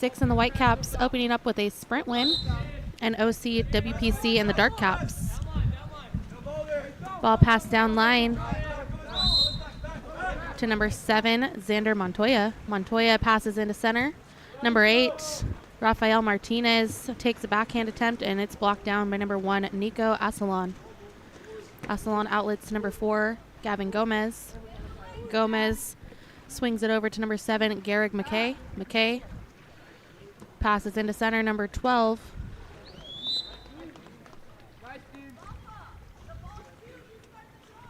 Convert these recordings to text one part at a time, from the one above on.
6 in the Whitecaps opening up with a sprint win, and OCWPC in the Dark Caps. Ball passed down line to number 7, Xander Montoya. Montoya passes into center. Number 8, Rafael Martinez takes a backhand attempt, and it's blocked down by number 1, Nico Asalon. Asalon outlets number 4, Gavin Gomez. Gomez swings it over to number 7, Garrick McKay. McKay passes into center, number 12.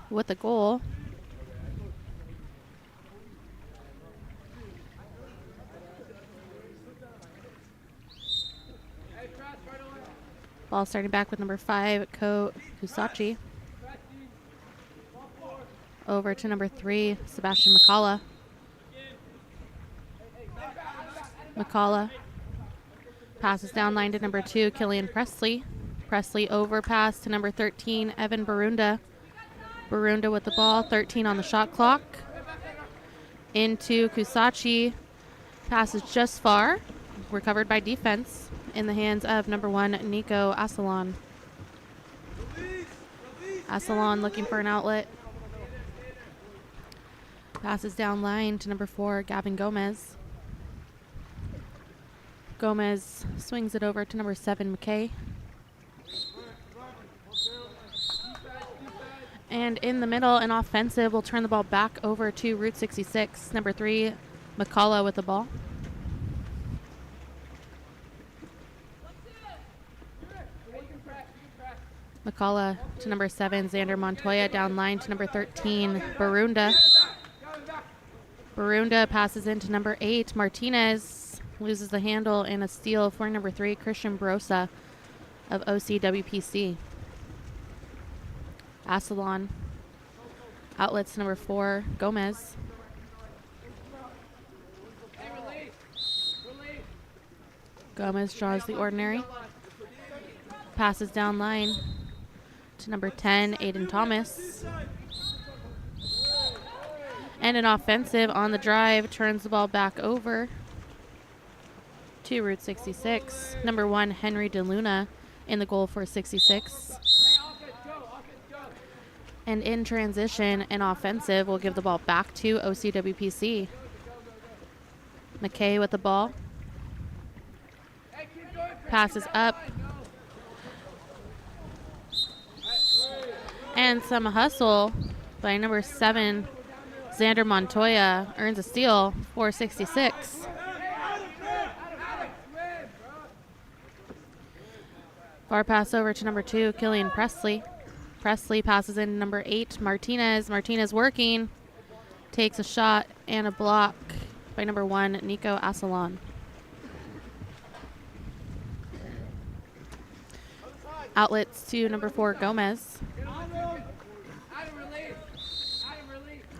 With the goal. Ball starting back with number 5, Ko Kusachi. Over to number 3, Sebastian McCullough. McCullough passes down line to number 2, Killian Presley. Presley overpass to number 13, Evan Barunda. Barunda with the ball, 13 on the shot clock. Into Kusachi. Passes just far. Recovered by defense in the hands of number 1, Nico Asalon. Asalon looking for an outlet. Passes down line to number 4, Gavin Gomez. Gomez swings it over to number 7, McKay. And in the middle, an offensive will turn the ball back over to Route 66. Number 3, McCullough with the ball. McCullough to number 7, Xander Montoya. Down line to number 13, Barunda. Barunda passes into number 8, Martinez. Loses the handle and a steal for number 3, Christian Brosa of OCWPC. Asalon outlets number 4, Gomez. Gomez draws the ordinary. Passes down line to number 10, Aiden Thomas. And an offensive on the drive turns the ball back over to Route 66. Number 1, Henry DeLuna in the goal for 66. And in transition, an offensive will give the ball back to OCWPC. McKay with the ball. Passes up. And some hustle by number 7, Xander Montoya, earns a steal for 66. Far pass over to number 2, Killian Presley. Presley passes in number 8, Martinez. Martinez working. Takes a shot and a block by number 1, Nico Asalon. Outlets to number 4, Gomez.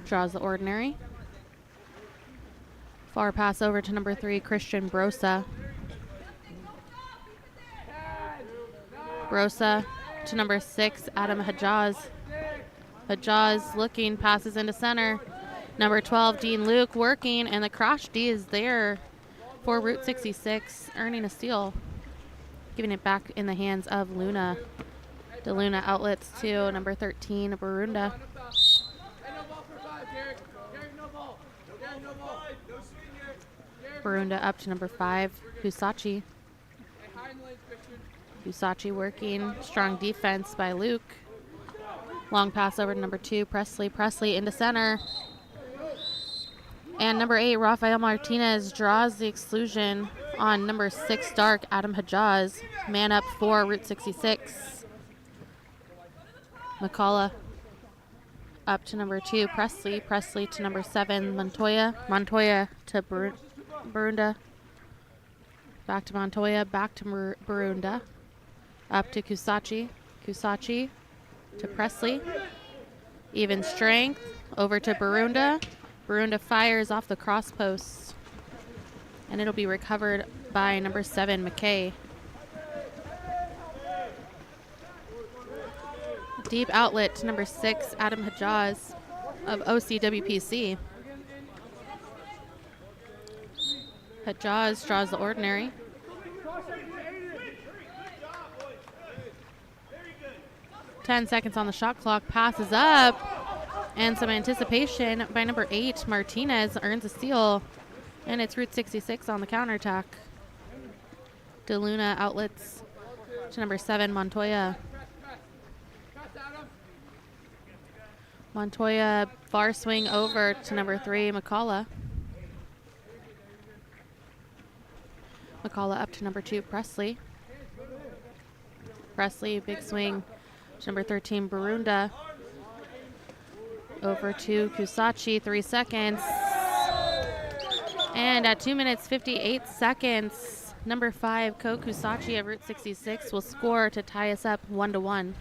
Draws the ordinary. Far pass over to number 3, Christian Brosa. Brosa to number 6, Adam Hajaz. Hajaz looking, passes into center. Number 12, Dean Luke working, and the cross D is there for Route 66, earning a steal. Giving it back in the hands of Luna. DeLuna outlets to number 13, Barunda. Barunda up to number 5, Kusachi. Kusachi working, strong defense by Luke. Long pass over to number 2, Presley. Presley into center. And number 8, Rafael Martinez draws the exclusion on number 6, Dark, Adam Hajaz. Man up for Route 66. McCullough up to number 2, Presley. Presley to number 7, Montoya. Montoya to Barunda. Back to Montoya, back to Barunda. Up to Kusachi. Kusachi to Presley. Even strength. Over to Barunda. Barunda fires off the cross post. And it'll be recovered by number 7, McKay. Deep outlet to number 6, Adam Hajaz of OCWPC. Hajaz draws the ordinary. Ten seconds on the shot clock. Passes up. And some anticipation by number 8, Martinez, earns a steal. And it's Route 66 on the counterattack. DeLuna outlets to number 7, Montoya. Montoya far swing over to number 3, McCullough. McCullough up to number 2, Presley. Presley, big swing to number 13, Barunda. Over to Kusachi, 3 seconds. And at 2 minutes, 58 seconds, number 5, Ko Kusachi of Route 66 will score to tie us up 1-1.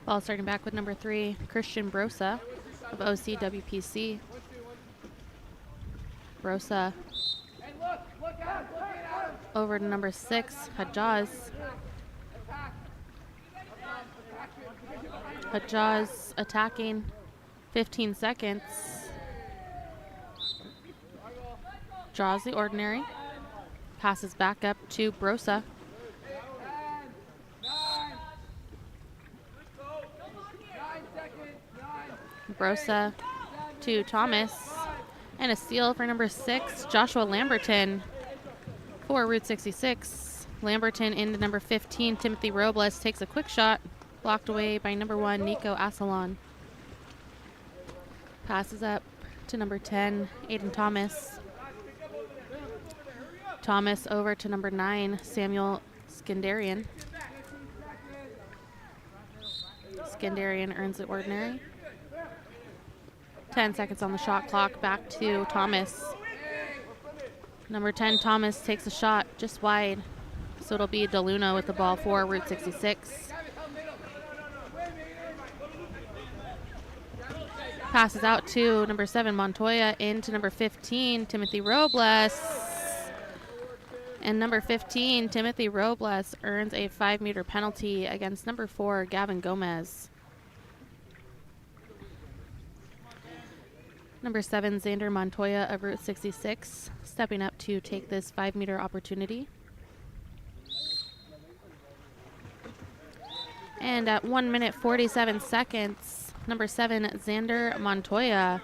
Ball starting back with number 3, Christian Brosa of OCWPC. Brosa over to number 6, Hajaz. Hajaz attacking, 15 seconds. Draws the ordinary. Passes back up to Brosa. Brosa to Thomas, and a steal for number 6, Joshua Lamberton for Route 66. Lamberton into number 15, Timothy Robles, takes a quick shot, blocked away by number 1, Nico Asalon. Passes up to number 10, Aiden Thomas. Thomas over to number 9, Samuel Skandarian. Skandarian earns the ordinary. 10 seconds on the shot clock, back to Thomas. Number 10, Thomas takes a shot just wide. So it'll be DeLuna with the ball for Route 66. Passes out to number 7, Montoya, into number 15, Timothy Robles. And number 15, Timothy Robles, earns a 5-meter penalty against number 4, Gavin Gomez. Number 7, Xander Montoya of Route 66, stepping up to take this 5-meter opportunity. And at 1 minute 47 seconds, number 7, Xander Montoya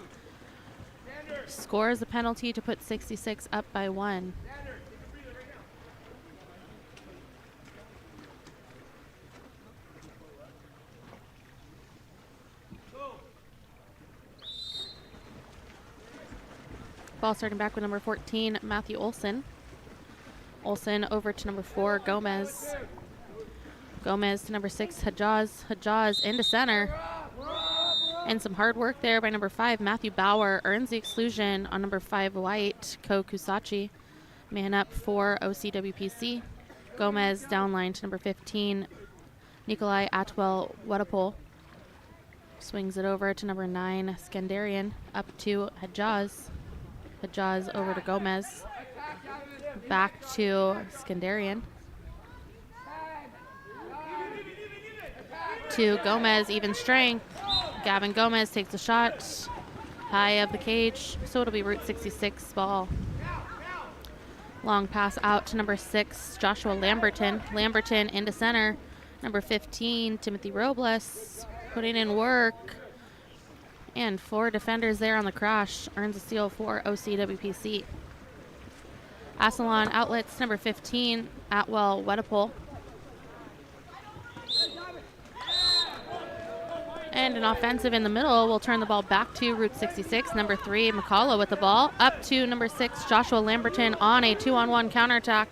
scores a penalty to put 66 up by 1. Ball starting back with number 14, Matthew Olson. Olson over to number 4, Gomez. Gomez to number 6, Hajaz. Hajaz into center. And some hard work there by number 5, Matthew Bauer, earns the exclusion on number 5, White, Ko Kusachi. Man up for OCWPC. Gomez downline to number 15, Nikolai Atwell-Wedapol. Swings it over to number 9, Skandarian, up to Hajaz. Hajaz over to Gomez. Back to Skandarian. To Gomez, even strength. Gavin Gomez takes a shot high of the cage, so it'll be Route 66 ball. Long pass out to number 6, Joshua Lamberton. Lamberton into center. Number 15, Timothy Robles, putting in work. And 4 defenders there on the crash, earns a steal for OCWPC. Asalon outlets number 15, Atwell-Wedapol. And an offensive in the middle will turn the ball back to Route 66. Number 3, McCullough with the ball. Up to number 6, Joshua Lamberton on a 2-on-1 counterattack.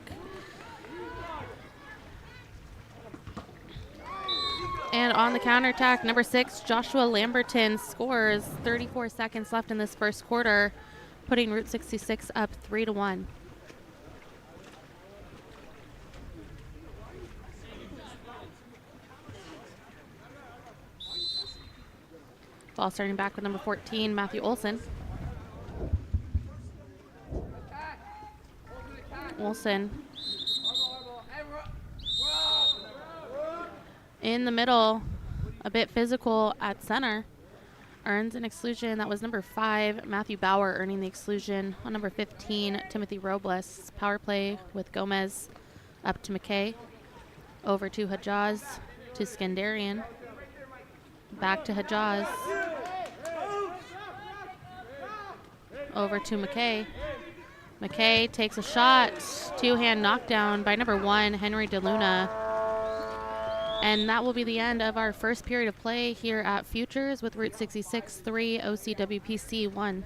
And on the counterattack, number 6, Joshua Lamberton scores. 34 seconds left in this first quarter, putting Route 66 up 3-1. Ball starting back with number 14, Matthew Olson. Olson in the middle, a bit physical at center. Earns an exclusion. That was number 5, Matthew Bauer, earning the exclusion on number 15, Timothy Robles. Power play with Gomez up to McKay. Over to Hajaz, to Skandarian. Back to Hajaz. Over to McKay. McKay takes a shot. Two-hand knockdown by number 1, Henry DeLuna. And that will be the end of our first period of play here at Futures with Route 66 3, OCWPC 1.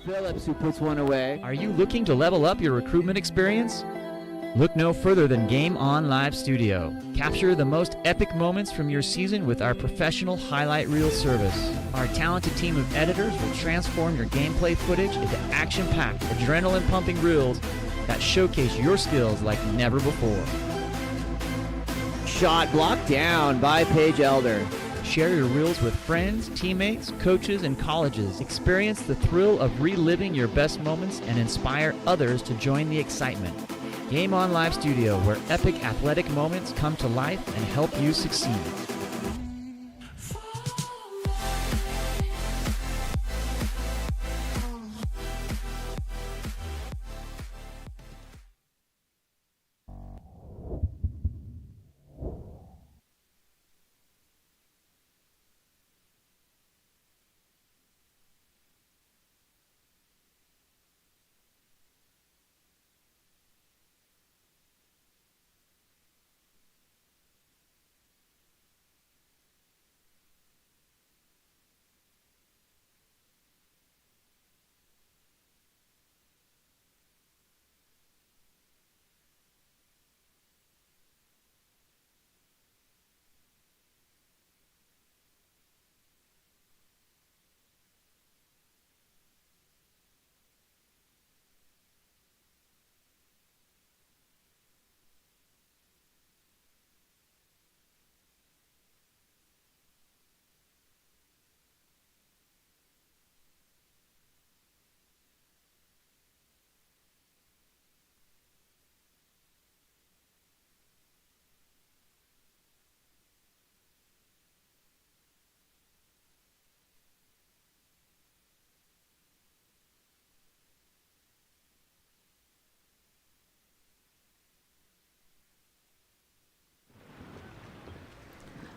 Phillips, who puts one away. Are you looking to level up your recruitment experience? Look no further than Game On Live Studio. Capture the most epic moments from your season with our professional highlight reel service. Our talented team of editors will transform your gameplay footage into action-packed, adrenaline-pumping reels that showcase your skills like never before. Shot blocked down by Paige Elder. Share your reels with friends, teammates, coaches, and colleges. Experience the thrill of reliving your best moments and inspire others to join the excitement. Game On Live Studio, where epic athletic moments come to life and help you succeed.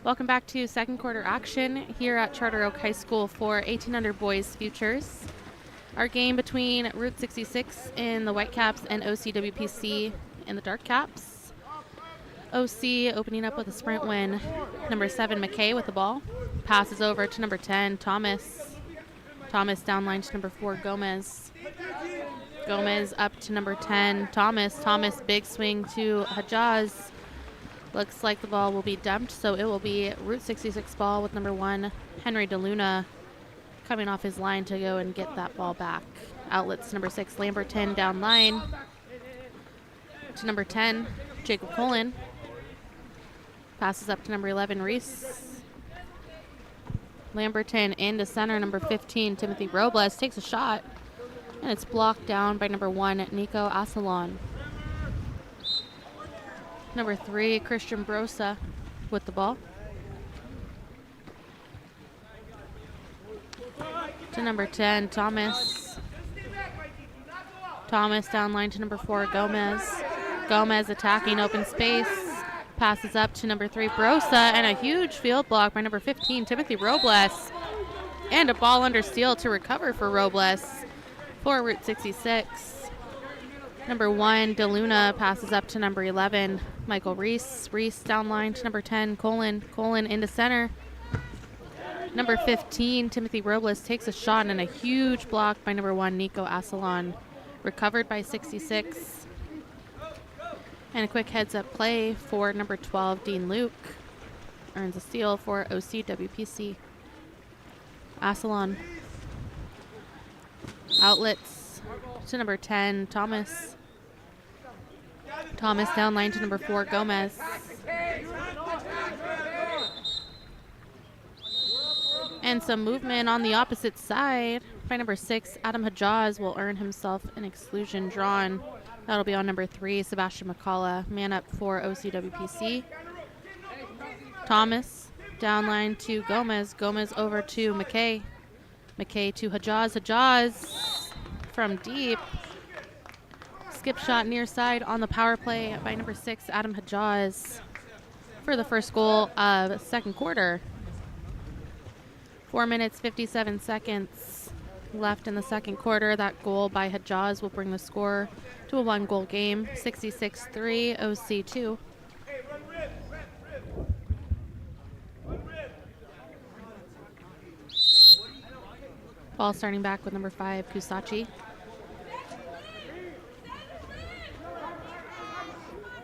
Welcome back to second quarter action here at Charter Oak High School for 1800 boys futures. Our game between Route 66 in the Whitecaps and OCWPC in the Dark Caps. OC opening up with a sprint win. Number 7, McKay with the ball. Passes over to number 10, Thomas. Thomas downline to number 4, Gomez. Gomez up to number 10, Thomas. Thomas big swing to Hajaz. Looks like the ball will be dumped, so it will be Route 66 ball with number 1, Henry DeLuna, coming off his line to go and get that ball back. Outlets number 6, Lamberton down line to number 10, Jacob Colin. Passes up to number 11, Reese. Lamberton into center, number 15, Timothy Robles takes a shot, and it's blocked down by number 1, Nico Asalon. Number 3, Christian Brosa with the ball. To number 10, Thomas. Thomas down line to number 4, Gomez. Gomez attacking open space. Passes up to number 3, Brosa, and a huge field block by number 15, Timothy Robles. And a ball under steal to recover for Robles for Route 66. Number 1, DeLuna passes up to number 11, Michael Reese. Reese down line to number 10, Colin. Colin into center. Number 15, Timothy Robles takes a shot and a huge block by number 1, Nico Asalon. Recovered by 66. And a quick heads-up play for number 12, Dean Luke. Earns a steal for OCWPC. Asalon. Outlets to number 10, Thomas. Thomas down line to number 4, Gomez. And some movement on the opposite side by number 6, Adam Hajaz will earn himself an exclusion drawn. That'll be on number 3, Sebastian McCullough. Man up for OCWPC. Thomas down line to Gomez. Gomez over to McKay. McKay to Hajaz. Hajaz from deep. Skip shot near side on the power play by number 6, Adam Hajaz, for the first goal of second quarter. 4 minutes, 57 seconds left in the second quarter. That goal by Hajaz will bring the score to a 1-goal game, 66-3, OC2. Ball starting back with number 5, Kusachi.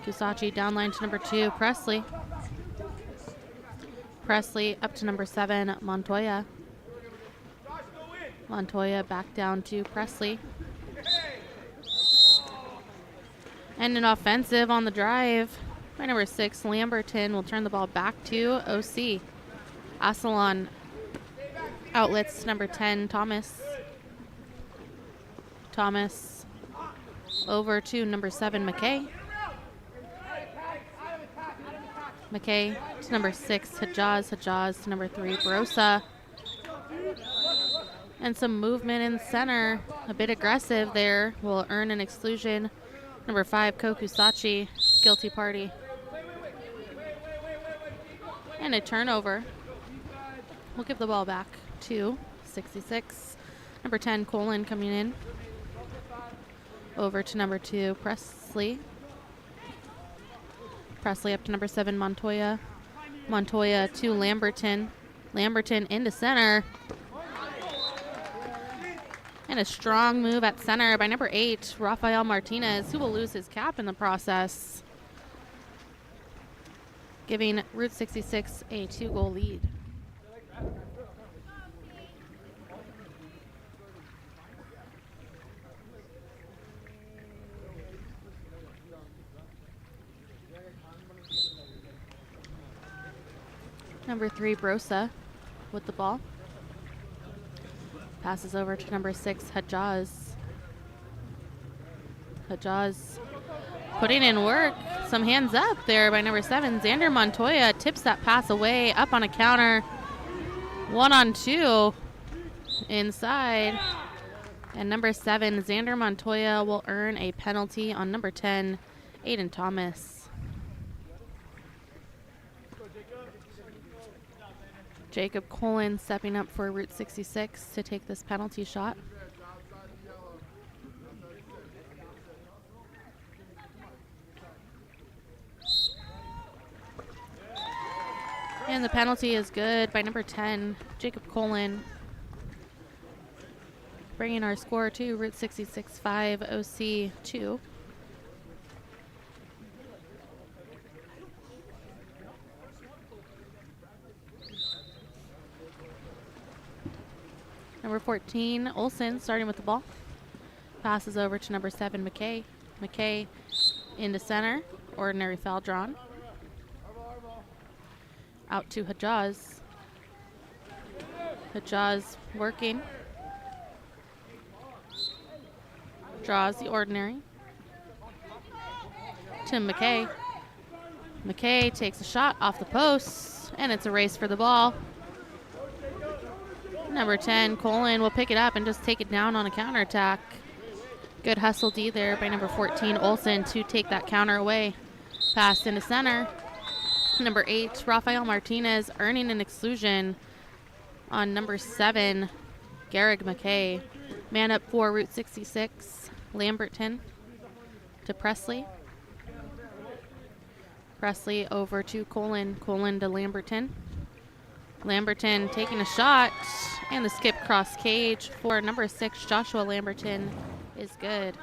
Kusachi down line to number 2, Presley. Presley up to number 7, Montoya. Montoya back down to Presley. And an offensive on the drive by number 6, Lamberton will turn the ball back to OC. Asalon outlets number 10, Thomas. Thomas over to number 7, McKay. McKay to number 6, Hajaz. Hajaz to number 3, Barossa. And some movement in center. A bit aggressive there. Will earn an exclusion. Number 5, Kokusachi. Guilty party. And a turnover. We'll give the ball back to 66. Number 10, Colin coming in. Over to number 2, Presley. Presley up to number 7, Montoya. Montoya to Lamberton. Lamberton into center. And a strong move at center by number 8, Rafael Martinez, who will lose his cap in the process, giving Route 66 a 2-goal lead. Number 3, Barossa with the ball. Passes over to number 6, Hajaz. Hajaz putting in work. Some hands up there by number 7, Xander Montoya. Tips that pass away, up on a counter. 1-on-2 inside. And number 7, Xander Montoya will earn a penalty on number 10, Aiden Thomas. Jacob Colin stepping up for Route 66 to take this penalty shot. And the penalty is good by number 10, Jacob Colin. Bringing our score to Route 66 5, OC 2. Number 14, Olsen, starting with the ball. Passes over to number 7, McKay. McKay into center. Ordinary foul drawn. Out to Hajaz. Hajaz working. Draws the ordinary. To McKay. McKay takes a shot off the post, and it's a race for the ball. Number 10, Colin will pick it up and just take it down on a counterattack. Good hustle D there by number 14, Olsen, to take that counter away. Pass into center. Number 8, Rafael Martinez earning an exclusion on number 7, Garrick McKay. Man up for Route 66, Lamberton to Presley. Presley over to Colin. Colin to Lamberton. Lamberton taking a shot, and the skip cross cage for number 6, Joshua Lamberton, is good.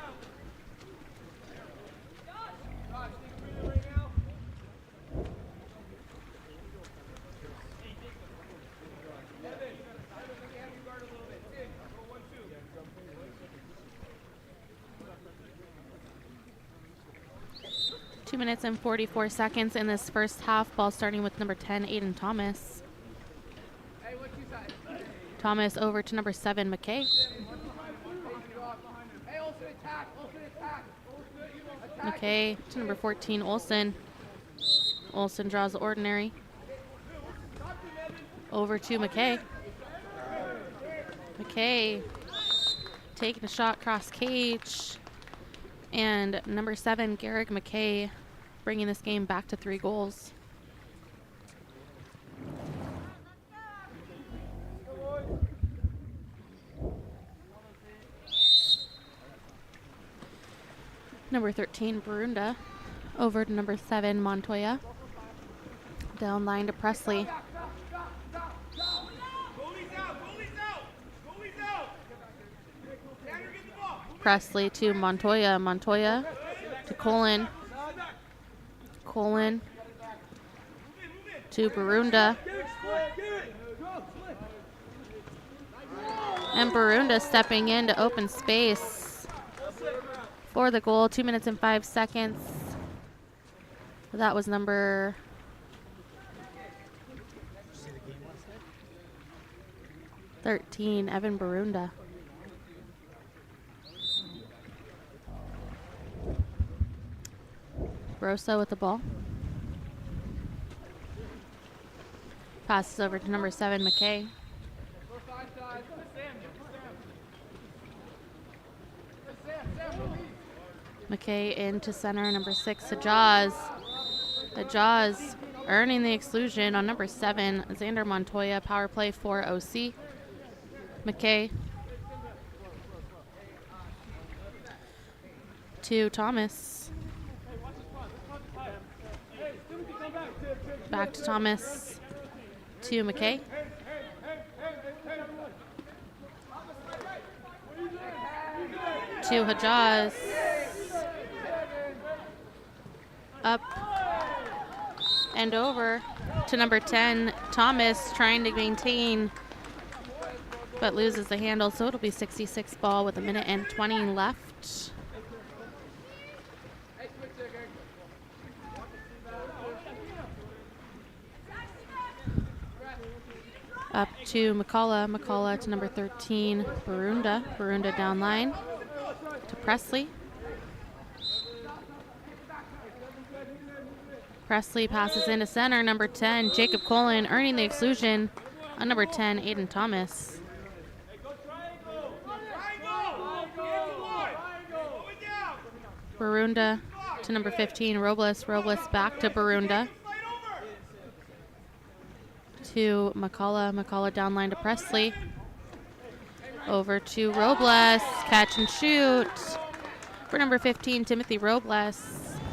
Two minutes and 44 seconds in this first half. Ball starting with number 10, Aiden Thomas. Thomas over to number 7, McKay. McKay to number 14, Olson. Olson draws the ordinary. Over to McKay. McKay taking a shot cross cage. And number 7, Garrick McKay, bringing this game back to 3 goals. Number 13, Barunda, over to number 7, Montoya. Down line to Presley. Presley to Montoya. Montoya to Colin. Colin to Barunda. And Barunda stepping into open space for the goal. 2 minutes and 5 seconds. That was number 13, Evan Barunda. Rosa with the ball. Passes over to number 7, McKay. McKay into center, number 6, Hajaz. Hajaz earning the exclusion on number 7, Xander Montoya. Power play for OC. McKay to Thomas. Back to Thomas to McKay. To Hajaz. Up and over to number 10, Thomas, trying to maintain, but loses the handle, so it'll be 66 ball with 1 minute and 20 left. Up to McCullough. McCullough to number 13, Barunda. Barunda down line to Presley. Presley passes into center. Number 10, Jacob Colin, earning the exclusion on number 10, Aiden Thomas. Barunda to number 15, Robles. Robles back to Barunda. To McCullough. McCullough down line to Presley. Over to Robles. Catch and shoot for number 15, Timothy Robles.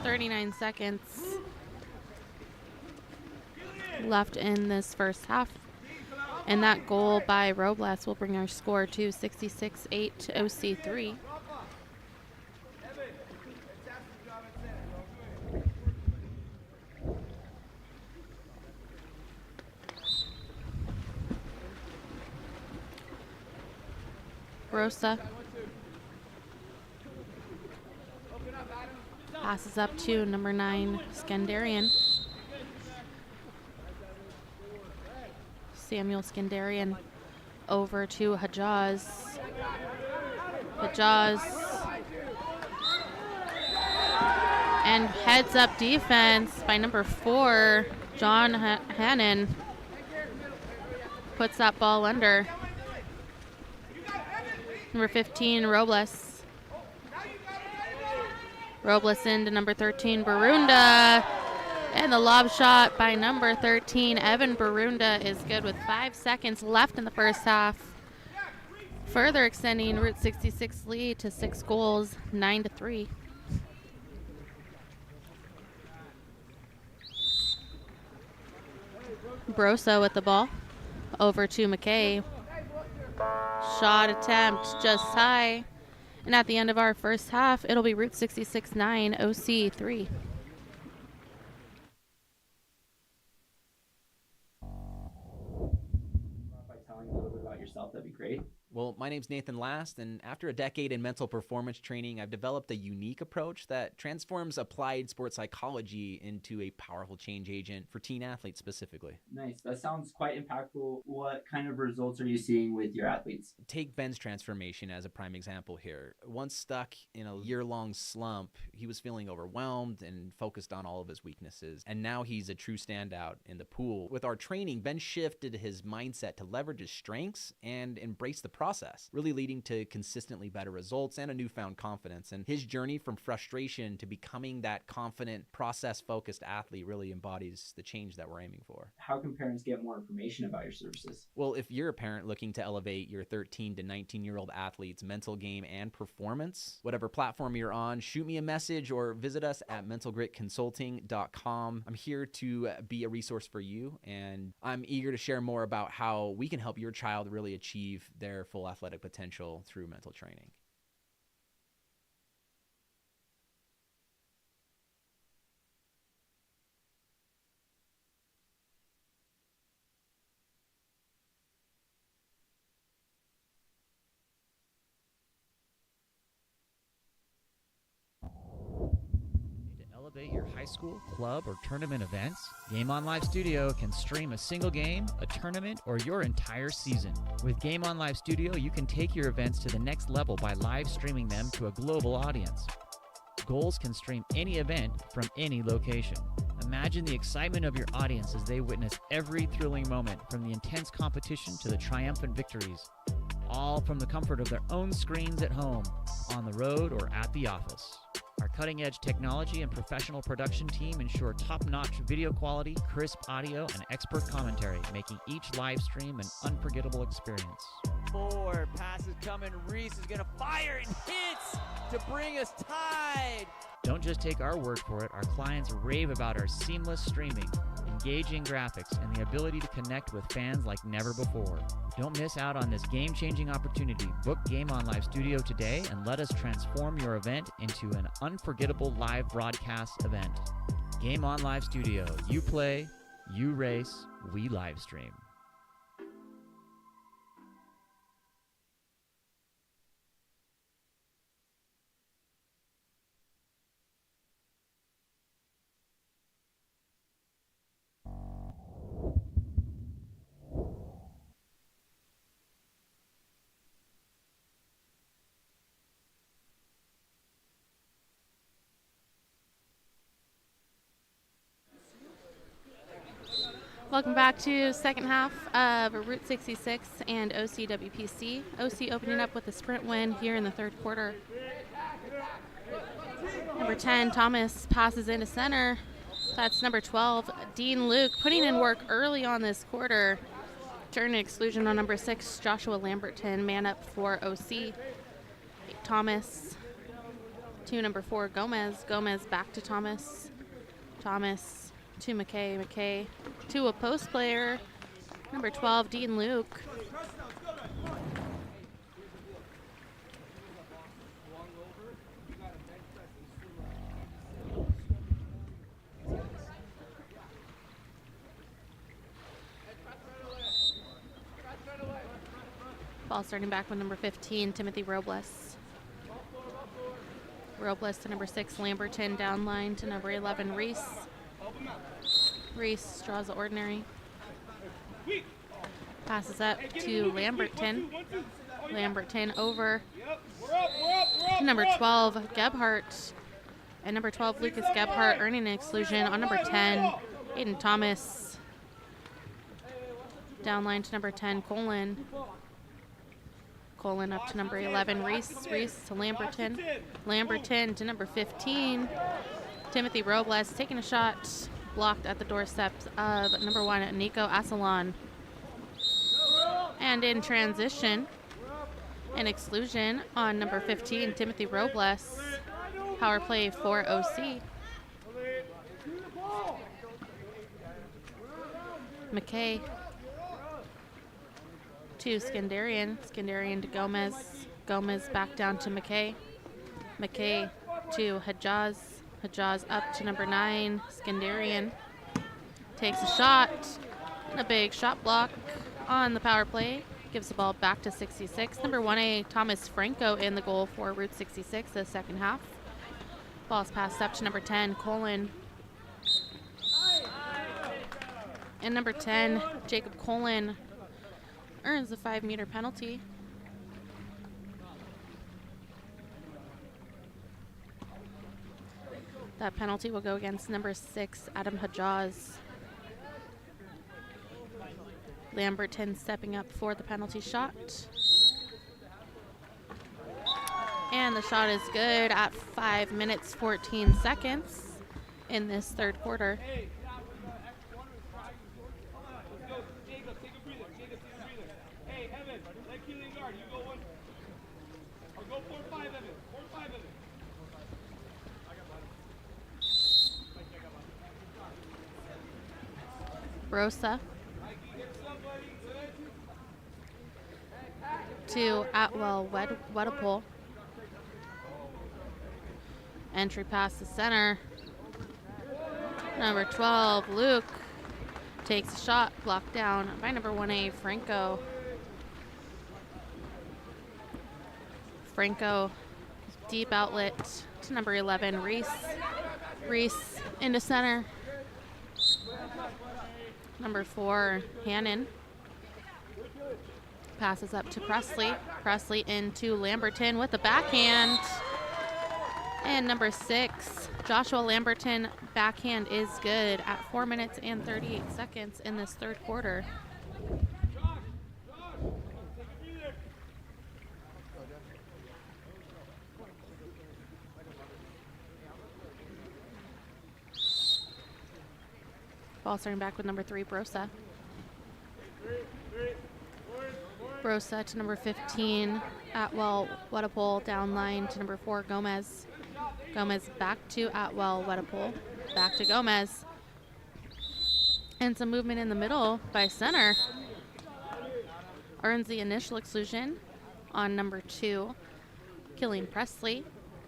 39 seconds left in this first half. And that goal by Robles will bring our score to 66-8 to OC3. Rosa passes up to number 9, Skandarian. Samuel Skandarian over to Hajaz. Hajaz. And heads up defense by number 4, John Hannon. Puts that ball under. Number 15, Robles. Robles into number 13, Barunda. And the lob shot by number 13, Evan Barunda, is good with 5 seconds left in the first half. Further extending Route 66 lead to 6 goals, 9-3. Broso with the ball. Over to McKay. Shot attempt just high. And at the end of our first half, it'll be Route 66 9, OC 3. By telling a little bit about yourself, that'd be great. Well, my name's Nathan Last, and after a decade in mental performance training, I've developed a unique approach that transforms applied sports psychology into a powerful change agent for teen athletes specifically. Nice. That sounds quite impactful. What kind of results are you seeing with your athletes? Take Ben's transformation as a prime example here. Once stuck in a year-long slump, he was feeling overwhelmed and focused on all of his weaknesses, and now he's a true standout in the pool. With our training, Ben shifted his mindset to leverage his strengths and embrace the process, really leading to consistently better results and a newfound confidence. And his journey from frustration to becoming that confident, process-focused athlete really embodies the change that we're aiming for. How can parents get more information about your services? Well, if you're a parent looking to elevate your 13 to 19-year-old athlete's mental game and performance, whatever platform you're on, shoot me a message or visit us at mentalgritconsulting.com. I'm here to be a resource for you, and I'm eager to share more about how we can help your child really achieve their full athletic potential through mental training. Elevate your high school, club, or tournament events? Game On Live Studio can stream a single game, a tournament, or your entire season. With Game On Live Studio, you can take your events to the next level by live streaming them to a global audience. Goals can stream any event from any location. Imagine the excitement of your audience as they witness every thrilling moment, from the intense competition to the triumphant victories, all from the comfort of their own screens at home, on the road, or at the office. Our cutting-edge technology and professional production team ensure top-notch video quality, crisp audio, and expert commentary, making each live stream an unforgettable experience. Forward, passes coming. Reese is going to fire and hits to bring us tied. Don't just take our word for it. Our clients rave about our seamless streaming, engaging graphics, and the ability to connect with fans like never before. Don't miss out on this game-changing opportunity. Book Game On Live Studio today and let us transform your event into an unforgettable live broadcast event. Game On Live Studio. You play, you race, we live stream. Welcome back to second half of Route 66 and OCWPC. OC opening up with a sprint win here in the third quarter. Number 10, Thomas, passes into center. That's number 12, Dean Luke, putting in work early on this quarter. Turn exclusion on number 6, Joshua Lamberton, man up for OC. Thomas to number 4, Gomez. Gomez back to Thomas. Thomas to McKay. McKay to a post player, number 12, Dean Luke. Ball starting back with number 15, Timothy Robles. Robles to number 6, Lamberton, down line to number 11, Reese. Reese draws the ordinary. Passes up to Lamberton. Lamberton over to number 12, Gebhardt. And number 12, Lucas Gebhardt, earning an exclusion on number 10, Aiden Thomas. Down line to number 10, Colin. Colin up to number 11, Reese. Reese to Lamberton. Lamberton to number 15, Timothy Robles, taking a shot. blocked at the doorsteps of number 1, Nico Asalon. And in transition, an exclusion on number 15, Timothy Robles. Power play for OC. McKay to Skandarian. Skandarian to Gomez. Gomez back down to McKay. McKay to Hajaz. Hajaz up to number 9, Skandarian. Takes a shot. And a big shot block on the power play. Gives the ball back to 66. Number 1A, Thomas Franco in the goal for Route 66, the second half. Ball's passed up to number 10, Colin. And number 10, Jacob Colin, earns a 5-meter penalty. That penalty will go against number 6, Adam Hajaz. Lamberton stepping up for the penalty shot. And the shot is good at 5 minutes, 14 seconds in this third quarter. Rosa to Atwell Wedipole. Entry past the center. Number 12, Luke, takes a shot, blocked down by number 1A, Franco. Franco, deep outlet to number 11, Reese. Reese into center. Number 4, Hannon. Passes up to Presley. Presley into Lamberton with the backhand. And number 6, Joshua Lamberton, backhand is good at 4 minutes and 38 seconds in this third quarter. Ball starting back with number 3, Brosa. Brosa to number 15, Atwell Wedipole, down line to number 4, Gomez. Gomez back to Atwell Wedipole, back to Gomez. And some movement in the middle by center. Earns the initial exclusion on number 2, Killian Presley.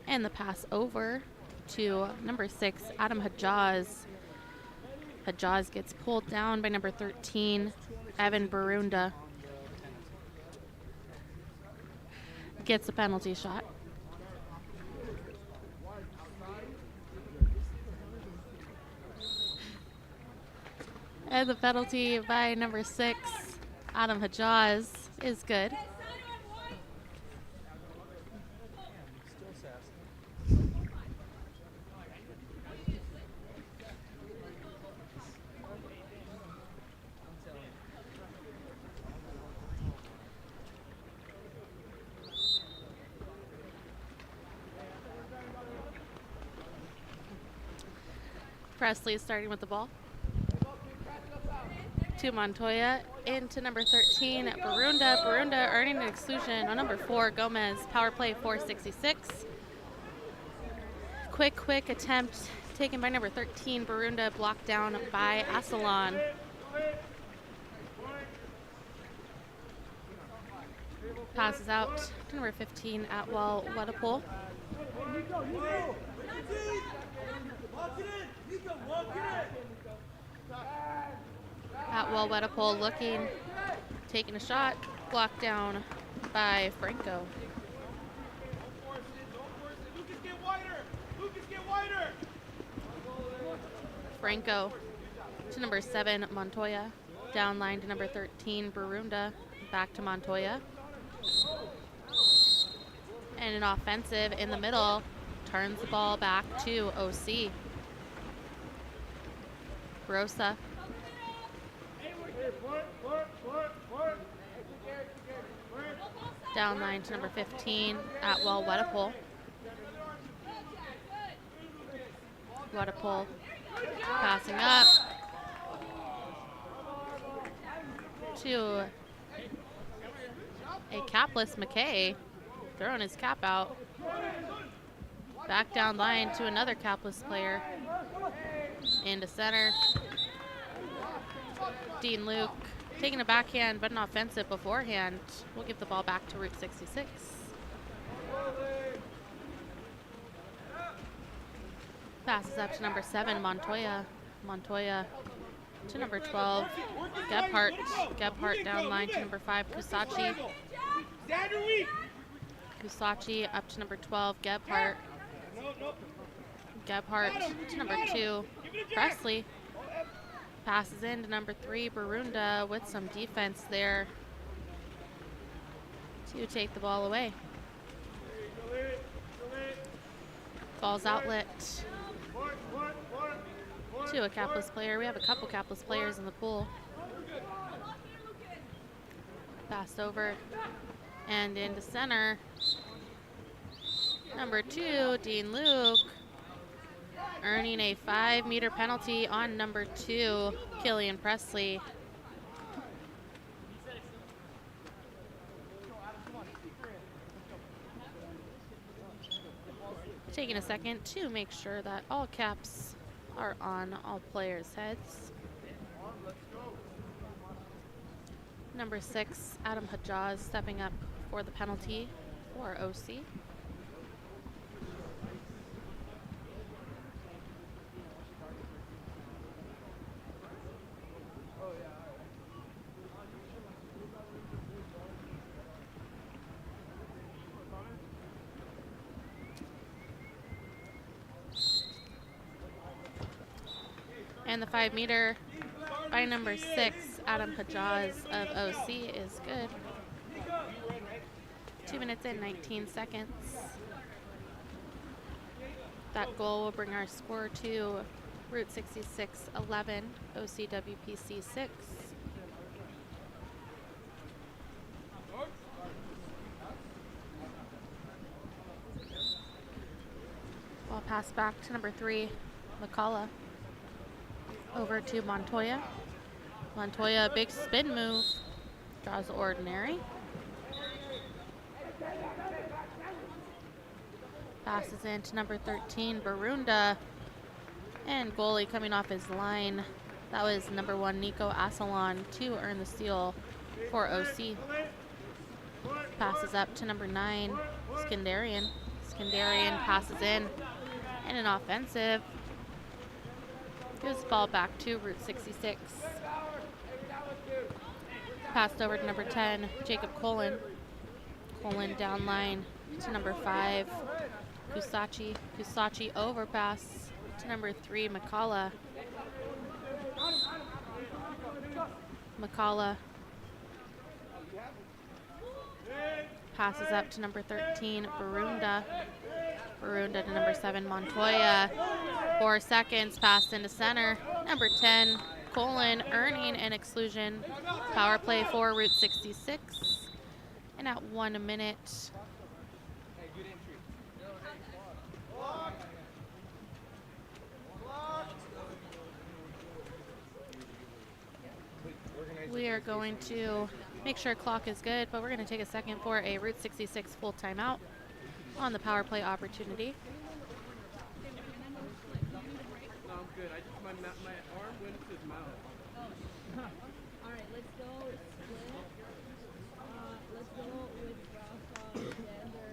And the pass over to number 6, Adam Hajaz. Hajaz gets pulled down by number 13, Evan Barunda. Gets a penalty shot. And the penalty by number 6, Adam Hajaz, is good. Presley is starting with the ball. To Montoya, into number 13, Barunda. Barunda earning an exclusion on number 4, Gomez. Power play 466. Quick attempt taken by number 13, Barunda, blocked down by Asalon. Passes out to number 15, Atwell Wedipole. Atwell Wedipole looking, taking a shot, blocked down by Franco. Franco to number 7, Montoya. Down line to number 13, Barunda. Back to Montoya. And an offensive in the middle. Turns the ball back to OC. Rosa. Down line to number 15, Atwell Wedipole. Wedipole Passing up to a capless McKay, throwing his cap out. Back down line to another capless player. Into center. Dean Luke taking a backhand but an offensive beforehand. We'll give the ball back to Route 66. Passes up to number 7, Montoya. Montoya to number 12, Gebhardt. Gebhardt down line to number 5, Kusachi. Kusachi up to number 12, Gebhardt. Gebhardt to number 2, Presley. Passes in to number 3, Barunda, with some defense there to take the ball away. Ball's outlet to a capless player. We have a couple capless players in the pool. Passed over and into center. Number 2, Dean Luke, earning a 5-meter penalty on number 2, Killian Presley. Taking a second to make sure that all caps are on all players' heads. Number 6, Adam Hajjaz, stepping up for the penalty for OC. And the 5-meter by number 6, Adam Hajjaz of OC, is good. 2 minutes and 19 seconds. That goal will bring our score to Route 66, 11, OCWPC 6. Ball pass back to number 3, McCullough. Over to Montoya. Montoya, big spin move, draws ordinary. Passes in to number 13, Barunda. And goalie coming off his line. That was number 1, Nico Asalon, to earn the steal for OC. Passes up to number 9, Skandarian. Skandarian passes in, and an offensive. Gives the ball back to Route 66. Passed over to number 10, Jacob Colin. Colin down line to number 5, Kusachi. Kusachi overpass to number 3, McCullough. McCullough passes up to number 13, Barunda. Barunda to number 7, Montoya. 4 seconds, passed into center. Number 10, Colin, earning an exclusion. Power play for Route 66. And at 1 minute. We are going to make sure clock is good, but we're going to take a second for a Route 66 full timeout on the power play opportunity. No, I'm good. My arm went to his mouth. All right, let's go split. Let's go with Rafa, Xander,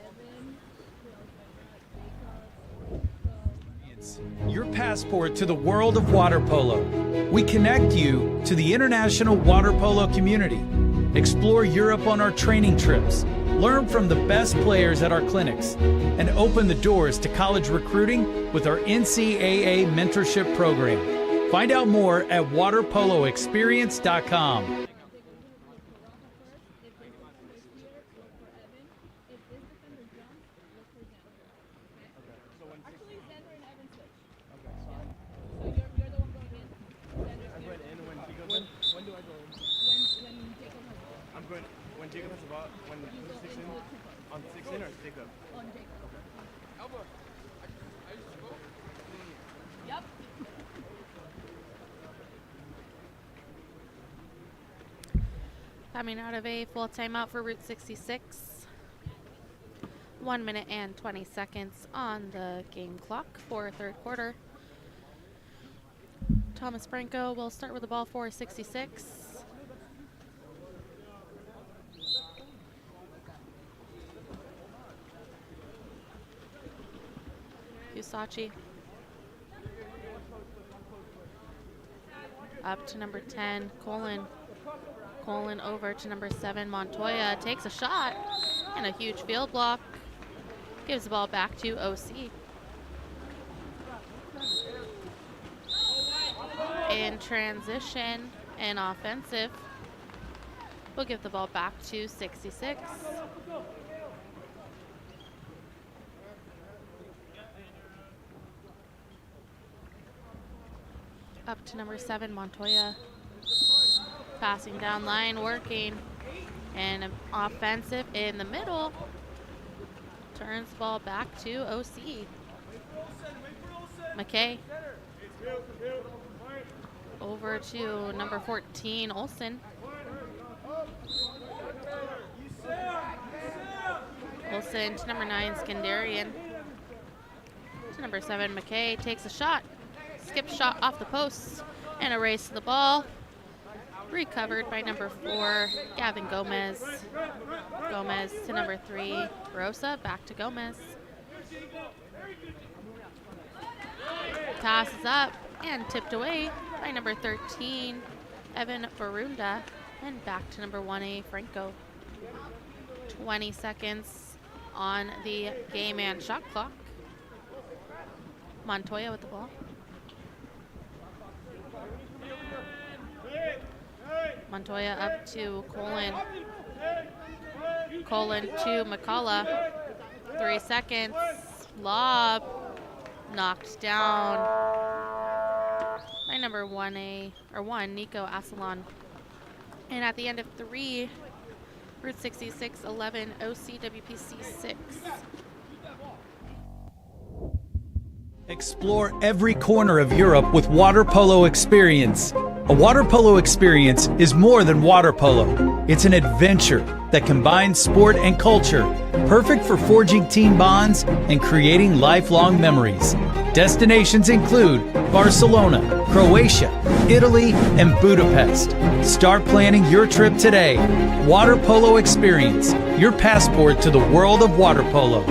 Evan, It's your passport to the world of water polo. We connect you to the international water polo community. Explore Europe on our training trips. Learn from the best players at our clinics, and open the doors to college recruiting with our NCAA mentorship program. Find out more at waterpoloexperience.com. When Jacob has the ball, when who's 6 in? On 6 in or Jacob? on Jacob. Elbow. Coming out of a full timeout for Route 66. 1 minute and 20 seconds on the game clock for third quarter. Thomas Franco will start with the ball for 66. Kusachi. Up to number 10, Colin. Colin over to number 7, Montoya. Takes a shot and a huge field block. Gives the ball back to OC. In transition and offensive, we'll give the ball back to 66. Up to number 7, Montoya. Passing down line, working. And offensive in the middle. Turns the ball back to OC. McKay. Over to number 14, Olsen. Olsen to number 9, Skandarian. To number 7, McKay takes a shot. Skip shot off the post and a race to the ball. Recovered by number 4, Gavin Gomez. Gomez to number 3, Rosa. Back to Gomez. Pass is up and tipped away by number 13, Evan Barunda. And back to number 1A, Franco. 20 seconds on the game and shot clock. Montoya with the ball. Montoya up to Colin. Colin to McCullough. 3 seconds. Lob. Knocked down by number 1, Nico Asalon. And at the end of 3, Route 66, 11, OCWPC 6. Explore every corner of Europe with Water Polo Experience. A water polo experience is more than water polo. It's an adventure that combines sport and culture, perfect for forging team bonds and creating lifelong memories. Destinations include Barcelona, Croatia, Italy, and Budapest. Start planning your trip today. Water Polo Experience, your passport to the world of water polo.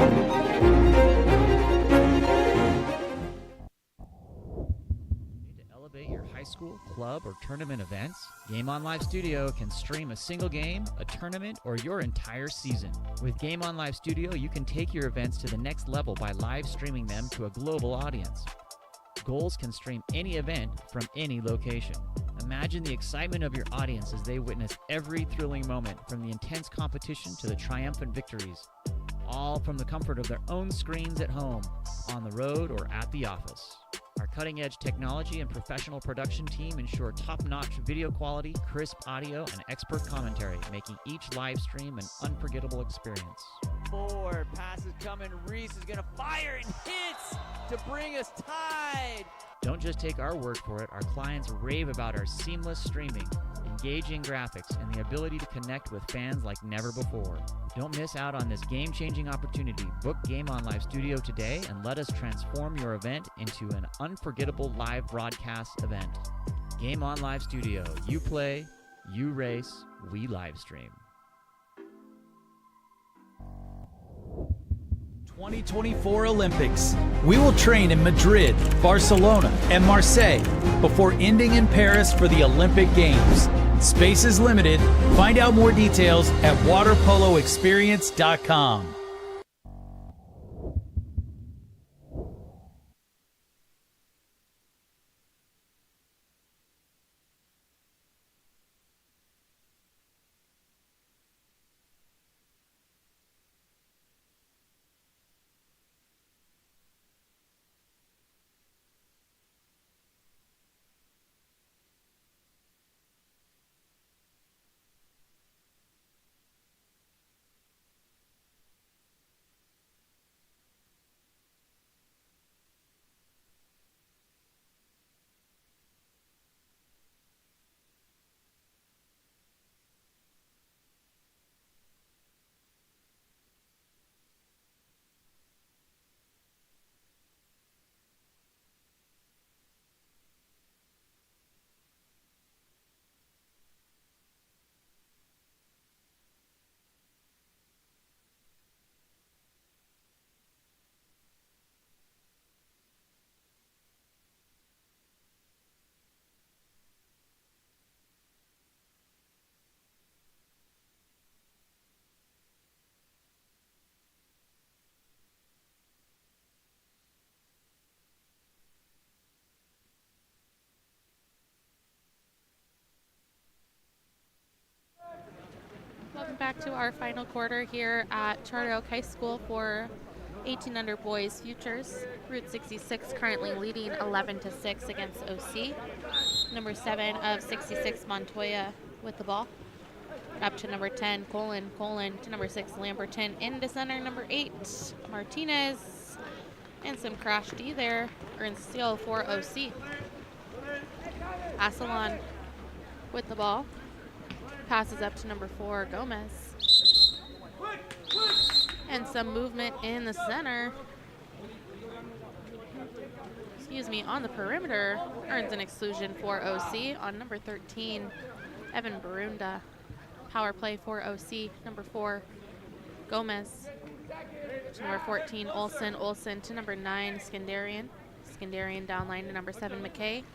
School, club, or tournament events, Game On Live Studio can stream a single game, a tournament, or your entire season. With Game On Live Studio, you can take your events to the next level by live streaming them to a global audience. Goals can stream any event from any location. Imagine the excitement of your audience as they witness every thrilling moment, from the intense competition to the triumphant victories, all from the comfort of their own screens at home, on the road, or at the office. Our cutting-edge technology and professional production team ensure top-notch video quality, crisp audio, and expert commentary, making each live stream an unforgettable experience. Forward, passes coming, Reese is gonna fire and hits to bring us tied. Don't just take our word for it, our clients rave about our seamless streaming, engaging graphics, and the ability to connect with fans like never before. Don't miss out on this game-changing opportunity. Book Game On Live Studio today and let us transform your event into an unforgettable live broadcast event. Game On Live Studio. You play, you race, we live stream. 2024 Olympics. We will train in Madrid, Barcelona, and Marseille before ending in Paris for the Olympic Games. Space is limited. Find out more details at waterpoloexperience.com. back to our final quarter here at Charter Oak High School for 18 under boys futures. Route 66 currently leading 11-6 against OC. Number 7 of 66, Montoya with the ball. Up to number 10, Colin to number 6, Lamberton. Into center, number 8, Martinez. And some crash D there. Earns steal for OC. Asalon with the ball. Passes up to number 4, Gomez. And some movement in the center. Excuse me, on the perimeter. Earns an exclusion for OC on number 13, Evan Barunda. Power play for OC, number 4, Gomez. To number 14, Olsen to number 9, Skandarian down line to number 7, McKay.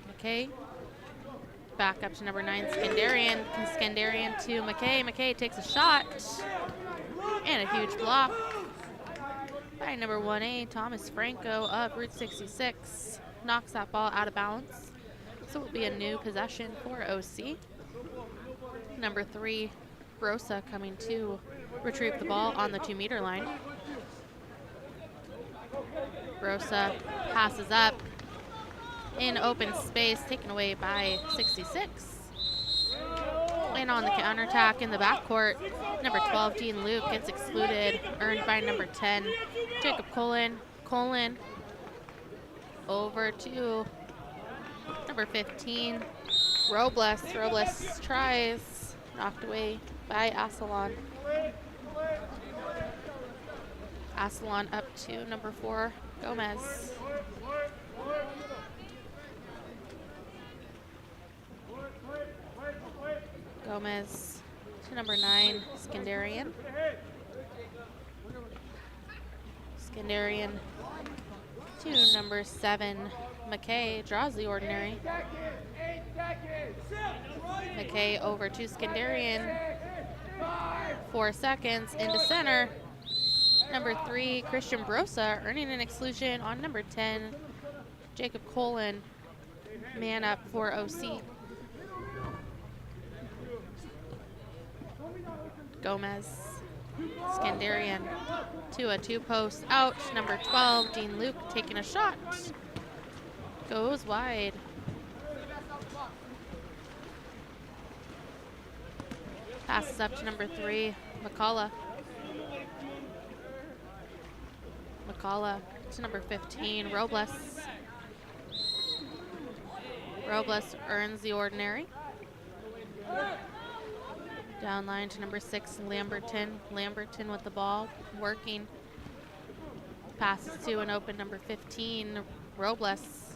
Back up to number 9, Skandarian to McKay. McKay takes a shot. And a huge block by number 1A, Thomas Franco of Route 66. Knocks that ball out of bounds. So it will be a new possession for OC. Number 3, Brosa coming to retrieve the ball on the 2-meter line. Brosa passes up in open space, taken away by 66. And on the counterattack in the backcourt, number 12, Dean Luke, gets excluded, earned by number 10, Jacob Colin. Over to number 15, Robles. Robles tries, knocked away by Asalon. Asalon up to number 4, Gomez. Gomez to number 9, Skandarian. Skandarian to number 7, McKay. Draws the ordinary. McKay over to Skandarian. 4 seconds into center. Number 3, Christian Brosa, earning an exclusion on number 10, Jacob Colin. Man up for OC. Gomez, Skandarian to a 2-post out. Number 12, Dean Luke, taking a shot. Goes wide. Passes up to number 3, McCullough. McCullough to number 15, Robles. Robles earns the ordinary. Down line to number 6, Lamberton. Lamberton with the ball, working. Passes to an open number 15, Robles.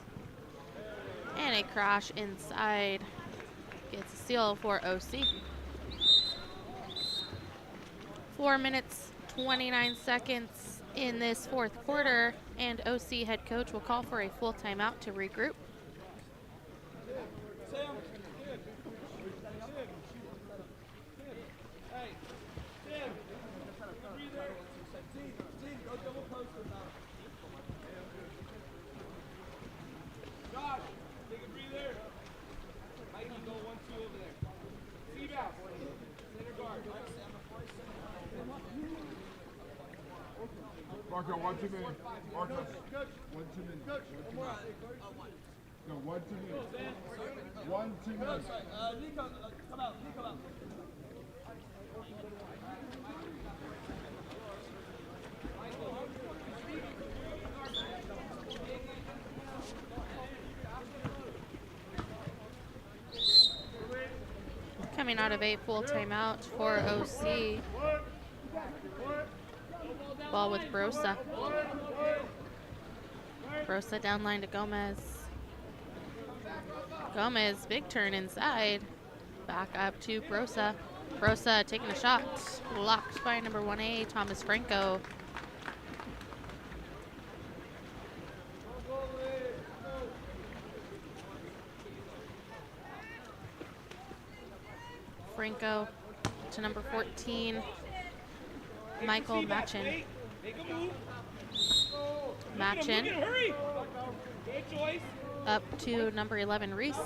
And a crash inside. Gets a steal for OC. 4 minutes, 29 seconds in this 4th quarter, and OC head coach will call for a full timeout to regroup. Marco, 1 2 minutes. Marco, 1 2 minutes. No, 1 2 minutes. 1 2 minutes. Come out. Coming out of a full timeout for OC. Ball with Brosa. Brosa down line to Gomez. Gomez, big turn inside. Back up to Brosa. Brosa taking a shot. Blocked by number 1A, Thomas Franco. Franco to number 14, Michael Machin. Up to number 11, Reese.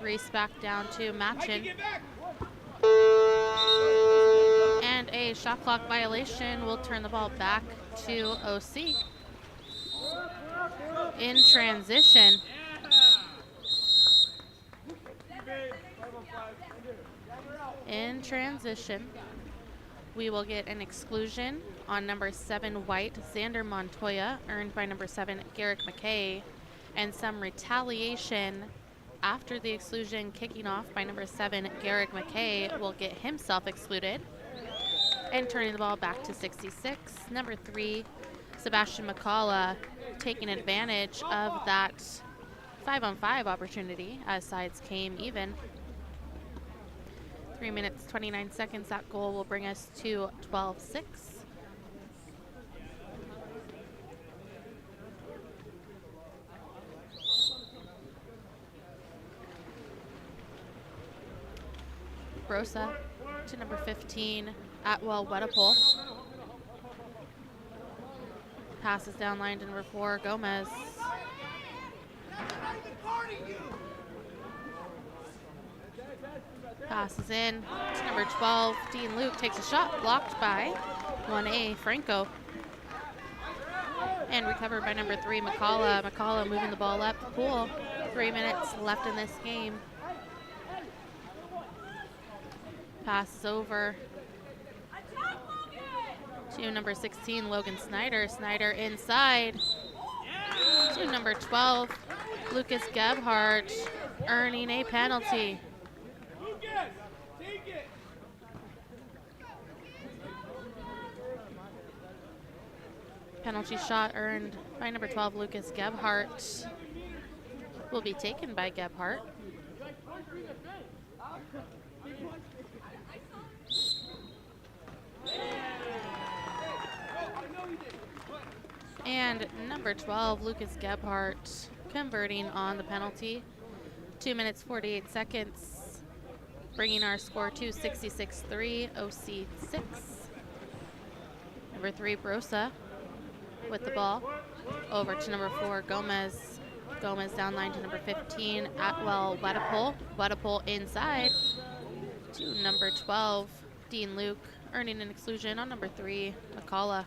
Reese back down to Machin. And a shot clock violation will turn the ball back to OC. In transition. In transition, we will get an exclusion on number 7 White, Xander Montoya, earned by number 7 Garrick McKay, and some retaliation after the exclusion kicking off by number 7 Garrick McKay will get himself excluded. And turning the ball back to 66, number 3 Sebastian McCullough taking advantage of that 5-on-5 opportunity as sides came even. 3 minutes, 29 seconds. That goal will bring us to 12-6. Brosa to number 15, Atwell Wedapole. Passes down line to number 4, Gomez. Passes in to number 12, Dean Luke takes a shot, blocked by 1A, Franco. And recovered by number 3, McCullough. McCullough moving the ball up the pool. 3 minutes left in this game. Passes over to number 16, Logan Snyder. Snyder inside to number 12, Lucas Gebhardt, earning a penalty. Penalty shot earned by number 12, Lucas Gebhardt, will be taken by Gebhardt. And number 12, Lucas Gebhardt, converting on the penalty. 2 minutes, 48 seconds, bringing our score to 66-3, OC 6. Number 3, Brosa with the ball. Over to number 4, Gomez. Gomez down line to number 15, Atwell Wedapole. Wedapole inside to number 12, Dean Luke, earning an exclusion on number 3, McCullough.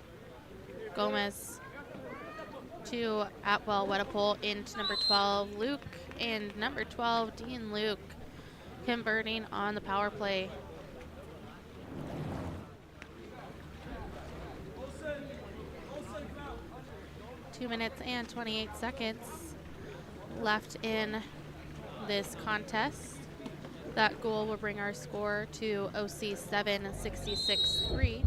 Gomez to Atwell Wedapole into number 12, Luke, and number 12, Dean Luke, converting on the power play. Two minutes and 28 seconds left in this contest. That goal will bring our score to OC 7, 66-3.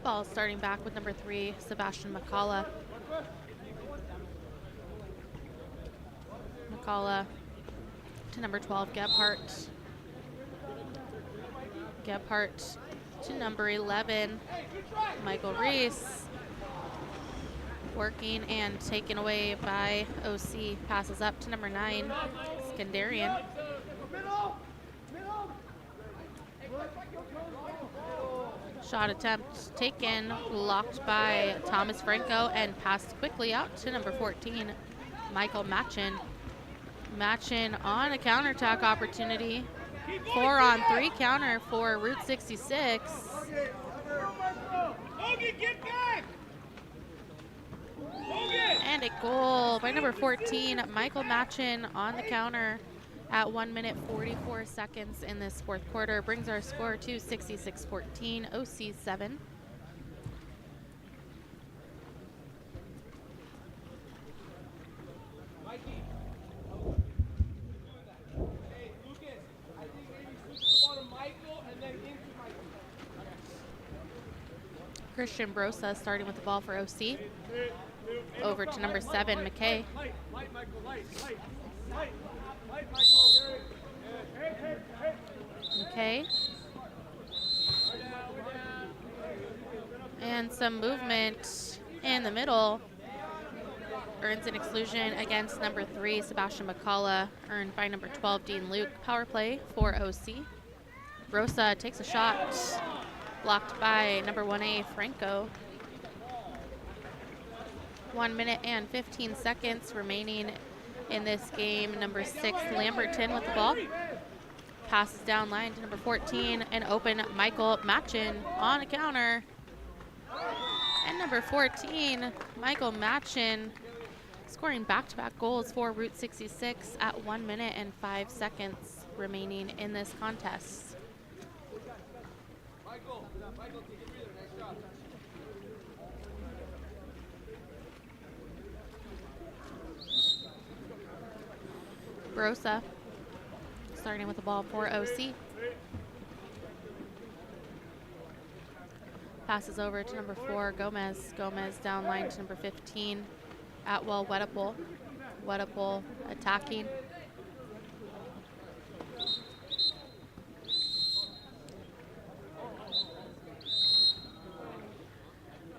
Ball starting back with number 3, Sebastian McCullough. McCullough to number 12, Gebhardt. Gebhardt to number 11, Michael Reese. Working and taken away by OC. Passes up to number 9, Skandarian. Shot attempt taken, blocked by Thomas Franco, and passed quickly out to number 14, Michael Machin. Machin on a counterattack opportunity. 4-on-3 counter for Route 66. And a goal by number 14, Michael Machin on the counter at 1 minute 44 seconds in this fourth quarter. Brings our score to 66-14, OC 7. Christian Brosa starting with the ball for OC. Over to number 7, McKay. McKay. And some movement in the middle. Earns an exclusion against number 3, Sebastian McCullough, earned by number 12, Dean Luke. Power play for OC. Brosa takes a shot, blocked by number 1A, Franco. 1 minute and 15 seconds remaining in this game. Number 6, Lamberton with the ball. Passes down line to number 14 and open Michael Matchin on a counter. And number 14, Michael Matchin, scoring back-to-back goals for Route 66 at 1 minute and 5 seconds remaining in this contest. Brosa starting with the ball for OC. Passes over to number 4, Gomez. Gomez down line to number 15, Atwell Wedapole. Wedapole attacking.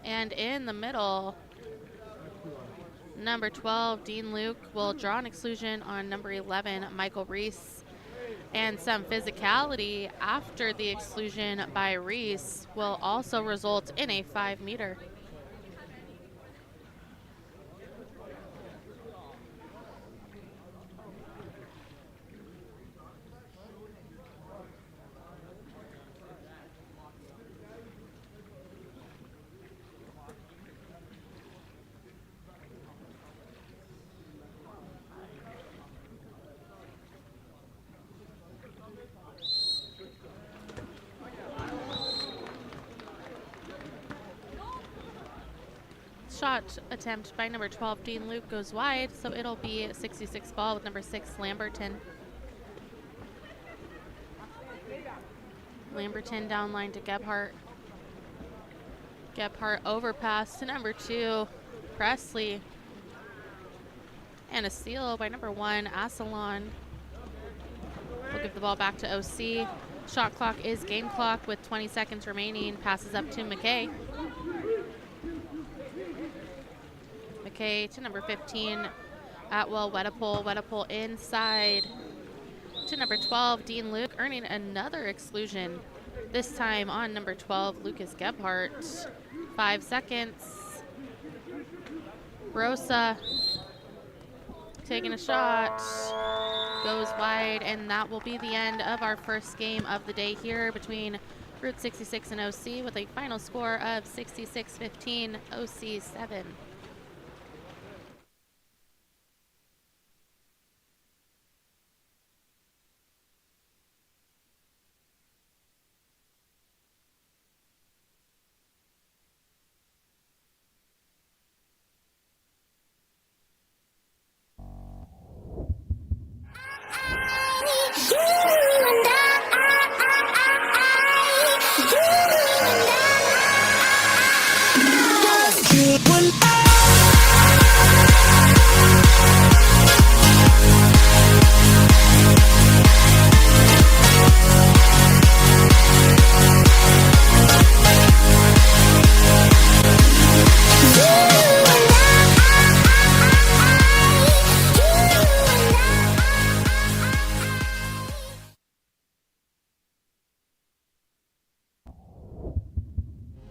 And in the middle, number 12, Dean Luke, will draw an exclusion on number 11, Michael Reese. And some physicality after the exclusion by Reese will also result in a 5-meter. Shot attempt by number 12, Dean Luke, goes wide, so it'll be a 66 ball with number 6, Lamberton. Lamberton down line to Gebhardt. Gebhardt overpass to number 2, Presley. And a steal by number 1, Asalon. We'll give the ball back to OC. Shot clock is game clock with 20 seconds remaining. Passes up to McKay. McKay to number 15, Atwell Wedapole. Wedapole inside to number 12, Dean Luke, earning another exclusion. This time on number 12, Lucas Gebhardt. 5 seconds. Brosa taking a shot, goes wide, and that will be the end of our first game of the day here between Route 66 and OC, with a final score of 66-15, OC 7.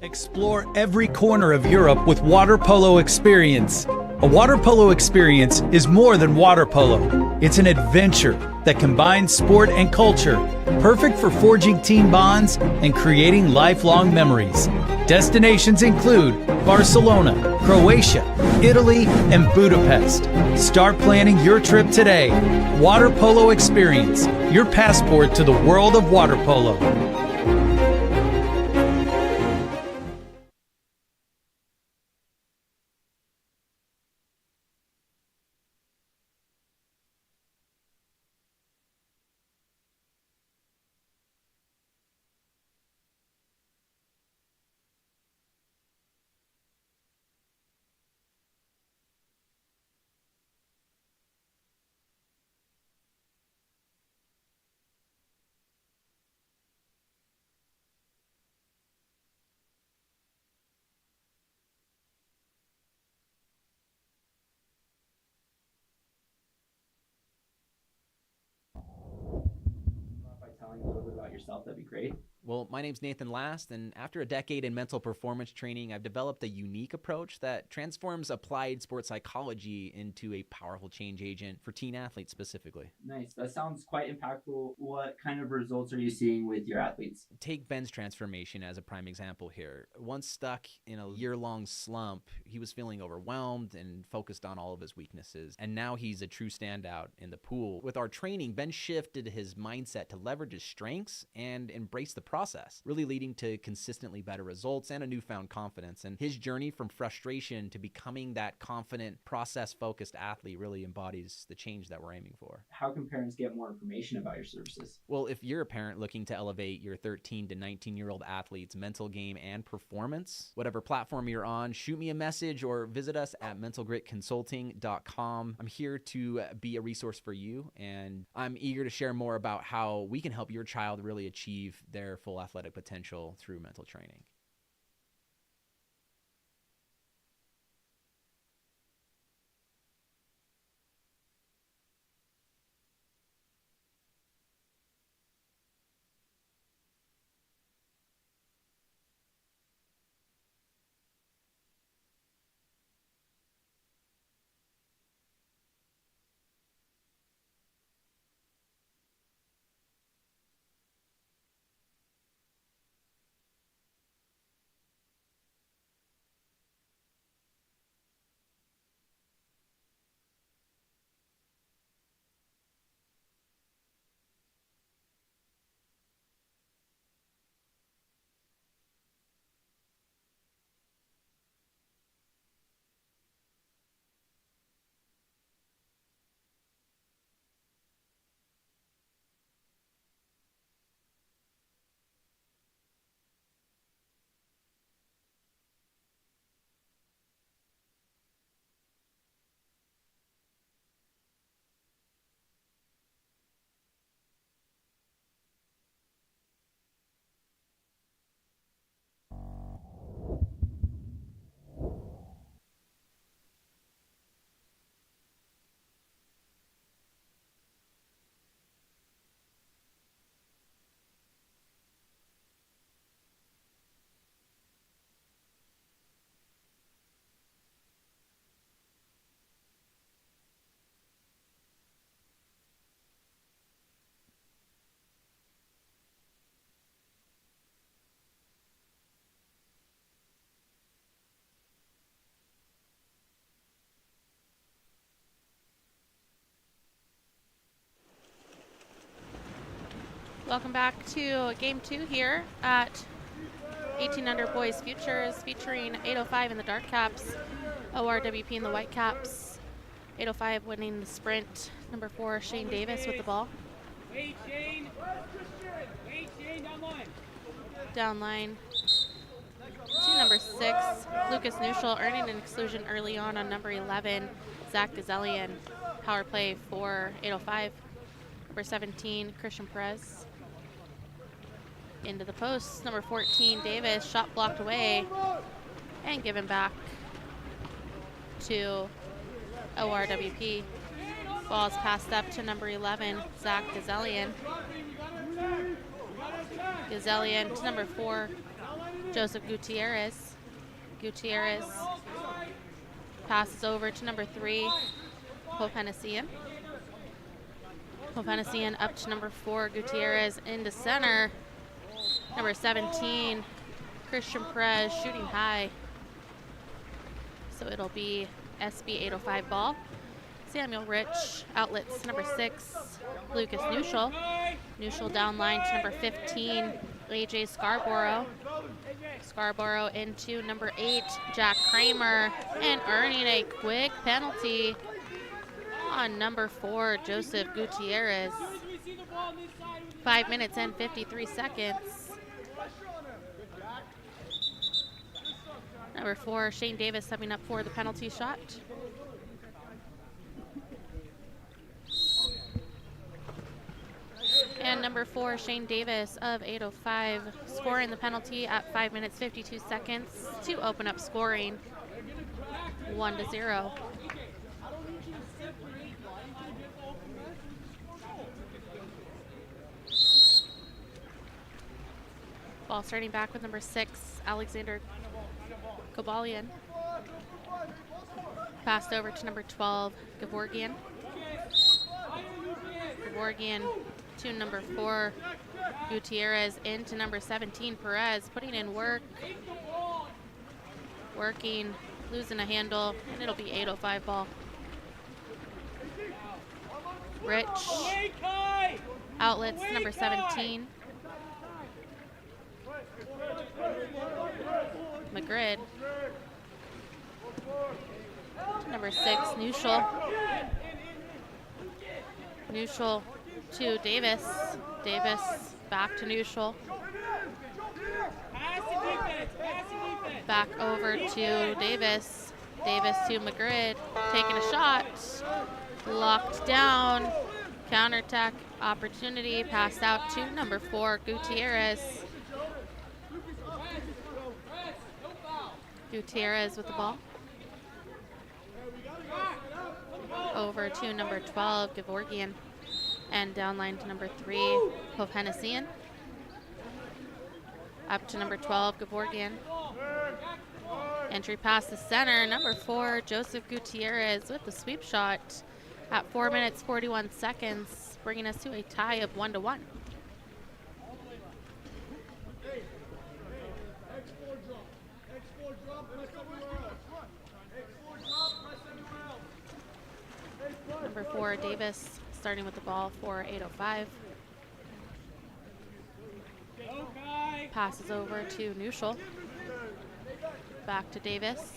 Explore every corner of Europe with water polo experience. A water polo experience is more than water polo. It's an adventure that combines sport and culture, perfect for forging team bonds and creating lifelong memories. Destinations include Barcelona, Croatia, Italy, and Budapest. Start planning your trip today. Water Polo Experience, your passport to the world of water polo. By telling a little bit about yourself, that'd be great. Well, my name's Nathan Last, and after a decade in mental performance training, I've developed a unique approach that transforms applied sports psychology into a powerful change agent for teen athletes specifically. Nice. That sounds quite impactful. What kind of results are you seeing with your athletes? Take Ben's transformation as a prime example here. Once stuck in a year-long slump, he was feeling overwhelmed and focused on all of his weaknesses, and now he's a true standout in the pool. With our training, Ben shifted his mindset to leverage his strengths and embrace the process, really leading to consistently better results and a newfound confidence. And his journey from frustration to becoming that confident, process-focused athlete really embodies the change that we're aiming for. How can parents get more information about your services? Well, if you're a parent looking to elevate your 13 to 19-year-old athlete's mental game and performance, whatever platform you're on, shoot me a message or visit us at mentalgritconsulting.com. I'm here to be a resource for you, and I'm eager to share more about how we can help your child really achieve their full athletic potential through mental training. Welcome back to Game 2 here at 18 Under Boys Futures, featuring 805 in the dark caps, ORWP in the white caps. 805 winning the sprint. Number 4, Shane Davis with the ball. Wait, Shane. Wait, Shane, down line. Down line to number 6, Lucas Neuschel, earning an exclusion early on number 11, Zach Gazelian. Power play for 805. Number 17, Christian Perez. Into the post, number 14, Davis, shot blocked away and given back to ORWP. Ball's passed up to number 11, Zach Gazelian. Gazelian to number 4, Joseph Gutierrez. Gutierrez passes over to number 3, Popenasian. Popenasian up to number 4, Gutierrez into center. Number 17, Christian Perez shooting high. So it'll be SB 805 ball. Samuel Rich, outlets number 6, Lucas Neuschel. Neuschel down line to number 15, AJ Scarborough. Scarborough into number 8, Jack Kramer, and earning a quick penalty on number 4, Joseph Gutierrez. 5 minutes and 53 seconds. Number 4, Shane Davis subbing up for the penalty shot. And number 4, Shane Davis of 805, scoring the penalty at 5 minutes 52 seconds to open up scoring 1-0. Ball starting back with number 6, Alexander Kobalian. Passed over to number 12, Gevorgian. Gevorgian to number 4, Gutierrez, into number 17, Perez, putting in work. Working, losing a handle, and it'll be 8:05 ball. Rich. Outlets, number 17. McGrid. Number 6, Neuschel. Neuschel to Davis. Davis back to Neuschel. Back over to Davis. Davis to McGrid. Taking a shot. Locked down. Counterattack opportunity. Passed out to number 4, Gutierrez. Gutierrez with the ball. Over to number 12, Gevorgian. And downline to number 3, Hovhannessian. Up to number 12, Gevorgian. Entry past the center, number 4, Joseph Gutierrez with the sweep shot at 4 minutes, 41 seconds, bringing us to a tie of 1-1. Number 4, Davis, starting with the ball for 8:05. Passes over to Neuschel. Back to Davis.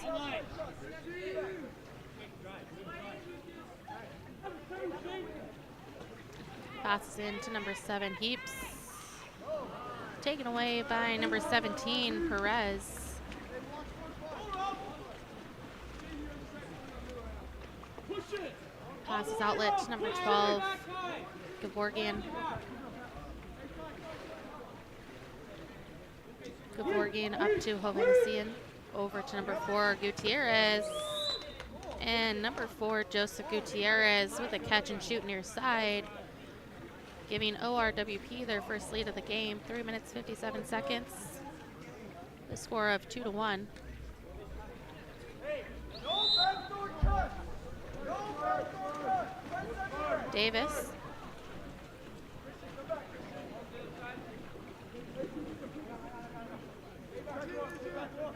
Passes in to number 7, Heaps. Taken away by number 17, Perez. Passes outlet to number 12, Gevorgian. Gevorgian up to Hovhannessian. Over to number 4, Gutierrez. And number 4, Joseph Gutierrez with a catch and shoot near side, giving ORWP their first lead of the game, 3 minutes, 57 seconds. The score of 2-1. Davis.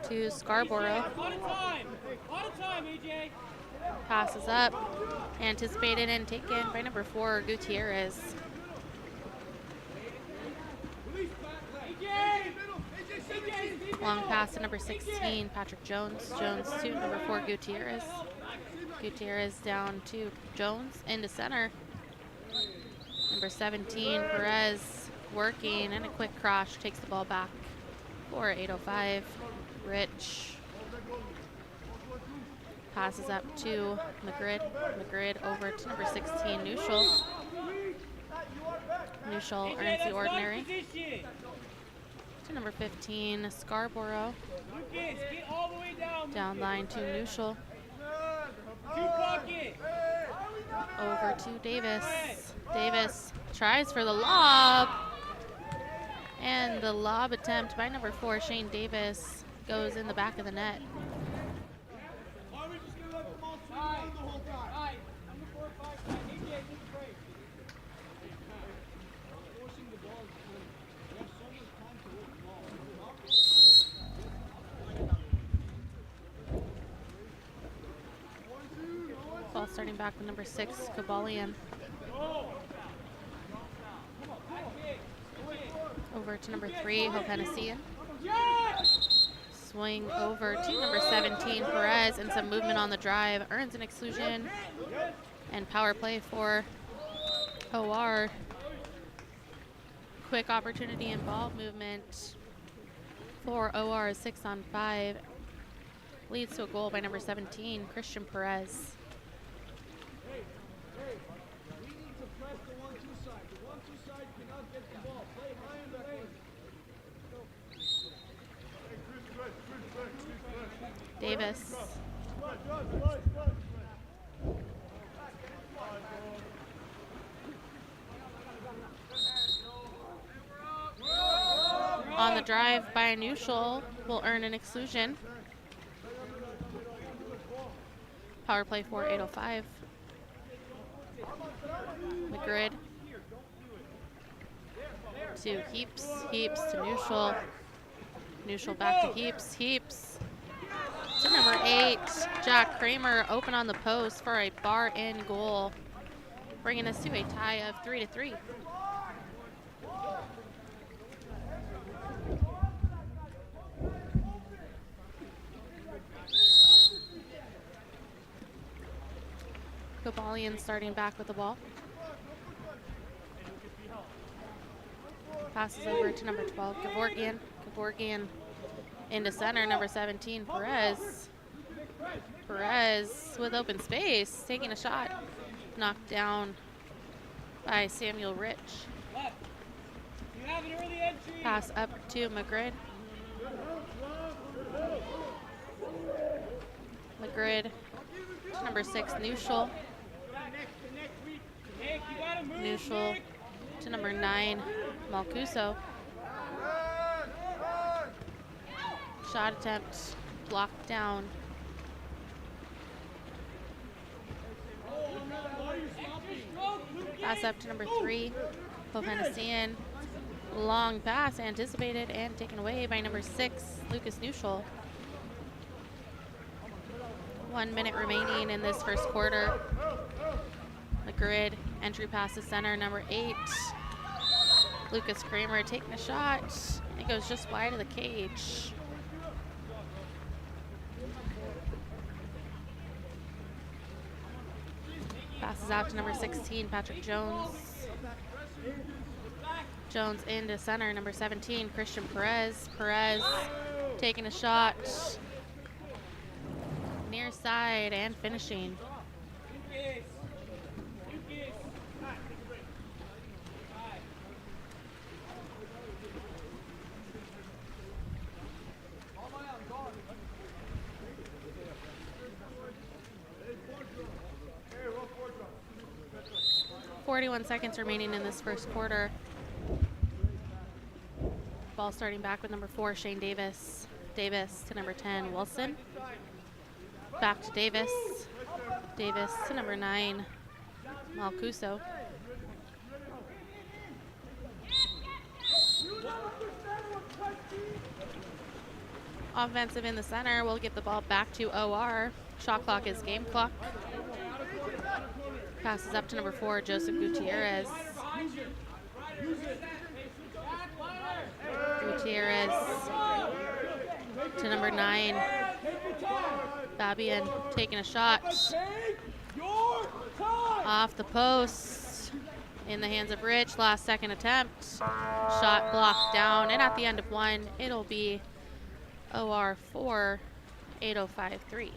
To Scarborough. Passes up. Anticipated and taken by number 4, Gutierrez. Long pass to number 16, Patrick Jones. Jones to number 4, Gutierrez. Gutierrez down to Jones, into center. Number 17, Perez, working, and a quick cross takes the ball back for 8:05. Rich passes up to McGrid. McGrid over to number 16, Neuschel. Neuschel earns the ordinary. To number 15, Scarborough. Down line to Neuschel. Over to Davis. Davis tries for the lob. And the lob attempt by number 4, Shane Davis, goes in the back of the net. Ball starting back with number 6, Kobalian. Over to number 3, Hovhannessian. Swing over to number 17, Perez, and some movement on the drive. Earns an exclusion and power play for OR. Quick opportunity and ball movement for OR, 6-on-5. Leads to a goal by number 17, Christian Perez. Davis. On the drive by neutral will earn an exclusion. Power play for 805. The grid to Heaps, Heaps to neutral. Neutral back to Heaps, Heaps to number 8. Jack Kramer open on the post for a bar-in goal, bringing us to a tie of 3-3. Kobalian starting back with the ball. Passes over to number 12, Gevorgian. Gevorgian into center, number 17, Perez. Perez with open space, taking a shot. Knocked down by Samuel Rich. Pass up to Magrid. Magrid, number 6, Neuschel. Neuschel to number 9, Malcuso. Shot attempt blocked down. Pass up to number 3, Hovhanessian. Long pass anticipated and taken away by number 6, Lucas Neuschel. 1 minute remaining in this first quarter. The grid, entry pass to center, number 8. Lucas Kramer taking a shot. It goes just wide of the cage. Passes out to number 16, Patrick Jones. Jones into center, number 17, Christian Perez. Perez taking a shot. Near side and finishing. .41 seconds remaining in this first quarter. Ball starting back with number 4, Shane Davis. Davis to number 10, Wilson. Back to Davis. Davis to number 9, Malcuso. Offensive in the center. We'll give the ball back to OR. Shot clock is game clock. Passes up to number 4, Joseph Gutierrez. Gutierrez to number 9, Fabian taking a shot. Off the post. In the hands of Rich. Last second attempt. Shot blocked down. And at the end of 1, it'll be OR 4, 805-3.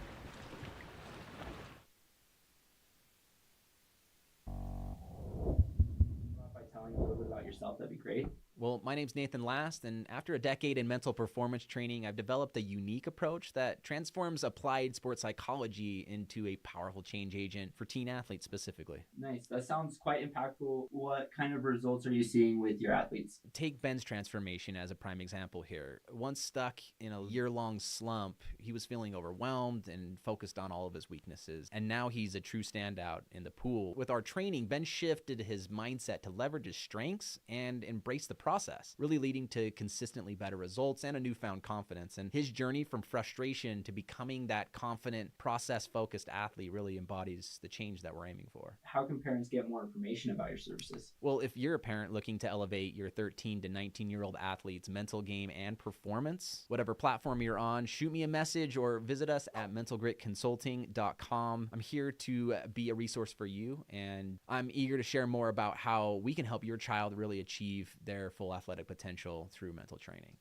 By telling a little bit about yourself, that'd be great. Well, my name's Nathan Last, and after a decade in mental performance training, I've developed a unique approach that transforms applied sports psychology into a powerful change agent for teen athletes specifically. Nice. That sounds quite impactful. What kind of results are you seeing with your athletes? Take Ben's transformation as a prime example here. Once stuck in a year-long slump, he was feeling overwhelmed and focused on all of his weaknesses. And now he's a true standout in the pool. With our training, Ben shifted his mindset to leverage his strengths and embrace the process, really leading to consistently better results and a newfound confidence. And his journey from frustration to becoming that confident, process-focused athlete really embodies the change that we're aiming for. How can parents get more information about your services? Well, if you're a parent looking to elevate your 13 to 19-year-old athlete's mental game and performance, whatever platform you're on, shoot me a message or visit us at mentalgritconsulting.com. I'm here to be a resource for you, and I'm eager to share more about how we can help your child really achieve their full athletic potential through mental training.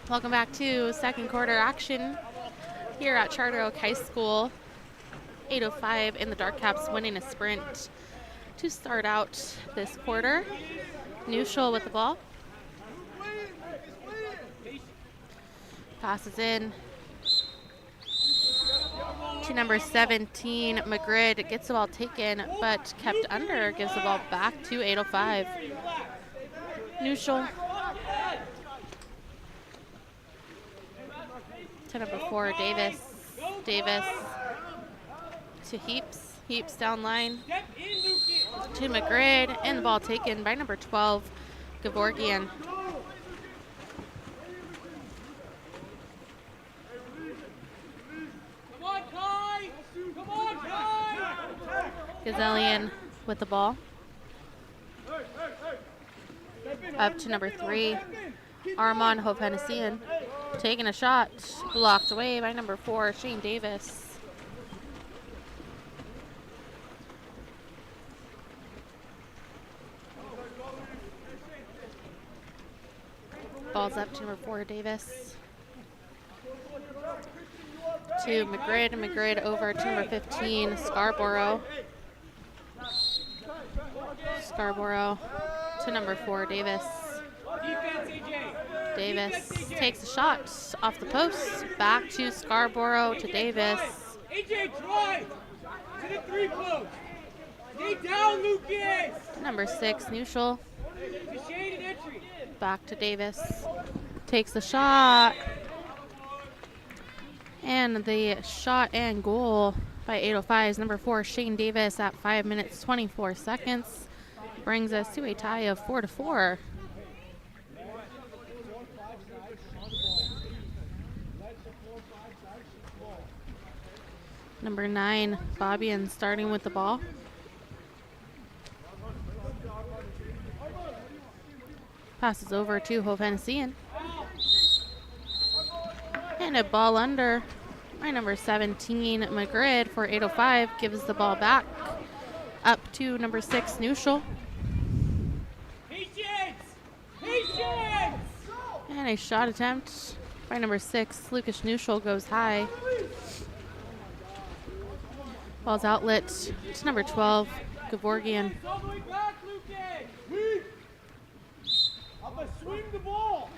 Welcome back to second quarter action here at Charter Oak High School. 8:05 in the Dark Caps winning a sprint to start out this quarter. Neuschel with the ball. Passes in to number 17, Magrid. Gets the ball taken, but kept under. Gives the ball back to 8:05. Neuschel to number 4, Davis. Davis to Heaps. Heaps down line to Magrid, and the ball taken by number 12, Gevorgian. Gazelian with the ball. Up to number 3, Armand Hovhennessian. Taking a shot, blocked away by number 4, Shane Davis. Ball's up to number 4, Davis. To Magrid. Magrid over to number 15, Scarborough. Scarborough to number 4, Davis. Davis takes a shot off the post. Back to Scarborough to Davis. AJ, drive to the 3 post. Stay down, Lucas. Number 6, Neuschel. Back to Davis. Takes the shot. And the shot and goal by 8:05 is number 4, Shane Davis at 5 minutes 24 seconds. Brings us to a tie of 4-4. Number 9, Fabian starting with the ball. Passes over to Hovhennessian. And a ball under by number 17, Magrid for 8:05. Gives the ball back up to number 6, Neuschel. And a shot attempt by number 6, Lucas Neuschel goes high. Ball's outlet to number 12, Gevorgian.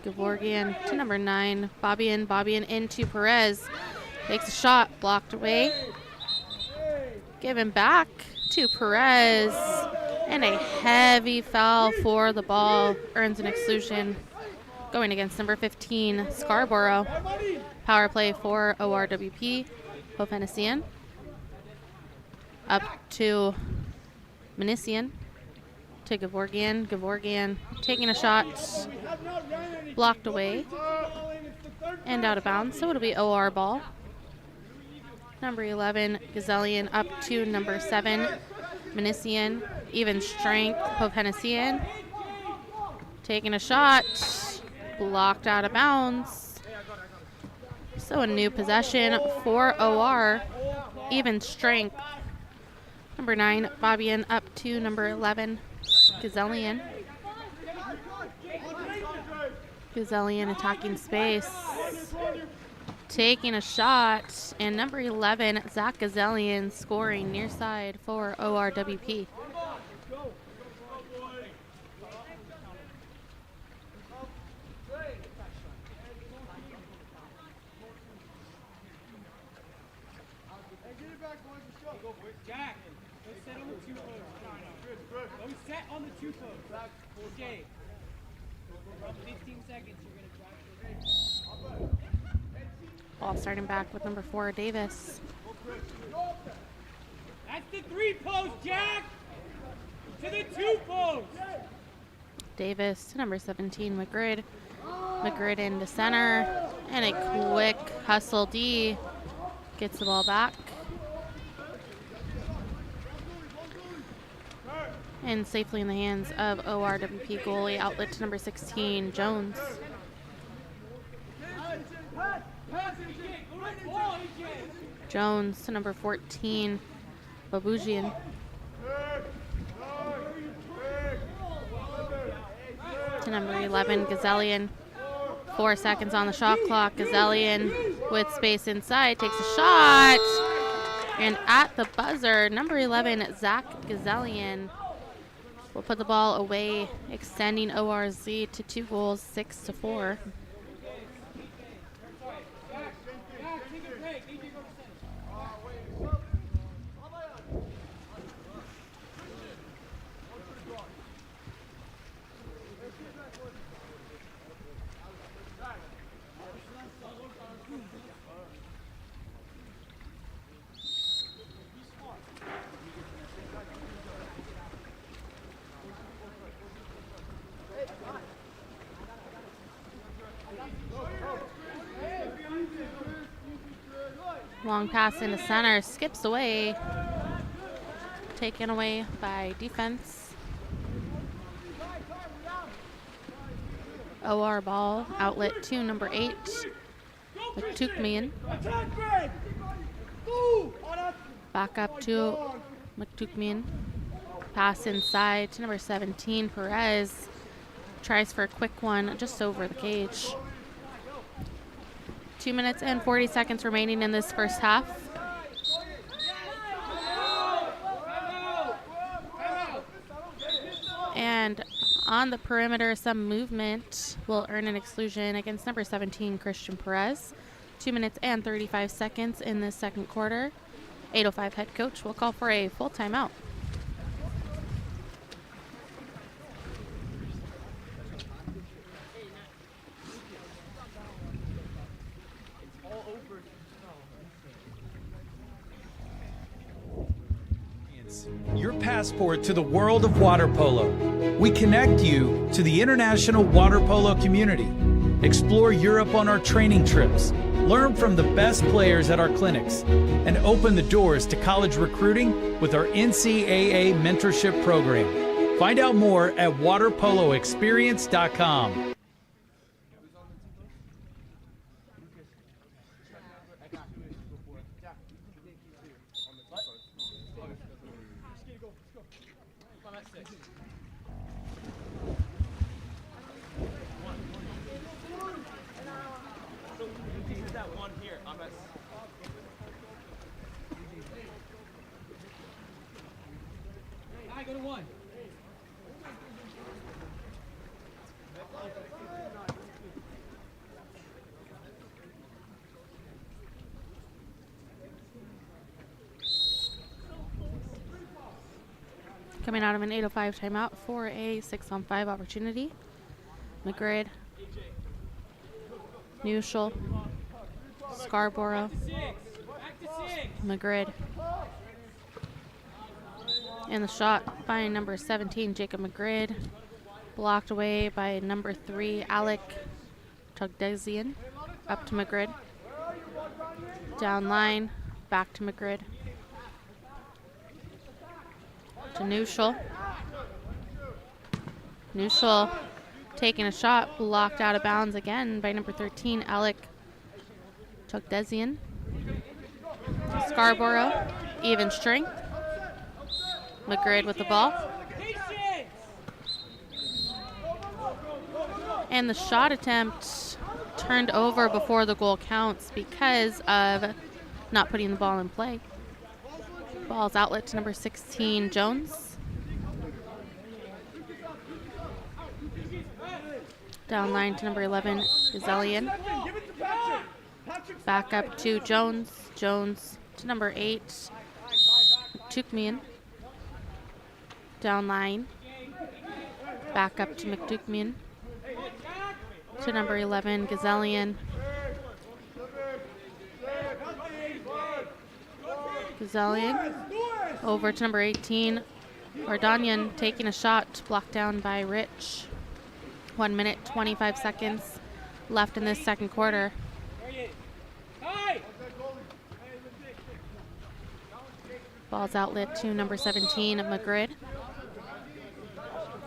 Gevorgian to number 9, Fabian. Fabian into Perez. Takes a shot, blocked away. Given back to Perez. And a heavy foul for the ball. Earns an exclusion. Going against number 15, Scarborough. Power play for ORWP, Hovhennessian. Up to Manisian. To Gevorgian. Gevorgian taking a shot. Blocked away. And out of bounds. So it'll be OR ball. Number 11, Gazelian up to number 7, Manisian. Even strength, Hovhennessian. Taking a shot. Blocked out of bounds. So a new possession for OR. Even strength. Number 9, Fabian up to number 11, Gazelian. Gazelian attacking space. Taking a shot. And number 11, Zach Gazelian scoring near side for ORWP. Jack, let's set on the 2 posts. Don't set on the 2 posts. Okay. From 15 seconds, you're going to drive. Ball starting back with number 4, Davis. That's the 3 post, Jack! To the 2 post! Davis to number 17, Magrid. Magrid into center. And a quick hustle D. Gets the ball back. And safely in the hands of ORWP goalie. Outlet to number 16, Jones. Jones to number 14, Babujian. To number 11, Gazelian. 4 seconds on the shot clock. Gazelian with space inside takes a shot. And at the buzzer, number 11, Zach Gazelian will put the ball away, extending OR's lead to 2 goals, 6-4. Long pass into center, skips away, taken away by defense. OR ball, outlet to number 8, McTukmian. Back up to McTukmian. Pass inside to number 17, Perez. Tries for a quick one just over the cage. 2 minutes and 40 seconds remaining in this first half. And on the perimeter, some movement will earn an exclusion against number 17, Christian Perez. 2 minutes and 35 seconds in the second quarter. 8:05 head coach will call for a full timeout. Your passport to the world of water polo. We connect you to the international water polo community. Explore Europe on our training trips. Learn from the best players at our clinics. And open the doors to college recruiting with our NCAA mentorship program. Find out more at waterpoloexperience.com. Go to 1. Coming out of an 8:05 timeout for a 6-on-5 opportunity. McGrid, Neuschel, Scarborough, McGrid. And the shot by number 17, Jacob McGrid. Blocked away by number 3, Alec Tugdezian. Up to McGrid. Down line, back to McGrid. To Neuschel. Neuschel taking a shot, blocked out of bounds again by number 13, Alec Tugdezian. Scarborough, even strength. McGrid with the ball. And the shot attempt turned over before the goal counts because of not putting the ball in play. Ball's outlet to number 16, Jones. Down line to number 11, Gazelian. Back up to Jones. Jones to number 8, Tukmian. Down line. Back up to McTukmian. To number 11, Gazelian. Gazelian. Over to number 18, Ordonyan taking a shot, blocked down by Rich. 1 minute, 25 seconds left in this second quarter. Ball's outlet to number 17, McGrid.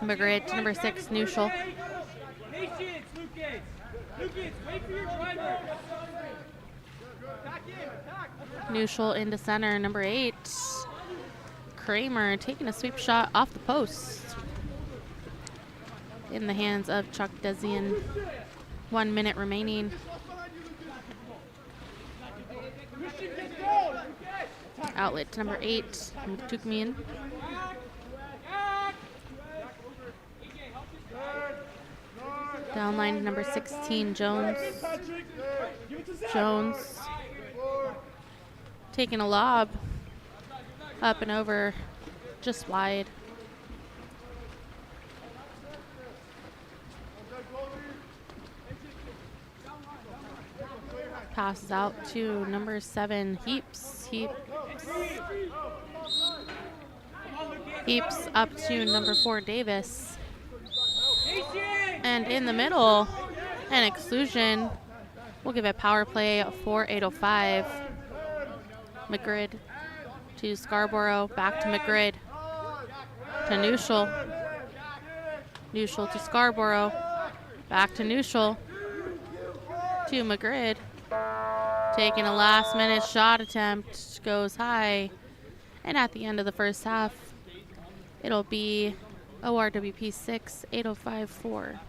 McGrid to number 6, Neuschel. Neuschel into center, number 8, Kramer taking a sweep shot off the post. In the hands of Chuck Dezian. 1 minute remaining. Outlet to number 8, Tukmian. Downline to number 16, Jones. Jones taking a lob up and over, just wide. Passes out to number 7, Heaps. Heaps up to number 4, Davis. And in the middle, an exclusion. We'll give it power play for 8:05. McGrid to Scarborough, back to McGrid. To Neuschel. Neuschel to Scarborough, back to Neuschel. To McGrid. Taking a last minute shot attempt, goes high. And at the end of the first half, it'll be ORWP 6, 8:05.4.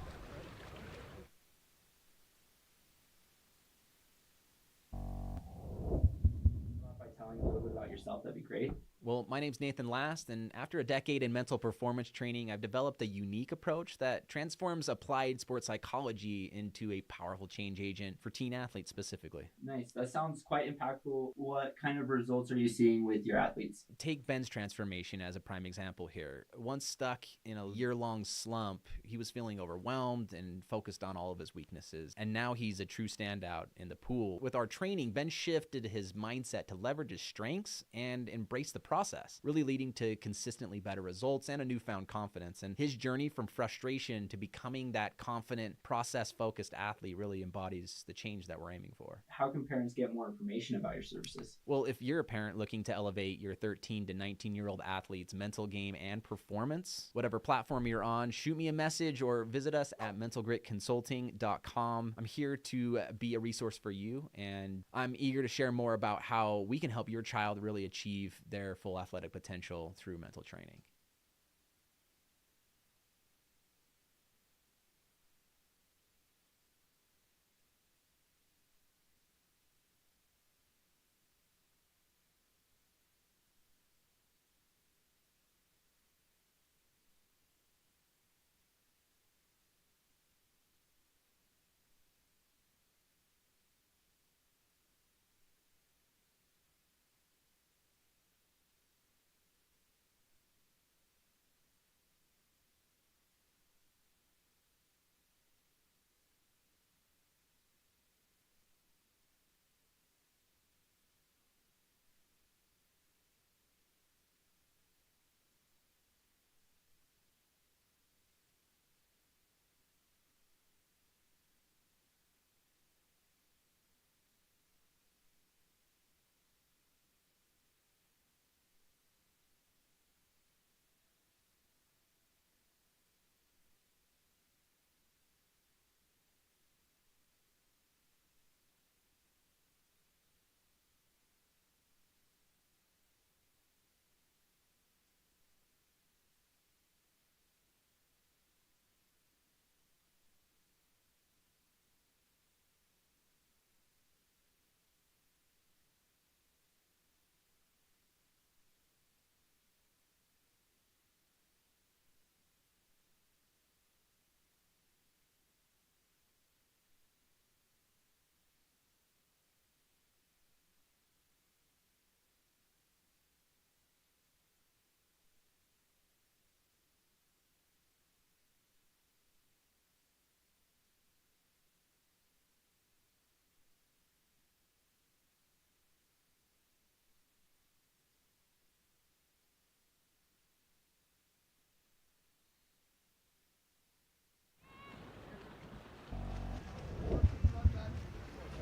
By telling a little bit about yourself, that'd be great. Well, my name's Nathan Last, and after a decade in mental performance training, I've developed a unique approach that transforms applied sports psychology into a powerful change agent for teen athletes specifically. Nice. That sounds quite impactful. What kind of results are you seeing with your athletes? Take Ben's transformation as a prime example here. Once stuck in a year-long slump, he was feeling overwhelmed and focused on all of his weaknesses. And now he's a true standout in the pool. With our training, Ben shifted his mindset to leverage his strengths and embrace the process, really leading to consistently better results and a newfound confidence. And his journey from frustration to becoming that confident, process-focused athlete really embodies the change that we're aiming for. How can parents get more information about your services? Well, if you're a parent looking to elevate your 13 to 19-year-old athlete's mental game and performance, whatever platform you're on, shoot me a message or visit us at mentalgritconsulting.com. I'm here to be a resource for you, and I'm eager to share more about how we can help your child really achieve their full athletic potential through mental training.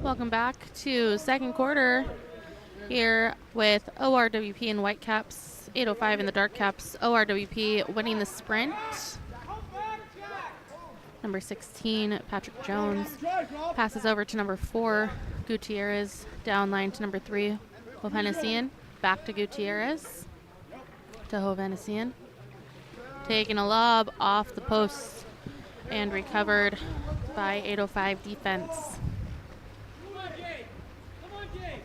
Welcome back to second quarter here with ORWP in white caps, 8:05 in the dark caps. ORWP winning the sprint. Number 16, Patrick Jones, passes over to number 4, Gutierrez. Down line to number 3, Hovhanessian. Back to Gutierrez. To Hovhanessian. Taking a lob off the post and recovered by 805 defense. Come on, Jay. Come on, Jay.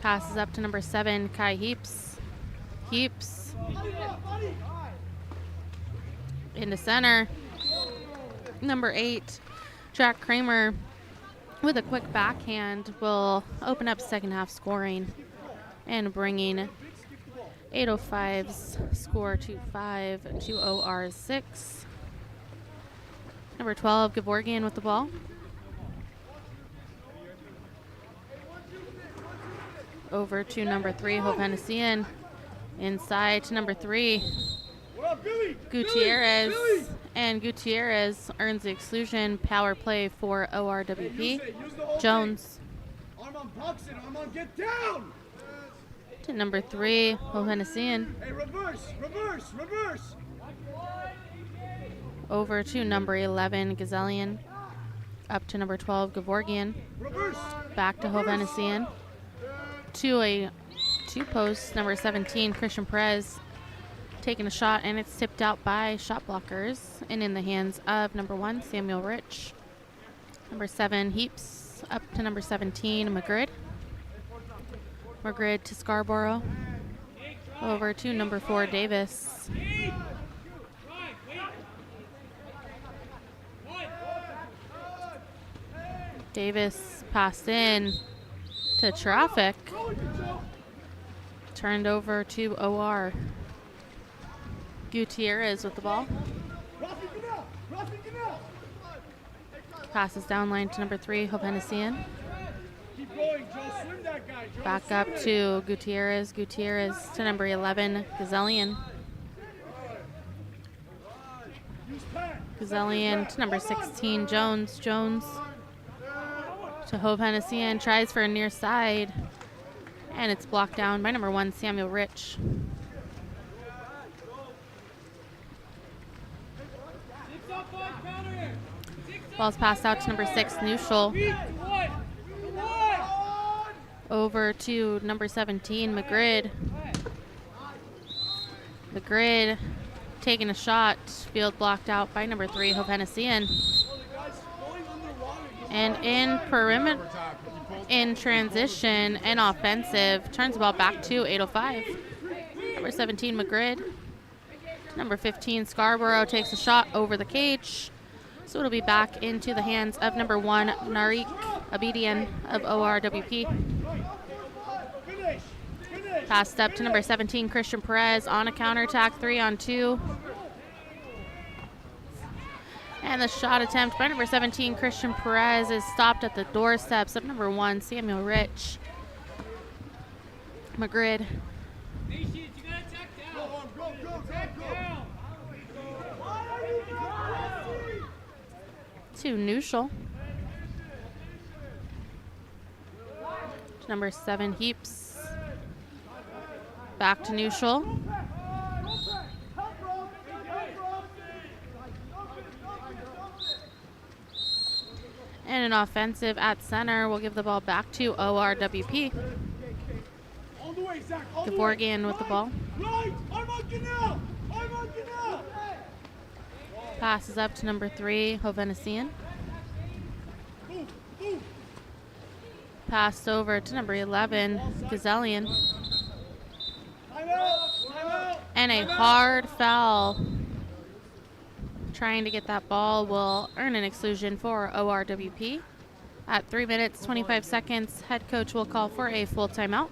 Passes up to number 7, Kai Heaps. Heaps into center. Number 8, Jack Kramer, with a quick backhand, will open up second half scoring and bringing 805's score to 5 to OR's 6. Number 12, Gevorgian with the ball. Over to number 3, Hovhanessian. Inside to number 3, Gutierrez. And Gutierrez earns the exclusion. Power play for ORWP. Jones. Arm on boxing, arm on get down! To number 3, Hovhanessian. Hey, reverse, reverse, reverse! Over to number 11, Gazelian. Up to number 12, Gevorgian. Reverse! Back to Hovhanessian. To a 2-post, number 17, Christian Perez. Taking a shot, and it's tipped out by shot blockers and in the hands of number 1, Samuel Rich. Number 7, Heaps. Up to number 17, Magrid. Magrid to Scarborough. Over to number 4, Davis. Davis passed in to traffic. Turned over to OR. Gutierrez with the ball. Passes down line to number 3, Hovhanessian. Back up to Gutierrez. Gutierrez to number 11, Gazelian. Gazelian to number 16, Jones. Jones to Hovhanessian. Tries for a near side. And it's blocked down by number 1, Samuel Rich. Ball's passed out to number 6, Neuschel. Over to number 17, Magrid. Magrid taking a shot. Field blocked out by number 3, Hovhanessian. And in perimeter, in transition and offensive, turns the ball back to 805. Number 17, Magrid. Number 15, Scarborough takes a shot over the cage. So it'll be back into the hands of number 1, Narik Abedian of ORWP. Passed up to number 17, Christian Perez on a counterattack, 3-on-2. And the shot attempt by number 17, Christian Perez, is stopped at the doorsteps of number 1, Samuel Rich. Magrid. To Neuschel. To number 7, Heaps. Back to Neuschel. And an offensive at center. We'll give the ball back to ORWP. Gevorgian with the ball. Passes up to number 3, Hovhanessian. Passed over to number 11, Gazelian. And a hard foul. Trying to get that ball will earn an exclusion for ORWP. At 3 minutes, 25 seconds, head coach will call for a full timeout.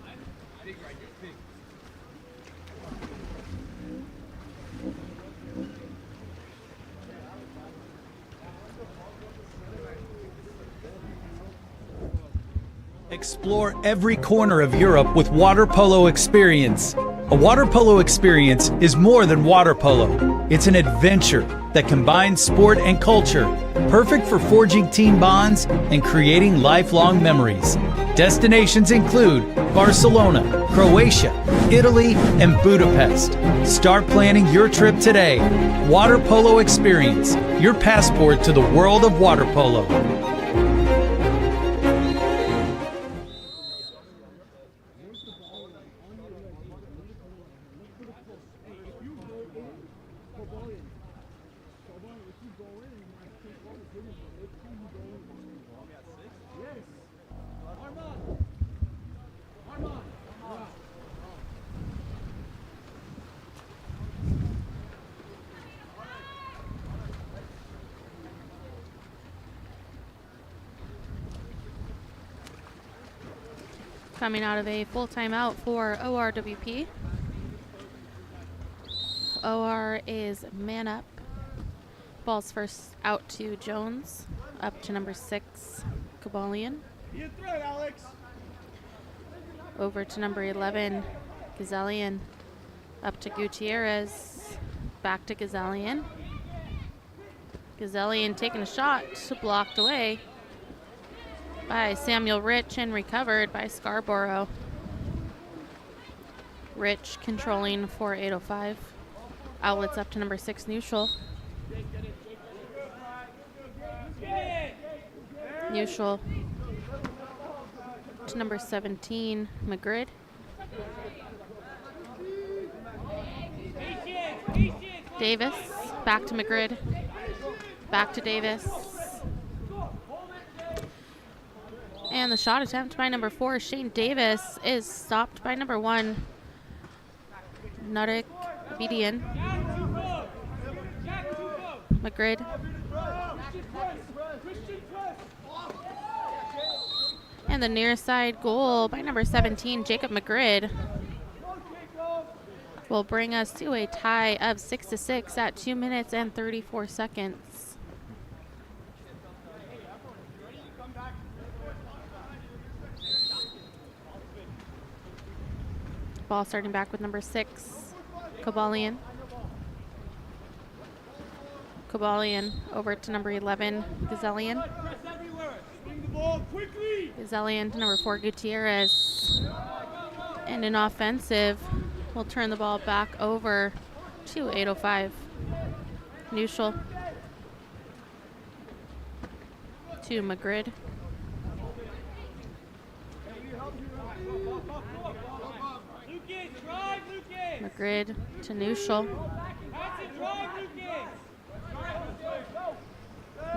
Explore every corner of Europe with Water Polo Experience. A water polo experience is more than water polo. It's an adventure that combines sport and culture, perfect for forging team bonds and creating lifelong memories. Destinations include Barcelona, Croatia, Italy, and Budapest. Start planning your trip today. Water Polo Experience, your passport to the world of water polo. Coming out of a full timeout for ORWP. OR is man up. Ball's first out to Jones. Up to number 6, Kabalian. Be a threat, Alex. Over to number 11, Gazalian. Up to Gutierrez. Back to Gazalian. Gazalian taking a shot, blocked away by Samuel Rich and recovered by Scarborough. Rich controlling for 805. Outlets up to number 6, Neutral. Neutral to number 17, Magrid. Davis, back to Magrid. Back to Davis. And the shot attempt by number 4, Shane Davis, is stopped by number 1, Nudik Bedian. Magrid. And the near side goal by number 17, Jacob Magrid, will bring us to a tie of 6-6 at 2 minutes and 34 seconds. Ball starting back with number 6, Kabalian. Kabalian over to number 11, Gazalian. Gazalian to number 4, Gutierrez. And an offensive will turn the ball back over to 805. Neutral to Magrid. Magrid to Neutral.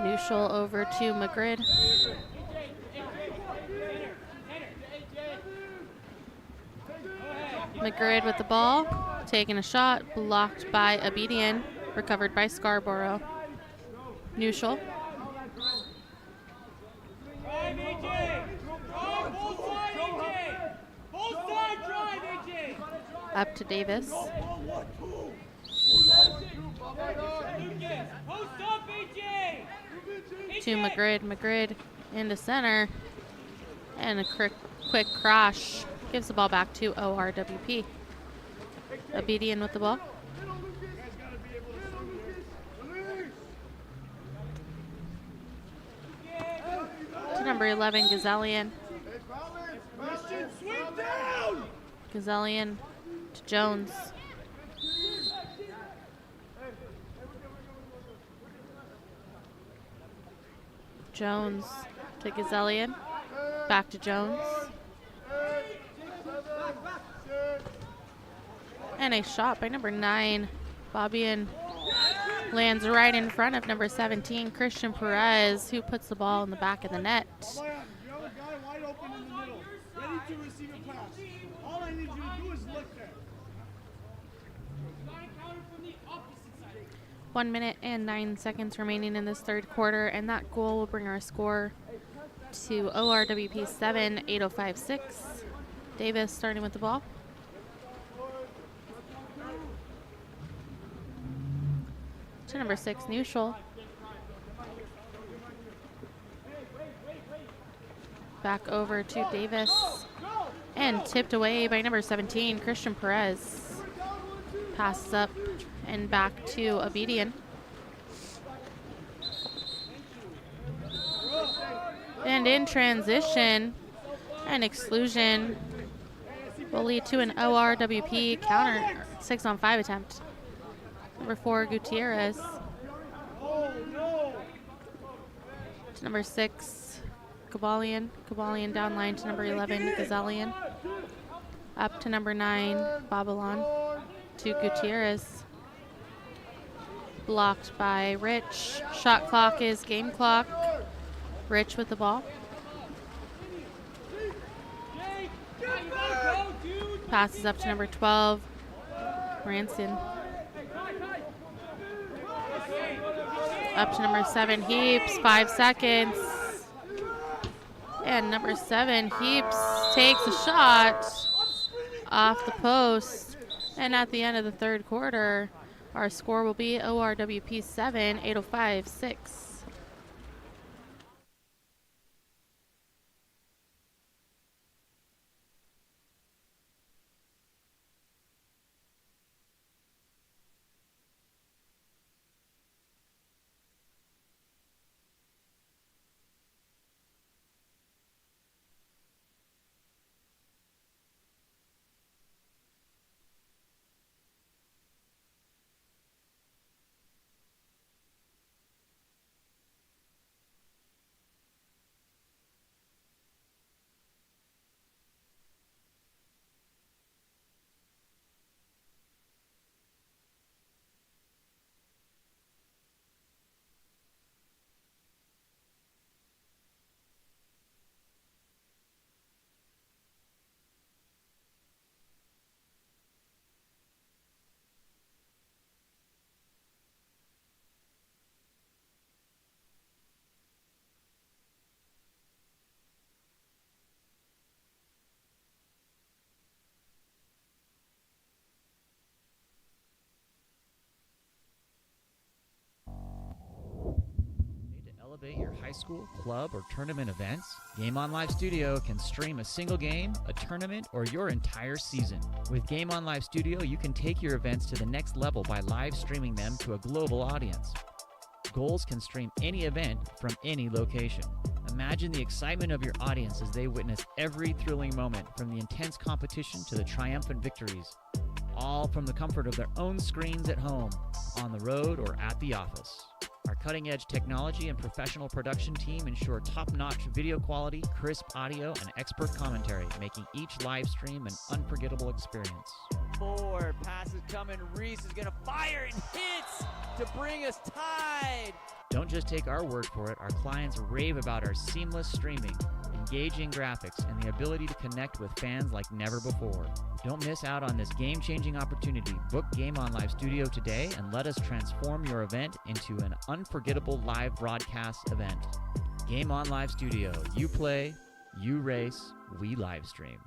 Neutral over to Magrid. Magrid with the ball, taking a shot, blocked by Abedian, recovered by Scarborough. Neutral. Up to Davis. To Magrid. Magrid into center. And a quick crash gives the ball back to ORWP. Abedian with the ball. To number 11, Gazalian. Gazalian to Jones. Jones to Gazalian. Back to Jones. And a shot by number 9, Fabian, lands right in front of number 17, Christian Perez, who puts the ball in the back of the net. You have a guy wide open in the middle, ready to receive a pass. All I need you to do is look there. 1 minute and 9 seconds remaining in this third quarter, and that goal will bring our score to ORWP 7, 805-6. Davis starting with the ball. To number 6, Neutral. Back over to Davis. And tipped away by number 17, Christian Perez. Passes up and back to Abedian. And in transition, an exclusion will lead to an ORWP counter 6-on-5 attempt. Number 4, Gutierrez. To number 6, Kabalian. Kabalian down line to number 11, Gazalian. Up to number 9, Babylon. To Gutierrez. Blocked by Rich. Shot clock is game clock. Rich with the ball. Passes up to number 12, Ranson. Up to number 7, Heaps, 5 seconds. And number 7, Heaps, takes a shot off the post. And at the end of the third quarter, our score will be ORWP 7, 805 6. Elevate your high school, club, or tournament events? Game On Live Studio can stream a single game, a tournament, or your entire season. With Game On Live Studio, you can take your events to the next level by live streaming them to a global audience. Goals can stream any event from any location. Imagine the excitement of your audience as they witness every thrilling moment, from the intense competition to the triumphant victories, all from the comfort of their own screens at home, on the road, or at the office. Our cutting-edge technology and professional production team ensure top-notch video quality, crisp audio, and expert commentary, making each live stream an unforgettable experience. 4 passes coming. Reese is going to fire and hits to bring us tied. Don't just take our word for it. Our clients rave about our seamless streaming, engaging graphics, and the ability to connect with fans like never before. Don't miss out on this game-changing opportunity. Book Game On Live Studio today and let us transform your event into an unforgettable live broadcast event. Game On Live Studio. You play, you race, we live stream.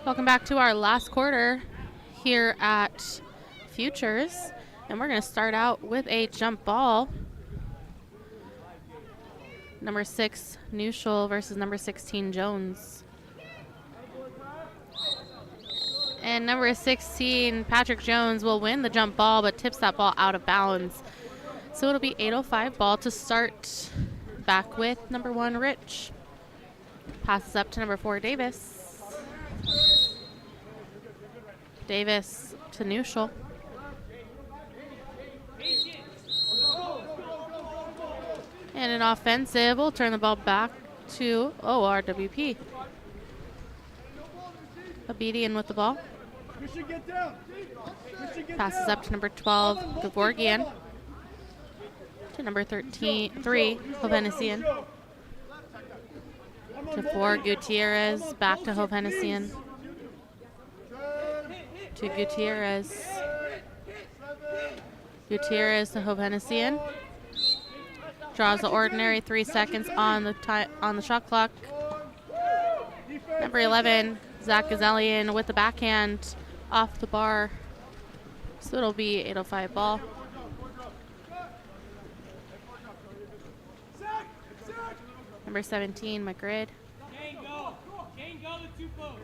Welcome back to our last quarter here at Futures, and we're going to start out with a jump ball. Number 6, Neuschel versus number 16, Jones. And number 16, Patrick Jones, will win the jump ball, but tips that ball out of bounds. So it'll be 8:05 ball to start. Back with number 1, Rich. Passes up to number 4, Davis. Davis to Neuschel. And an offensive will turn the ball back to ORWP. Abedian with the ball. Passes up to number 12, Gevorgian. To number 3, Hovhannissian. To 4, Gutierrez. Back to Hovhannissian. To Gutierrez. Gutierrez to Hovhannissian. Draws the ordinary, 3 seconds on the shot clock. Number 11, Zach Gazelian with the backhand off the bar. So it'll be 8:05 ball. Number 17, McGrid. Kane, go. Kane, go to 2 posts.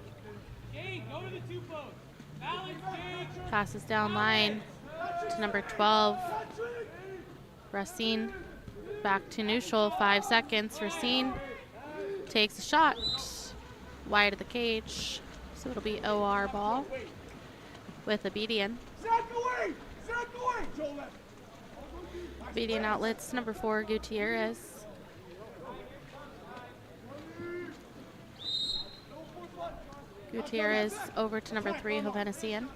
Kane, go to the 2 posts. Balance, Kane. Passes down line. to number 12, Racine. Back to neutral, 5 seconds. Racine takes a shot wide of the cage, so it'll be OR ball with Obedian. Obedian outlets, number 4, Gutierrez. Gutierrez over to number 3, Hovhanessian.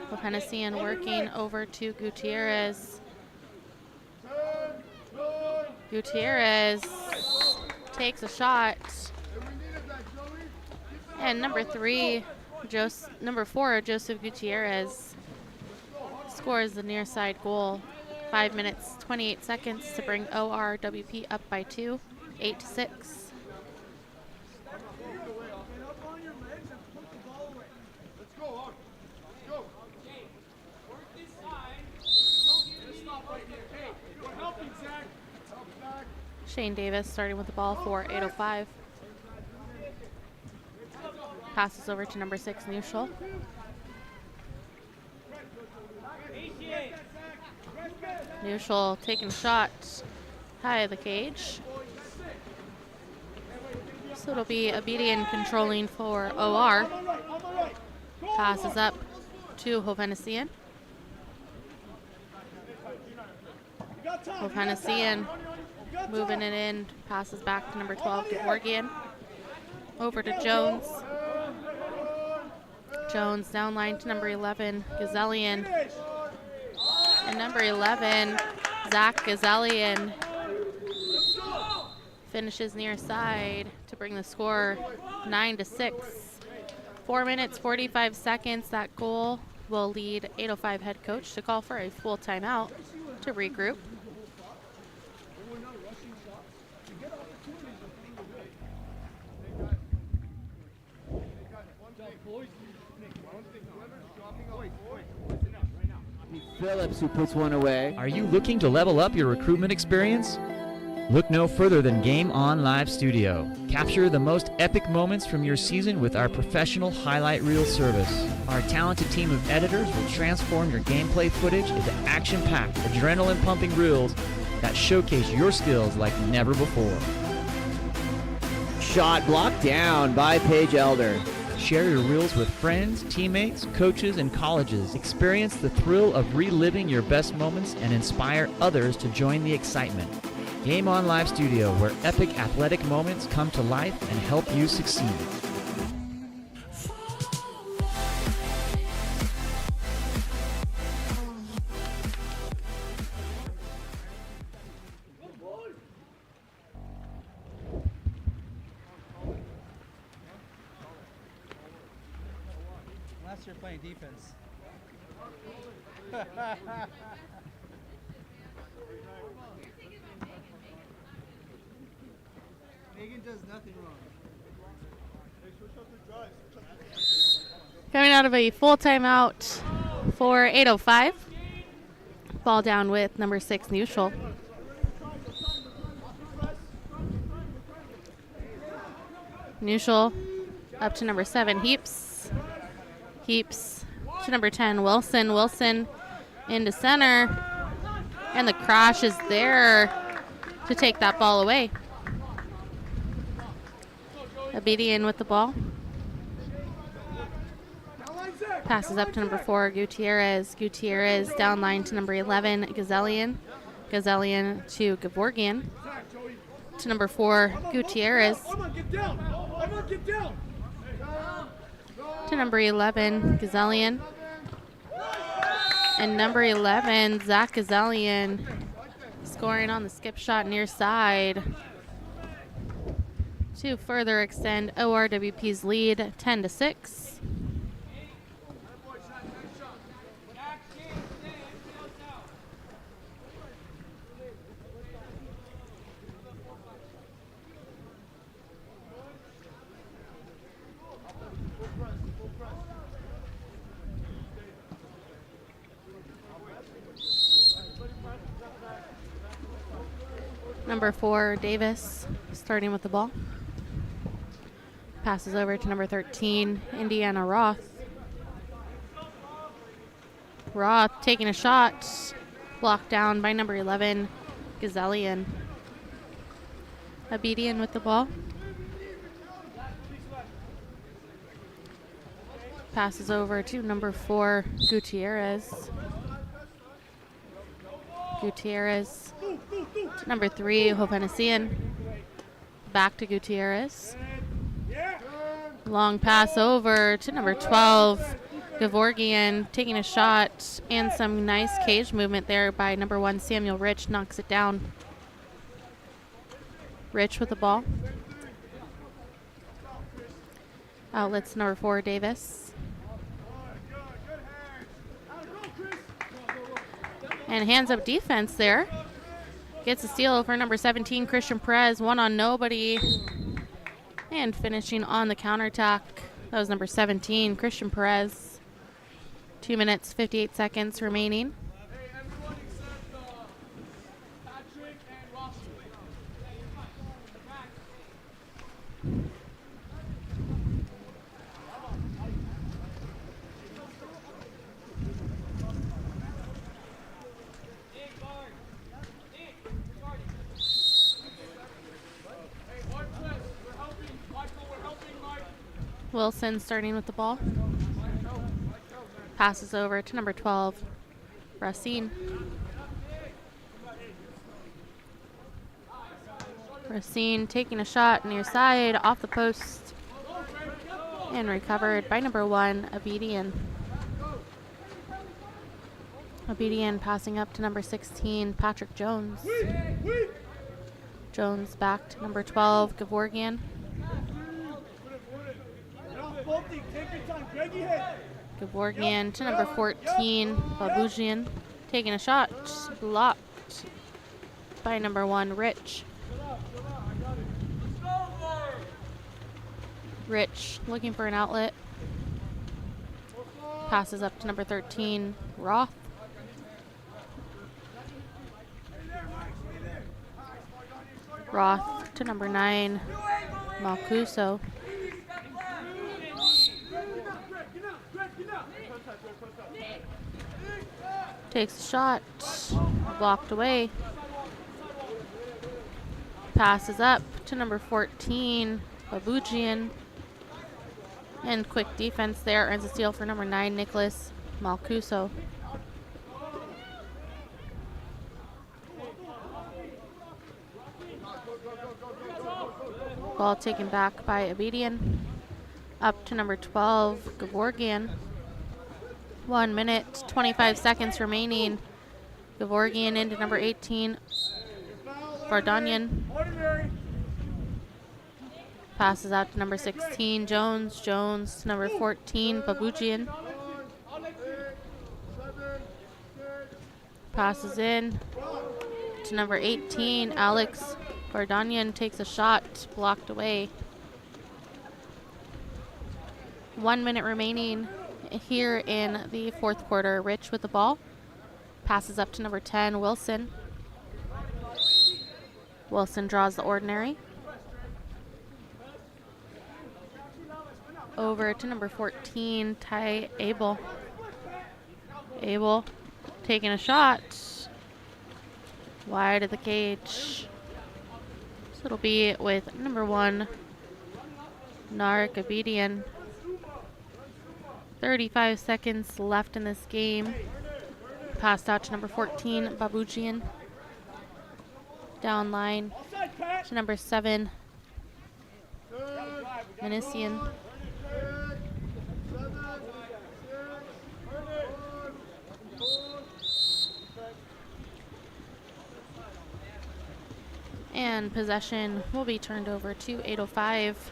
Hovhanessian working over to Gutierrez. Gutierrez takes a shot. And number 4, Joseph Gutierrez scores the near side goal. 5 minutes, 28 seconds to bring ORWP up by 2, 8-6. Shane Davis starting with the ball for 8:05. Passes over to number 6, Neuschel. Neuschel taking a shot high of the cage. So it'll be Obedian controlling for OR. Passes up to Hovhanessian. Hovhanessian moving it in, passes back to number 12, Gevorgian. Over to Jones. Jones down line to number 11, Gazelian. And number 11, Zach Gazelian, finishes near side to bring the score 9-6. 4 minutes, 45 seconds. That goal will lead 8:05 head coach to call for a full timeout to regroup. Phillips, who puts one away. Are you looking to level up your recruitment experience? Look no further than Game On Live Studio. Capture the most epic moments from your season with our professional highlight reel service. Our talented team of editors will transform your gameplay footage into action-packed, adrenaline-pumping reels that showcase your skills like never before. Shot blocked down by Paige Elder. Share your reels with friends, teammates, coaches, and colleges. Experience the thrill of reliving your best moments and inspire others to join the excitement. Game On Live Studio, where epic athletic moments come to life and help you succeed. Unless you're playing defense. Megan does nothing wrong. Coming out of a full timeout for 8:05. Ball down with number 6, Neuschel. Neuschel up to number 7, Heaps. Heaps to number 10, Wilson. Wilson into center. And the crash is there to take that ball away. Obedian with the ball. Passes up to number 4, Gutierrez. Gutierrez down line to number 11, Gazelian. Gazelian to Gevorgian. To number 4, Gutierrez. To number 11, Gazelian. And number 11, Zach Gazelian, scoring on the skip shot near side to further extend ORWP's lead 10-6. Number 4, Davis, starting with the ball. Passes over to number 13, Indiana Roth. Roth taking a shot. Blocked down by number 11, Gazelian. Abedian with the ball. Passes over to number 4, Gutierrez. Gutierrez to number 3, Hopenesian. Back to Gutierrez. Long pass over to number 12, Gevorgian, taking a shot, and some nice cage movement there by number 1, Samuel Rich, knocks it down. Rich with the ball. Outlets number 4, Davis. And hands up defense there. Gets a steal for number 17, Christian Perez. One on nobody. And finishing on the counterattack, that was number 17, Christian Perez. 2 minutes, 58 seconds remaining. Wilson starting with the ball. Passes over to number 12, Racine. Racine taking a shot near side, off the post, and recovered by number 1, Abedian. Abedian passing up to number 16, Patrick Jones. Jones back to number 12, Gevorgian. Gevorgian to number 14, Babujian. Taking a shot, blocked by number 1, Rich. Rich looking for an outlet. Passes up to number 13, Roth. Roth to number 9, Malcuso. Takes a shot, blocked away. Passes up to number 14, Babujian. And quick defense there, earns a steal for number 9, Nicholas Malcuso. Ball taken back by Abedian. Up to number 12, Gevorgian. 1 minute, 25 seconds remaining. Gevorgian into number 18, Vardanyan. Passes out to number 16, Jones. Jones to number 14, Babujian. Passes in to number 18, Alex. Vardanyan takes a shot, blocked away. 1 minute remaining here in the fourth quarter. Rich with the ball. Passes up to number 10, Wilson. Wilson draws the ordinary. Over to number 14, Ty Abel. Abel taking a shot. Wide of the cage. So it'll be with number 1, Narek Abedian. 35 seconds left in this game. Passed out to number 14, Babujian. Down line to number 7, Manisian. And possession will be turned over to 805.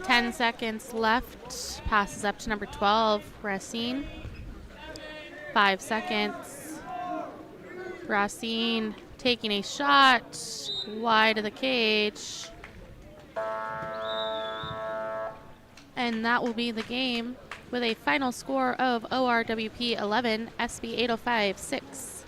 10 seconds left. Passes up to number 12, Racine. 5 seconds. Racine taking a shot wide of the cage. And that will be the game with a final score of ORWP 11, SB 805 6.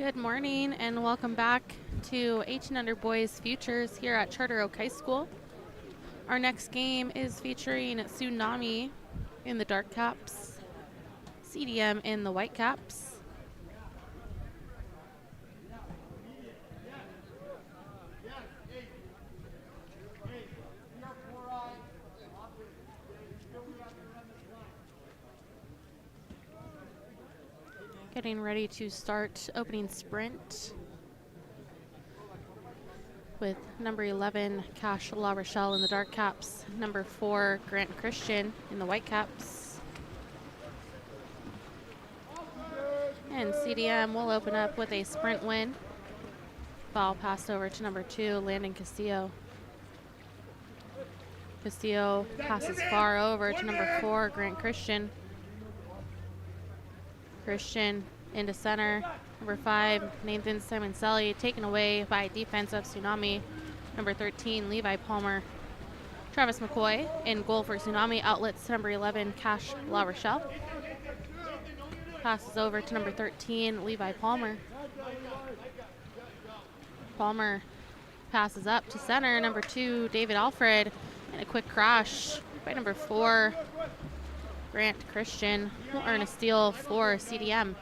Good morning and welcome back to 18 Under Boys Futures here at Charter Oak High School. Our next game is featuring Tsunami in the dark caps, CDM in the white caps. Getting ready to start opening sprint with number 11, Cash La Rochelle in the dark caps, number 4, Grant Christian in the white caps. And CDM will open up with a sprint win. Ball passed over to number 2, Landon Castillo. Castillo passes far over to number 4, Grant Christian. Christian into center. Number 5, Nathan Simoncelli, taken away by defense of Tsunami. Number 13, Levi Palmer. Travis McCoy in goal for Tsunami. Outlets to number 11, Cash La Rochelle. Passes over to number 13, Levi Palmer. Palmer passes up to center. Number 2, David Alfred. And a quick crash by number 4, Grant Christian will earn a steal for CDM.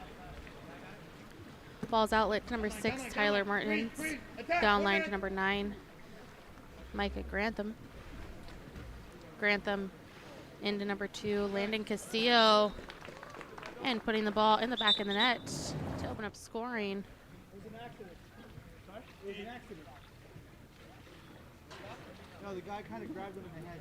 Ball's outlet to number 6, Tyler Martins. Down line to number 9, Micah Grantham. Grantham into number 2, Landon Castillo. And putting the ball in the back of the net to open up scoring. It was an accident. Sorry? It was an accident. No, the guy kind of grabbed him in the head.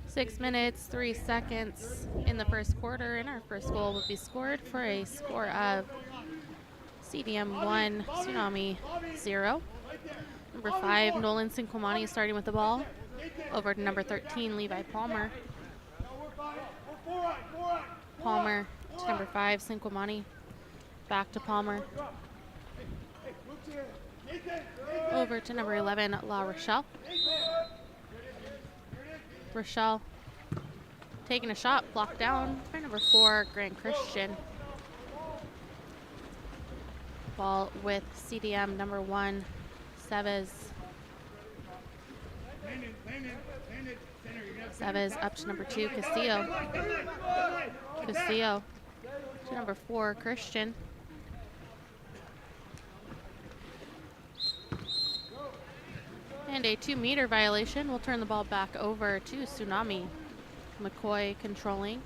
6 minutes, 3 seconds in the first quarter, and our first goal will be scored for a score of CDM 1, Tsunami 0. Number 5, Nolan Sinquamani starting with the ball. Over to number 13, Levi Palmer. Palmer to number 5, Sinquamani. Back to Palmer. Over to number 11, La Rochelle. Rochelle taking a shot, blocked down by number 4, Grant Christian. Ball with CDM number 1, Sevez. Sevez up to number 2, Castillo. Castillo to number 4, Christian. And a 2-meter violation. We'll turn the ball back over to Tsunami. McCoy controlling.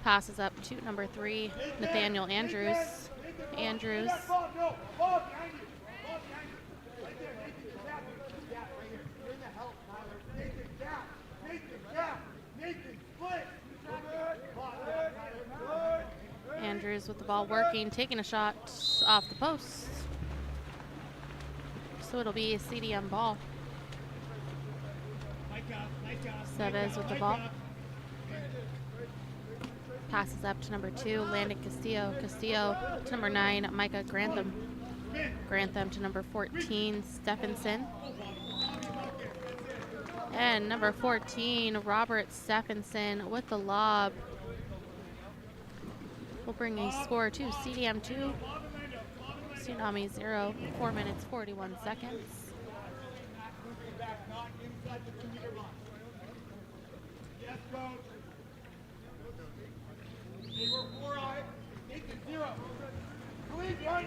Passes up to number 3, Nathaniel Andrews. Andrews. Andrews with the ball working, taking a shot off the post. So it'll be a CDM ball. Sevez with the ball. Passes up to number 2, Landon Castillo. Castillo to number 9, Micah Grantham. Grantham to number 14, Stephenson. And number 14, Robert Stephenson with the lob. We'll bring a score to CDM 2. Tsunami 0, 4 minutes, 41 seconds.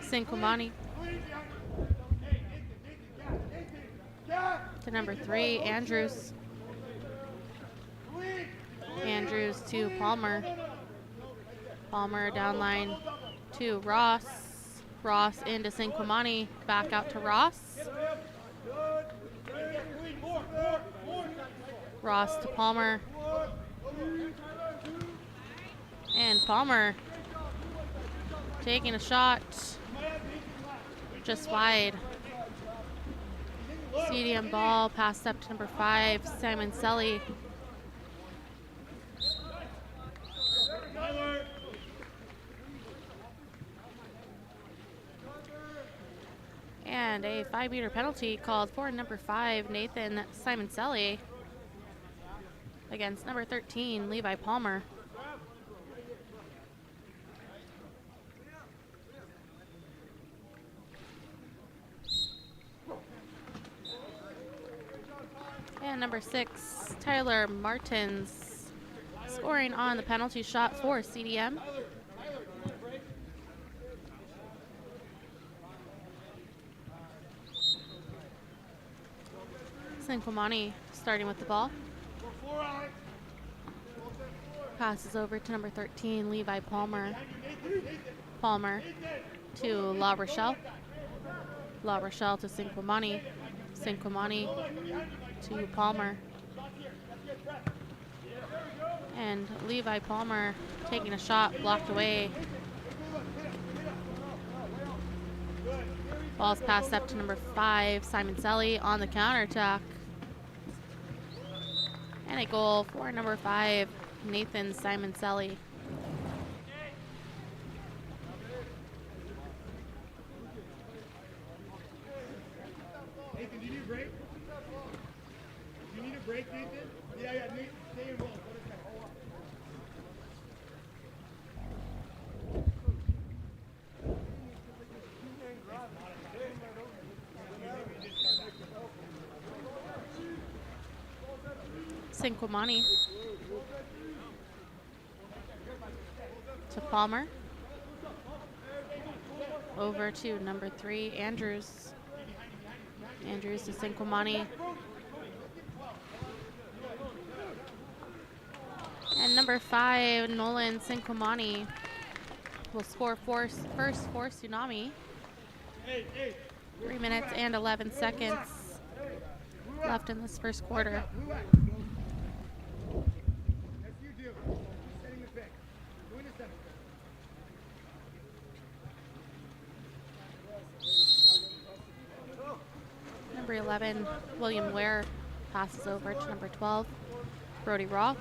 Sinquamani to number 3, Andrews. Andrews to Palmer. Palmer down line to Ross. Ross into Sinquamani, back out to Ross. Ross to Palmer. And Palmer taking a shot just wide. CDM ball passed up to number 5, Simoncelli. And a 5-meter penalty called for number 5, Nathan Simoncelli, against number 13, Levi Palmer. And number 6, Tyler Martins, scoring on the penalty shot for CDM. Sinquamani starting with the ball. Passes over to number 13, Levi Palmer. Palmer to La Rochelle. La Rochelle to Sinquamani. Sinquamani to Palmer. And Levi Palmer taking a shot, blocked away. Ball's passed up to number 5, Simon Selly on the counterattack. And a goal for number 5, Nathan Simon Selly. Nathan, do you need a break? Do you need a break, Nathan? Yeah, Nathan, stay in roll. Sinquamani to Palmer. Over to number 3, Andrews. Andrews to Sinquamani. And number 5, Nolan Sinquamani will score first for Tsunami. 3 minutes and 11 seconds left in this first quarter. Number 11, William Ware, passes over to number 12, Brody Roth.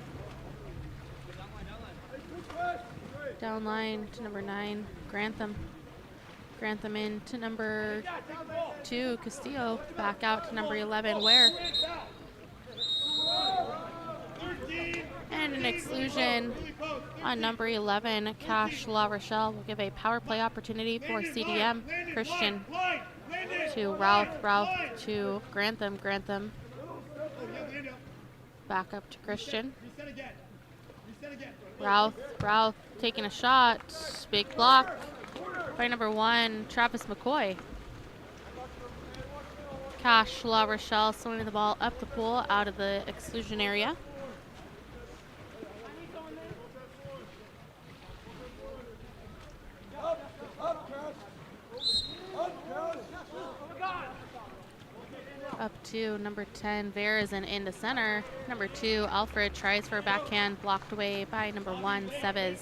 Down line to number 9, Grantham. Grantham in to number 2, Castillo. Back out to number 11, Ware. And an exclusion on number 11, Cash La Rochelle, will give a power play opportunity for CDM. Christian to Routh, Routh to Grantham, Grantham back up to Christian. Routh, Routh taking a shot, big block by number 1, Travis McCoy. Cash La Rochelle swinging the ball up the pool out of the exclusion area. Up to number 10, Verizon into center. Number 2, Alfred tries for a backhand, blocked away by number 1, Seves.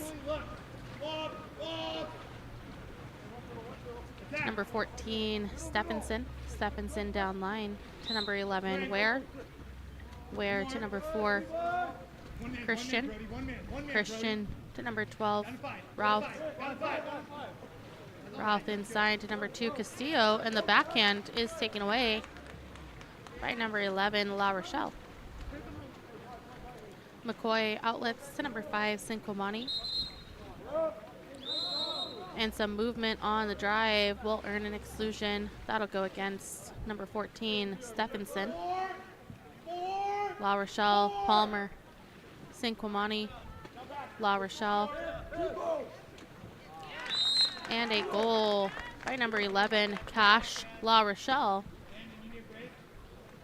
Number 14, Stephenson. Stephenson down line to number 11, Ware. Ware to number 4, Christian. Christian to number 12, Ralph. Ralph inside to number 2, Castillo, and the backhand is taken away by number 11, La Rochelle. McCoy outlets to number 5, Sinquamani. And some movement on the drive will earn an exclusion. That'll go against number 14, Stephenson. La Rochelle, Palmer, Sinquamani, La Rochelle. And a goal by number 11, Cash La Rochelle.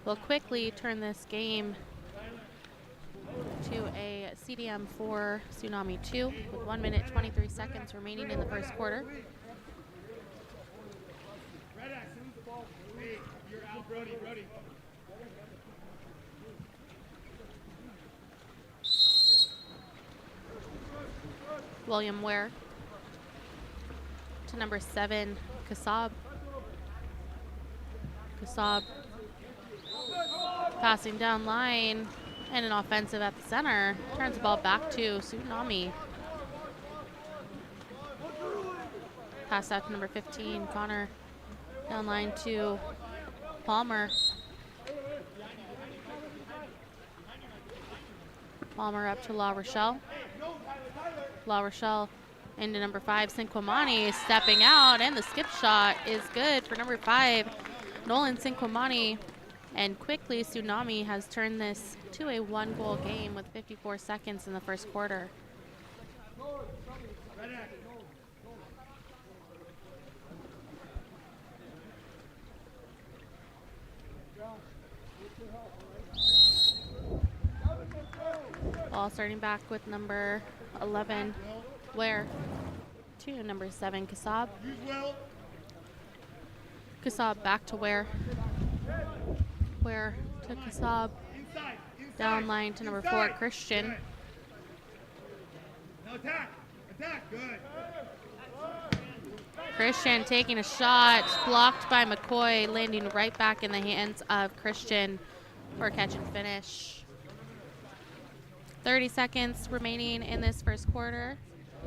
Will quickly turn this game to a CDM 4, Tsunami 2, with 1 minute 23 seconds remaining in the first quarter. William Ware to number 7, Kasab. Kasab passing down line, and an offensive at the center. Turns the ball back to Tsunami. Pass out to number 15, Connor. Down line to Palmer. Palmer up to La Rochelle. La Rochelle into number 5, Sinquamani, stepping out, and the skip shot is good for number 5, Nolan Sinquamani. And quickly, Tsunami has turned this to a 1-goal game with 54 seconds in the first quarter. Ball starting back with number 11, Ware, to number 7, Kasab. Kasab back to Ware. Ware to Kasab. Down line to number 4, Christian. Good. Christian taking a shot, blocked by McCoy, landing right back in the hands of Christian for a catch and finish. 30 seconds remaining in this first quarter.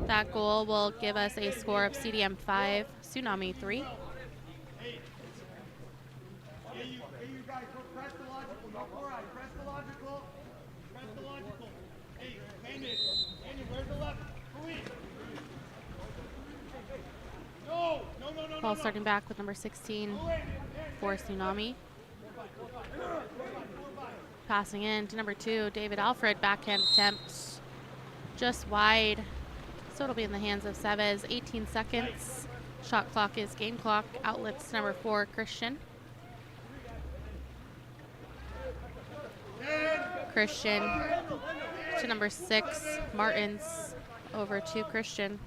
That goal will give us a score of CDM 5, Tsunami 3. Hey, you guys, press the logical. No chloride. Press the logical. Press the logical. Hey, Landon, where's the left? No. Ball starting back with number 16 for Tsunami. Passing in to number 2, David Alfred, backhand attempt. Just wide. So it'll be in the hands of Sevez. 18 seconds. Shot clock is game clock. Outlets number 4, Christian. Christian to number 6, Martins. Over to Christian.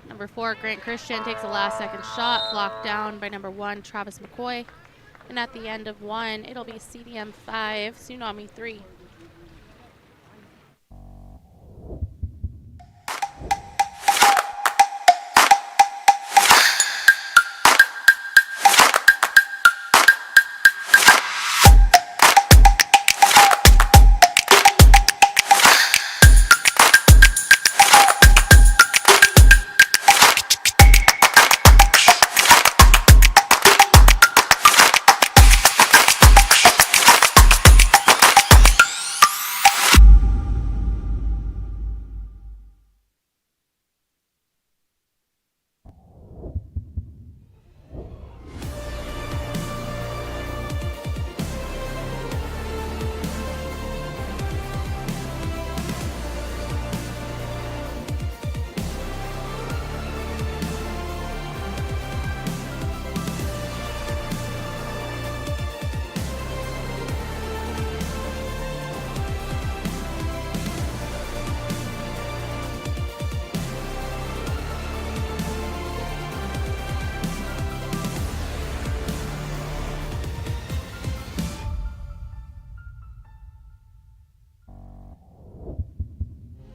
Number 4, Grant Christian takes a last-second shot, blocked down by number 1, Travis McCoy. And at the end of 1, it'll be CDM 5, Tsunami 3.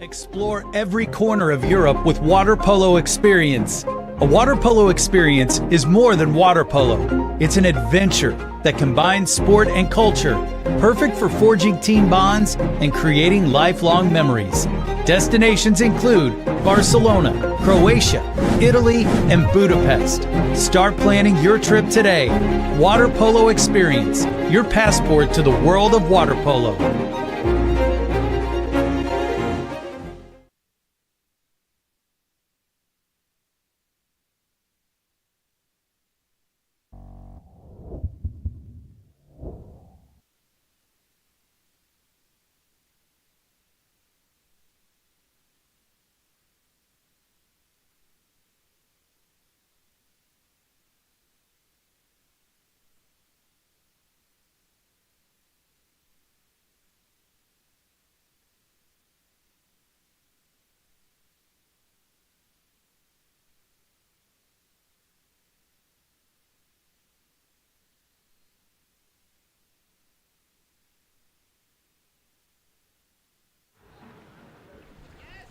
Explore every corner of Europe with Water Polo Experience. A water polo experience is more than water polo. It's an adventure that combines sport and culture, perfect for forging team bonds and creating lifelong memories. Destinations include Barcelona, Croatia, Italy, and Budapest. Start planning your trip today. Water Polo Experience, your passport to the world of water polo.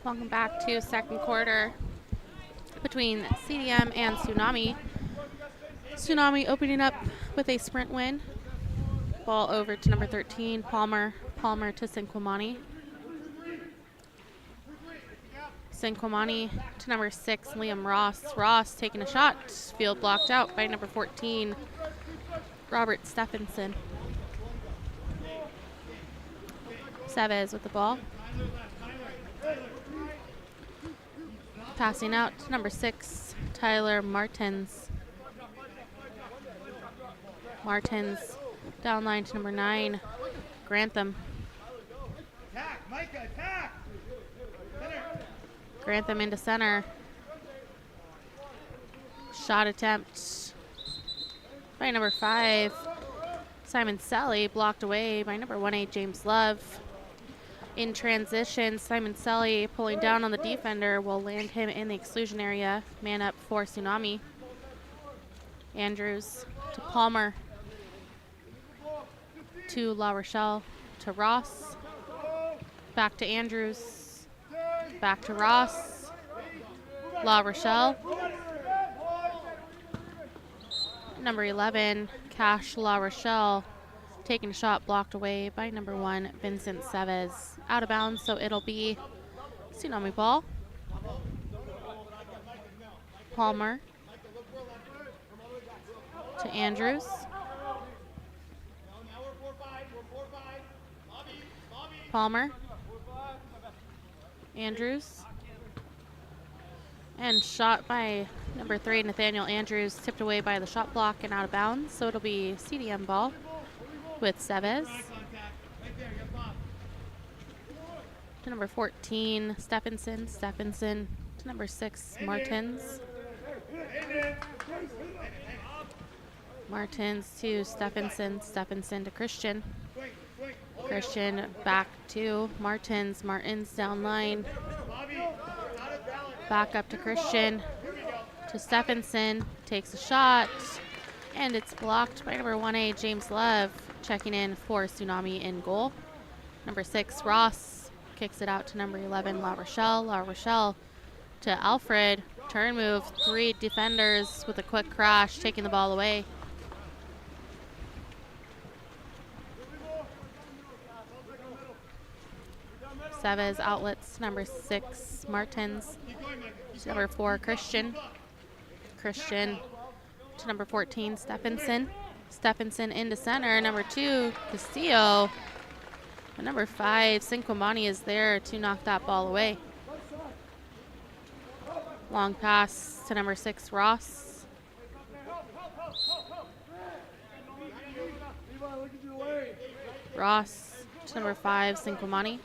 Welcome back to second quarter between CDM and Tsunami. Tsunami opening up with a sprint win. Ball over to number 13, Palmer. Palmer to Sinquamani. Sinquamani to number 6, Liam Ross. Ross taking a shot. Field blocked out by number 14, Robert Stephenson. Sevez with the ball. Passing out to number 6, Tyler Martins. Martins down line to number 9, Grantham. Attack, Micah, attack! Center. Grantham into center. Shot attempt by number 5, Simon Selly, blocked away by number 1A, James Love. In transition, Simon Selly pulling down on the defender will land him in the exclusion area. Man up for Tsunami. Andrews to Palmer. To La Rochelle. To Ross. Back to Andrews. Back to Ross. La Rochelle. Number 11, Cash La Rochelle, taking a shot blocked away by number 1, Vincent Seves. Out of bounds, so it'll be Tsunami ball. Palmer to Andrews. Palmer. Andrews. And shot by number 3, Nathaniel Andrews, tipped away by the shot block and out of bounds. So it'll be CDM ball with Seves. To number 14, Stephenson. Stephenson to number 6, Martins. Martins to Stephenson. Stephenson to Christian. Christian back to Martins. Martins down line. Back up to Christian. To Stephenson. Takes a shot. And it's blocked by number 1A, James Love. Checking in for Tsunami in goal. Number 6, Ross. Kicks it out to number 11, La Rochelle. La Rochelle to Alfred. Turn move. 3 defenders with a quick crash, taking the ball away. Seves outlets, number 6, Martins. To number 4, Christian. Christian to number 14, Stephenson. Stephenson into center. Number 2, Castillo. And number 5, Cinquamani is there to knock that ball away. Long pass to number 6, Ross. Ross to number 5, Cinquamani.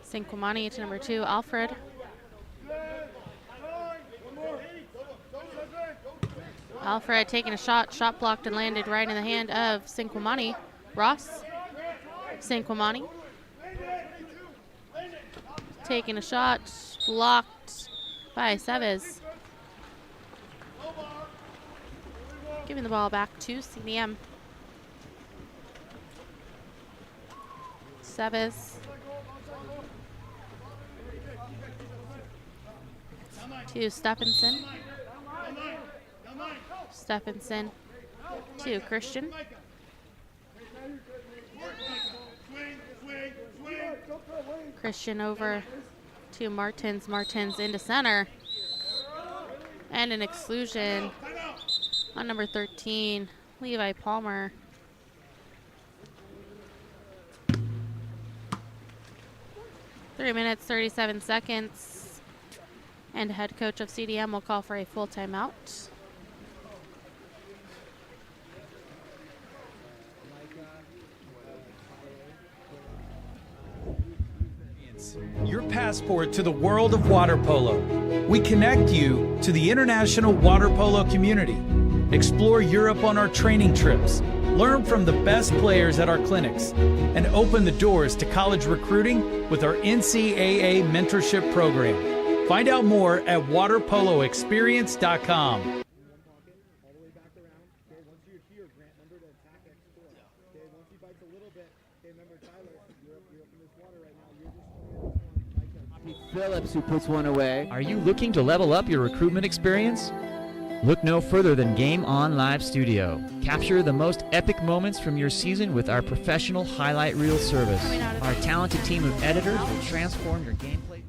Cinquamani to number 2, Alfred. Alfred taking a shot, shot blocked and landed right in the hand of Cinquamani. Ross. Cinquamani. Taking a shot, blocked by Seves. Giving the ball back to CDM. Seves. To Stephenson. Stephenson to Christian. Christian over to Martins. Martins into center. And an exclusion on number 13, Levi Palmer. Three minutes, 37 seconds. And head coach of CDM will call for a full timeout. Your passport to the world of water polo. We connect you to the international water polo community. Explore Europe on our training trips. Learn from the best players at our clinics. And open the doors to college recruiting with our NCAA mentorship program. Find out more at waterpoloexperience.com. Phillips, who puts one away. Are you looking to level up your recruitment experience? Look no further than Game On Live Studio. Capture the most epic moments from your season with our professional highlight reel service. Our talented team of editors will transform your gameplay.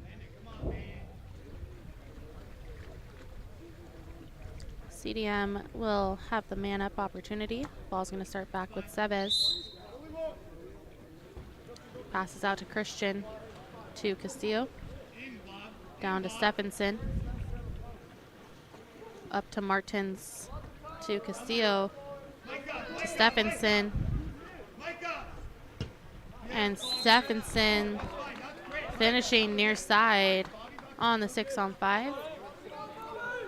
CDM will have the man-up opportunity. Ball's going to start back with Seves. Passes out to Christian, to Castillo. Down to Stephenson. Up to Martins, to Castillo to Stephenson. And Stephenson finishing near side on the 6-on-5.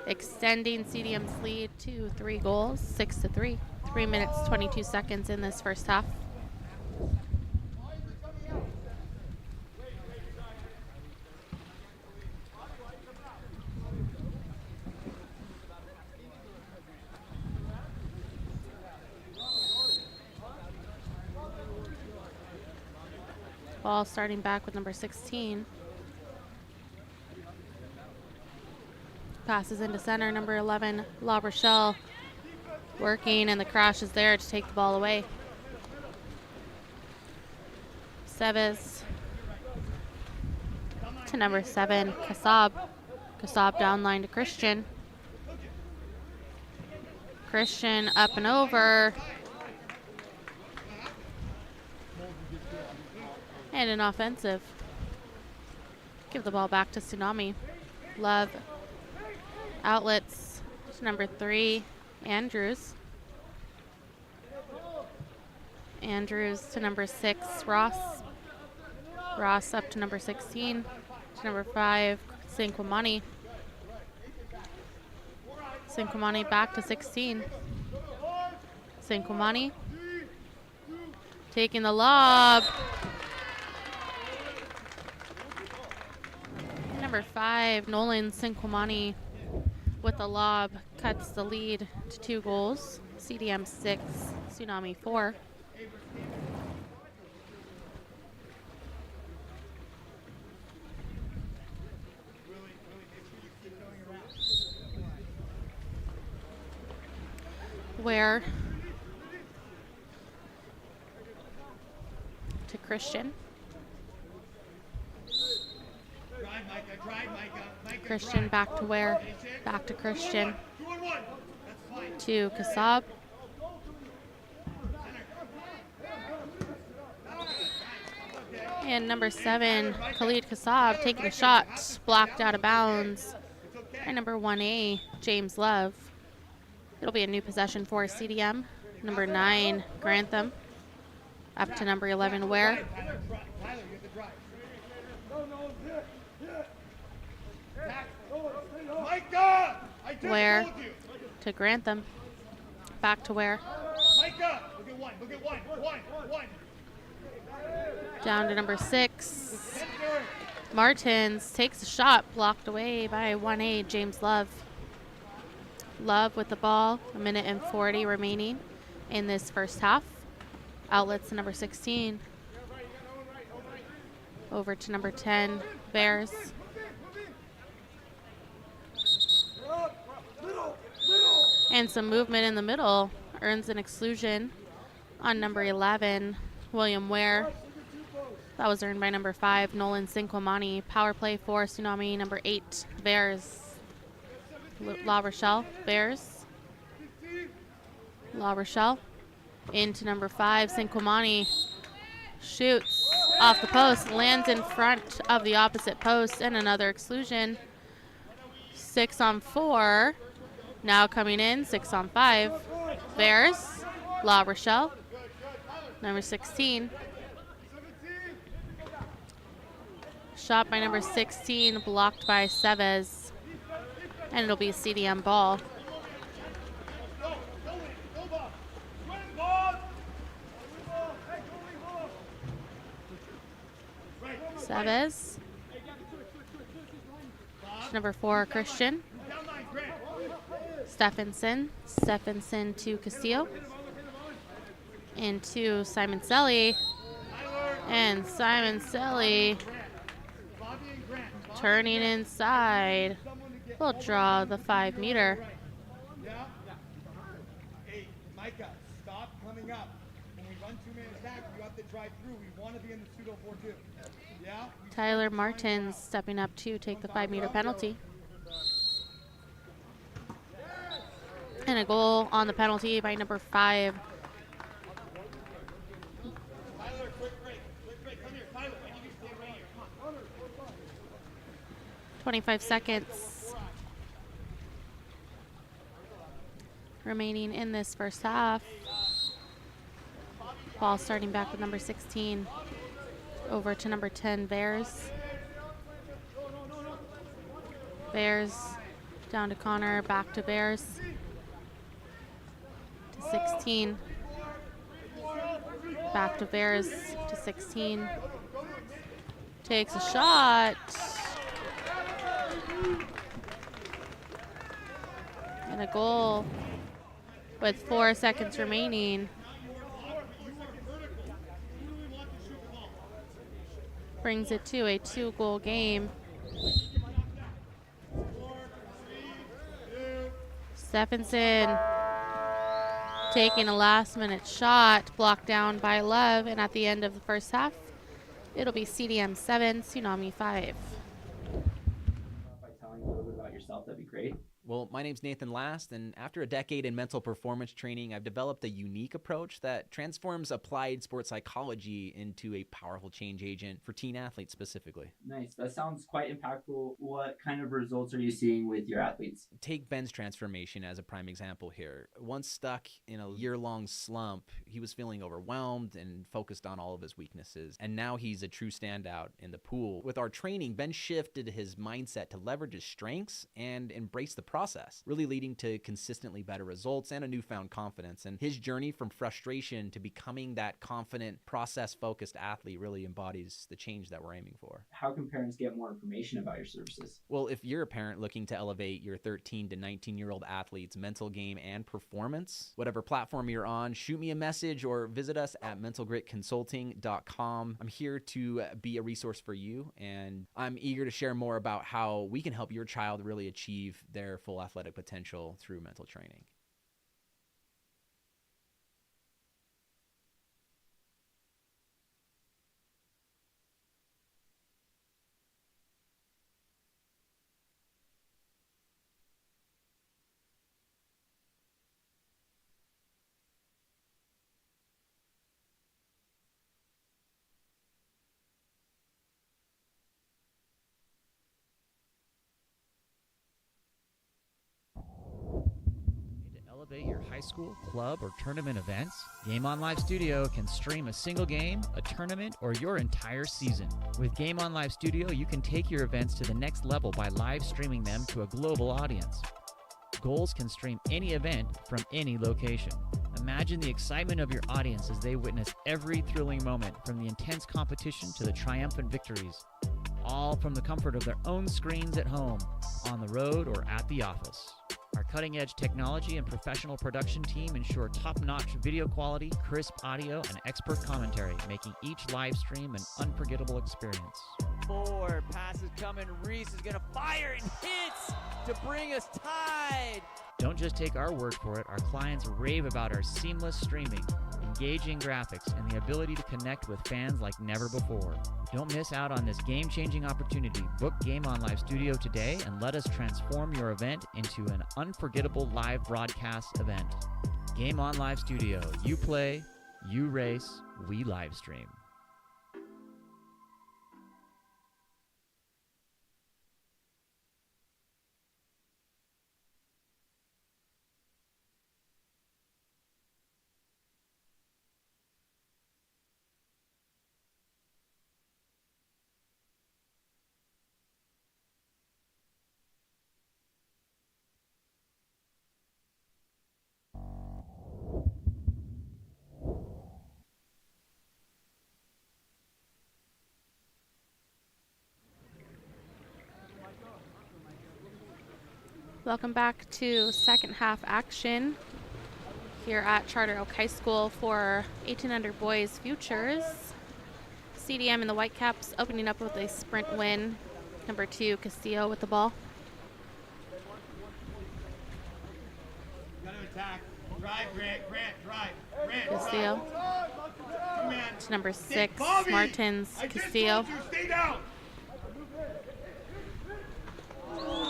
Extending CDM's lead to 3 goals, 6-3. 3 minutes, 22 seconds in this first half. Ball starting back with number 16. Passes into center, number 11, La Rochelle, working, and the crash is there to take the ball away. Seves to number 7, Kassab. Kassab down line to Christian. Christian up and over. And an offensive. Give the ball back to Tsunami. Love. Outlets to number 3, Andrews. Andrews to number 6, Ross. Ross up to number 16. To number 5, Sinquamani. Sinquamani back to 16. Sinquamani taking the lob. Number 5, Nolan Sinquamani with the lob cuts the lead to 2 goals. CDM 6, Tsunami 4. Where to Christian. Christian back to where? Back to Christian. To Kassab. And number 7, Khalid Kassab taking a shot, blocked out of bounds. And number 1A, James Love. It'll be a new possession for CDM. Number 9, Grantham. Up to number 11, Ware. Ware to Grantham. Back to Ware. Down to number 6. Martins takes a shot, blocked away by 1A, James Love. Love with the ball, 1 minute and 40 remaining in this first half. Outlets to number 16. Over to number 10, Bears. And some movement in the middle. Earns an exclusion on number 11, William Ware. That was earned by number 5, Nolan Sinquamani. Power play for Tsunami, number 8, Bears. La Rochelle, Bears. La Rochelle into number 5, Sinquamani. Shoots off the post, lands in front of the opposite post, and another exclusion. 6-on-4. Now coming in, 6-on-5. Bears, La Rochelle, number 16. Shot by number 16, blocked by Seves. And it'll be a CDM ball. Seves. Number 4, Christian. Stephenson. Stephenson to Castillo. Into Simon Selly. And Simon Selly turning inside. We'll draw the 5-meter. Hey, Micah, stop coming up. When we run 2-man attack, you have to drive through. We want to be in the pseudo 4-2. Yeah? Tyler Martins stepping up to take the 5-meter penalty. And a goal on the penalty by number 5. Tyler, quick break. Quick break. Come here. Tyler, I need you to stay right here. Come on. 25 seconds. remaining in this first half. Ball starting back with number 16 over to number 10, Bears. Bears down to Connor, back to Bears. To 16. Back to Bears to 16. Takes a shot. And a goal with 4 seconds remaining. Brings it to a 2-goal game. Stephenson taking a last-minute shot, blocked down by Love, and at the end of the first half, it'll be CDM 7, Tsunami 5. By telling a little bit about yourself, that'd be great. Well, my name's Nathan Last, and after a decade in mental performance training, I've developed a unique approach that transforms applied sports psychology into a powerful change agent for teen athletes specifically. Nice. That sounds quite impactful. What kind of results are you seeing with your athletes? Take Ben's transformation as a prime example here. Once stuck in a year-long slump, he was feeling overwhelmed and focused on all of his weaknesses, and now he's a true standout in the pool. With our training, Ben shifted his mindset to leverage his strengths and embrace the process, really leading to consistently better results and a newfound confidence. And his journey from frustration to becoming that confident, process-focused athlete really embodies the change that we're aiming for. How can parents get more information about your services? Well, if you're a parent looking to elevate your 13 to 19-year-old athlete's mental game and performance, whatever platform you're on, shoot me a message or visit us at mentalgritconsulting.com. I'm here to be a resource for you, and I'm eager to share more about how we can help your child really achieve their full athletic potential through mental training. Elevate your high school, club, or tournament events? Game On Live Studio can stream a single game, a tournament, or your entire season. With Game On Live Studio, you can take your events to the next level by live streaming them to a global audience. Goals can stream any event from any location. Imagine the excitement of your audience as they witness every thrilling moment, from the intense competition to the triumphant victories, all from the comfort of their own screens at home, on the road, or at the office. Our cutting-edge technology and professional production team ensure top-notch video quality, crisp audio, and expert commentary, making each live stream an unforgettable experience. 4 passes coming. Reese is going to fire and hits to bring us tied. Don't just take our word for it. Our clients rave about our seamless streaming, engaging graphics, and the ability to connect with fans like never before. Don't miss out on this game-changing opportunity. Book Game On Live Studio today and let us transform your event into an unforgettable live broadcast event. Game On Live Studio. You play, you race, we live stream. Welcome back to second half action here at Charter Oak High School for 18 under boys futures. CDM and the Whitecaps opening up with a sprint win. Number 2, Castillo with the ball. Gotta attack. Drive, Grant, drive. Grant, Castillo drive. to number 6, Bobby! Martins. I just Castillo. told you, stay down.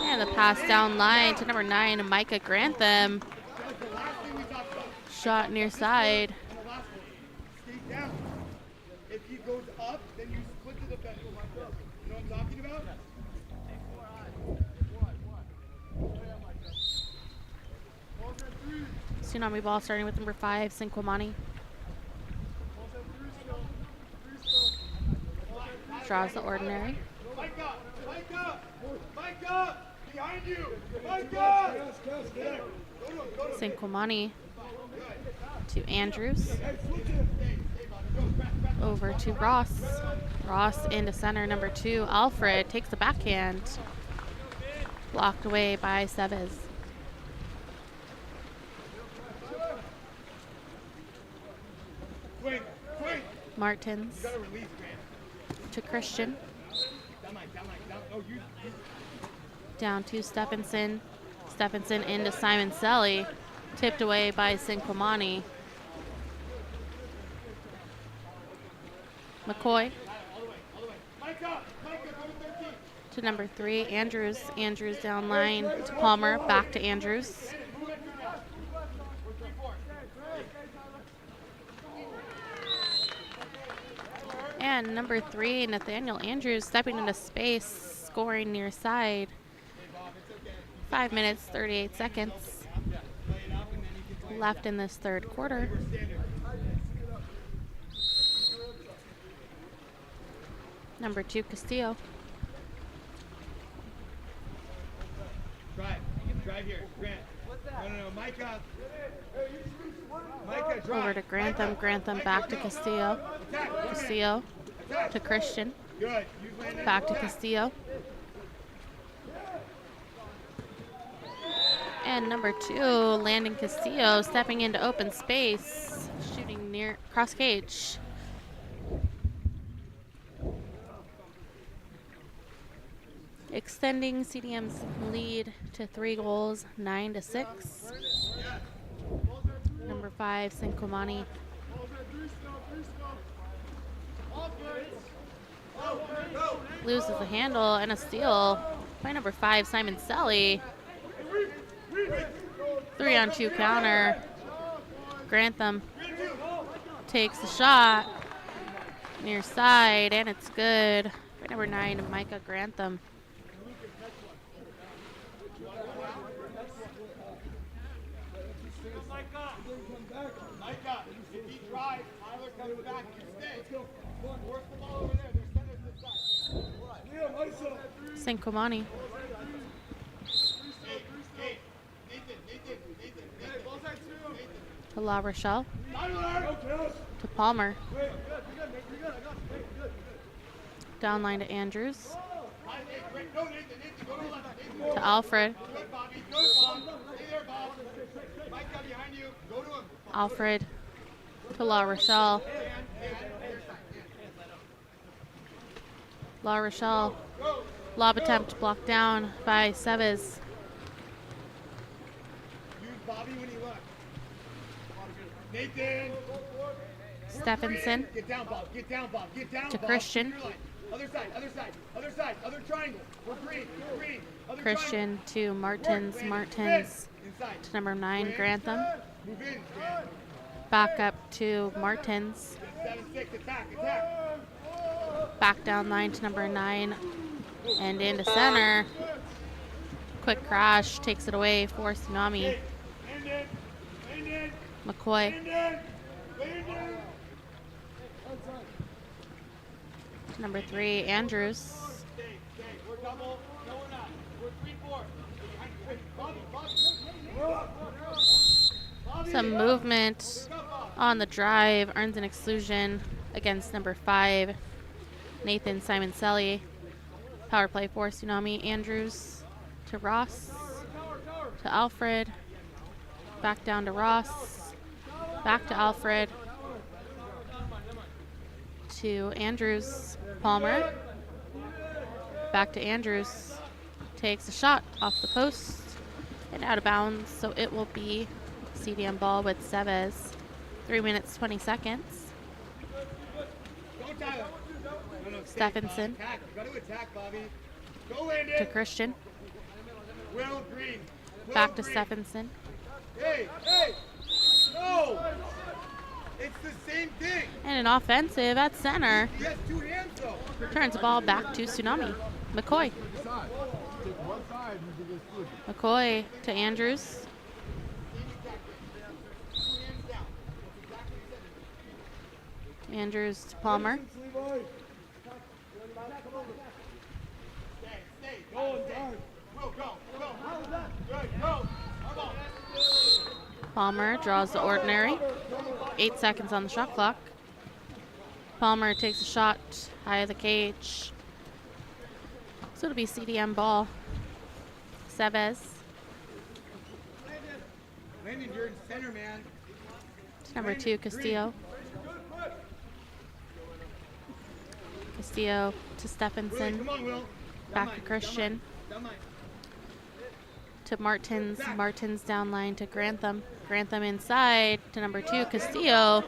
And the pass down line to number 9, Micah Grantham. That's the last thing we talked about. Shot near side. Stay down. If he goes up, then you split to the defender. You know what I'm talking about? What? Tsunami ball starting with number 5, Sinquamani. Draws the ordinary. Mike up! Mike up! Mike up! Behind you! Mike up! Sinquamani to Andrews. Over to Ross. Ross into center, number 2, Alfred takes the backhand. Blocked away by Seves. Martins to Christian. Down to Stephenson. Stephenson into Simon Selly. Tipped away by Sinquamani. McCoy to number 3, Andrews. Andrews down line to Palmer. Back to Andrews. And number 3, Nathaniel Andrews stepping into space, scoring near side. 5 minutes, 38 seconds left in this third quarter. Number 2, Castillo. Drive here, Grant. No, Micah. Micah, drive. Over to Grantham. Grantham back to Castillo. Castillo to Christian. Good. Back to Castillo. And number 2, Landon Castillo stepping into open space, shooting near cross cage. Extending CDM's lead to 3 goals, 9-6. Number 5, Sinquamani. Loses the handle and a steal by number 5, Simon Selly. 3-on-2 counter. Grantham takes the shot near side, and it's good by number 9, Micah Grantham. Micah, if he drives, Tyler comes back, you stay. Force the ball over there. There's centers this side. Sinquamani. To La Rochelle. To Palmer. Down line to Andrews. To Alfred. Alfred to La Rochelle. La Rochelle. Lob attempt blocked down by Seves. Use Bobby when he looks. Nathan. Stephenson. Get down, Bob. Get down, Bob. Get down, to Bob. Christian. Other side, other side, other side, other triangle. We're green, green. Other Christian to Martins. Martins to number 9, Grantham. Move in, Grant. Back up to Martins. 7-6, attack, attack. Back down line to number 9 and into center. Quick crash takes it away for Tsunami. McCoy. Number 3, Andrews. We're double. No, we're not. We're 3-4. Some movement on the drive. Earns an exclusion against number 5, Nathan Simon Selly. Power play for Tsunami. Andrews to Ross. To Alfred. Back down to Ross. Back to Alfred. To Andrews. Palmer. Back to Andrews. Takes a shot off the post and out of bounds, so it will be CDM ball with Seves. 3 minutes, 20 seconds. Stephenson to Christian. Back to Stephenson. Hey, hey! No! It's the same thing. And an offensive at center. He has 2 hands though. Turns the ball back to Tsunami. McCoy. McCoy to Andrews. Andrews to Palmer. Palmer draws the ordinary. 8 seconds on the shot clock. Palmer takes a shot high of the cage. So it'll be CDM ball. Chavez Landon, you're in center, man. to number 2, Castillo. Castillo to Stephenson. Come on, Will. Back to Christian. To Martins. Martins down line to Grantham. Grantham inside to number 2, Castillo.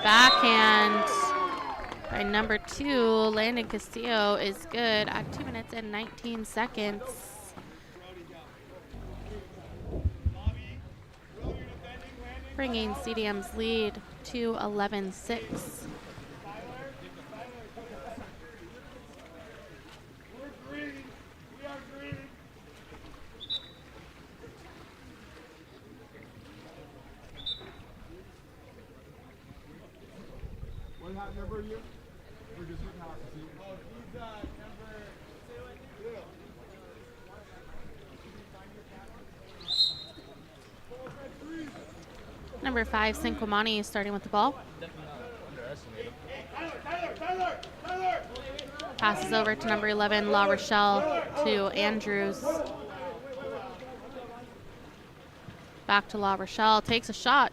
Backhand by number 2, Landon Castillo is good at 2 minutes and 19 seconds. Bringing CDM's lead to 11-6. What number are you? Or just what house is he? Oh, he's Number 5, Cinquamani is starting with the ball. Passes over to number 11, La Rochelle to Andrews. Back to La Rochelle, takes a shot.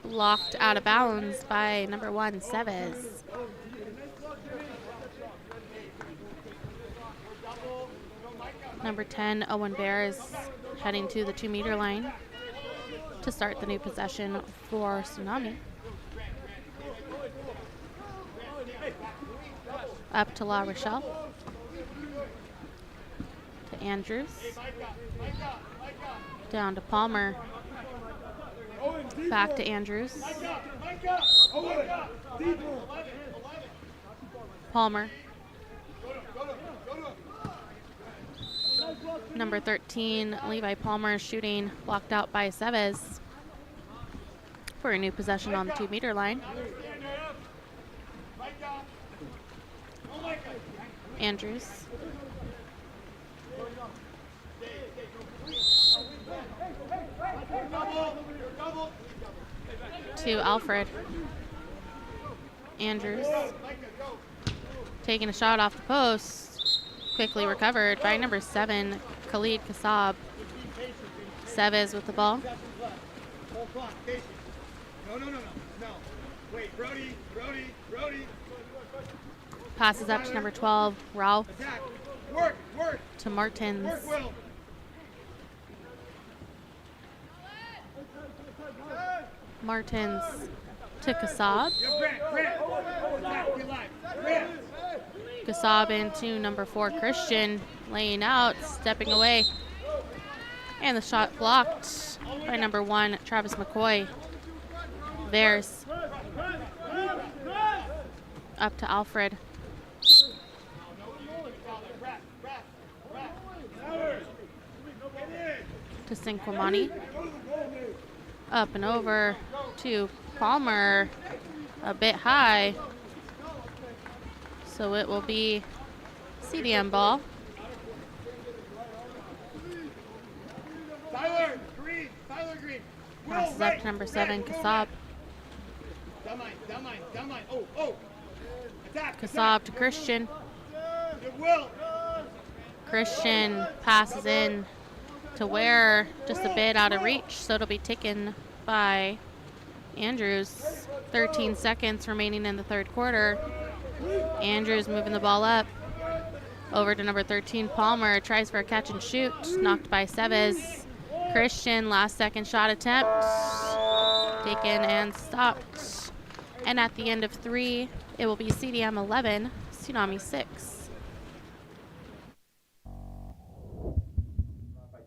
Blocked out of bounds by number 1, Chavez. Number 10, Owen Bear is heading to the 2-meter line to start the new possession for Tsunami. Up to La Rochelle. To Andrews. Down to Palmer. Back to Andrews. Palmer. Number 13, Levi Palmer shooting, blocked out by Chavez for a new possession on the 2-meter line. Andrews. To Alfred. Andrews. Taking a shot off the post. Quickly recovered by number 7, Khalid Kassab. Chavez with the ball. No. Wait, Brody. Passes up to number 12, Ralph. Attack. Work. To Martins. Work, Will. Martins to Kassab. Kassab into number 4, Christian. Laying out, stepping away. And the shot blocked by number 1, Travis McCoy. There's up to Alfred. To Cinquamani. Up and over to Palmer. A bit high. So it will be CDM ball. Tyler Green. Passes up to number 7, Kassab. Down line. Oh. Attack. Kassab to Christian. It will. Christian passes in to Ware, just a bit out of reach, so it'll be taken by Andrews. 13 seconds remaining in the third quarter. Andrews moving the ball up. Over to number 13, Palmer. Tries for a catch and shoot. Knocked by Chavez. Christian, last second shot attempt. Taken and stopped. And at the end of 3, it will be CDM 11, Tsunami 6. By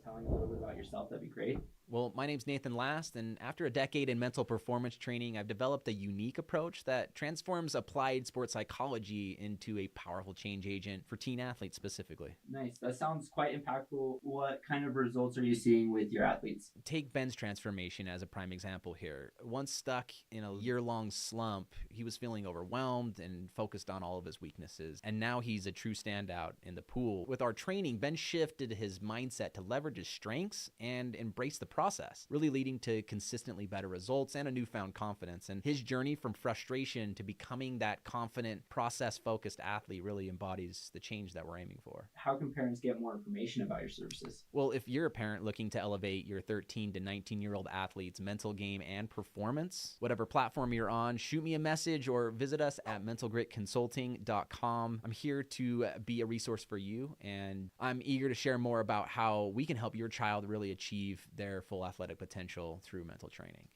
telling a little bit about yourself, that'd be great. Well, my name's Nathan Last, and after a decade in mental performance training, I've developed a unique approach that transforms applied sports psychology into a powerful change agent for teen athletes specifically. Nice. That sounds quite impactful. What kind of results are you seeing with your athletes? Take Ben's transformation as a prime example here. Once stuck in a year-long slump, he was feeling overwhelmed and focused on all of his weaknesses, and now he's a true standout in the pool. With our training, Ben shifted his mindset to leverage his strengths and embrace the process, really leading to consistently better results and a newfound confidence. And his journey from frustration to becoming that confident, process-focused athlete really embodies the change that we're aiming for. How can parents get more information about your services? Well, if you're a parent looking to elevate your 13 to 19-year-old athlete's mental game and performance, whatever platform you're on, shoot me a message or visit us at mentalgritconsulting.com. I'm here to be a resource for you, and I'm eager to share more about how we can help your child really achieve their full athletic potential through mental training.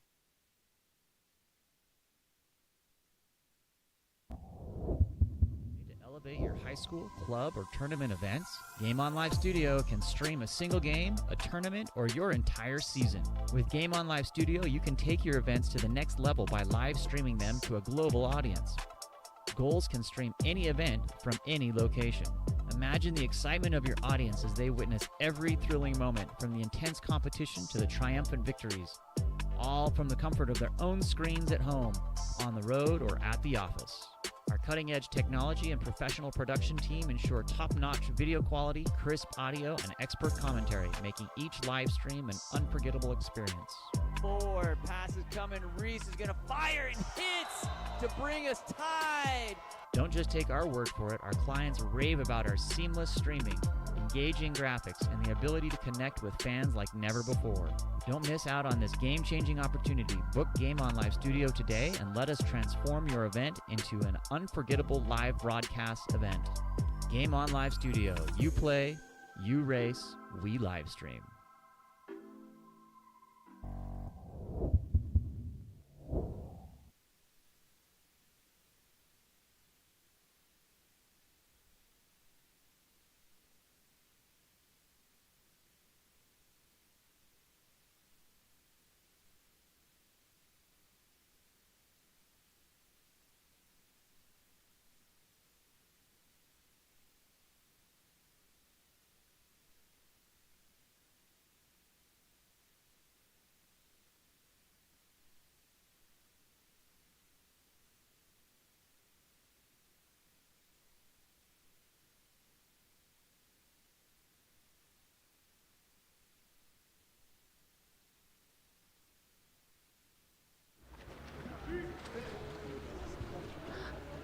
Need to elevate your high school, club, or tournament events? Game On Live Studio can stream a single game, a tournament, or your entire season. With Game On Live Studio, you can take your events to the next level by live streaming them to a global audience. Goals can stream any event from any location. Imagine the excitement of your audience as they witness every thrilling moment, from the intense competition to the triumphant victories, all from the comfort of their own screens at home, on the road, or at the office. Our cutting-edge technology and professional production team ensure top-notch video quality, crisp audio, and expert commentary, making each live stream an unforgettable experience. 4 passes coming. Reese is going to fire and hits to bring us tied. Don't just take our word for it. Our clients rave about our seamless streaming, engaging graphics, and the ability to connect with fans like never before. Don't miss out on this game-changing opportunity. Book Game On Live Studio today and let us transform your event into an unforgettable live broadcast event. Game On Live Studio. You play, you race, we live stream.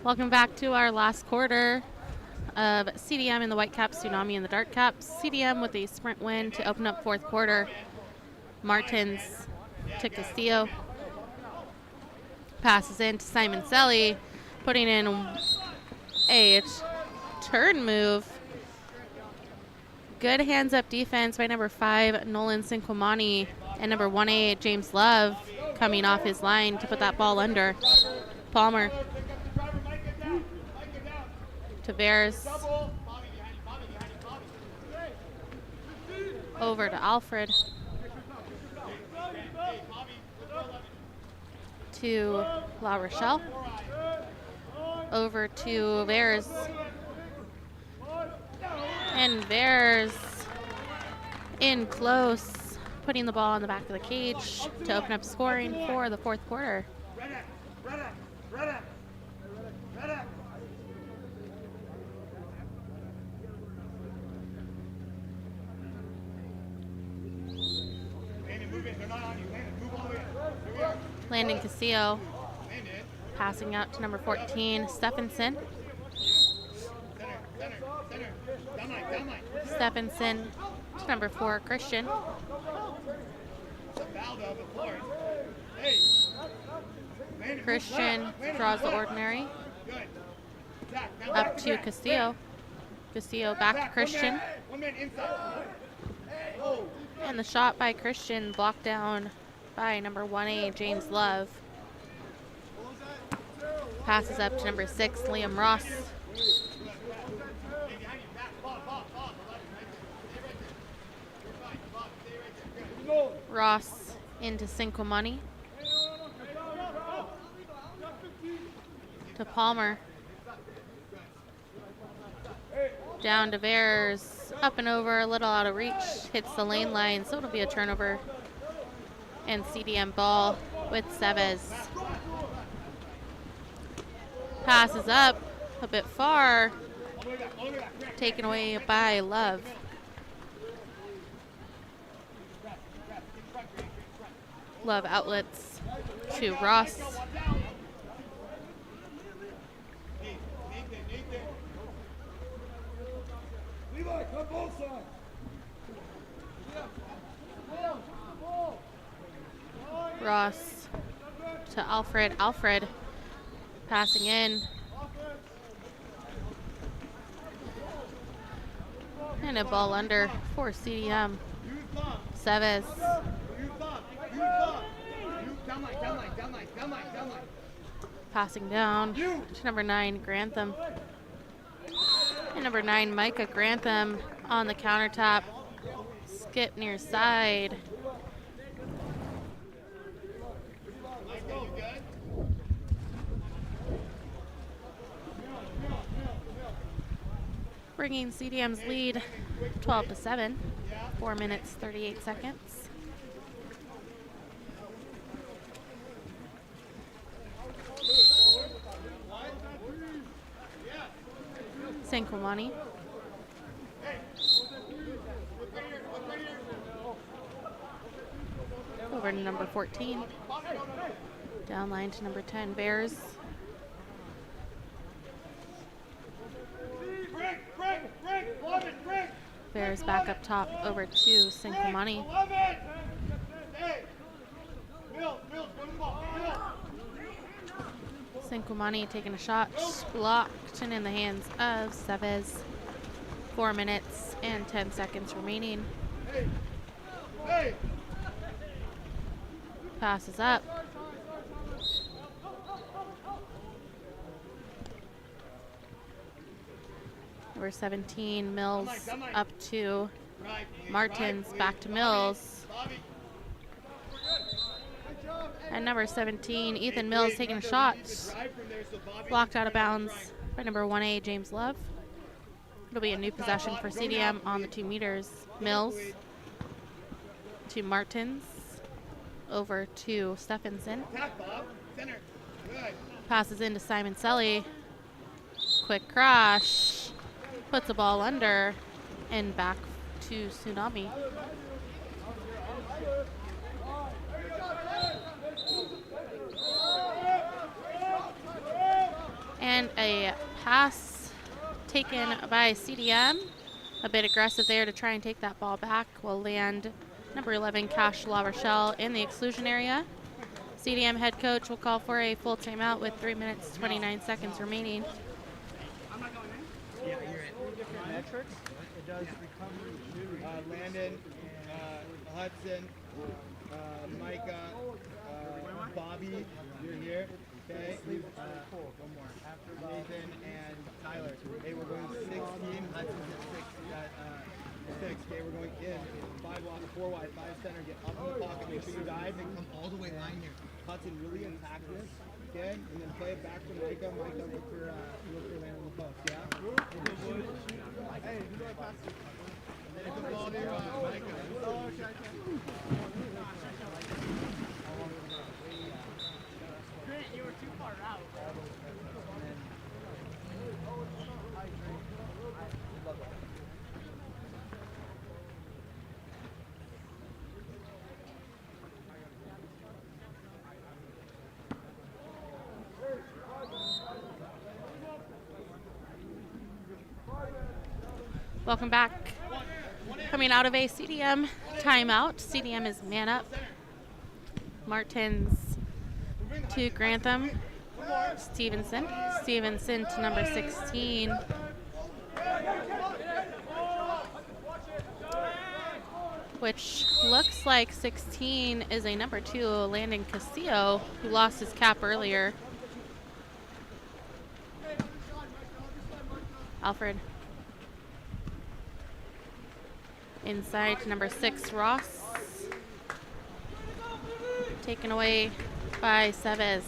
Welcome back to our last quarter of CDM in the white caps, Tsunami in the dark caps. CDM with a sprint win to open up fourth quarter. Martins to Castillo. Passes in to Simon Selly, putting in a turn move. Good hands-up defense by number 5, Nolan Sinquamani, and number 1A, James Love, coming off his line to put that ball under. Palmer to Bears. Over to Alfred. To La Rochelle. Over to Bears. And Bears in close, putting the ball on the back of the cage to open up scoring for the fourth quarter. Landon Castillo passing out to number 14, Stephenson. Stephenson to number 4, Christian. Christian draws the ordinary. Up to Castillo. Castillo back to Christian. And the shot by Christian blocked down by number 1A, James Love. Passes up to number 6, Liam Ross. Ross Into Cinco Money. To Palmer. Down to Bears. Up and over, a little out of reach. Hits the lane line, so it'll be a turnover. And CDM ball with Seves. Passes up a bit far. Taken away by Love. Love outlets to Ross. Levi, come both sides. Ross to Alfred. Alfred passing in. And a ball under for CDM. Seves. Passing down to number 9, Grantham. And number 9, Micah Grantham on the countertop. Skip near side. Bringing CDM's lead 12-7, 4 minutes, 38 seconds. Sankwamani. Over to number 14. Down line to number 10, Bears. Bears back up top over to Sankwamani. Sankwamani taking a shot, blocked and in the hands of Seves. 4 minutes and 10 seconds remaining. Passes up. Number 17, Mills up to Martins, back to Mills. And number 17, Ethan Mills taking a shot. Blocked out of bounds by number 1A, James Love. It'll be a new possession for CDM on the 2 meters. Mills to Martins. Over to Stephenson. Passes into Simon Selly. Quick crash. Puts the ball under and back to Tsunami. And a pass taken by CDM. A bit aggressive there to try and take that ball back. Will land number 11, Cash La Rochelle in the exclusion area. CDM head coach will call for a full timeout with 3 minutes, 29 seconds remaining. Yeah, you're in. Different metrics. It does recovery. Landon, Hudson, Micah, Bobby, you're here. Okay. One more. Nathan and Tyler. Hey, we're going 16. Hudson's at 6. Okay, we're going in. 5 wide, 4 wide, 5 center. Get up in the pocket. Make sure you dive and come all the way line here. Hudson, really attack this. Okay, and then play it back to Micah. Micah, look for land on the post. Yeah. Hey, who do I pass to? And then it's a ball to Micah. Oh, okay. Grant, you were too far out. Welcome back. Coming out of a CDM timeout. CDM is man up. Martins to Grantham. Stevenson. Stevenson to number 16. Which looks like 16 is a number 2, Landon Castillo, who lost his cap earlier. Alfred. Inside to number 6, Ross. taken away by Seves.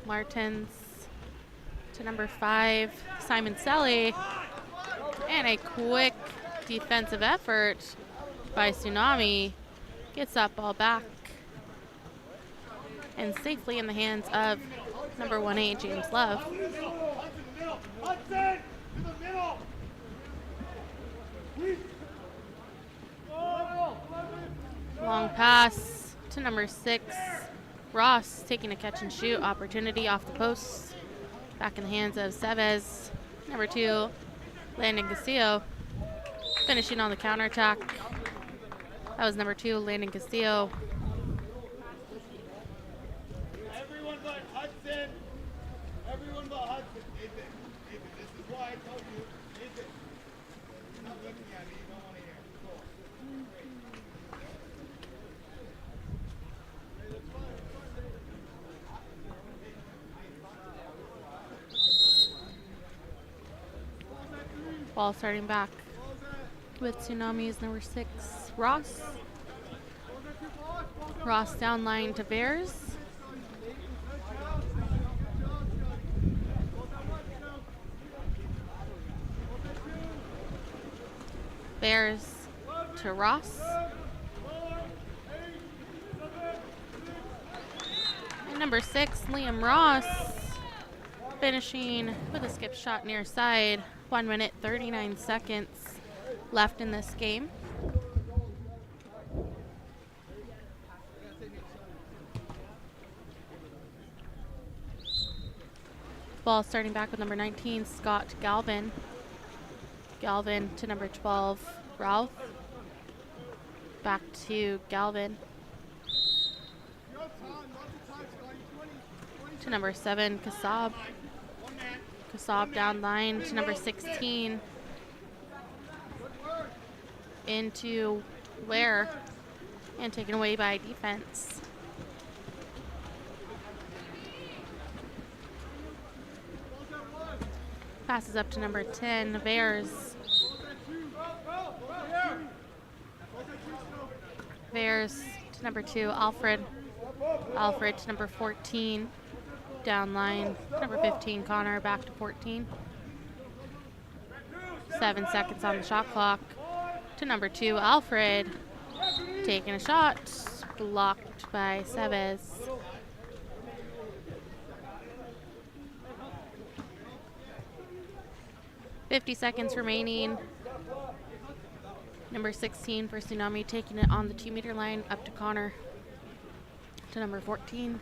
Martins to number 5, Simon Selly. And a quick defensive effort by Tsunami. Gets that ball back. And safely in the hands of number 1A, James Love. Long pass to number 6, Ross, taking a catch and shoot opportunity off the post. Back in the hands of Seves. Number 2, Landon Castillo, finishing on the counterattack. That was number 2, Landon Castillo. Everyone but Hudson. Everyone but Hudson. Nathan, this is why I told you. Nathan, you're not looking at me. You don't want to hear. Cool. Ball starting back with Tsunami is number 6, Ross. Ross down line to Bears. Bears to Ross. And number 6, Liam Ross, finishing with a skip shot near side. 1 minute, 39 seconds left in this game. Ball starting back with number 19, Scott Galvin. Galvin to number 12, Ralph. Back to Galvin. To number 7, Kasab. Kasab down line to number 16. Into Ware. And taken away by defense. Passes up to number 10, Bears. Bears to number 2, Alfred. Alfred to number 14. Down line, number 15, Connor, back to 14. 7 seconds on the shot clock. To number 2, Alfred. Taking a shot, blocked by Seves. $50 seconds remaining. Number 16 for Tsunami, taking it on the 2-meter line up to Connor. To number 14.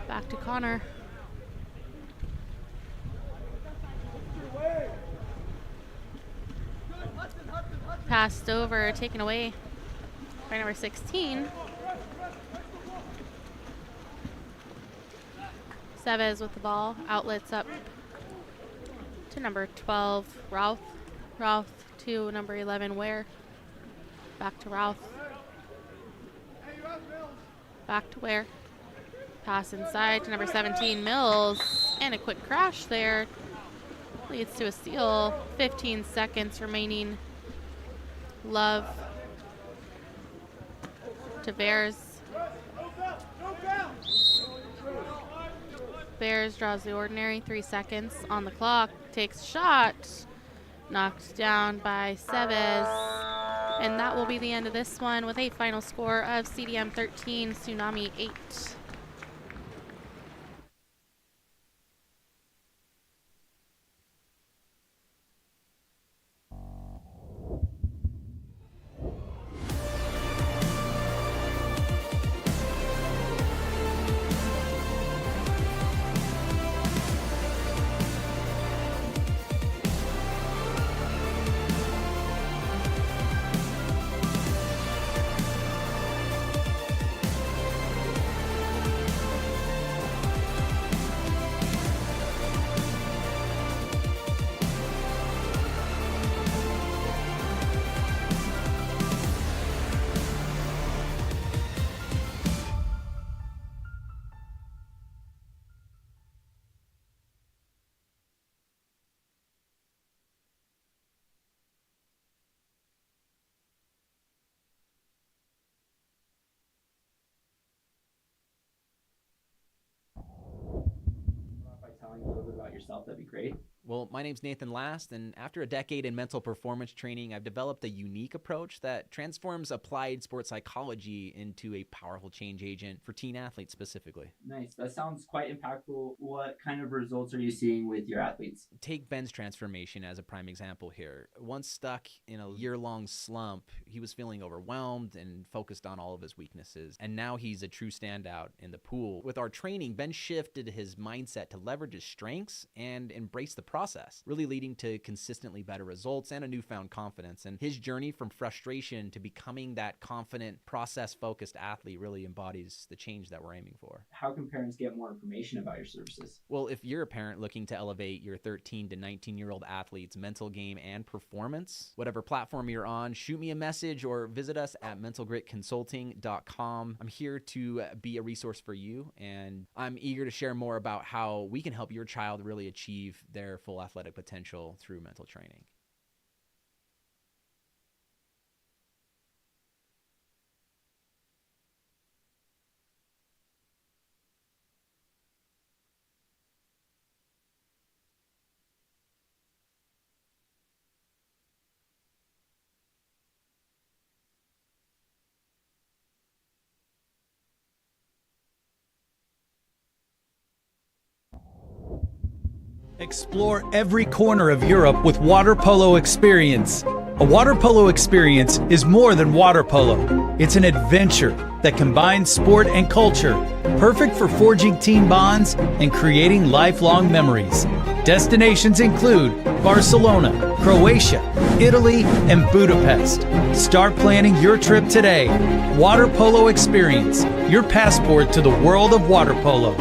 Back to Connor. Passed over, taken away by number 16. Seves with the ball, outlets up to number 12, Ralph. Ralph to number 11, Ware. Back to Ralph. Back to Ware. Pass inside to number 17, Mills. And a quick crash there. Leads to a steal. 15 seconds remaining. Love to Bears. Bears draws the ordinary. 3 seconds on the clock. Takes a shot. Knocked down by Seves. And that will be the end of this one with a final score of CDM 13, Tsunami 8. yourself, that'd be great. Well, my name's Nathan Last, and after a decade in mental performance training, I've developed a unique approach that transforms applied sports psychology into a powerful change agent for teen athletes specifically. Nice. That sounds quite impactful. What kind of results are you seeing with your athletes? Take Ben's transformation as a prime example here. Once stuck in a year-long slump, he was feeling overwhelmed and focused on all of his weaknesses, and now he's a true standout in the pool. With our training, Ben shifted his mindset to leverage his strengths and embrace the process, really leading to consistently better results and a newfound confidence. And his journey from frustration to becoming that confident, process-focused athlete really embodies the change that we're aiming for. How can parents get more information about your services? Well, if you're a parent looking to elevate your 13 to 19-year-old athlete's mental game and performance, whatever platform you're on, shoot me a message or visit us at mentalgritconsulting.com. I'm here to be a resource for you, and I'm eager to share more about how we can help your child really achieve their full athletic potential through mental training. Explore every corner of Europe with Water Polo Experience. A water polo experience is more than water polo. It's an adventure that combines sport and culture, perfect for forging team bonds and creating lifelong memories. Destinations include Barcelona, Croatia, Italy, and Budapest. Start planning your trip today. Water Polo Experience, your passport to the world of water polo.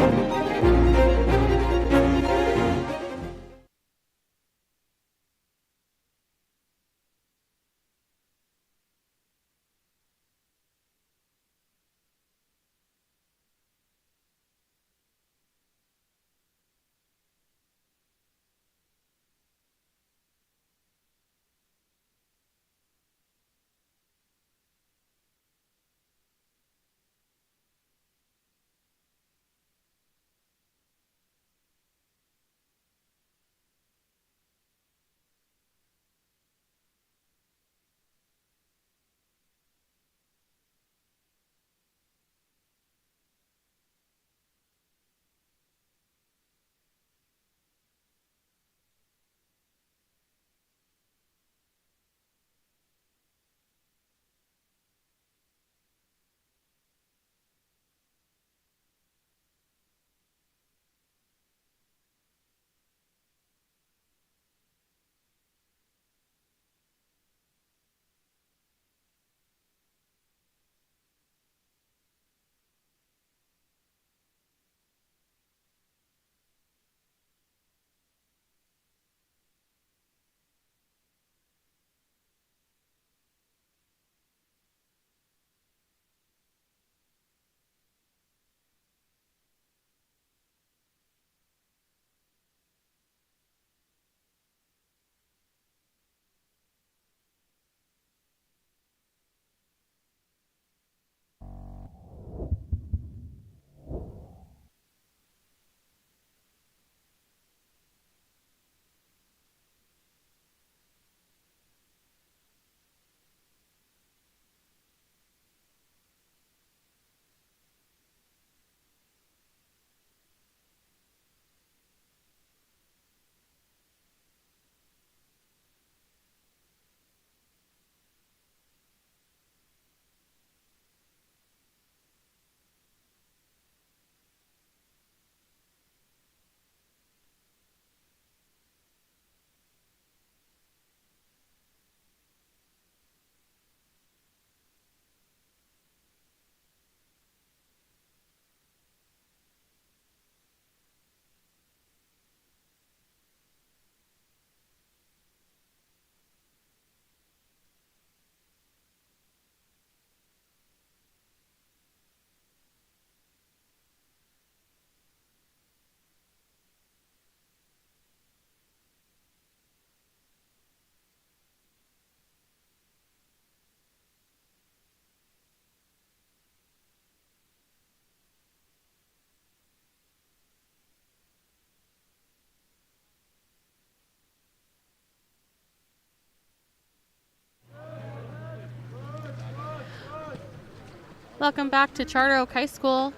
Welcome back to Charter Oak High School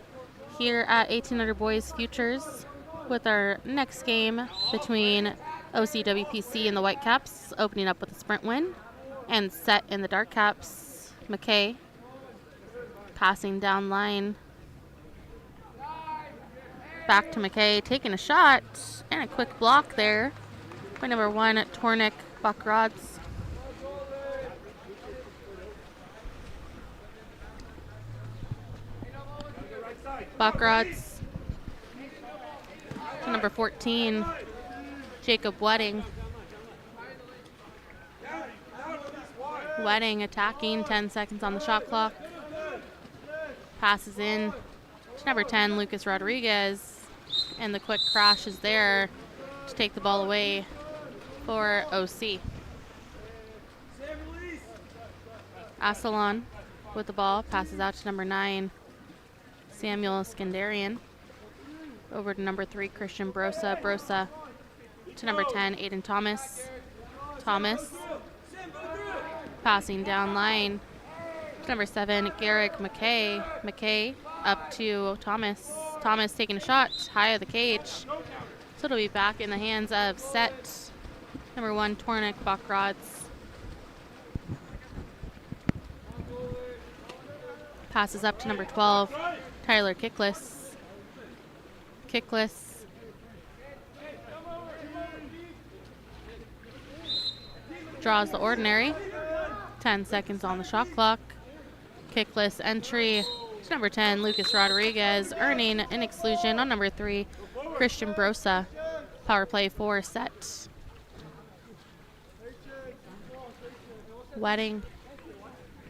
here at 1800 Boys Futures with our next game between OCWPC and the Whitecaps, opening up with a sprint win, and set in the Dark Caps, McKay passing down line. Back to McKay, taking a shot, and a quick block there by number 1, Tornik Bakrods. Bakrods to number 14, Jacob Wedding. Wedding attacking, 10 seconds on the shot clock. Passes in to number 10, Lucas Rodriguez. And the quick crash is there to take the ball away for OC. Asalon with the ball, passes out to number 9, Samuel Skandarian. Over to number 3, Christian Brosa. Brosa to number 10, Aiden Thomas. Thomas passing down line to number 7, Garrick McKay. McKay up to Thomas. Thomas taking a shot high of the cage. So it'll be back in the hands of set number 1, Tornik Bakrods. Passes up to number 12, Tyler Kickless. Kickless draws the ordinary. 10 seconds on the shot clock. Kickless entry to number 10, Lucas Rodriguez, earning an exclusion on number 3, Christian Brosa. Power play for set. Wedding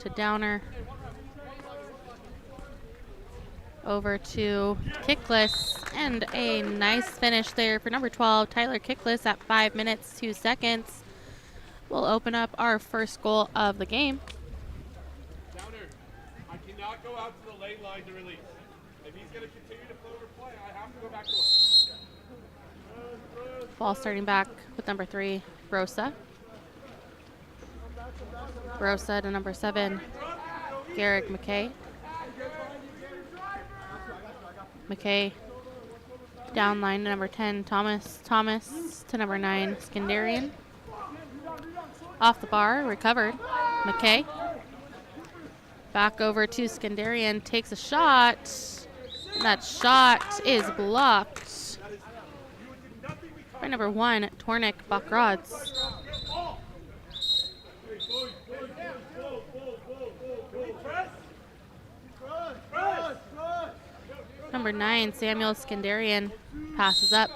to Downer. Over to Kickless, and a nice finish there for number 12, Tyler Kickless, at 5 minutes, 2 seconds. We'll open up our first goal of the game. Downer, I cannot go out to the lane line to release. If he's going to continue to float or play, I have to go back to him. Ball starting back with number 3, Brosa. Brosa to number 7, Garrick McKay. McKay down line to number 10, Thomas. Thomas to number 9, Skandarian. Off the bar, recovered. McKay. Back over to Skandarian, takes a shot. And that shot is blocked by number 1, Tornik Bakrods. Number 9, Samuel Skandarian, passes up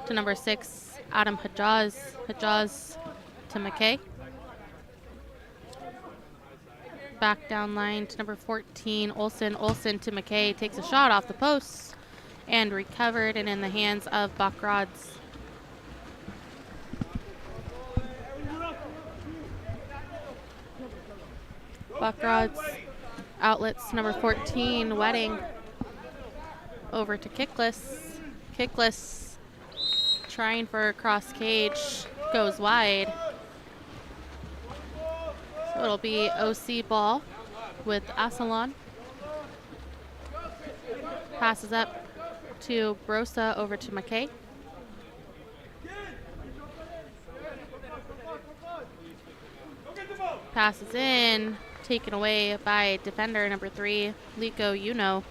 to number 6, Adam Hajaz. Hajaz to McKay. Back down line to number 14, Olsen. Olsen to McKay, takes a shot off the post and recovered and in the hands of Bakrods. Bakrods outlets number 14, Wedding. Over to Kickless. Kickless trying for a cross cage, goes wide. So it'll be OC ball with Asalon. Passes up to Brosa, over to McKay. Passes in, taken away by defender number 3, Lico Uno.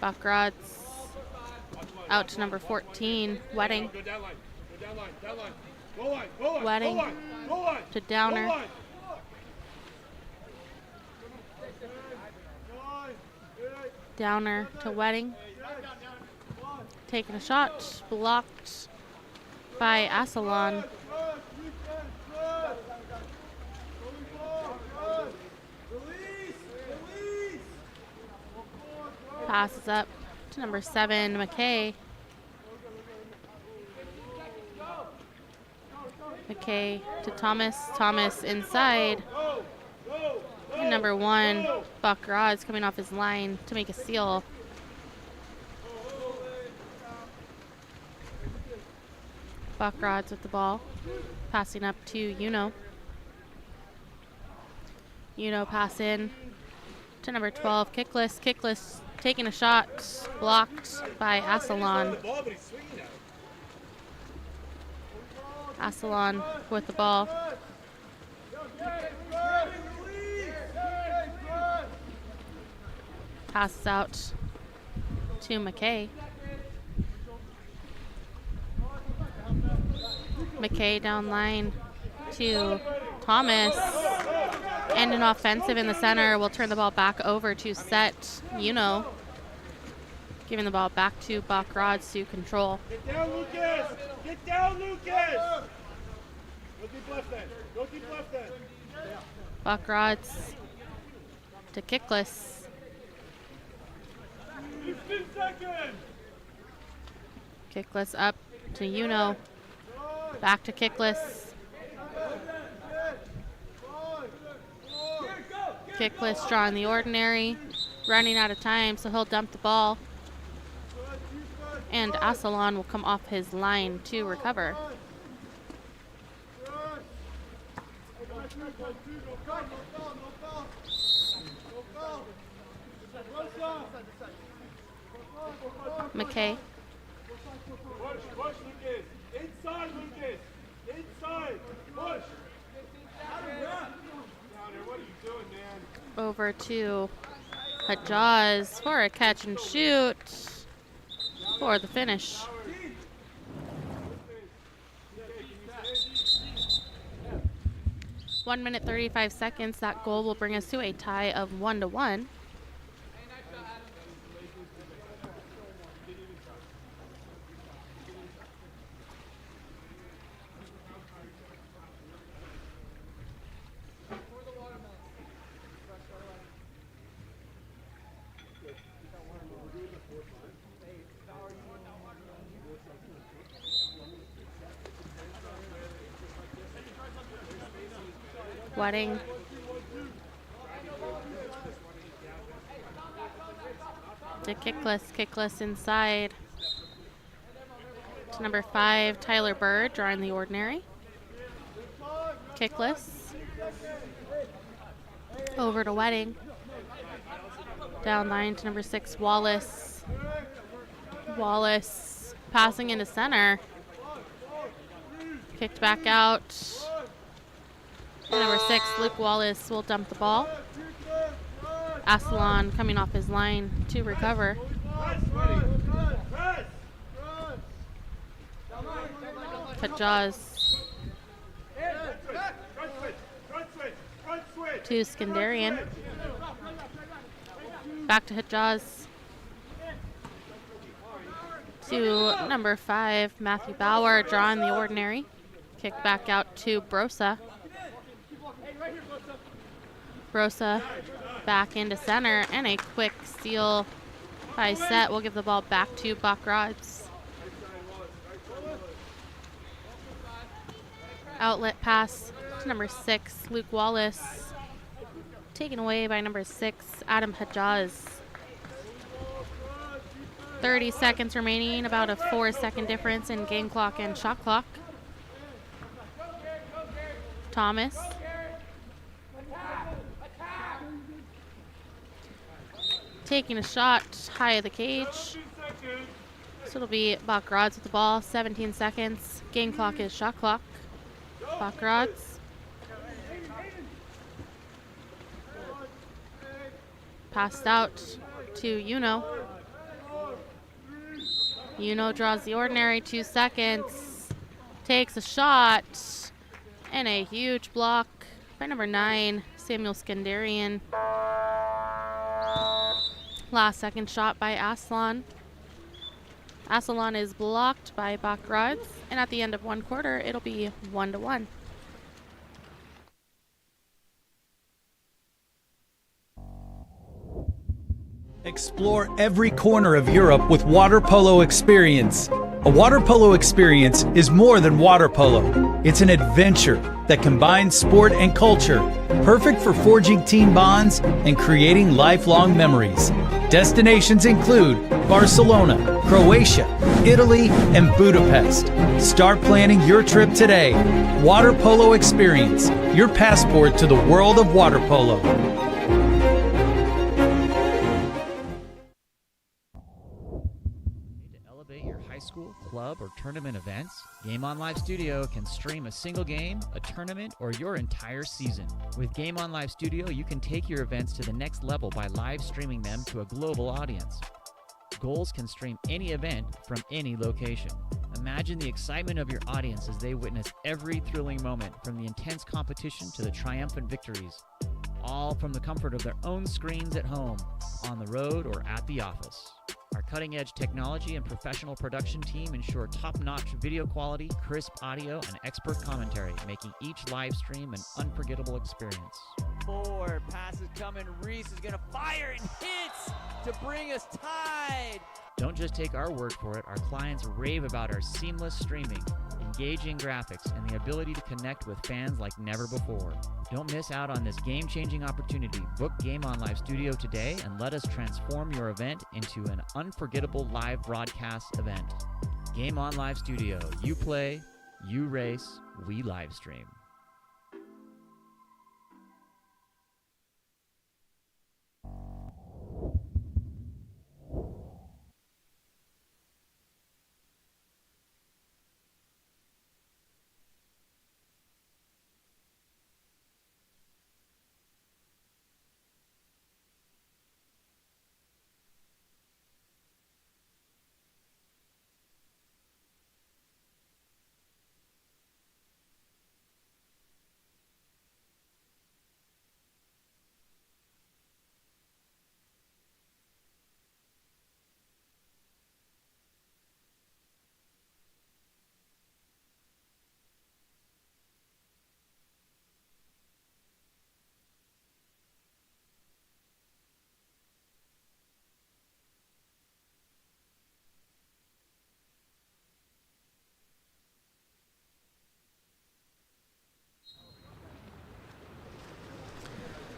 Bakrods out to number 14, Wedding. Wedding to Downer. Downer to Wedding. Taking a shot, blocked by Asalon. Passes up to number 7, McKay. McKay to Thomas. Thomas inside. And number 1, Bakrods, coming off his line to make a steal. Bakrods with the ball. Passing up to Uno. Pass in to number 12, Kickless. Kickless taking a shot, blocked by Assalon. Assalon with the ball. Passes out to McKay. McKay down line to Thomas. And an offensive in the center will turn the ball back over to Set giving the ball back to Bachrodz to control. Get down, Lucas! Get down, Lucas! Go deep left then. Go deep left then. Bachrodz to Kickless. 15 seconds! Kickless up to Back to Kickless. Kickless drawing the ordinary. Running out of time, so he'll dump the ball. And Assalon will come off his line to recover. McKay. Push, Lucas. Inside, Lucas. Inside. Push. What are you doing, man? Over to Hajaz for a catch and shoot for the finish. 1 minute 35 seconds. That goal will bring us to a tie of 1-1. Wedding. To Kickless inside. To number 5, Tyler Bird, drawing the ordinary. Kickless. Over to Wedding. Down line to number 6, Wallace. Wallace passing into center. Kicked back out. Number 6, Luke Wallace will dump the ball. Assalon coming off his line to recover. Hajaz to Skandarian. Back to Hajaz. To number 5, Matthew Bauer, drawing the ordinary. Kick back out to Brosa. Brosa back into center, and a quick steal by Set will give the ball back to Bachrodz. Outlet pass to number 6, Luke Wallace. Taken away by number 6, Adam Hajaz. 30 seconds remaining, about a 4-second difference in game clock and shot clock. Thomas. Taking a shot high of the cage. So it'll be Bachrodz with the ball. 17 seconds. Game clock is shot clock. Bachrodz. Passed out to Uno. Uno draws the ordinary. 2 seconds. Takes a shot. And a huge block by number 9, Samuel Skandarian. Last second shot by Assalon. Assalon is blocked by Bachrodz, and at the end of 1 quarter, it'll be 1-1. Explore every corner of Europe with Water Polo Experience. A water polo experience is more than water polo. It's an adventure that combines sport and culture, perfect for forging team bonds and creating lifelong memories. Destinations include Barcelona, Croatia, Italy, and Budapest. Start planning your trip today. Water Polo Experience, your passport to the world of water polo. To elevate your high school, club, or tournament events, Game On Live Studio can stream a single game, a tournament, or your entire season. With Game On Live Studio, you can take your events to the next level by live streaming them to a global audience. Goals can stream any event from any location. Imagine the excitement of your audience as they witness every thrilling moment, from the intense competition to the triumphant victories, all from the comfort of their own screens at home, on the road, or at the office. Our cutting-edge technology and professional production team ensure top-notch video quality, crisp audio, and expert commentary, making each live stream an unforgettable experience. 4 passes coming. Reese is going to fire and hits to bring us tied. Don't just take our word for it. Our clients rave about our seamless streaming, engaging graphics, and the ability to connect with fans like never before. Don't miss out on this game-changing opportunity. Book Game On Live Studio today and let us transform your event into an unforgettable live broadcast event. Game On Live Studio. You play, you race, we live stream.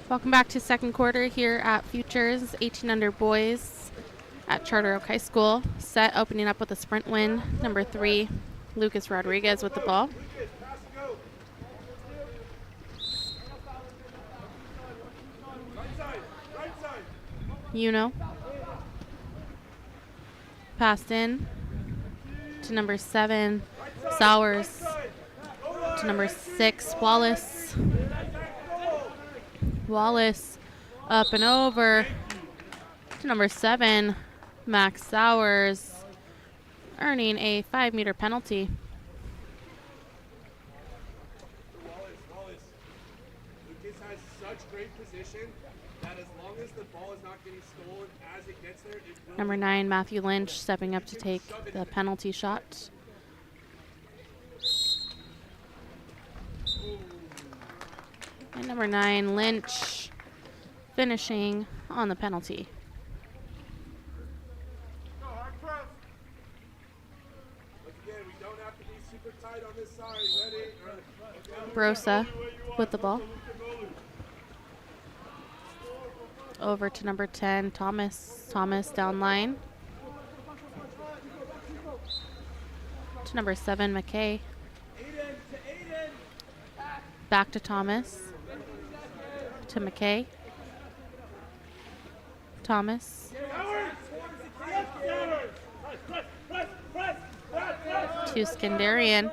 Welcome back to second quarter here at Futures 18 under boys at Charter Oak High School. Set opening up with a sprint win. Number 3, Lucas Rodriguez with the ball. Passed in to number 7, Sowers, to number 6, Wallace up and over to number 7, Max Sowers, earning a 5-meter penalty. Wallace. Lucas has such great position that as long as the ball is not getting stolen as it gets there, it will. Number 9, Matthew Lynch, stepping up to take the penalty shot. And number 9, Lynch, finishing on the penalty. Again, we don't have to be super tight on this side. Ready? Brosa with the ball. Over to number 10, Thomas down line. To number 7, McKay. Back to Thomas. To McKay. Thomas. To Skandarian.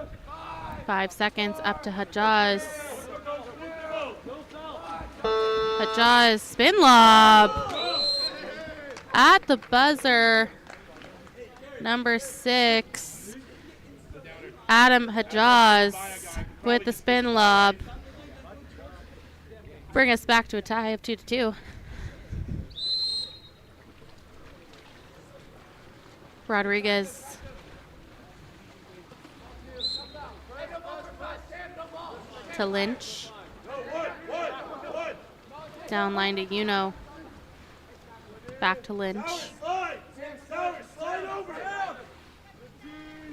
5 seconds up to Hajaz. Hajaz spin lob. At the buzzer. Number 6. Adam Hajaz with the spin lob. Bring us back to a tie of 2-2. Rodriguez. To Lynch. Down line to Uno. Back to Lynch.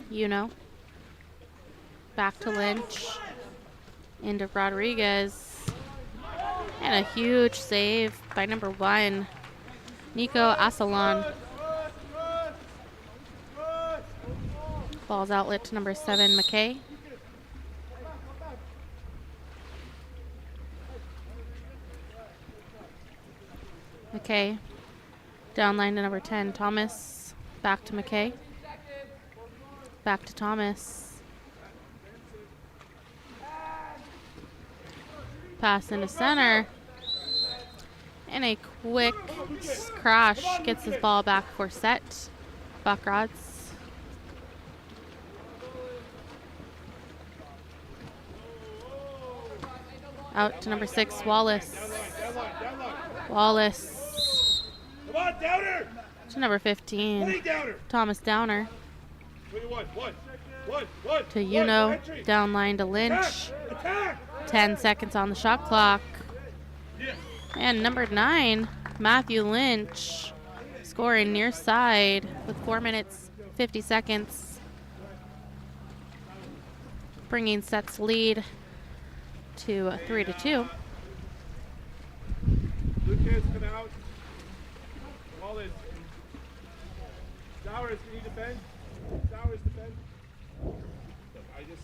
Uno. Back to Lynch. into Rodriguez. And a huge save by number 1, Nico Asalon. Ball's outlet to number 7, McKay. McKay. Down line to number 10, Thomas. Back to McKay. Back to Thomas. Pass into center. And a quick crash gets his ball back for set. Buckrods. Out to number 6, Wallace. Wallace. Come on, Downer! To number 15, Thomas Downer. To Uno, down line to Lynch. 10 seconds on the shot clock. And number 9, Matthew Lynch, scoring near side with 4 minutes, 50 seconds. Bringing sets lead to 3-2. Lucas, come out. Wallace. Sowers, can you defend? Sowers, defend. I just...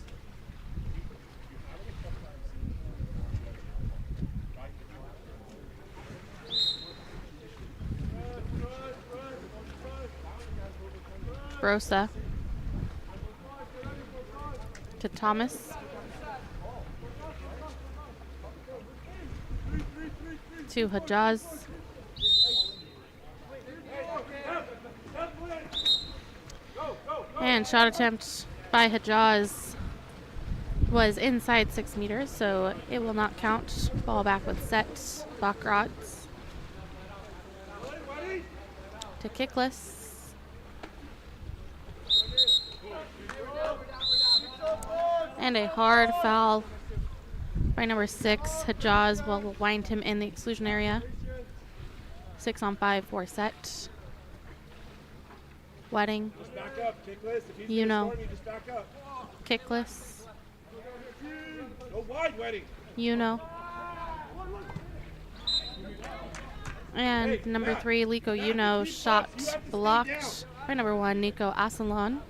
Brosa. To Thomas. To Hajaz. And shot attempt by Hajaz was inside 6 meters, so it will not count. Ball back with set. Buckrods. To Kickless. And a hard foul by number 6. Hajaz will wind him in the exclusion area. 6 on 5 for set. Wedding. Just back up, Kickless. If he's You know. scoring, you just back up. Kickless. Go wide, Wedding. You know. And number 3, Liko Uno, shot blocked by number 1, Nico Asalon.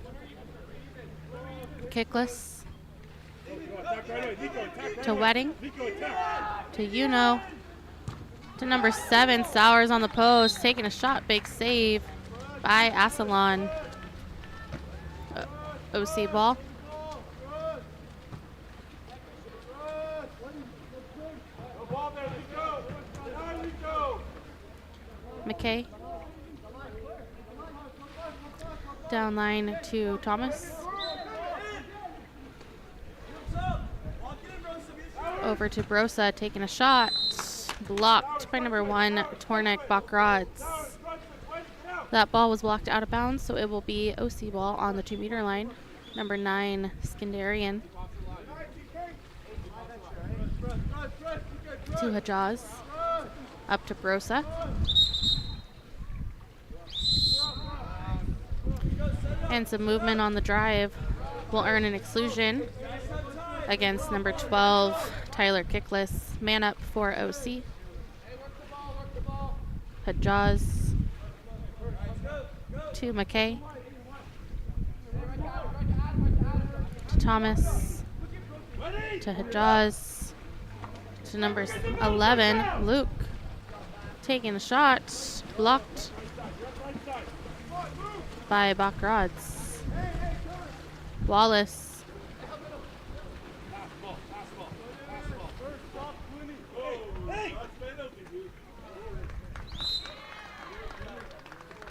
Kickless. To Wedding. To Uno. To number 7, Sowers on the post, taking a shot, big save by Asalon. OC ball. McKay. Down line to Thomas. Over to Brosa, taking a shot. Blocked by number 1, Tornik Buckrods. That ball was blocked out of bounds, so it will be OC ball on the 2-meter line. Number 9, Skandarian. To Hajaz. Up to Brosa. And some movement on the drive will earn an exclusion against number 12, Tyler Kickless. Man up for OC. Hajaz. To McKay. To Thomas. To Hajaz. To number 11, Luke. Taking a shot. Blocked by Buckrods. Wallace.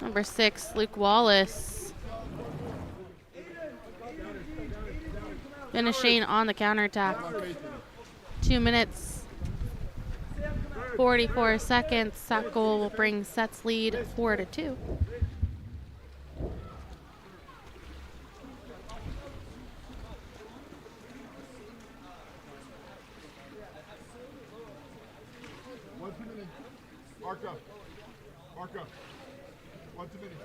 Number 6, Luke Wallace. Finishing on the counterattack. 2 minutes, 44 seconds. That goal will bring sets lead 4-2. Marco. Marco. 1 2 minutes.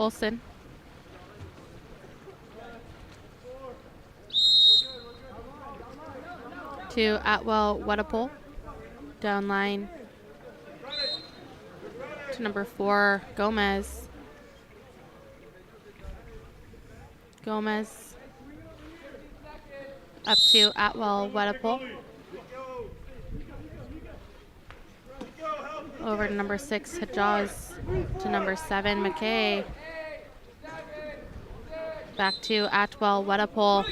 Olsen. To Atwell Wedapole. Down line to number 4, Gomez. Gomez up to Atwell Wedapole. Over to number 6, Hajaz. To number 7, McKay. Back to Atwell Wedapole.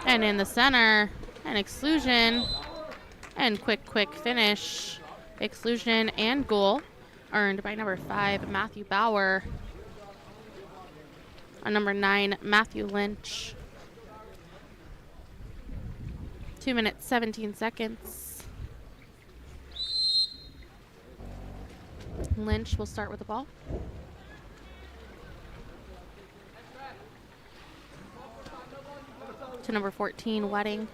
And in the center, an exclusion. And quick finish. Exclusion and goal earned by number 5, Matthew Bauer. On number 9, Matthew Lynch. 2 minutes, 17 seconds. Lynch will start with the ball. To number 14, Wedding.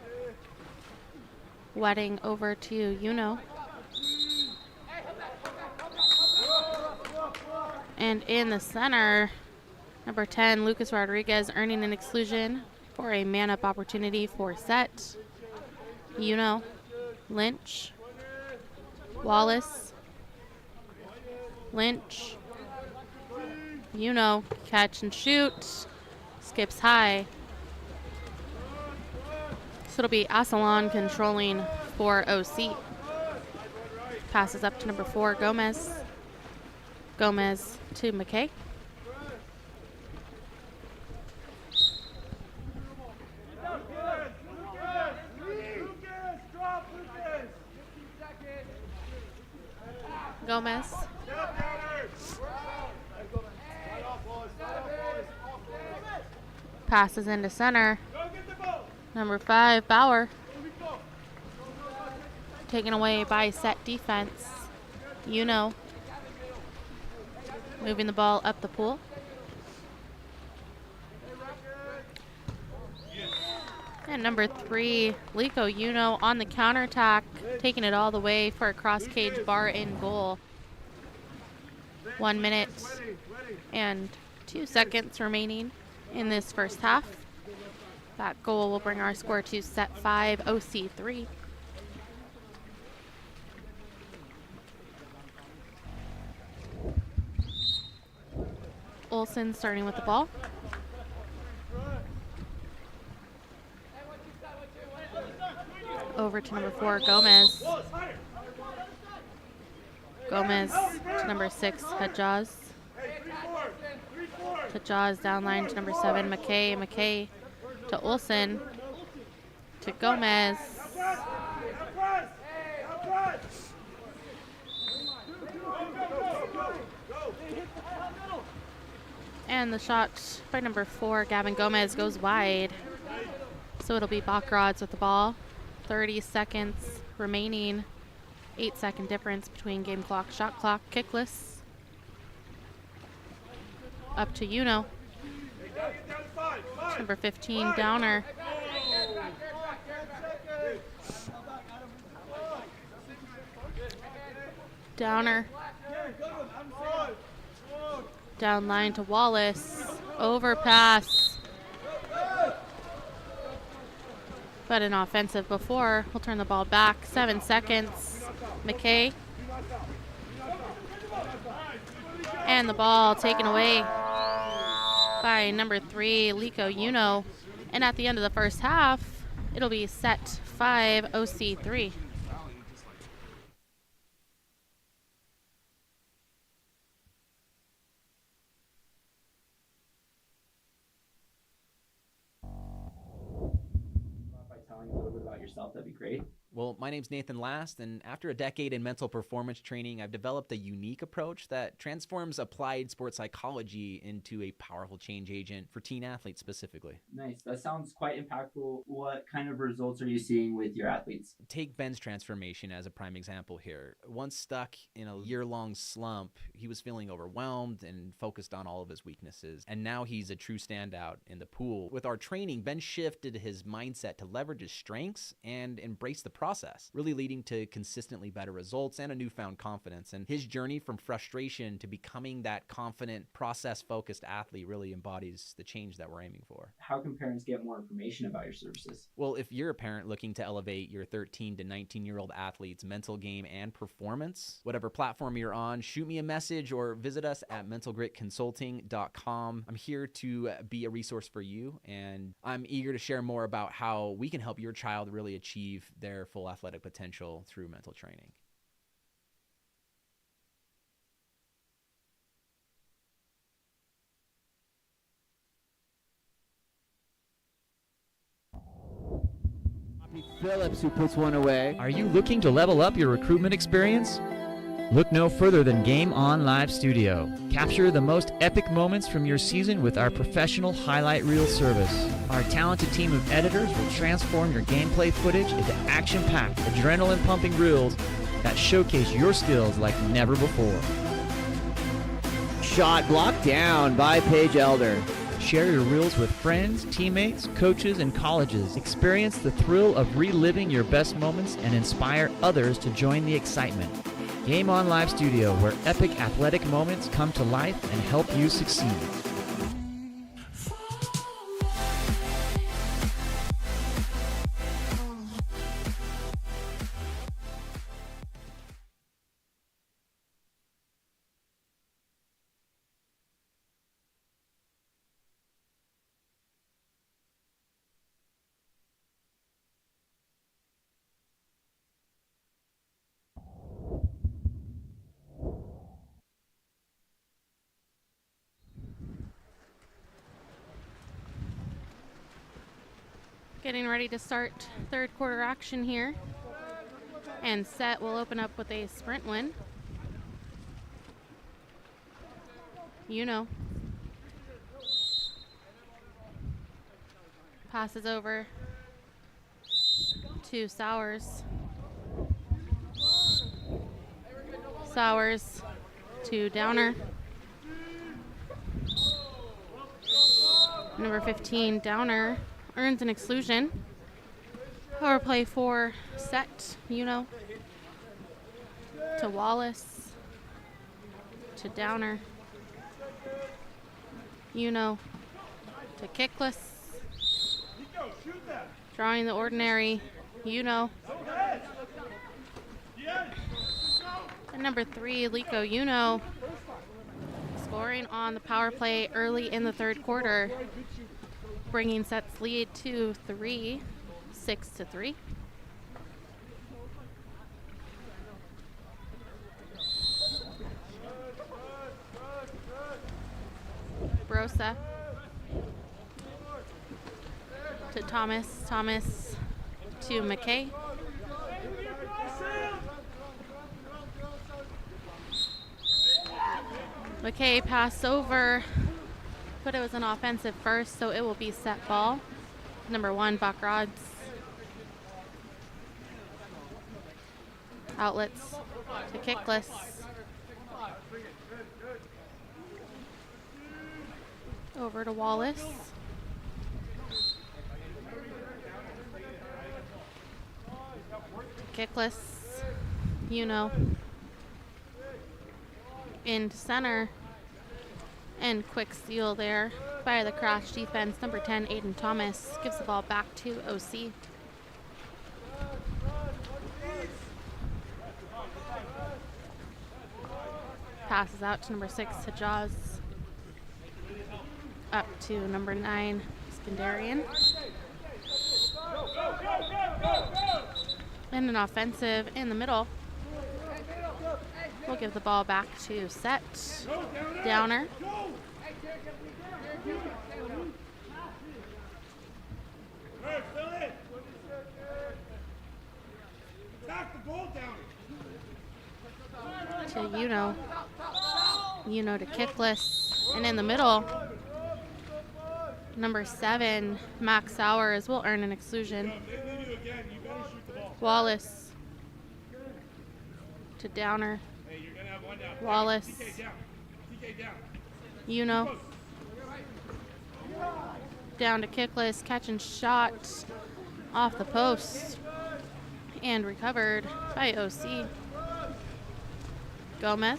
Wedding over to Uno. And in the center, number 10, Lucas Rodriguez earning an exclusion for a man-up opportunity for set. Uno, Lynch, Wallace, Lynch, Uno, catch and shoot, skips high. So it'll be Asalon controlling for OC. Passes up to number 4, Gomez. Gomez to McKay. Gomez. Passes into center. Number 5, Bauer. Taken away by set defense. Uno. Moving the ball up the pool. And number 3, Lico Uno on the counterattack, taking it all the way for a cross-cage bar in goal. 1 minute and 2 seconds remaining in this first half. That goal will bring our score to set 5, OC 3. Olsen starting with the ball. Over to number 4, Gomez. Gomez to number 6, Hajaz. Hajaz down line to number 7, McKay. McKay to Olsen. To Gomez. And the shot by number 4, Gavin Gomez, goes wide. So it'll be Bachrods with the ball. 30 seconds remaining. 8-second difference between game clock, shot clock, kickless. Up to Uno. Number 15, Downer. Downer. Down line to Wallace. Overpass. But an offensive before. We'll turn the ball back. 7 seconds. McKay. And the ball taken away by number 3, Lico Uno. And at the end of the first half, it'll be set 5, OC 3. Telling a little bit about yourself, that'd be great. Well, my name's Nathan Last, and after a decade in mental performance training, I've developed a unique approach that transforms applied sports psychology into a powerful change agent for teen athletes specifically. Nice. That sounds quite impactful. What kind of results are you seeing with your athletes? Take Ben's transformation as a prime example here. Once stuck in a year-long slump, he was feeling overwhelmed and focused on all of his weaknesses. And now he's a true standout in the pool. With our training, Ben shifted his mindset to leverage his strengths and embrace the process, really leading to consistently better results and a newfound confidence. And his journey from frustration to becoming that confident, process-focused athlete really embodies the change that we're aiming for. How can parents get more information about your services? Well, if you're a parent looking to elevate your 13 to 19-year-old athlete's mental game and performance, whatever platform you're on, shoot me a message or visit us at mentalgritconsulting.com. I'm here to be a resource for you, and I'm eager to share more about how we can help your child really achieve their full athletic potential through mental training. Phillips, who puts one away. Are you looking to level up your recruitment experience? Look no further than Game On Live Studio. Capture the most epic moments from your season with our professional highlight reel service. Our talented team of editors will transform your gameplay footage into action-packed, adrenaline-pumping reels that showcase your skills like never before. Shot blocked down by Paige Elder. Share your reels with friends, teammates, coaches, and colleges. Experience the thrill of reliving your best moments and inspire others to join the excitement. Game On Live Studio, where epic athletic moments come to life and help you succeed. Getting ready to start third quarter action here. And set will open up with a sprint win. You know. Passes over to Sowers. Sowers to Downer. Number 15, Downer, earns an exclusion. Power play for set, you know, to Wallace, to Downer, you know, to Kickless, drawing the ordinary, you know, and number 3, Lico, you know, scoring on the power play early in the third quarter, bringing set's lead to 6-3. Brosa to Thomas, Thomas to McKay. McKay passed over, but it was an offensive first, so it will be set ball. Number 1, Bakrods. Outlets to Kickless. Over to Wallace. Kickless, you know, into center. And quick steal there by the crash defense. Number 10, Aiden Thomas, gives the ball back to OC. Passes out to number 6, to Jaws. Up to number 9, Skandarian. And an offensive in the middle. We'll give the ball back to set. Downer. To to Kickless. And in the middle, number 7, Max Sowers, will earn an exclusion. Wallace to Downer. Wallace, down to Kickless, catch and shot off the post. and recovered by OC. Gomez.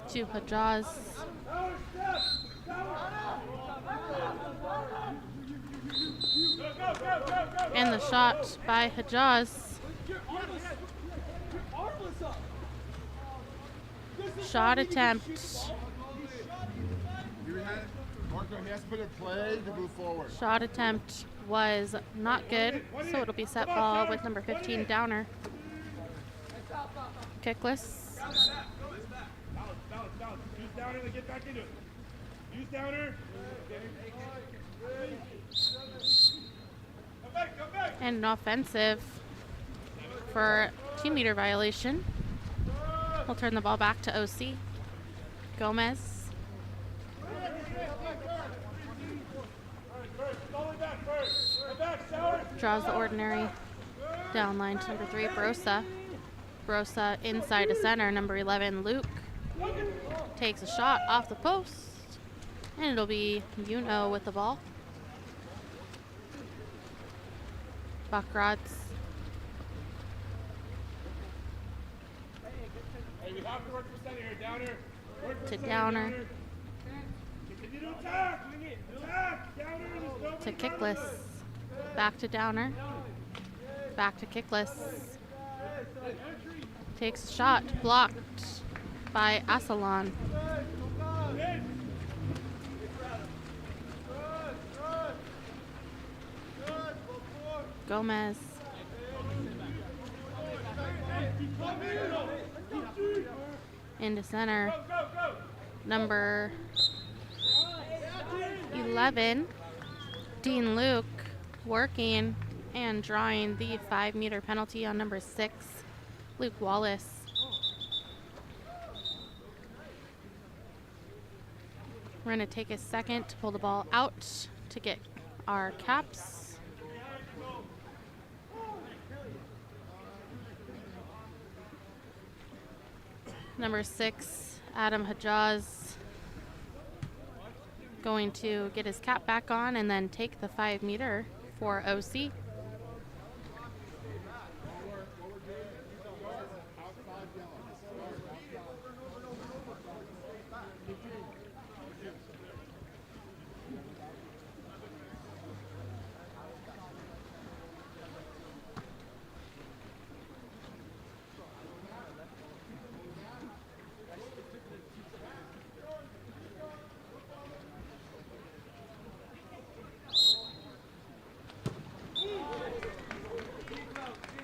To Hajaz. And the shot by Hajaz. Shot attempt. Marco, he has to put a play to move forward. Shot attempt was not good, so it'll be set ball with number 15, Downer. Kickless. Use Downer to get back into it. Use Downer. Come back. And an offensive for team leader violation. We'll turn the ball back to OC. Gomez. Draws the ordinary. Down line to number 3, Brosa. Brosa inside to center, number 11, Luke. Takes a shot off the post. And it'll be Yuno with the ball. Buckrods. Hey, we have to work for center here, Downer. To Downer. Continue to attack. Attack. Downer. To Kickless. Back to Downer. Back to Kickless. Takes a shot. Blocked by Asalon. Gomez. Into center. Number 11, Dean Luke, working and drawing the 5-meter penalty on number 6, Luke Wallace. We're going to take a second to pull the ball out to get our caps. Number 6, Adam Hajaz, going to get his cap back on and then take the 5-meter for OC.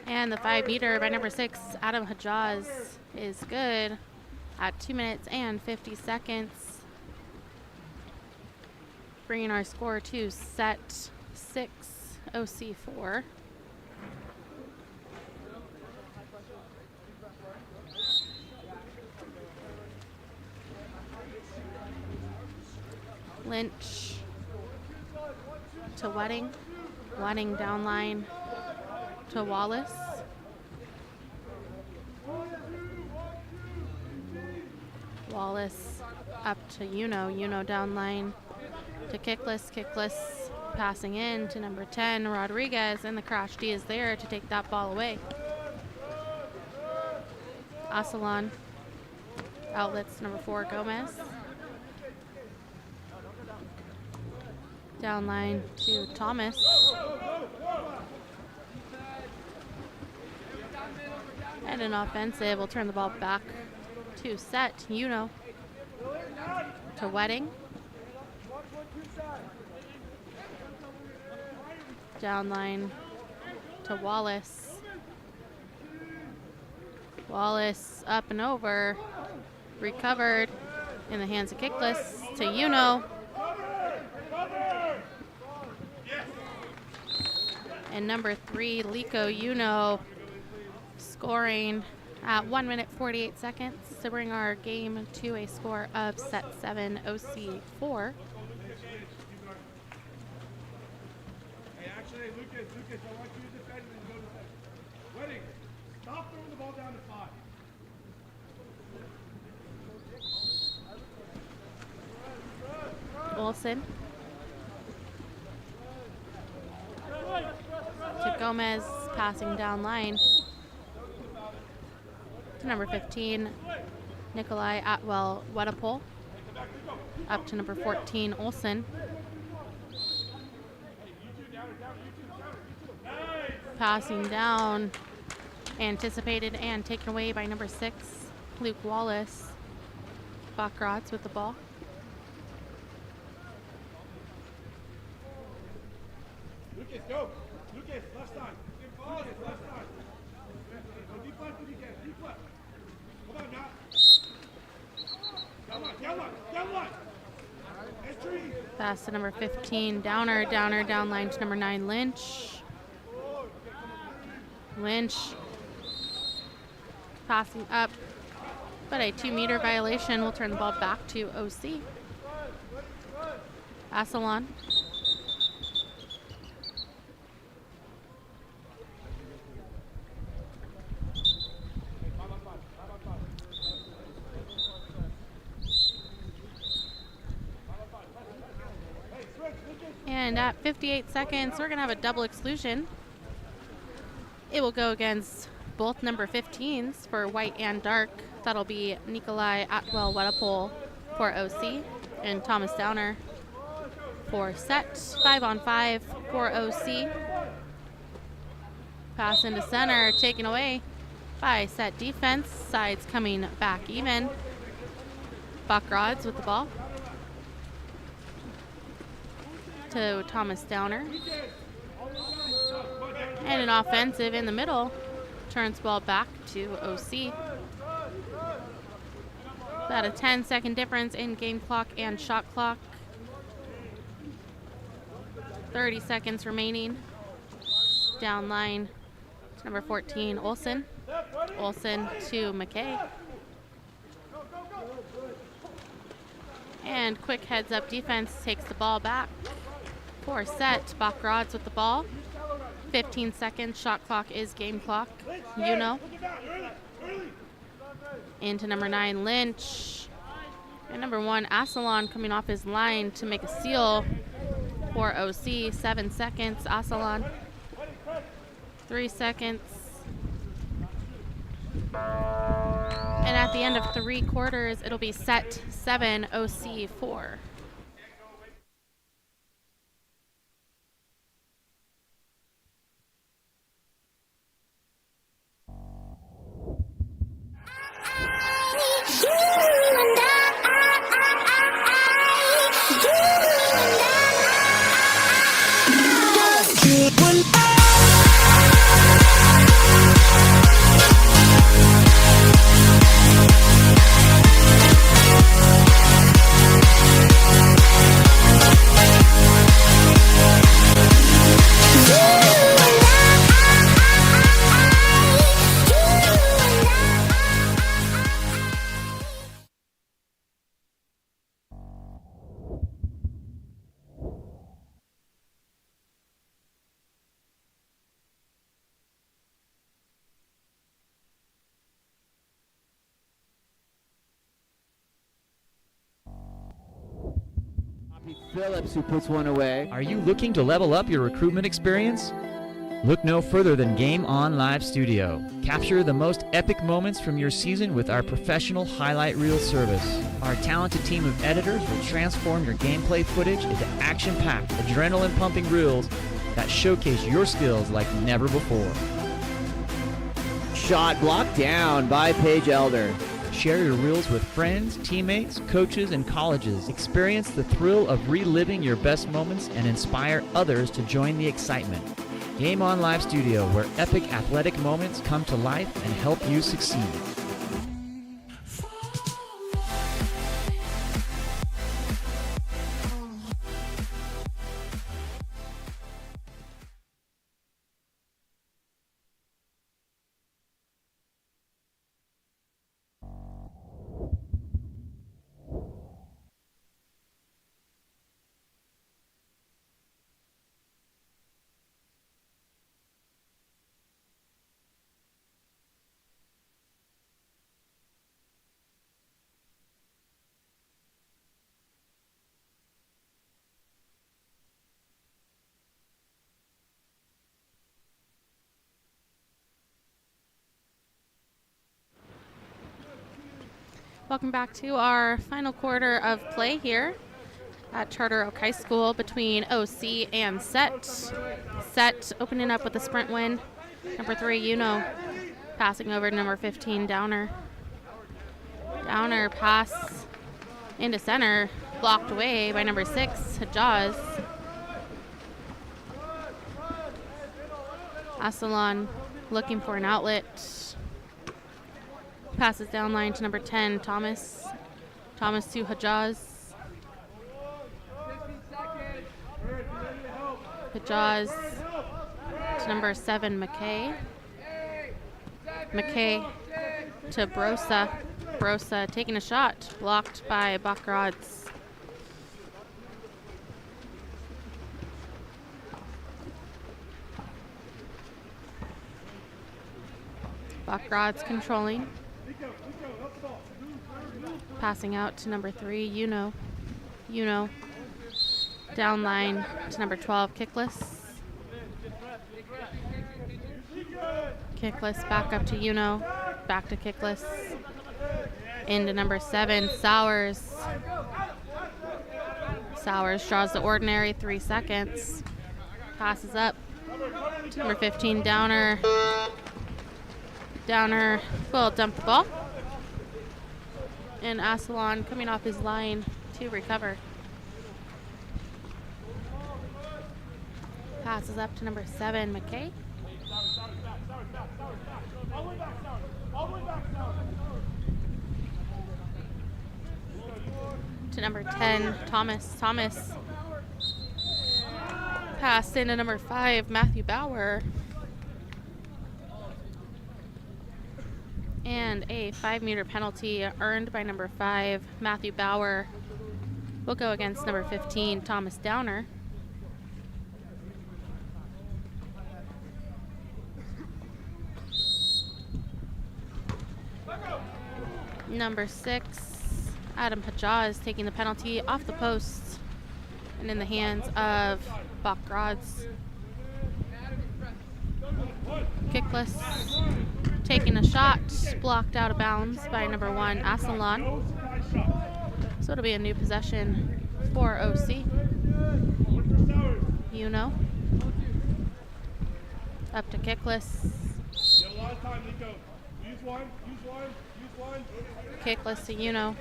And the 5-meter by number 6, Adam Hajaz, is good at 2 minutes and 50 seconds. Bringing our score to set 6, OC 4. Lynch to Wedding. Wedding down line to Wallace. Wallace up to Yuno down line to Kickless. Kickless passing in to number 10, Rodriguez, and the crash D is there to take that ball away. Asalon. Outlets number 4, Gomez. Down line to Thomas. And an offensive. We'll turn the ball back to set. Yuno to Wedding. Down line to Wallace. Wallace up and over. Recovered in the hands of Kickless to Yuno. And number 3, Liko Yuno, scoring at 1 minute 48 seconds to bring our game to a score of set 7, OC 4. Hey, actually, Lucas, I want you to defend and go to second. Wedding, stop throwing the ball down to 5. Olsen. To Gomez, passing down line. To number 15, Nikolai Atwell Wedapole. Up to number 14, Olsen. Passing down, anticipated and taken away by number 6, Luke Wallace. Backrotz with the ball. Lucas, go! Lucas, left side. Lucas, left side. Go deep left if you can. Deep left. Come on now. Down one, down one, down one. Entry. Pass to number 15, Downer, down line to number 9, Lynch. Lynch passing up, but a 2-meter violation will turn the ball back to OC. Asselon. And at 58 seconds, we're going to have a double exclusion. It will go against both number 15s for white and dark. That'll be Nikolai Atwell Wedapole for OC and Thomas Downer for set. 5-on-5 for OC. Pass into center, taken away by set defense. Sides coming back even. Backrotz with the ball. To Thomas Downer. And an offensive in the middle. Turns ball back to OC. About a 10-second difference in game clock and shot clock. 30 seconds remaining. Down line to number 14, Olsen. Olsen to McKay. And quick heads up defense takes the ball back. For set, Backrotz with the ball. 15 seconds, shot clock is game clock. Into number 9, Lynch. And number 1, Asselon coming off his line to make a steal for OC. 7 seconds, Asselon. 3 seconds. And at the end of 3 quarters, it'll be set 7, OC 4. Phillips, who puts one away. Are you looking to level up your recruitment experience? Look no further than Game On Live Studio. Capture the most epic moments from your season with our professional highlight reel service. Our talented team of editors will transform your gameplay footage into action-packed, adrenaline-pumping reels that showcase your skills like never before. Shot blocked down by Paige Elder. Share your reels with friends, teammates, coaches, and colleges. Experience the thrill of reliving your best moments and inspire others to join the excitement. Game On Live Studio, where epic athletic moments come to life and help you succeed. Welcome back to our final quarter of play here at Charter Oak High School between OC and Set. Set opening up with a sprint win. Number 3, Uno, passing over to number 15, Downer. Downer pass into center, blocked away by number 6, Hajaz. Asalon looking for an outlet. Passes down line to number 10, Thomas. Thomas to Hajaz. Hajaz to number 7, McKay. McKay to Brosa. Brosa taking a shot, blocked by Bakradz. Bakradz controlling. Passing out to number 3, Uno. Uno down line to number 12, Kickless. Kickless back up to Uno. Back to Kickless. Into number 7, Sowers. Sowers draws the ordinary, 3 seconds. Passes up to number 15, Downer. Downer will dump the ball. And Asalon coming off his line to recover. Passes up to number 7, McKay. To number 10, Thomas. Thomas. Pass into number 5, Matthew Bauer. And a 5-meter penalty earned by number 5, Matthew Bauer. Will go against number 15, Thomas Downer. Number 6, Adam Hajaz taking the penalty off the post and in the hands of Bakradz. Kickless taking a shot, blocked out of bounds by number 1, Asalon. So it'll be a new possession for OC. Uno. Up to Kickless. Kickless to Uno.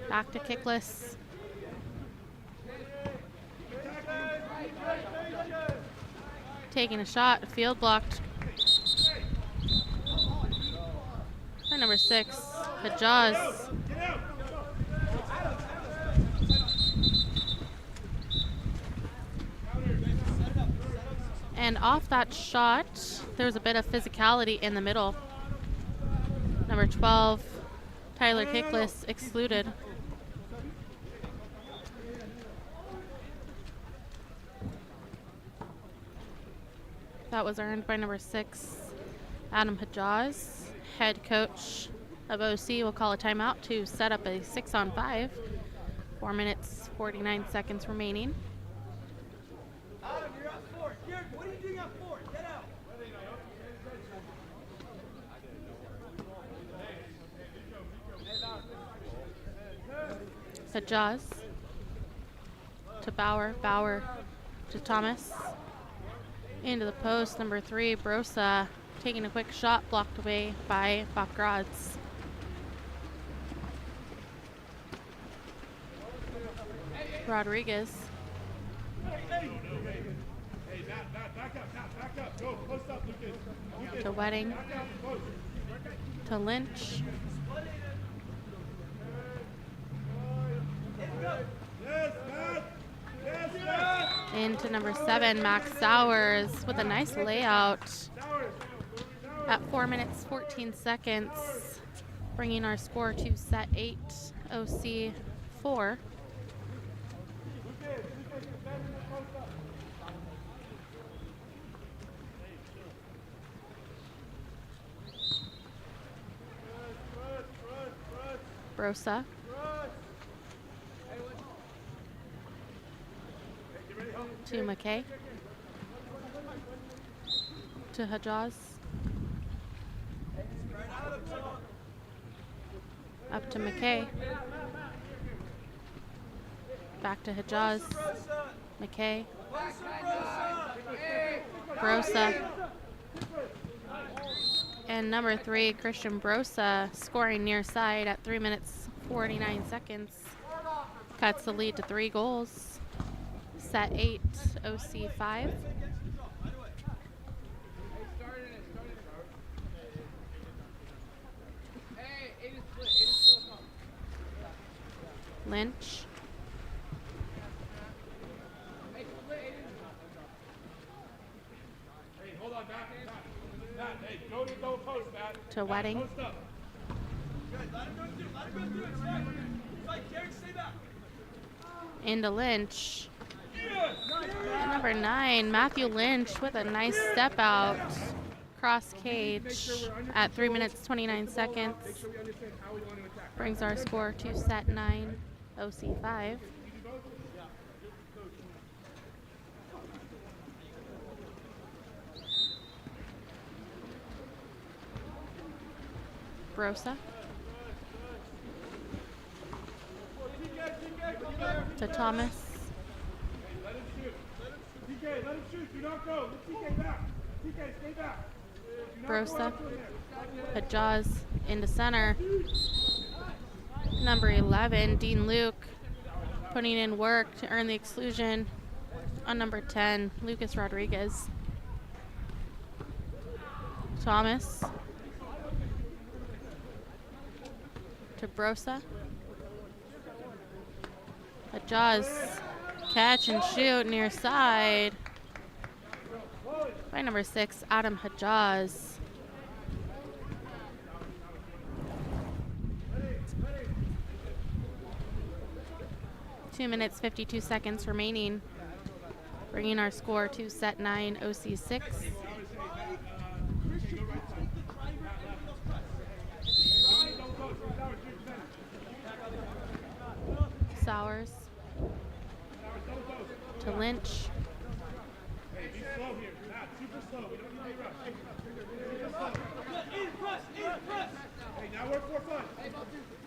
Back to Kickless. Taking a shot, field blocked. By number 6, Hajaz. And off that shot, there's a bit of physicality in the middle. Number 12, Tyler Kickless, excluded. That was earned by number 6, Adam Hajaz. Head coach of OC will call a timeout to set up a 6-on-5. 4 minutes, 49 seconds remaining. Adam, you're up 4. Garrett, what are you doing up 4? Get out. Hajaz to Bauer. Bauer to Thomas. Into the post, number 3, Brosa. Taking a quick shot, blocked away by Bakradz. Rodriguez. To Wedding. To Lynch. Into number 7, Max Sowers with a nice layout. At 4 minutes, 14 seconds, bringing our score to set 8, OC 4. Brosa. To McKay. To Hajaz. Up to McKay. Back to Hijaz. McKay. Brosa. And number 3, Christian Brosa, scoring near side at 3 minutes 49 seconds. Cuts the lead to 3 goals. Set 8, OC 5. Lynch. To Wedding. Into Lynch. And number 9, Matthew Lynch with a nice step out. Cross cage at 3 minutes 29 seconds. Brings our score to set 9, OC 5. Brosa. To Thomas. Let him shoot. TK, let him shoot. Do not go. Let TK back. TK, stay back. Brosa. Hijaz into center. Number 11, Dean Luke, putting in work to earn the exclusion on number 10, Lucas Rodriguez. Thomas. To Brosa. Hijaz. Catch and shoot near side by number 6, Adam Hijaz. Two minutes 52 seconds remaining, bringing our score to set 9, OC 6. Sowers to Lynch.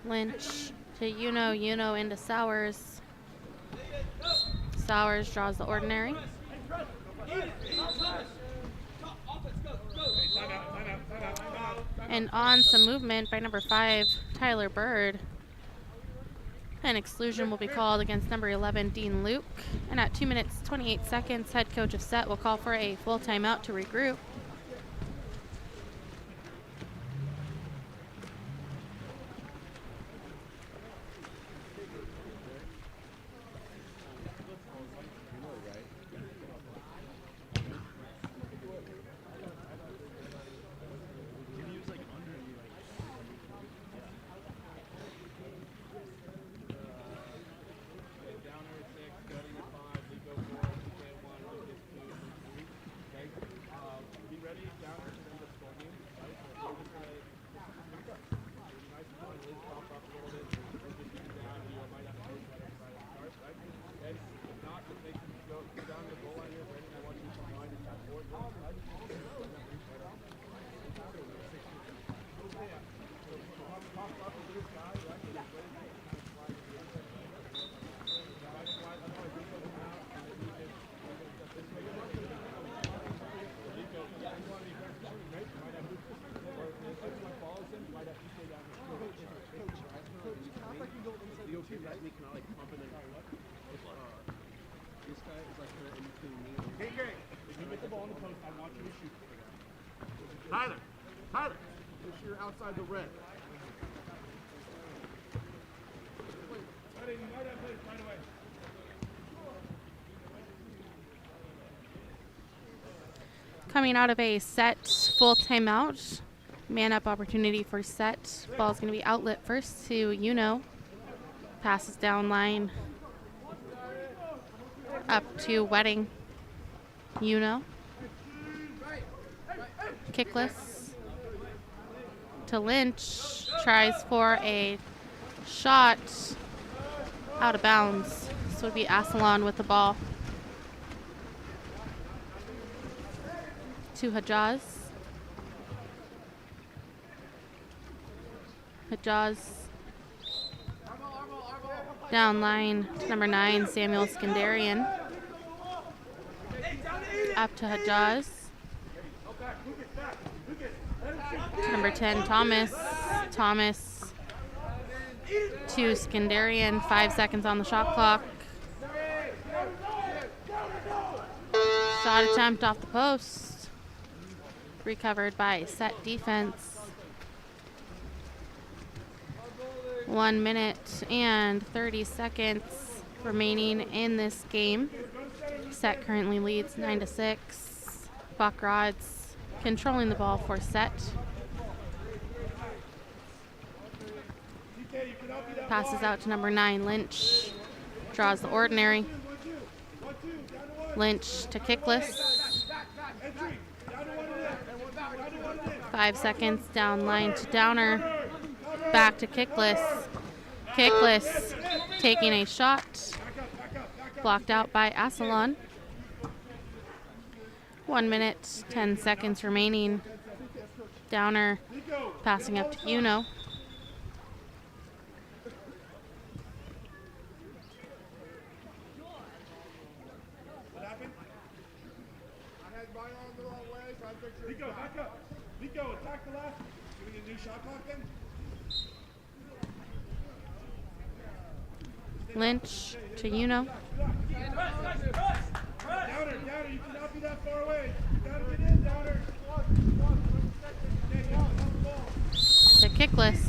Lynch to Uno into Sowers. Sowers draws the ordinary. And on some movement by number 5, Tyler Bird. An exclusion will be called against number 11, Dean Luke. And at 2 minutes 28 seconds, head coach of set will call for a full timeout to regroup. Tyler, make sure you're outside the red. Coming out of a set full timeout, man up opportunity for set. Ball's going to be outlet first to Uno. Passes down line up to Wedding. Uno. Kickless to Lynch. Tries for a shot out of bounds. This would be Asalon with the ball. To Hijaz. Hijaz Down line to number 9, Samuel Skandarian. Up to Hajaz. To number 10, Thomas. Thomas to Skandarian. 5 seconds on the shot clock. Shot attempt off the post. Recovered by set defense. 1 minute and 30 seconds remaining in this game. Set currently leads 9-6. Buckrods controlling the ball for set. Passes out to number 9, Lynch. Draws the ordinary. Lynch to Kickless. 5 seconds down line to Downer. Back to Kickless. Kickless taking a shot. Blocked out by Asalon. 1 minute, 10 seconds remaining. Downer passing up to Uno. Nico, back up. Nico, attack the left. Give me a new shot clock then. Lynch to Uno. Downer, you cannot be that far away. You gotta get in, Downer. To Kickless.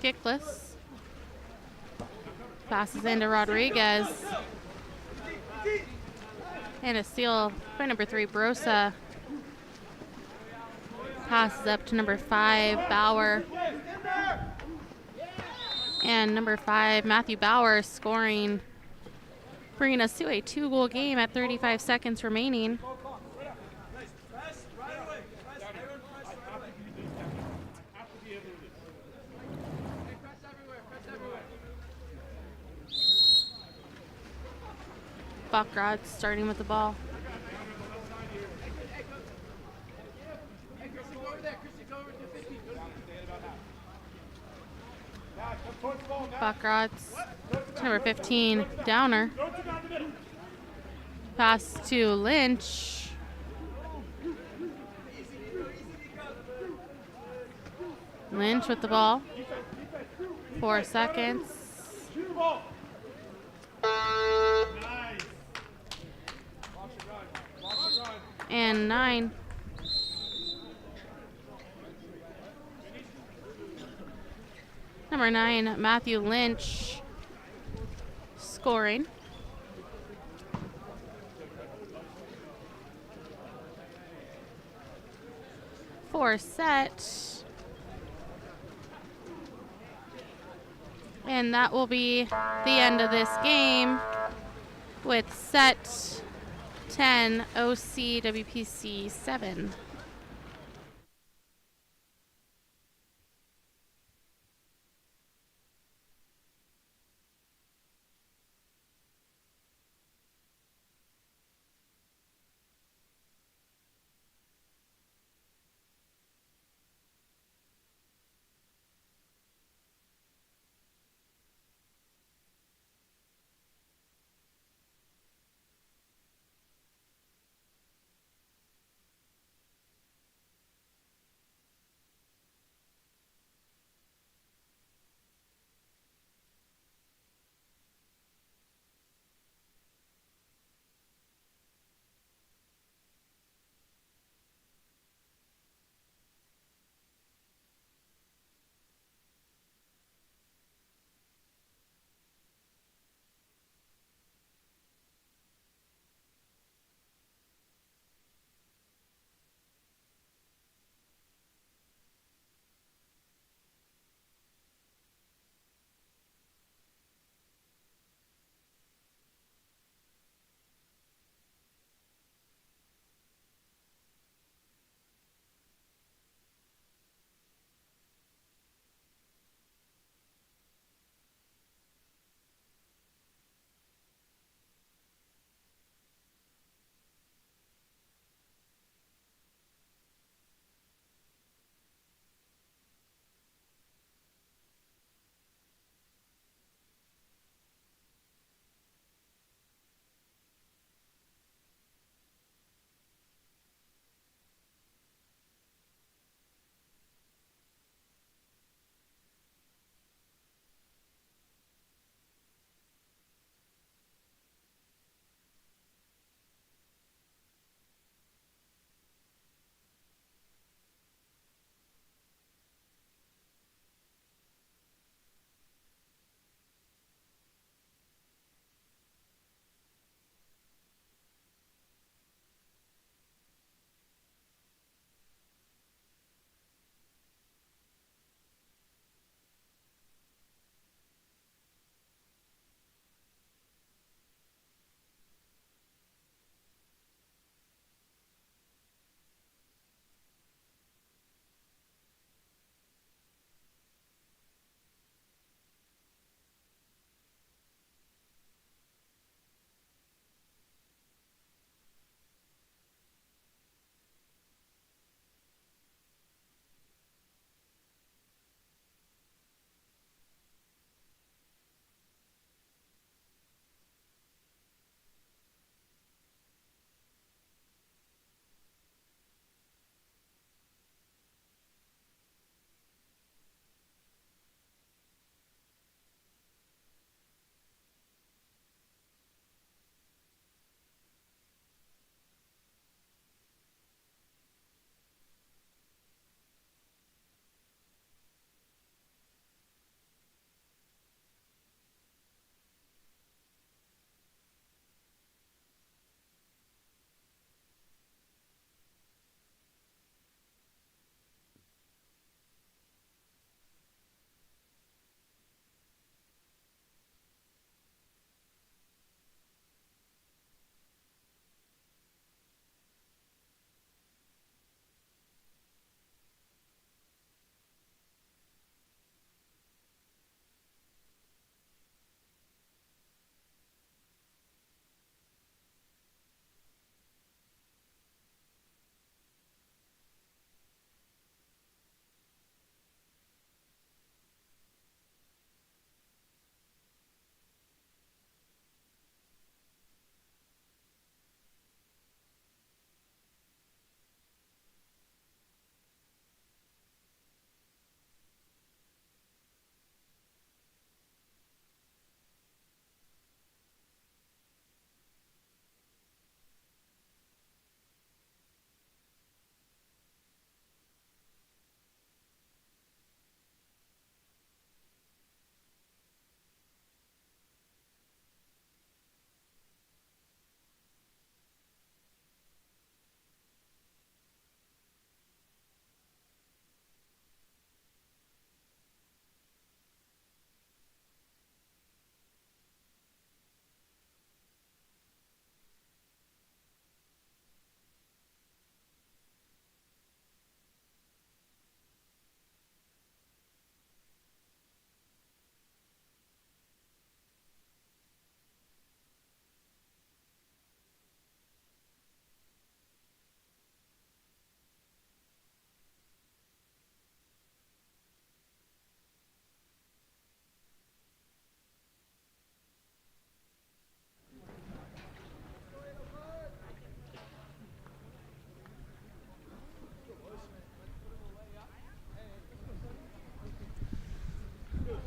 Kickless. Passes into Rodriguez. And a steal by number 3, Brosa. Passes up to number 5, Bauer. And number 5, Matthew Bauer scoring, bringing us to a 2-goal game at 35 seconds remaining. Buckrods starting with the ball. Buckrods to number 15, Downer. Pass to Lynch. Lynch with the ball. 4 seconds. And 9. Number 9, Matthew Lynch scoring. For set. And that will be the end of this game with set 10 OCWPC 7.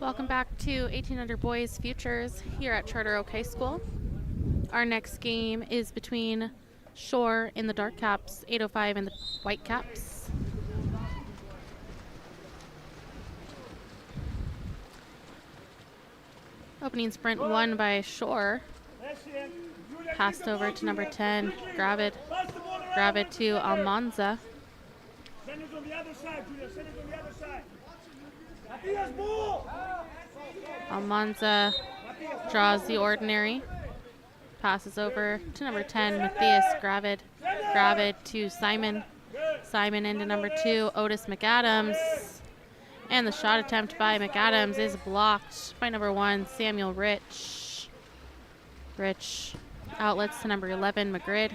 Welcome back to 1800 Boys Futures here at Charter Oak High School. Our next game is between Shore in the dark caps, 805 in the white caps. Opening sprint won by Shore. Passed over to number 10, Gravid. Gravid to Almanza. Send it on the other side, Julia. Send it on the other side. Matias, ball! Almanza draws the ordinary. Passes over to number 10, Matthias Gravid. Gravid to Simon. Simon into number 2, Otis McAdams. And the shot attempt by McAdams is blocked by number 1, Samuel Rich. Rich outlets to number 11, McGrid.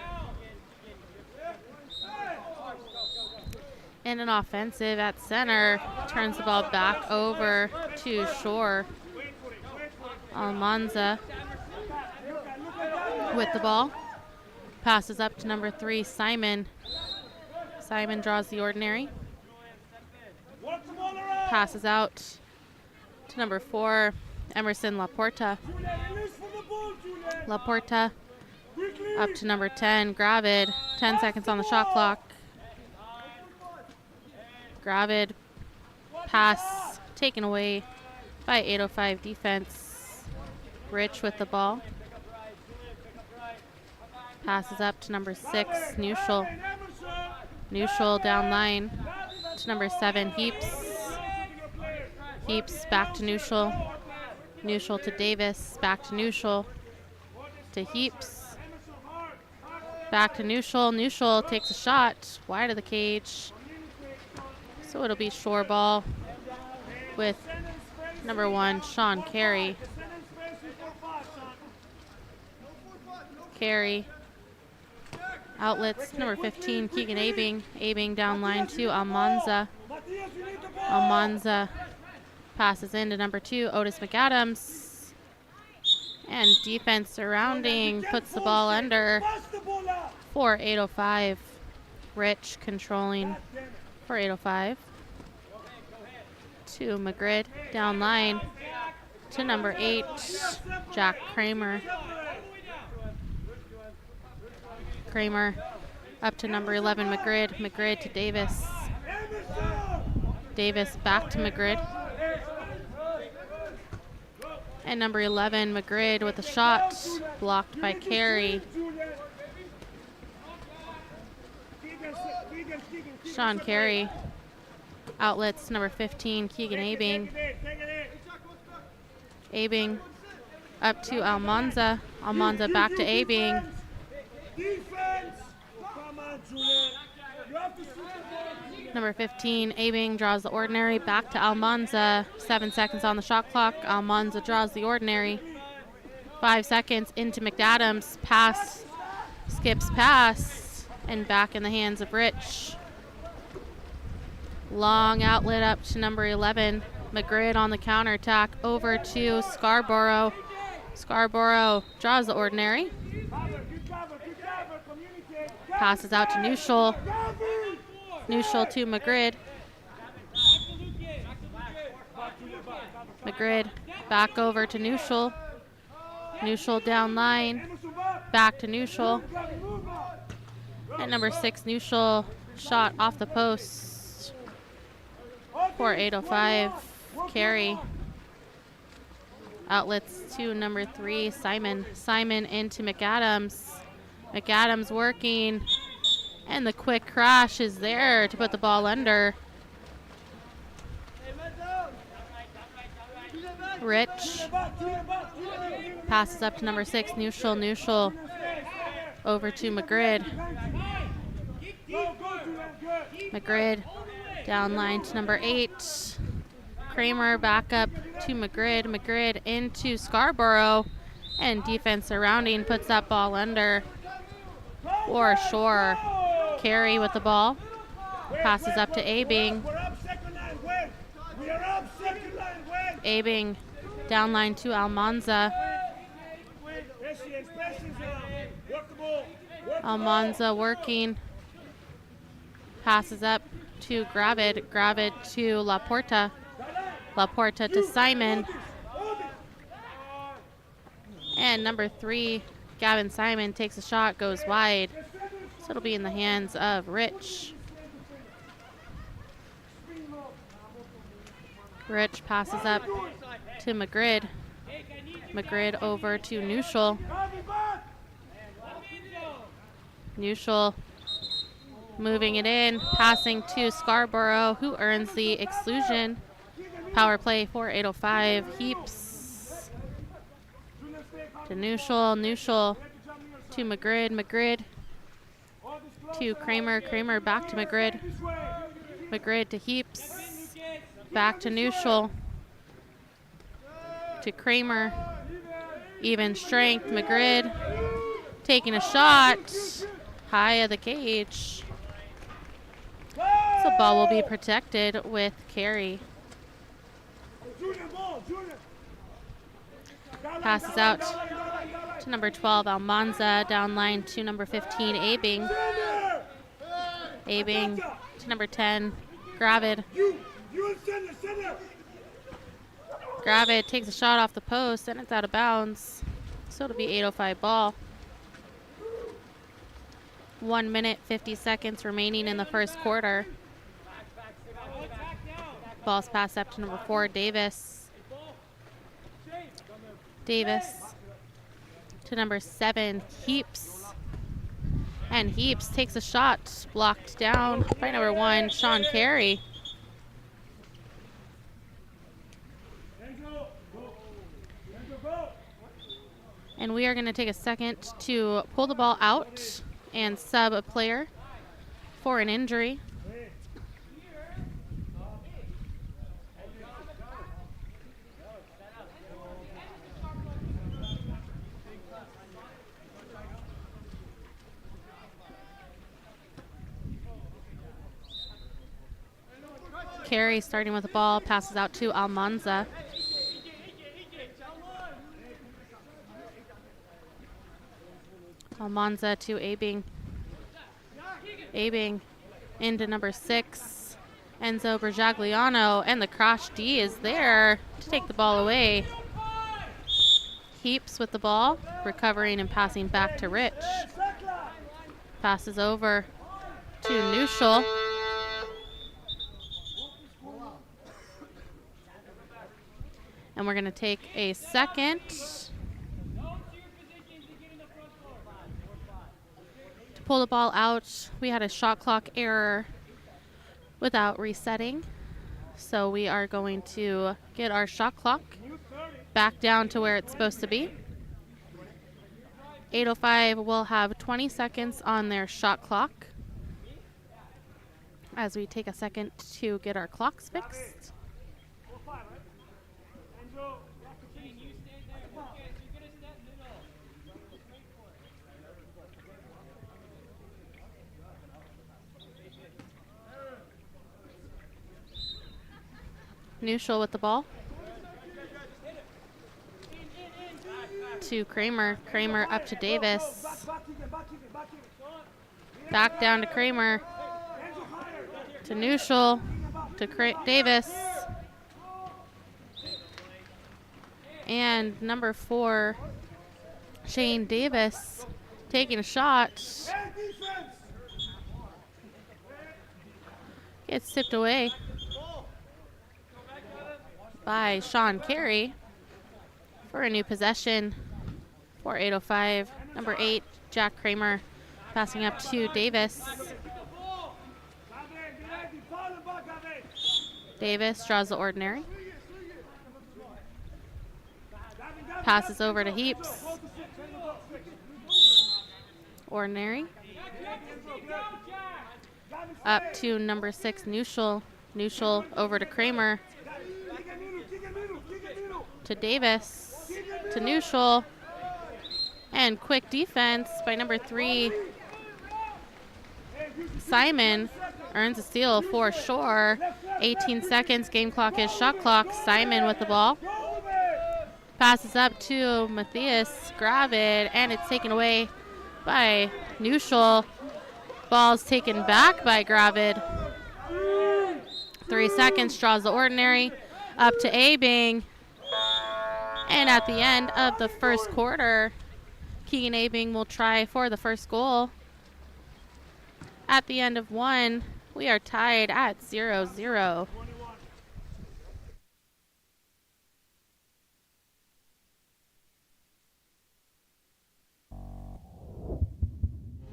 And an offensive at center. Turns the ball back over to Shore. Almanza with the ball. Passes up to number 3, Simon. Simon draws the ordinary. Passes out to number 4, Emerson Laporta. Laporta up to number 10, Gravid. 10 seconds on the shot clock. Gravid pass taken away by 805 defense. Rich with the ball. Passes up to number 6, Neuschel. Neuschel down line to number 7, Heaps. Heaps back to Neuschel. Neuschel to Davis. Back to Neuschel. To Heaps. Back to Neuschel. Neuschel takes a shot wide of the cage. So it'll be Shore ball with number 1, Sean Carey. Carey outlets number 15, Keegan Abing. Abing down line to Almanza. Almanza passes into number 2, Otis McAdams. And defense surrounding puts the ball under for 805. Rich controlling for 805. To McGrid down line to number 8, Jack Kramer. Kramer up to number 11, McGrid. McGrid to Davis. Davis back to McGrid. And number 11, McGrid with a shot blocked by Carey. Sean Carey outlets number 15, Keegan Abing. Abing up to Almanza. Almanza back to Abing. Number 15, Abing draws the ordinary. Back to Almanza. 7 seconds on the shot clock. Almanza draws the ordinary. 5 seconds into McAdams. Pass. Skips pass. And back in the hands of Rich. Long outlet up to number 11. McGrid on the counterattack over to Scarborough. Scarborough draws the ordinary. Passes out to Neuschel. Neuschel to McGrid. McGrid back over to Neuschel. Neuschel down line. Back to Neuschel. At number 6, Neuschel shot off the post for 805. Carey. Outlets to number 3, Simon. Simon into McAdams. McAdams working. And the quick crash is there to put the ball under. Rich passes up to number 6, Neuschel. Neuschel over to McGrid. McGrid down line to number 8. Kramer back up to McGrid. McGrid into Scarborough. And defense surrounding puts that ball under for Shore. Carey with the ball. Passes up to Abing. Abing down line to Almanza. Almanza working. Passes up to Gravid. Gravid to Laporta. Laporta to Simon. And number 3, Gavin Simon takes a shot, goes wide. So it'll be in the hands of Rich. Rich passes up to Magrid. Magrid over to Neuschel. Neuschel moving it in, passing to Scarborough, who earns the exclusion. Power play for 805. Heaps to Neuschel. Neuschel to Magrid. Magrid to Kramer. Kramer back to Magrid. Magrid to Heaps. Back to Neuschel. To Kramer. Even strength. Magrid taking a shot. High of the cage. So ball will be protected with carry. Passes out to number 12, Almanza. Down line to number 15, Abing. Abing to number 10, Gravid. Gravid takes a shot off the post, and it's out of bounds. So it'll be 8:05 ball. 1 minute, 50 seconds remaining in the first quarter. Ball's passed up to number 4, Davis. Davis to number 7, Heaps. And Heaps takes a shot, blocked down by number 1, Sean Carey. And we are going to take a second to pull the ball out and sub a player for an injury. Carey starting with the ball, passes out to Almanza. Almanza to Abing. Abing into number 6, Enzo Bergagliano, and the crash D is there to take the ball away. Heaps with the ball, recovering and passing back to Rich. Passes over to Neuschel. And we're going to take a second to pull the ball out. We had a shot clock error without resetting. So we are going to get our shot clock back down to where it's supposed to be. 8:05 will have 20 seconds on their shot clock as we take a second to get our clocks fixed. Neuschel with the ball. To Kramer. Kramer up to Davis. Back down to Kramer. To Neuschel. To Davis. And number 4, Shane Davis, taking a shot. Gets tipped away by Sean Carey for a new possession for 8:05. Number 8, Jack Kramer, passing up to Davis. Davis draws the ordinary. Passes over to Heaps. Ordinary. Up to number 6, Neuschel. Neuschel over to Kramer. To Davis. To Neuschel. And quick defense by number 3, Simon. Earns a steal for Shore. 18 seconds. Game clock is shot clock. Simon with the ball. Passes up to Matthias Gravid, and it's taken away by Neuschel. Ball's taken back by Gravid. 3 seconds, draws the ordinary. Up to Abing. And at the end of the first quarter, Keegan Abing will try for the first goal. At the end of one, we are tied at 0-0.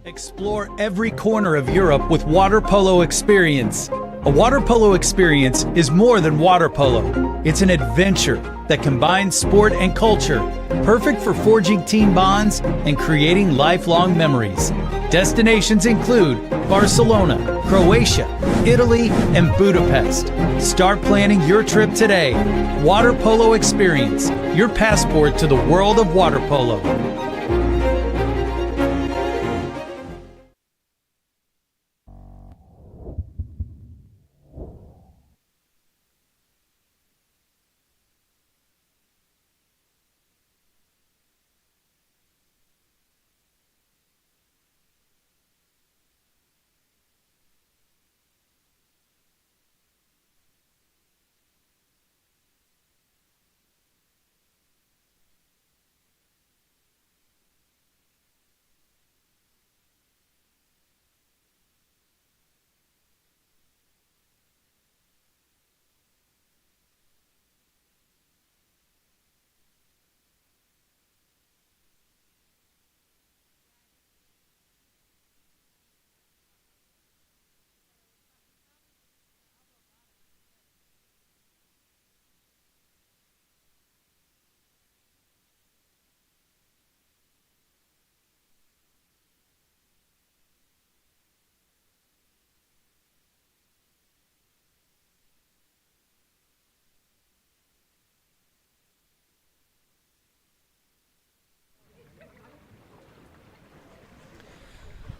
Explore every corner of Europe with water polo experience. A water polo experience is more than water polo. It's an adventure that combines sport and culture, perfect for forging team bonds and creating lifelong memories. Destinations include Barcelona, Croatia, Italy, and Budapest. Start planning your trip today. Water Polo Experience, your passport to the world of water polo.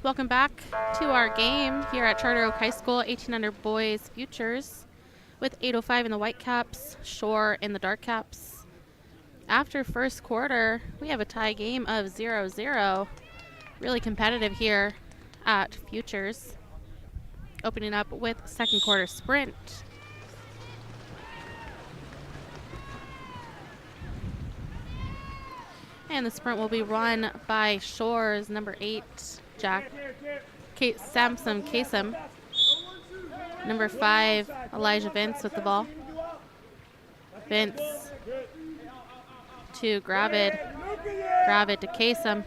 Welcome back to our game here at Charter Oak High School, 1800 boys futures with 805 in the white caps, Shore in the dark caps. After first quarter, we have a tie game of 0-0. Really competitive here at futures. Opening up with second quarter sprint. And the sprint will be run by Shore's number 8, Samson Kasem. Number 5, Elijah Vince with the ball. Vince to Gravid. Gravid to Kasem.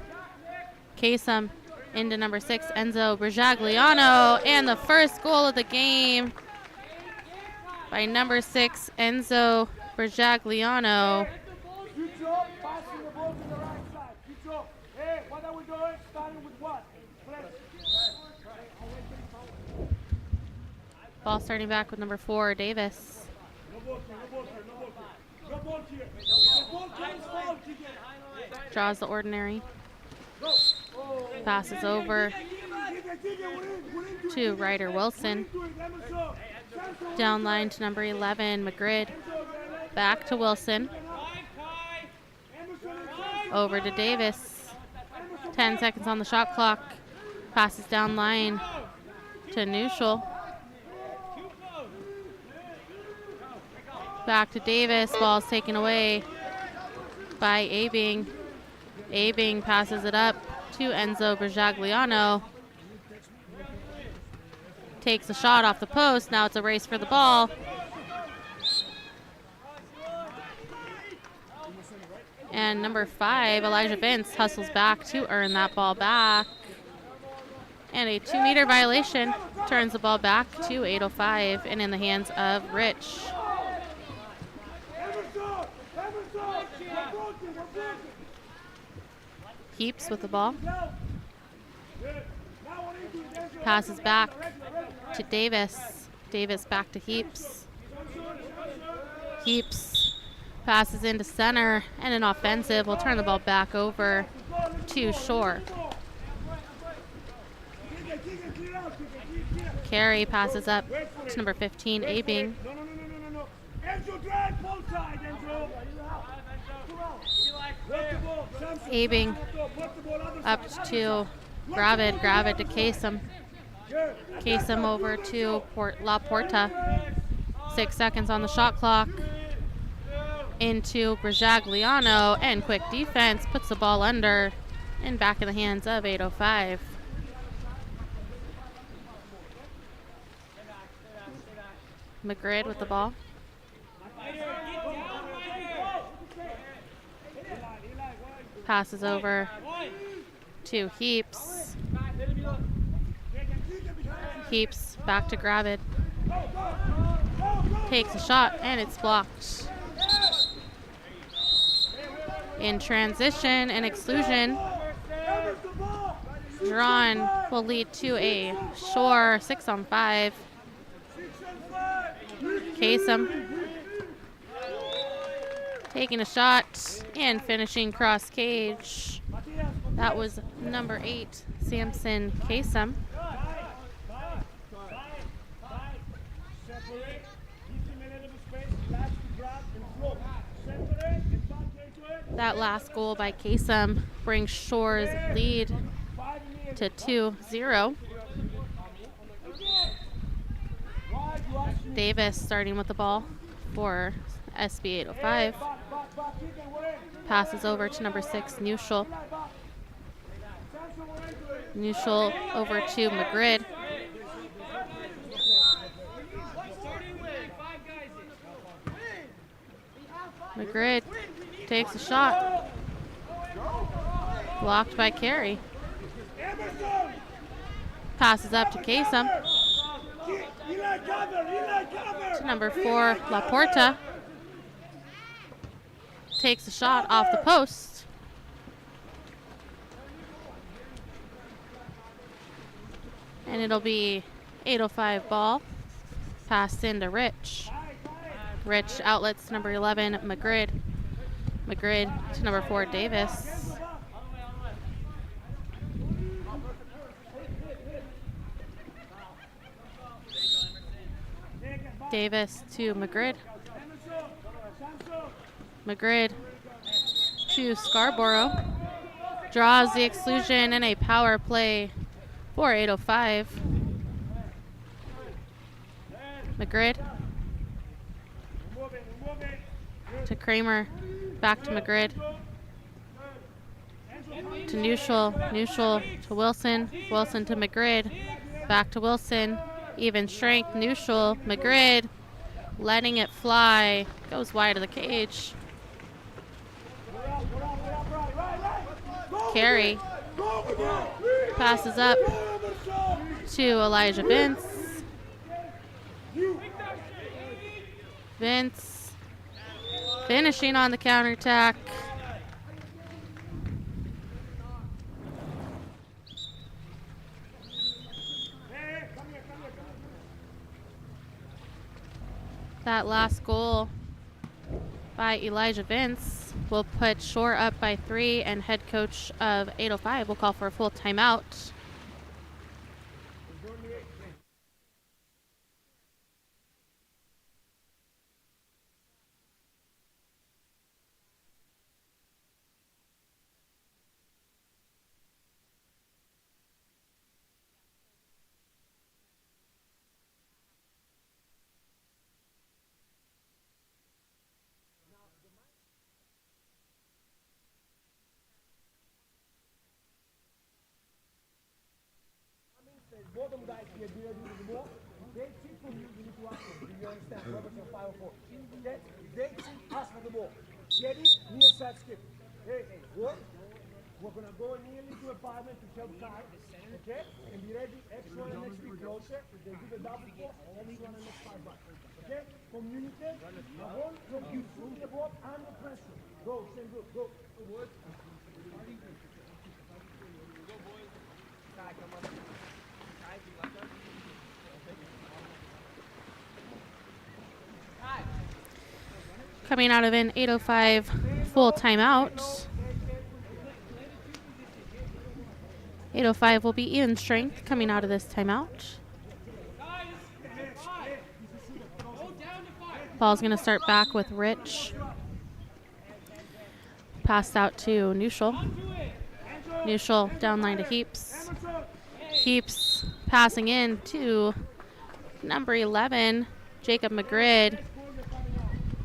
Kasem into number 6, Enzo Berjagliano. And the first goal of the game by number 6, Enzo Berjagliano. Ball starting back with number 4, Davis. Draws the ordinary. Passes over to Ryder Wilson. Down line to number 11, Magrid. Back to Wilson. Over to Davis. 10 seconds on the shot clock. Passes down line to Neuschel. Back to Davis. Ball's taken away by Abing. Abing passes it up to Enzo Berjagliano. Takes a shot off the post. Now it's a race for the ball. And number 5, Elijah Vince, hustles back to earn that ball back. And a 2-meter violation turns the ball back to 805 and in the hands of Rich. Heaps with the ball. Passes back to Davis. Davis back to Heaps. Heaps passes into center, and an offensive will turn the ball back over to Shore. Carey passes up to number 15, Abing. Abing up to Gravid. Gravid to Kasem. Kasem over to La Porta. 6 seconds on the shot clock. into Brajagliano, and quick defense puts the ball under and back in the hands of 805. McGrid with the ball. Passes over to Heaps. Heaps back to Gravid. Takes a shot and it's blocked. In transition and exclusion, drawn will lead to a Shore 6-on-5. Kasem taking a shot and finishing cross cage. That was number 8, Samson Kasem. That last goal by Kasem brings Shore's lead to 2-0. Davis starting with the ball for SB 805. Passes over to number 6, Neuschel. Neuschel over to McGrid. McGrid takes a shot. Blocked by Carey. Passes up to Kasem. To number 4, Laporta. Takes a shot off the post. And it'll be 805 ball. Passed into Rich. Rich outlets to number 11, McGrid. McGrid to number 4, Davis. Davis to McGrid. McGrid to Scarborough. Draws the exclusion and a power play for 805. McGrid to Kramer. Back to McGrid. To Neuschel. Neuschel to Wilson. Wilson to McGrid. Back to Wilson. Even strength. Neuschel. McGrid. Letting it fly. Goes wide of the cage. Carey passes up to Elijah Vince. Vince finishing on the counterattack. That last goal by Elijah Vince will put Shore up by 3, and head coach of 805 will call for a full timeout. Bottom guys here, do you do the ball? They cheat from you, you need to ask them. Do you understand? Robertson 504. Okay? They cheat, ask for the ball. Get it, near side skip. Hey, what? We're gonna go nearly to a pavement to help side. Okay? And be ready, X1 and X3 closer. If they do the double ball, X1 and X5 back. Okay? Communicate. The ball from you through the ball under pressure. Go, same good, go. Good. Go, boys. Come on. Coming out of an 805 full timeout. 805 will be even strength coming out of this timeout. Ball's going to start back with Rich. Passed out to Neuschel. Neuschel down line to Heaps. Heaps passing in to number 11, Jacob McGrid.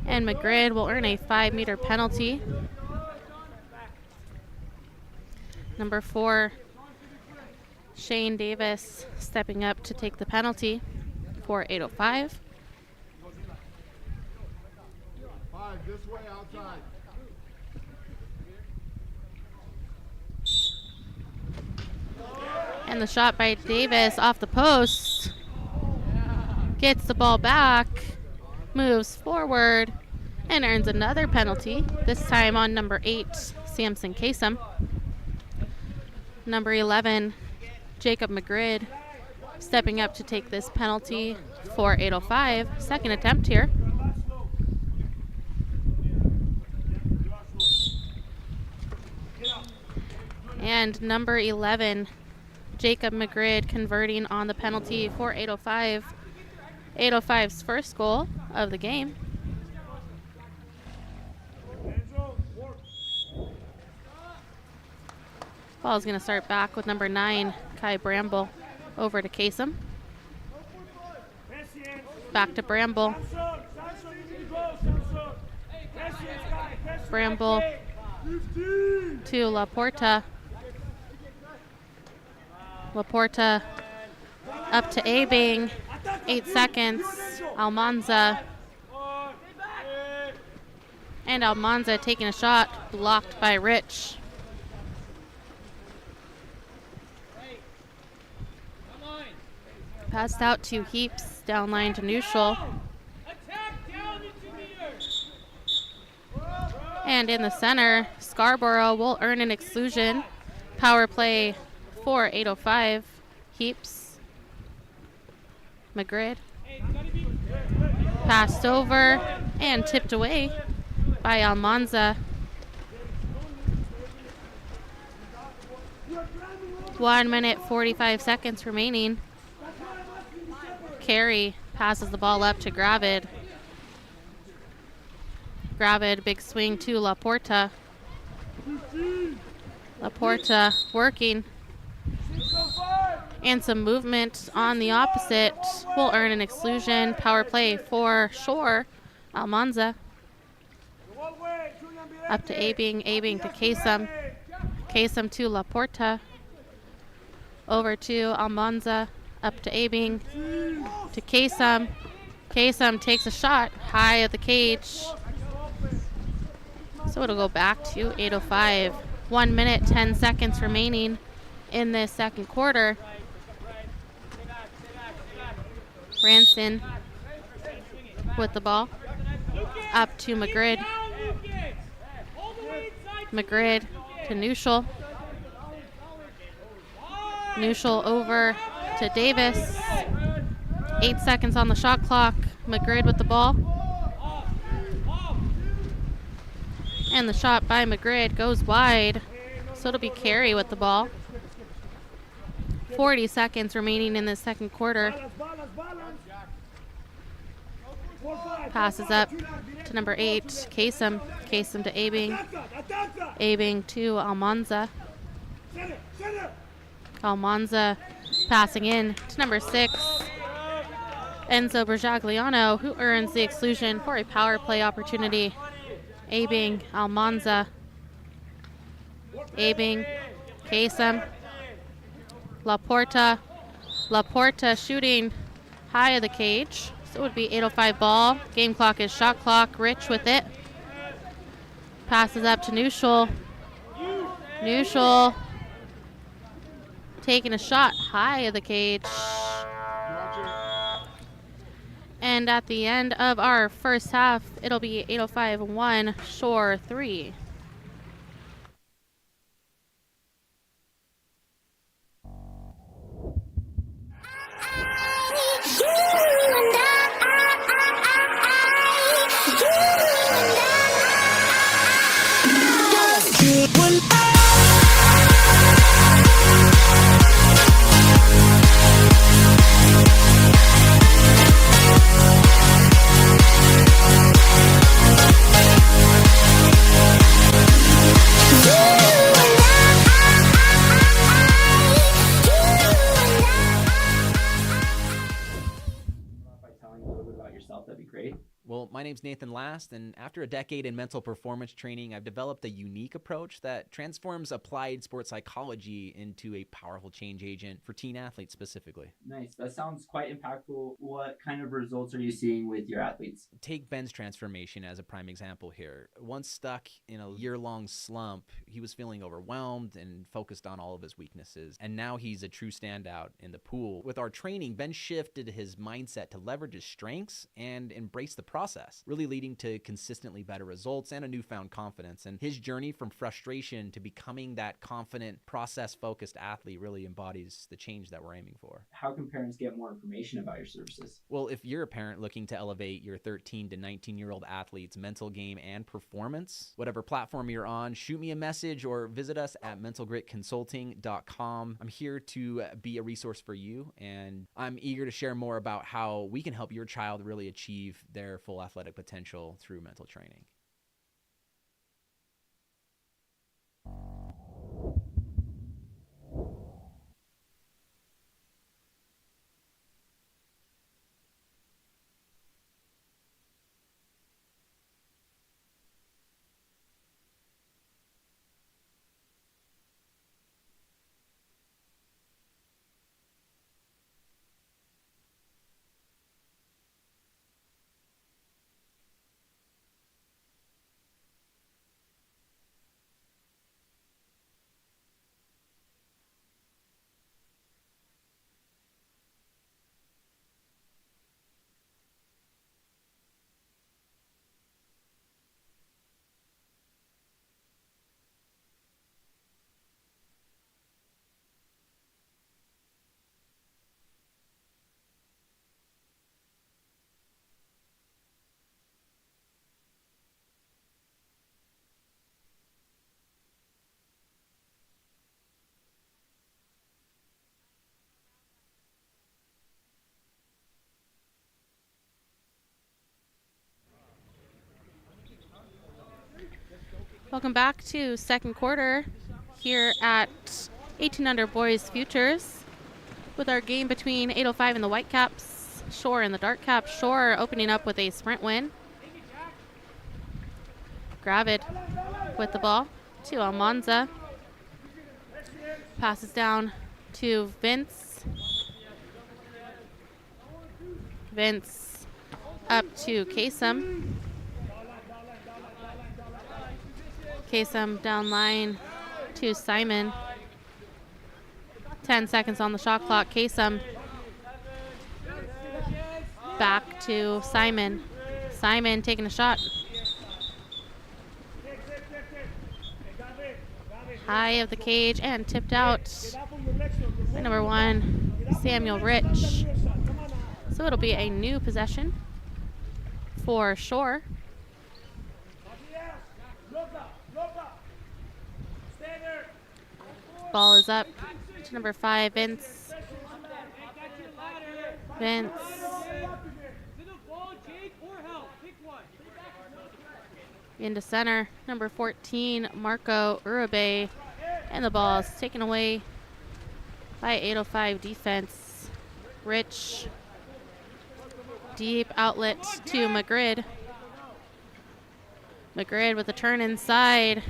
And McGrid will earn a 5-meter penalty. Number 4, Shane Davis stepping up to take the penalty for 805. 5 this way outside. And the shot by Davis off the post. Gets the ball back, moves forward, and earns another penalty, this time on number 8, Samson Kasem. Number 11, Jacob McGrid, stepping up to take this penalty for 805. Second attempt here. And number 11, Jacob McGrid converting on the penalty for 805. 805's first goal of the game. Ball's going to start back with number 9, Kai Bramble, over to Kasem. Back to Bramble. Bramble to Laporta. Laporta up to Abing. 8 seconds. Almanza. And Almanza taking a shot, blocked by Rich. Passed out to Heaps, down line to Neuschel. And in the center, Scarborough will earn an exclusion. Power play for 805. Heaps. McGrid. Passed over and tipped away by Almanza. 1 minute, 45 seconds remaining. Carey passes the ball up to Gravid. Gravid, big swing to Laporta. Laporta working. And some movement on the opposite will earn an exclusion. Power play for Shore. Almanza. Up to Abing. Abing to Kasem. Kasem to Laporta. Over to Almanza. Up to Abing. To Kasem. Kasem takes a shot high at the cage. So it'll go back to 805. 1 minute, 10 seconds remaining in this second quarter. Ranson with the ball. Up to McGrid. McGrid to Neuschel. Neuschel over to Davis. 8 seconds on the shot clock. McGrid with the ball. And the shot by McGrid goes wide. So it'll be Carey with the ball. 40 seconds remaining in the second quarter. Passes up to number 8, Kasem. Kasem to Abing. Abing to Almanza. Almanza passing in to number 6, Enzo Bergagliano, who earns the exclusion for a power play opportunity. Abing, Almanza. Abing, Kasem. Laporta. Laporta shooting high of the cage. So it would be 8:05 ball. Game clock is shot clock. Rich with it. Passes up to Neuschel. Neuschel taking a shot high of the cage. And at the end of our first half, it'll be 8:05-1, Shore 3. By telling a little bit about yourself, that'd be great. Well, my name's Nathan Last, and after a decade in mental performance training, I've developed a unique approach that transforms applied sports psychology into a powerful change agent for teen athletes specifically. Nice. That sounds quite impactful. What kind of results are you seeing with your athletes? Take Ben's transformation as a prime example here. Once stuck in a year-long slump, he was feeling overwhelmed and focused on all of his weaknesses, and now he's a true standout in the pool. With our training, Ben shifted his mindset to leverage his strengths and embrace the process, really leading to consistently better results and a newfound confidence. And his journey from frustration to becoming that confident, process-focused athlete really embodies the change that we're aiming for. How can parents get more information about your services? Well, if you're a parent looking to elevate your 13 to 19-year-old athlete's mental game and performance, whatever platform you're on, shoot me a message or visit us at mentalgritconsulting.com. I'm here to be a resource for you, and I'm eager to share more about how we can help your child really achieve their full athletic potential through mental training. Welcome back to second quarter here at 18 Under Boys Futures with our game between 805 and the Whitecaps, Shore and the Dark Caps. Shore opening up with a sprint win. Gravid with the ball to Almanza. Passes down to Vince. Vince up to Kasem. Kasem down line to Simon. 10 seconds on the shot clock. Kasem back to Simon. Simon taking a shot. High of the cage and tipped out by number 1, Samuel Rich. So it'll be a new possession for Shore. Ball is up to number 5, Vince. Vince. Into center, number 14, Marco Uribe. And the ball is taken away by 805 defense. Rich. Deep outlet to Magrid. Magrid with a turn inside.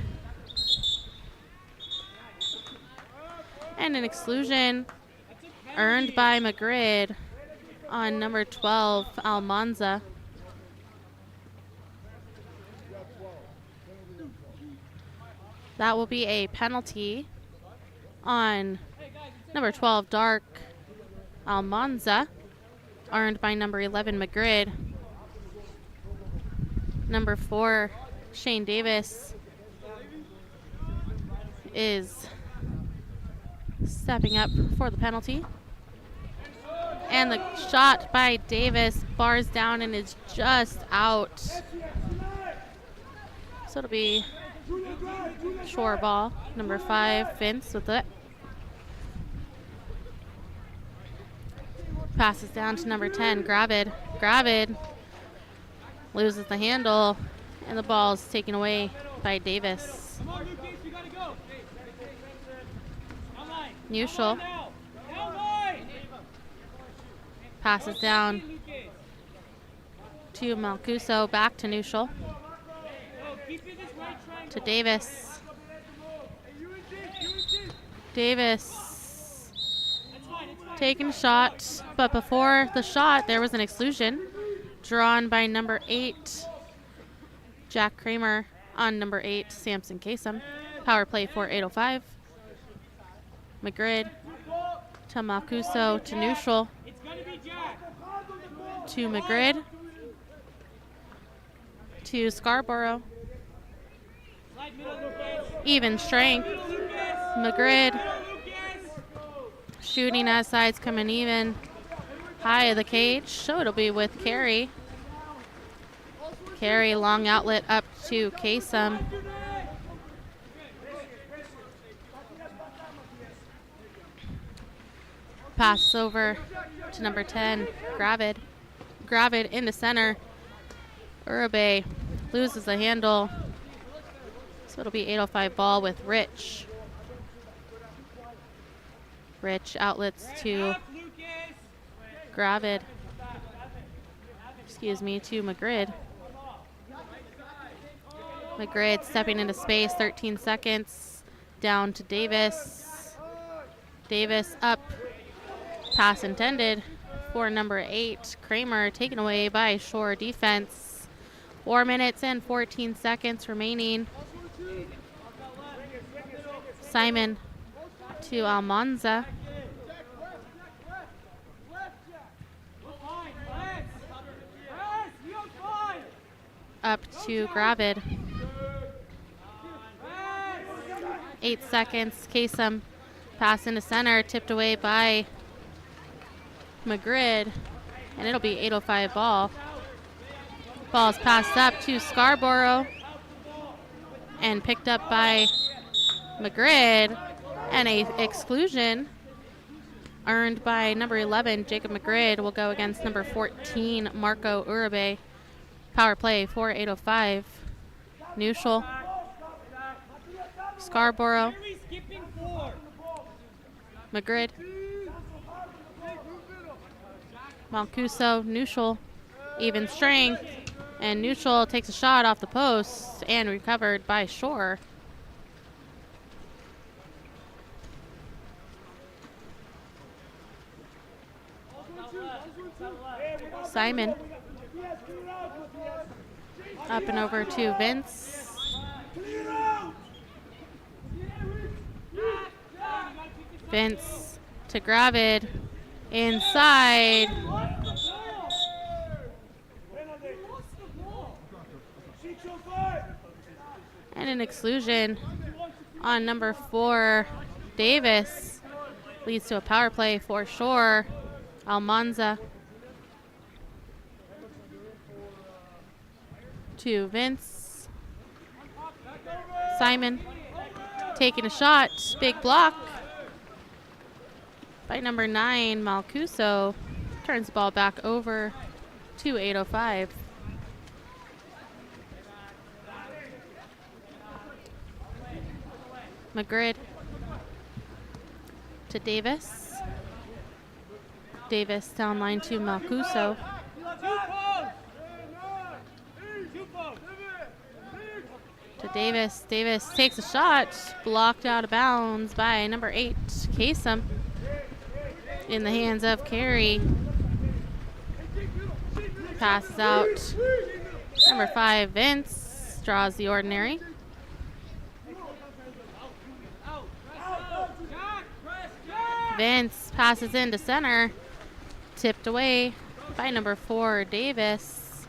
And an exclusion earned by Magrid on number 12, Almanza. That will be a penalty on number 12, Dark Almanza, earned by number 11, Magrid. Number 4, Shane Davis is stepping up for the penalty. And the shot by Davis bars down and is just out. So it'll be Shore ball. Number 5, Vince with it. Passes down to number 10, Gravid. Gravid loses the handle, and the ball is taken away by Davis. Neutral. Passes down to Mancuso, back to neutral. To Davis. Davis taking a shot, but before the shot, there was an exclusion drawn by number 8, Jack Kramer, on number 8, Samson Kasem. Power play for 8:05. Magrid to Mancuso to neutral. To Magrid. To Scarborough. Even strength. Magrid shooting as sides coming even. High of the cage, so it'll be with Carey. Carey, long outlet up to Kasem. Pass over to number 10, Gravid. Gravid into center. Uribe loses the handle. So it'll be 8:05 ball with Rich. Rich outlets to Gravid. Excuse me, to Magrid. Magrid stepping into space, 13 seconds. Down to Davis. Davis up. Pass intended for number 8, Kramer, taken away by Shore defense. 4 minutes and 14 seconds remaining. Simon to Almanza. Up to Gravid. 8 seconds. Kasem pass into center, tipped away by Magrid, and it'll be 8:05 ball. Ball's passed up to Scarborough and picked up by Magrid, and a exclusion earned by number 11, Jacob Magrid, will go against number 14, Marco Uribe. Power play for 8:05. Neutral. Scarborough. Magrid. Mancuso, neutral, even strength, and neutral takes a shot off the post and recovered by Shore. Simon. Up and over to Vince. Vince to Gravid. Inside. And an exclusion on number 4, Davis. Leads to a power play for Shore. Almanza. To Vince. Simon taking a shot. Big block by number 9, Mancuso. Turns the ball back over to 8:05. Magrid to Davis. Davis down line to Mancuso. To Davis. Davis takes a shot, blocked out of bounds by number 8, Kasem. In the hands of Carey. Passes out. Number 5, Vince, draws the ordinary. Vince passes into center. Tipped away by number 4, Davis.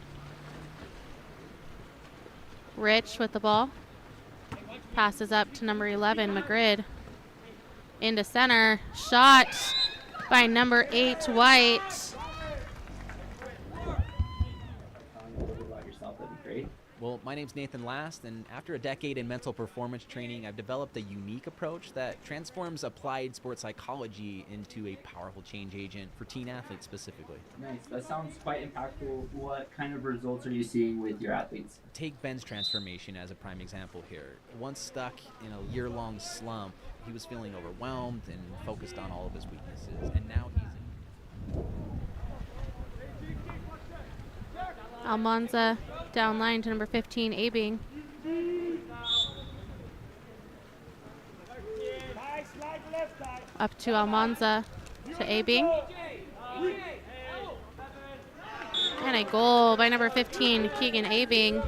Rich with the ball. Passes up to number 11, Magrid. Into center. Shot by number 8, White. A little bit about yourself, that'd be great. Well, my name's Nathan Last, and after a decade in mental performance training, I've developed a unique approach that transforms applied sports psychology into a powerful change agent for teen athletes specifically. Nice. That sounds quite impactful. What kind of results are you seeing with your athletes? Take Ben's transformation as a prime example here. Once stuck in a year-long slump, he was feeling overwhelmed and focused on all of his weaknesses, and now he's Almanza down line to number 15, Abing. Up to Almanza to Abing. And a goal by number 15, Keegan Abing.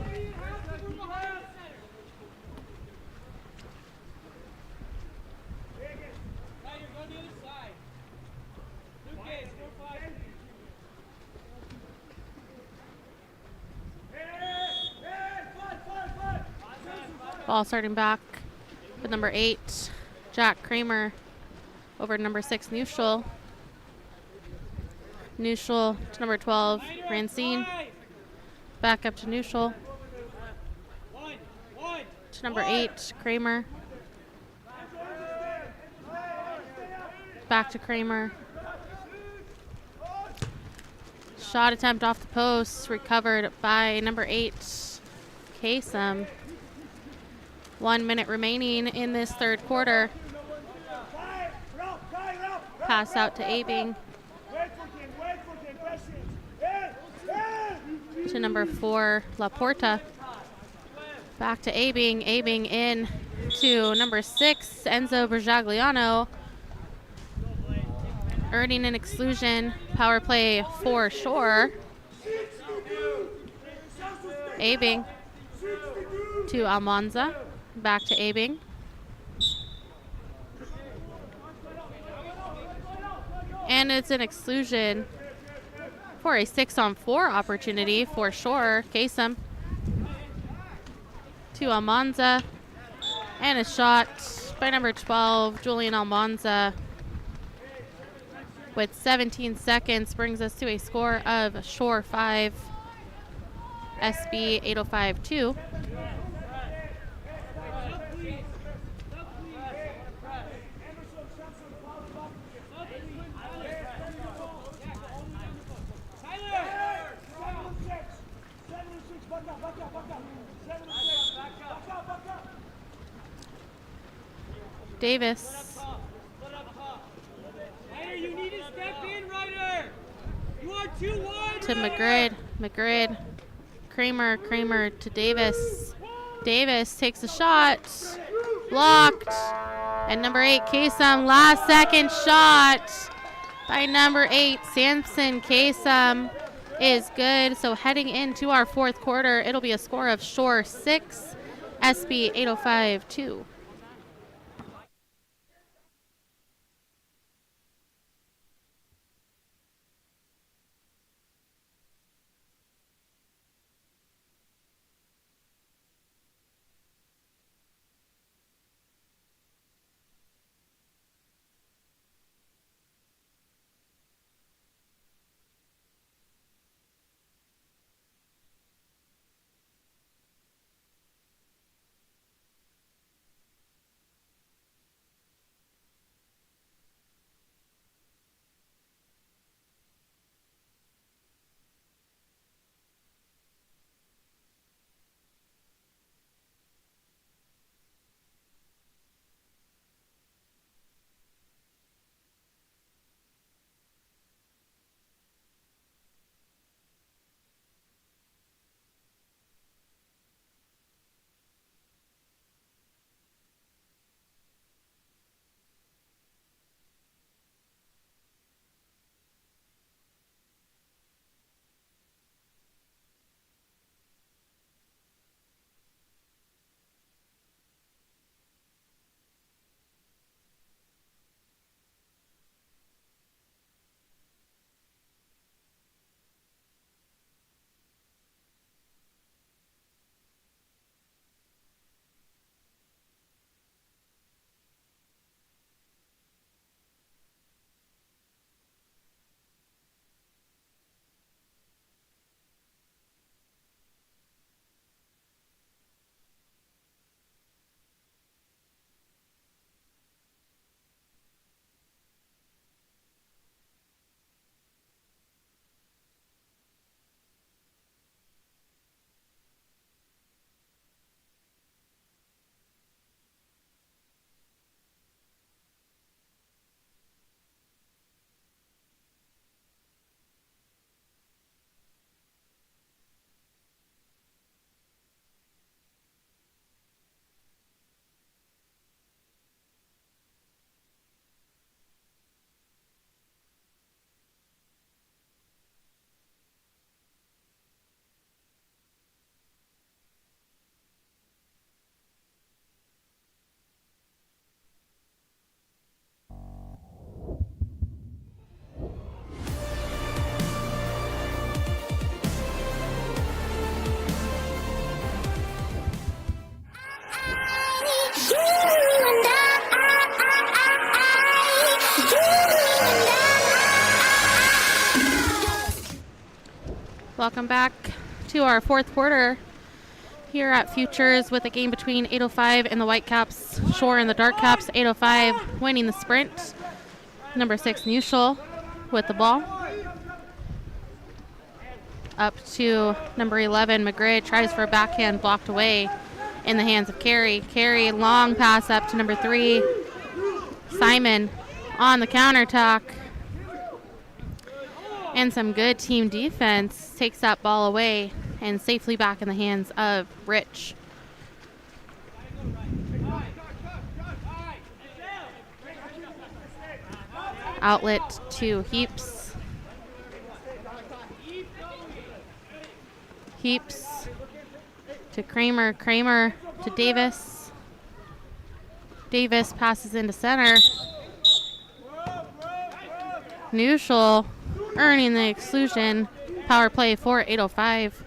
Ball starting back with number 8, Jack Kramer, over to number 6, Neuschel. Neuschel to number 12, Rancine. Back up to Neuschel. To number 8, Kramer. Back to Kramer. Shot attempt off the post, recovered by number 8, Kasem. 1 minute remaining in this third quarter. Pass out to Abing. To number 4, Laporta. Back to Abing. Abing in to number 6, Enzo Bergagliano. Earning an exclusion. Power play for Shore. Abing to Almanza. Back to Abing. And it's an exclusion for a 6-on-4 opportunity for Shore. Kasem to Almanza. And a shot by number 12, Julian Almanza. With 17 seconds, brings us to a score of Shore 5, SB 805-2. Davis You need to step in, Ryder. You are too wide. to Magrid. Magrid. Kramer to Davis. Davis takes a shot. Blocked. And number 8, Kasem, last second shot by number 8, Samson Kasem is good. So heading into our fourth quarter, it'll be a score of Shore 6, SB 805-2. Welcome back to our fourth quarter here at Futures with a game between 805 and the Whitecaps, Shore and the Darkcaps. 805 winning the sprint. Number 6, Neuschel with the ball. Up to number 11, Magrid, tries for a backhand, blocked away in the hands of Carey. Carey, long pass up to number 3, Simon on the counterattack. And some good team defense takes that ball away and safely back in the hands of Rich. Outlet to Heaps. Heaps to Kramer. Kramer to Davis. Davis passes into center. Neuschel earning the exclusion. Power play for 805.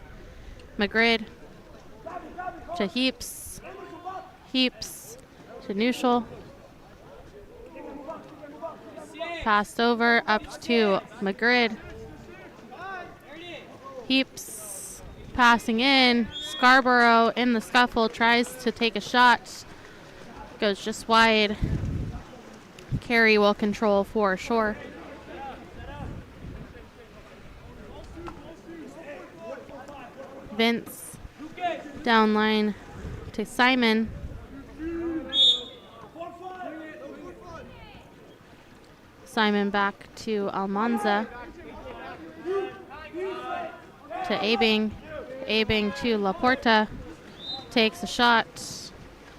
Magrid to Heaps. Heaps to Neuschel. Passed over up to Magrid. Heaps passing in. Scarborough in the scuffle tries to take a shot. Goes just wide. Carey will control for Shore. Vince down line to Simon. Simon back to Almanza. To Abing. Abing to Laporta. Takes a shot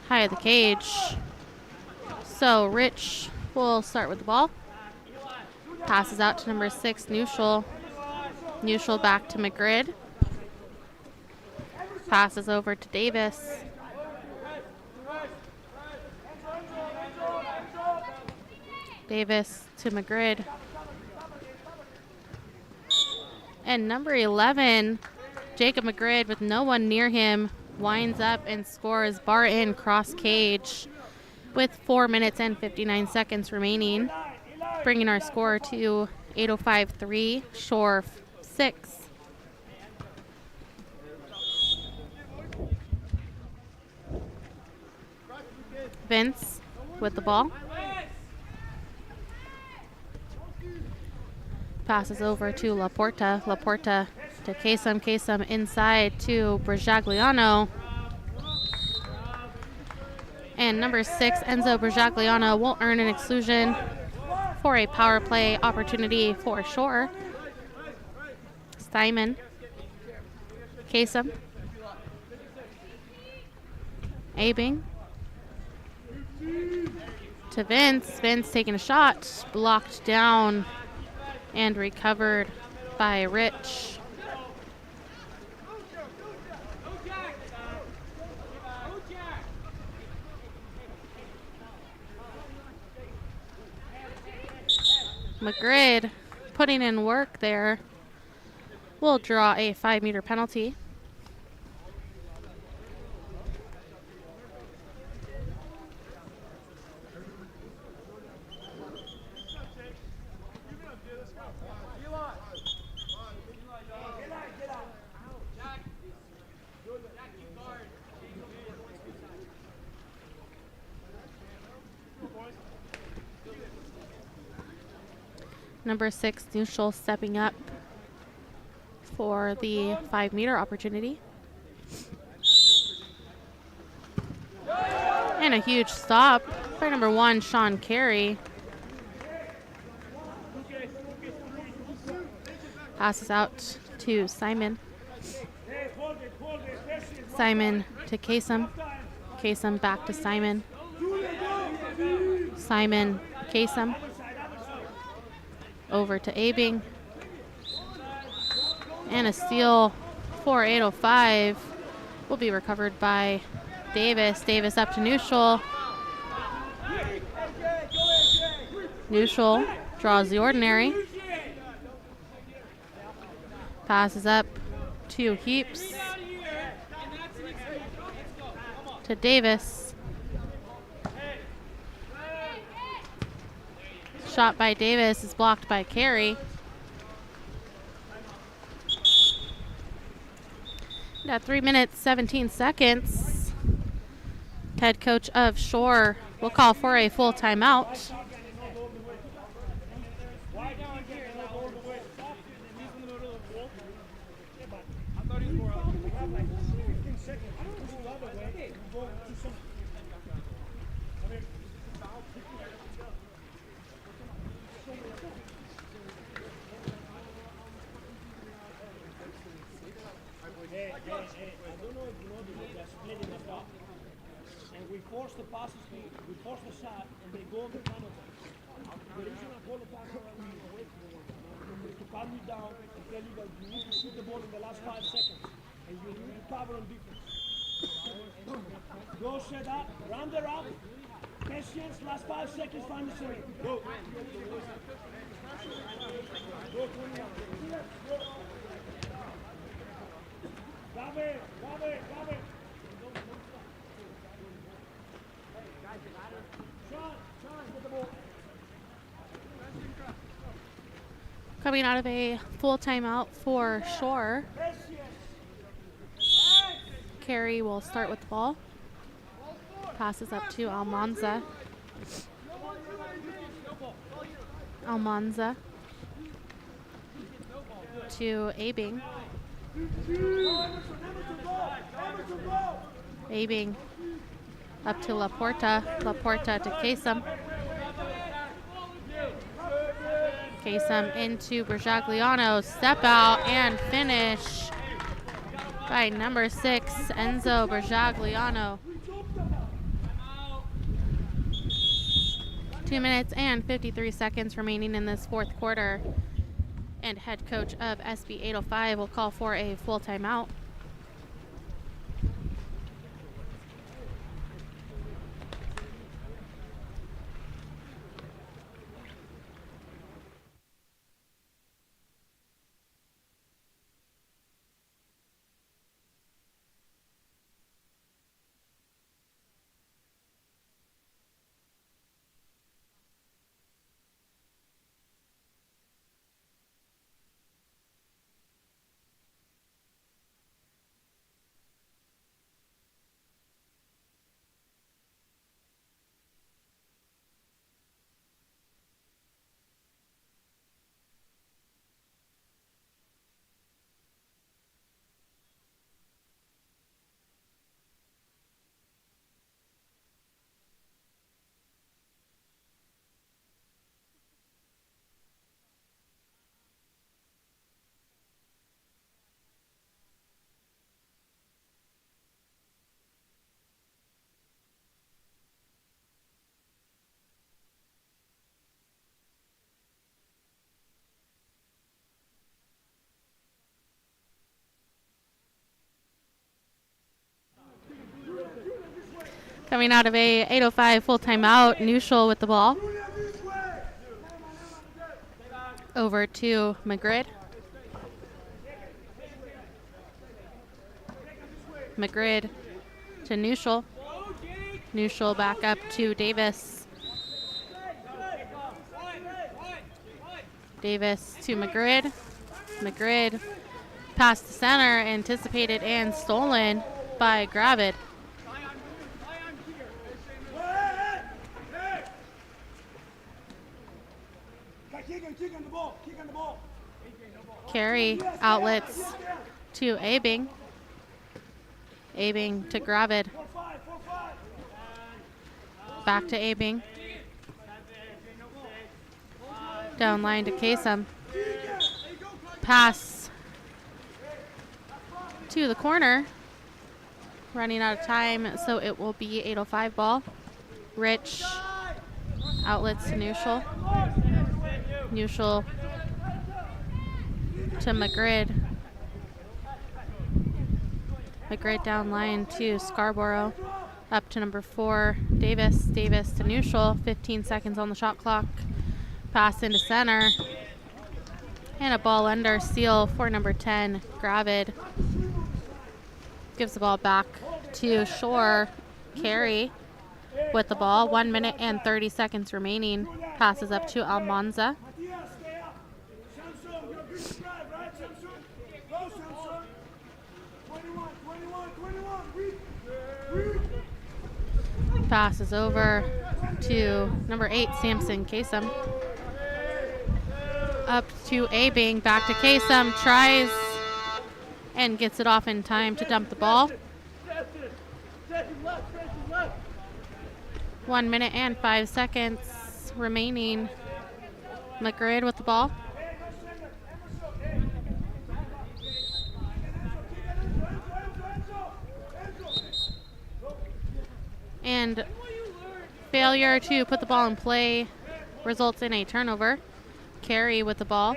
high of the cage. So Rich will start with the ball. Passes out to number 6, Neuschel. Neuschel back to Magrid. Passes over to Davis. Davis to Magrid. And number 11, Jacob Magrid, with no one near him, winds up and scores bar in cross cage with 4 minutes and 59 seconds remaining, bringing our score to 805-3, Shore 6. Vince with the ball. Passes over to Laporta. Laporta to Kasem. Kasem inside to Brajagliano. And number 6, Enzo Brajagliano, will earn an exclusion for a power play opportunity for Shore. Simon. Kasem. Abing. To Vince. Vince taking a shot. Blocked down and recovered by Rich. Magrid putting in work there. Will draw a 5-meter penalty. Number 6, Neuschel, stepping up for the 5-meter opportunity. And a huge stop by number 1, Sean Carey. Passes out to Simon. Simon to Kasem. Kasem back to Simon. Simon, Kasem. Over to Abing. And a steal for 805 will be recovered by Davis. Davis up to Neuschel. Neuschel draws the ordinary. Passes up to Heaps. To Davis. Shot by Davis is blocked by Carey. At 3 minutes, 17 seconds, head coach of Shore will call for a full timeout. And we force the passes, we force the shot, and they go over the penalty. The reason I call the tackle away from you is to calm you down and tell you that you need to shoot the ball in the last 5 seconds, and you need to cover on defense. Go set up, round the route, patience, last 5 seconds, find the center. Go. Go 21. Go. Grab it, grab it, grab it. Coming out of a full timeout for Shore. Carey will start with the ball. Passes up to Almanza. Almanza to Abing. Abing up to Laporta. Laporta to Kasem. Kasem into Berjagliano. Step out and finish by number 6, Enzo Berjagliano. 2 minutes and 53 seconds remaining in this fourth quarter. And head coach of SB 805 will call for a full timeout. Coming out of a 8:05 full timeout, Neuschel with the ball. Over to Magrid. Magrid to Neuschel. Neuschel back up to Davis. Davis to Magrid. Magrid past the center, anticipated and stolen by Gravid. Carey outlets to Abing. Abing to Gravid. Back to Abing. Down line to Kasem. Pass to the corner. Running out of time, so it will be 8:05 ball. Rich outlets to Neuschel. Neuschel to Magrid. Magrid down line to Scarborough. Up to number 4, Davis. Davis to Neuschel. 15 seconds on the shot clock. Pass into center. And a ball under seal for number 10, Gravid. Gives the ball back to Shore. Carey with the ball. 1 minute and 30 seconds remaining. Passes up to Almanza. Pass is over to number 8, Samson Kasem. Up to A-Bing, back to Kasem, tries and gets it off in time to dump the ball. 1 minute and 5 seconds remaining. McGrid with the ball. And failure to put the ball in play results in a turnover. Carey with the ball.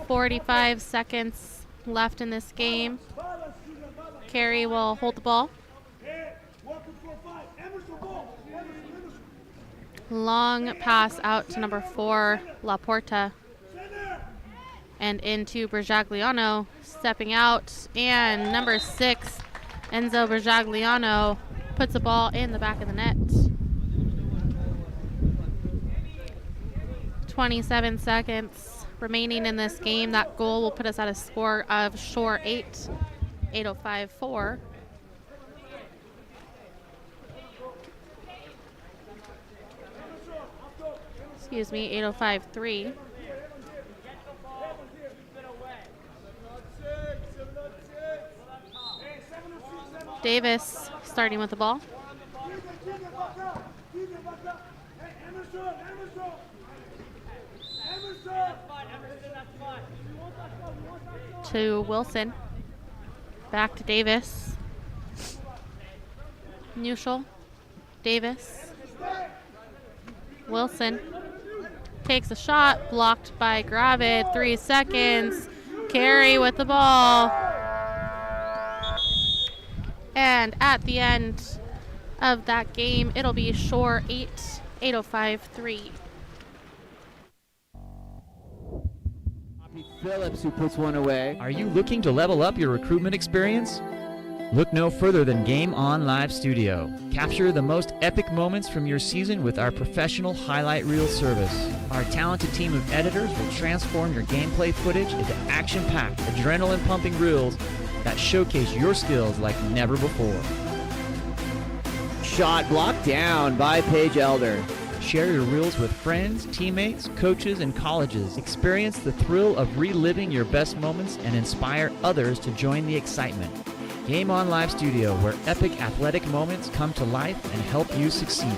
45 seconds left in this game. Carey will hold the ball. Long pass out to number 4, Laporta. And into Berjagliano, stepping out. And number 6, Enzo Berjagliano, puts the ball in the back of the net. 27 seconds remaining in this game. That goal will put us at a score of Shore 8, 805-4. Excuse me, 805-3. Davis starting with the ball. To Wilson. Back to Davis. Neutral. Davis. Wilson takes a shot, blocked by Gravid. 3 seconds. Carey with the ball. And at the end of that game, it'll be Shore 8, 805-3. Phillips who puts one away. Are you looking to level up your recruitment experience? Look no further than Game On Live Studio. Capture the most epic moments from your season with our professional highlight reel service. Our talented team of editors will transform your gameplay footage into action-packed, adrenaline-pumping reels that showcase your skills like never before. Shot blocked down by Paige Elder. Share your reels with friends, teammates, coaches, and colleges. Experience the thrill of reliving your best moments and inspire others to join the excitement. Game On Live Studio, where epic athletic moments come to life and help you succeed.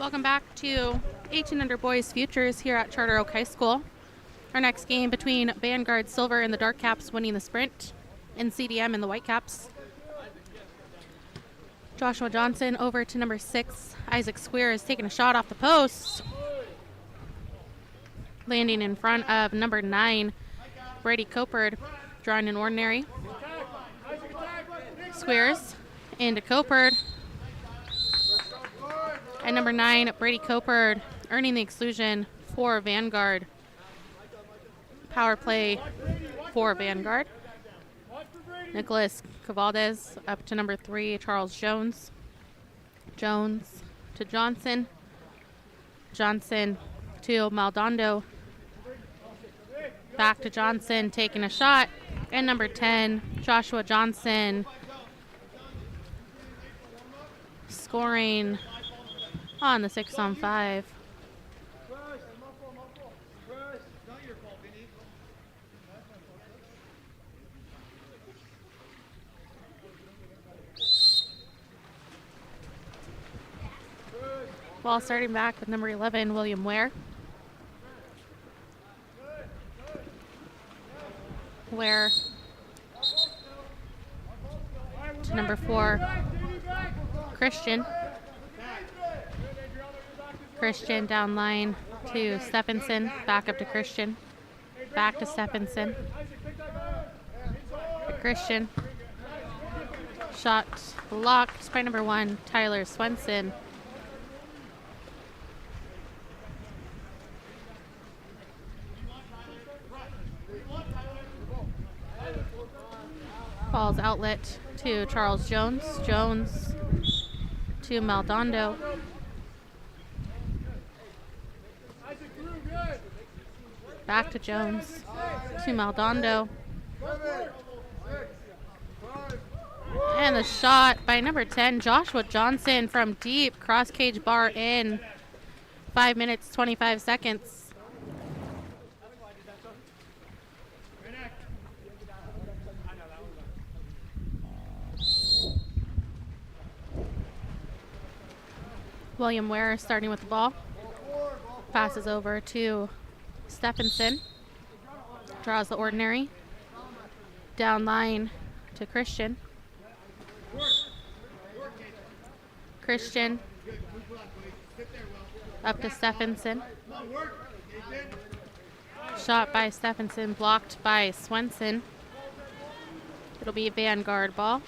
Welcome back to 18 Under Boys Futures here at Charter Oak High School. Our next game between Vanguard Silver and the Dark Caps winning the sprint, and CDM and the White Caps. Joshua Johnson over to number 6. Isaac Square is taking a shot off the post. Landing in front of number 9, Brady Copard, drawing an ordinary. Squares into Copard. And number 9, Brady Copard, earning the exclusion for Vanguard. Power play for Vanguard. Nicholas Cavaldez up to number 3, Charles Jones. Jones to Johnson. Johnson to Maldonado. Back to Johnson, taking a shot. And number 10, Joshua Johnson, scoring on the 6-on-5. Ball starting back with number 11, William Ware. Ware to number 4, Christian. Christian down line to Stephenson, back up to Christian. Back to Stephenson. Christian. Shot blocked by number 1, Tyler Swenson. Ball's outlet to Charles Jones. Jones to Maldonado. Back to Jones to Maldonado. And the shot by number 10, Joshua Johnson, from deep, cross cage bar in. 5 minutes, 25 seconds. William Ware starting with the ball. Passes over to Stephenson. Draws the ordinary. Down line to Christian. Christian. Up to Stephenson. Shot by Stephenson, blocked by Swenson. It'll be Vanguard ball.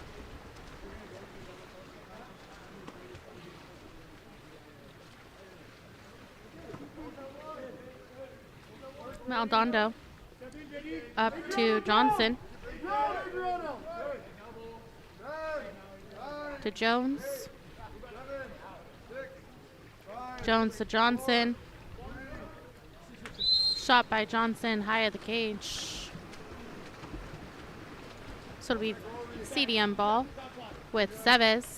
Maldonado up to Johnson. To Jones. Jones to Johnson. Shot by Johnson, high of the cage. So it'll be CDM ball with Seves.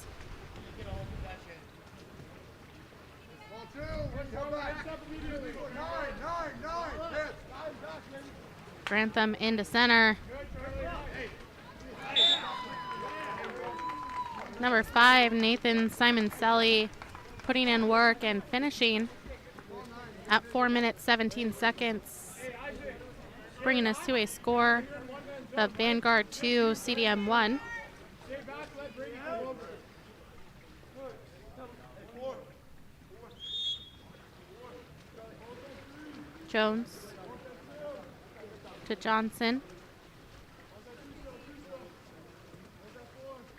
Grantham into center. Number 5, Nathan Simoncelli, putting in work and finishing at 4 minutes, 17 seconds, bringing us to a score of Vanguard 2, CDM 1. Jones to Johnson.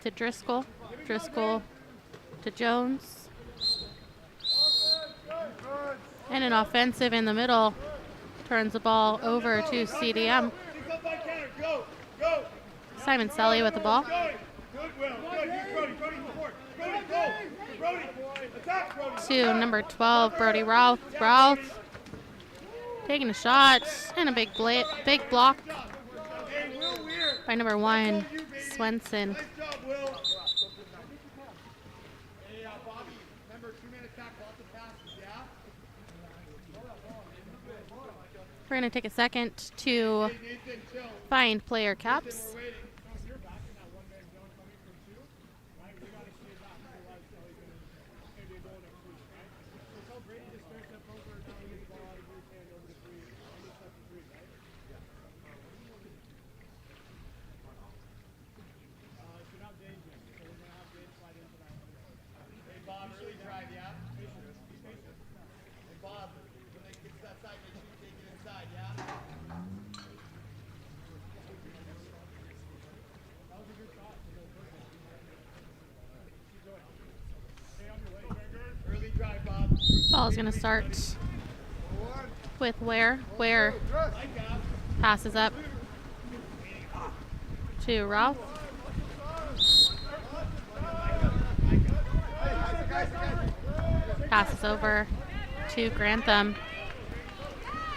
To Driscoll. Driscoll to Jones. And an offensive in the middle. Turns the ball over to CDM. Simoncelli with the ball. To number 12, Brody Routh. Routh taking a shot, and a big block by number 1, Swenson. We're going to take a second to find player caps. Ball is going to start with Ware. Ware passes up to Ralph. Passes over to Grantham.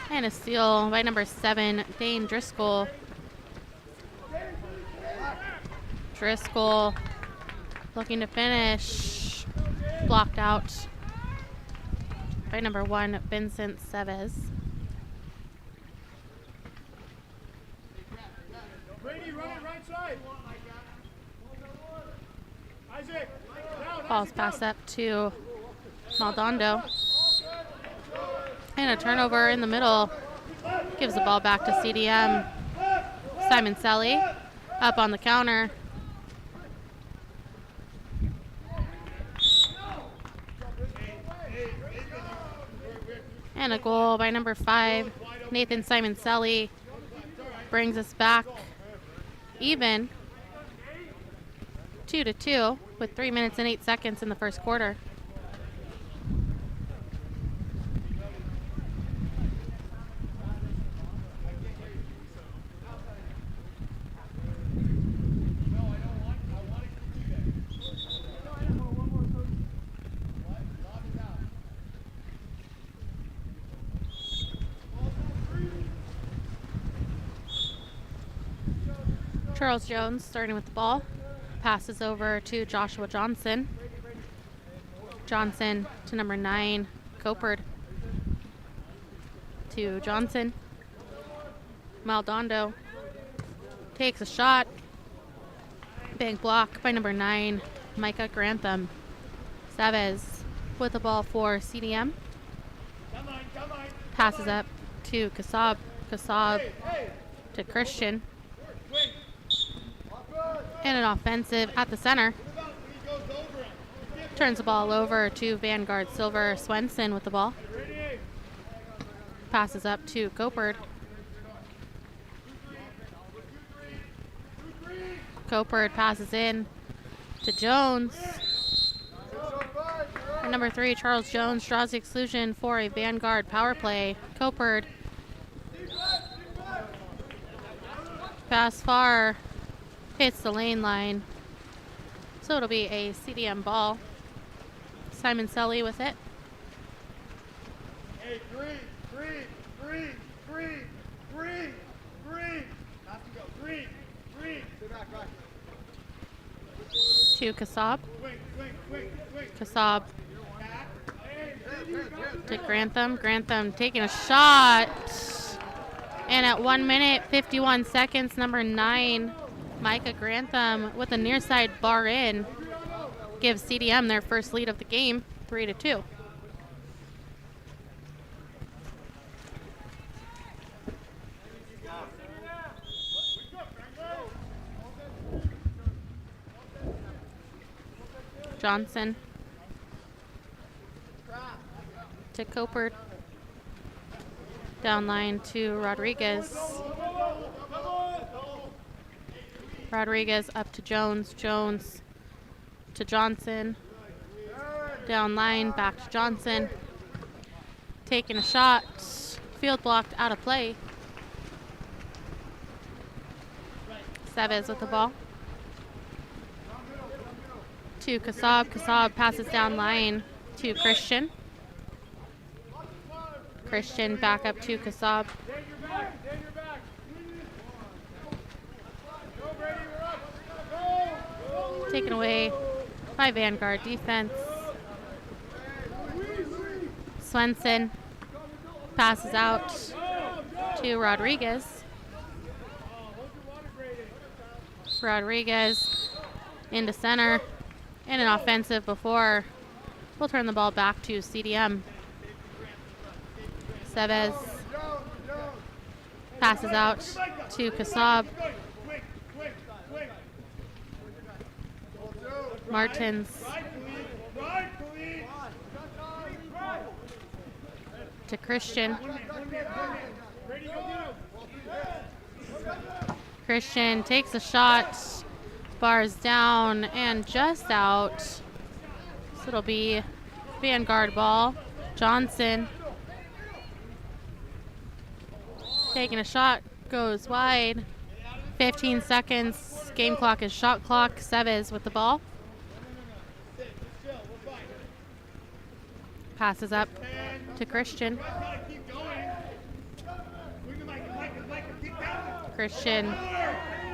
And a steal by number 7, Dane Driscoll. Driscoll looking to finish. Blocked out by number 1, Vincent Seves. Brady, run it right side. Isaac, down. Ball's passed up to Maldondo. And a turnover in the middle. Gives the ball back to CDM. Simon Selly up on the counter. And a goal by number 5, Nathan Simon Selly. Brings us back even 2-2 with 3 minutes and 8 seconds in the first quarter. Charles Jones starting with the ball. Passes over to Joshua Johnson. Johnson to number 9, Copard. To Johnson. Maldondo takes a shot. Big block by number 9, Micah Grantham. Seves with the ball for CDM. Passes up to Kasab. Kasab to Christian. And an offensive at the center. Turns the ball over to Vanguard Silver. Swenson with the ball. Passes up to Copard. Copard passes in to Jones. And number 3, Charles Jones, draws the exclusion for a Vanguard power play. Copard. Pass far. Hits the lane line. So it'll be a CDM ball. Simon Selly with it. Hey, green. Have to go. Green. Sit back. To Kasab. Swing. Kasab to Grantham. Grantham taking a shot. And at 1 minute, 51 seconds, number 9, Micah Grantham with a near side bar in. Gives CDM their first lead of the game, 3-2. Johnson to Copard. Down line to Rodriguez. Rodriguez up to Jones. Jones to Johnson. Down line, back to Johnson. Taking a shot. Field blocked, out of play. Seves with the ball. To Kasab. Kasab passes down line to Christian. Christian back up to Kasab. Taken away by Vanguard defense. Swenson passes out to Rodriguez. Rodriguez into center. And an offensive before. We'll turn the ball back to CDM. Seves passes out to Kasab. Martins to Christian. Christian takes a shot, bars down and just out. So it'll be Vanguard ball. Johnson. Taking a shot. Goes wide. 15 seconds. Game clock is shot clock. Seves with the ball. Passes up to Christian. Christian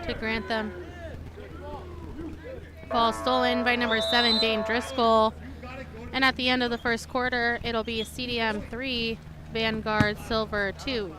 to Grantham. Ball stolen by number 7, Dane Driscoll. And at the end of the first quarter, it'll be a CDM 3, Vanguard Silver 2.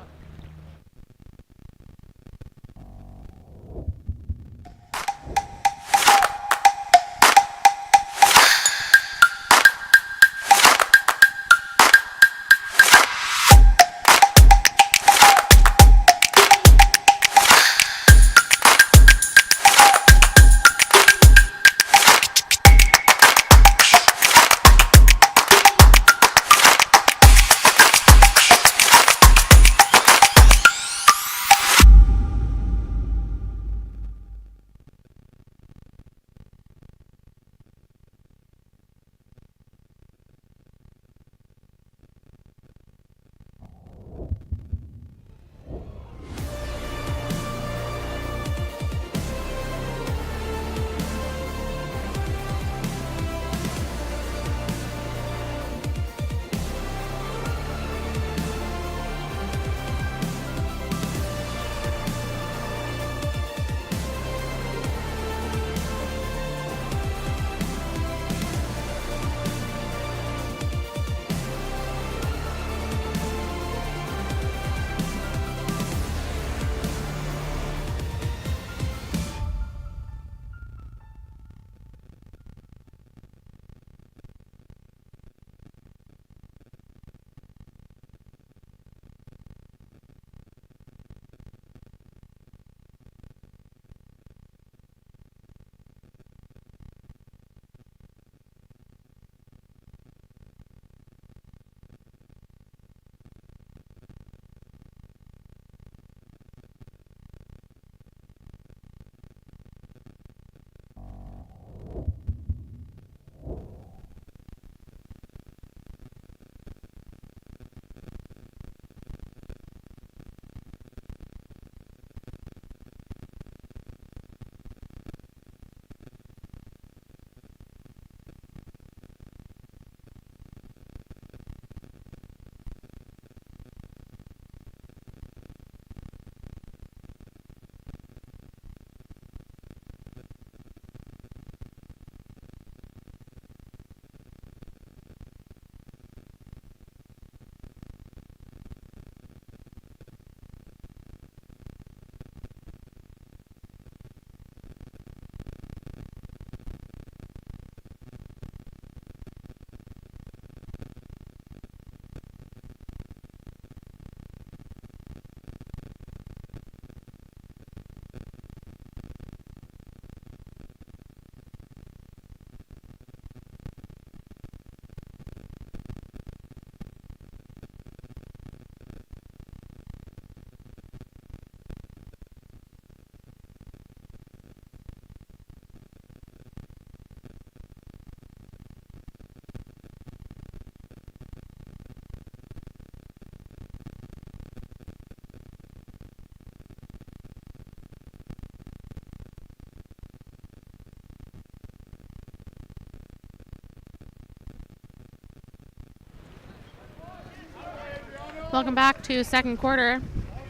Welcome back to second quarter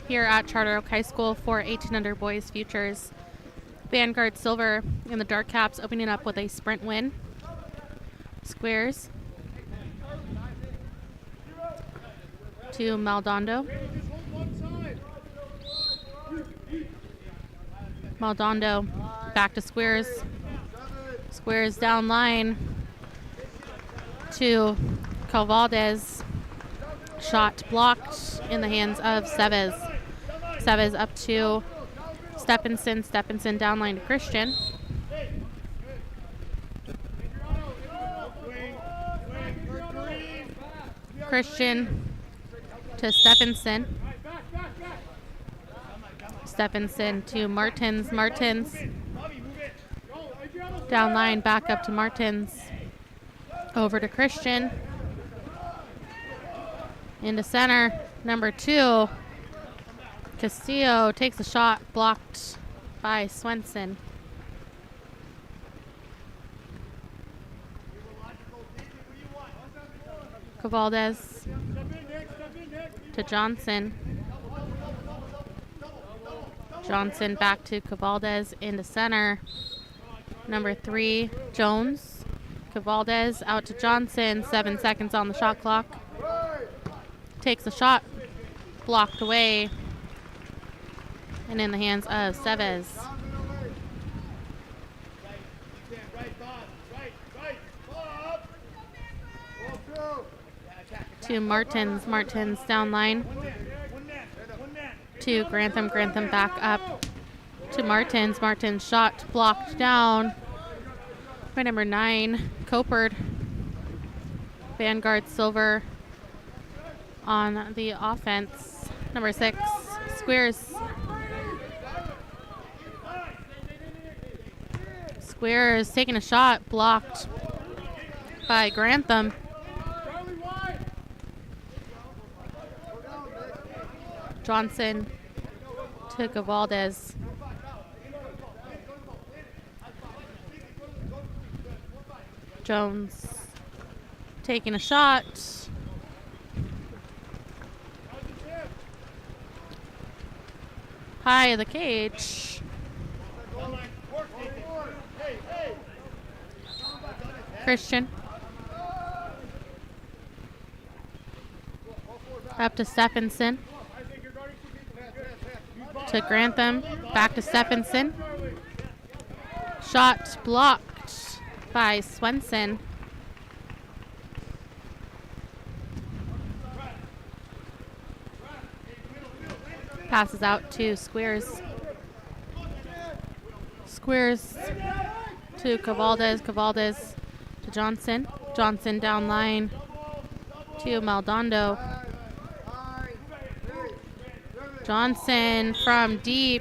here at Charter Oak High School for 18 under boys futures. Vanguard Silver in the dark caps opening up with a sprint win. Squares to Maldonado. Maldonado back to Squares. Squares down line to Calvaldez. Shot blocked in the hands of Seves. Seves up to Stephenson. Stephenson down line to Christian. Christian to Stephenson. Stephenson to Martins. Martins down line back up to Martins. Over to Christian. Into center, number 2. Castillo takes a shot, blocked by Swenson. Cavaldez to Johnson. Johnson back to Cavaldez into center. Number 3, Jones. Cavaldez out to Johnson. 7 seconds on the shot clock. Takes a shot, blocked away, and in the hands of Seves. To Martins. Martins down line. To Grantham. Grantham back up to Martins. Martins shot blocked down by number 9, Copard. Vanguard Silver on the offense. Number 6, Squares. Squares taking a shot, blocked by Grantham. Johnson to Cavaldez. Jones taking a shot. High of the cage. Christian. Up to Stephenson. To Grantham. Back to Stephenson. Shot blocked by Swenson. Passes out to Squares. Squares to Cavaldez. Cavaldez to Johnson. Johnson down line to Maldonado. Johnson from deep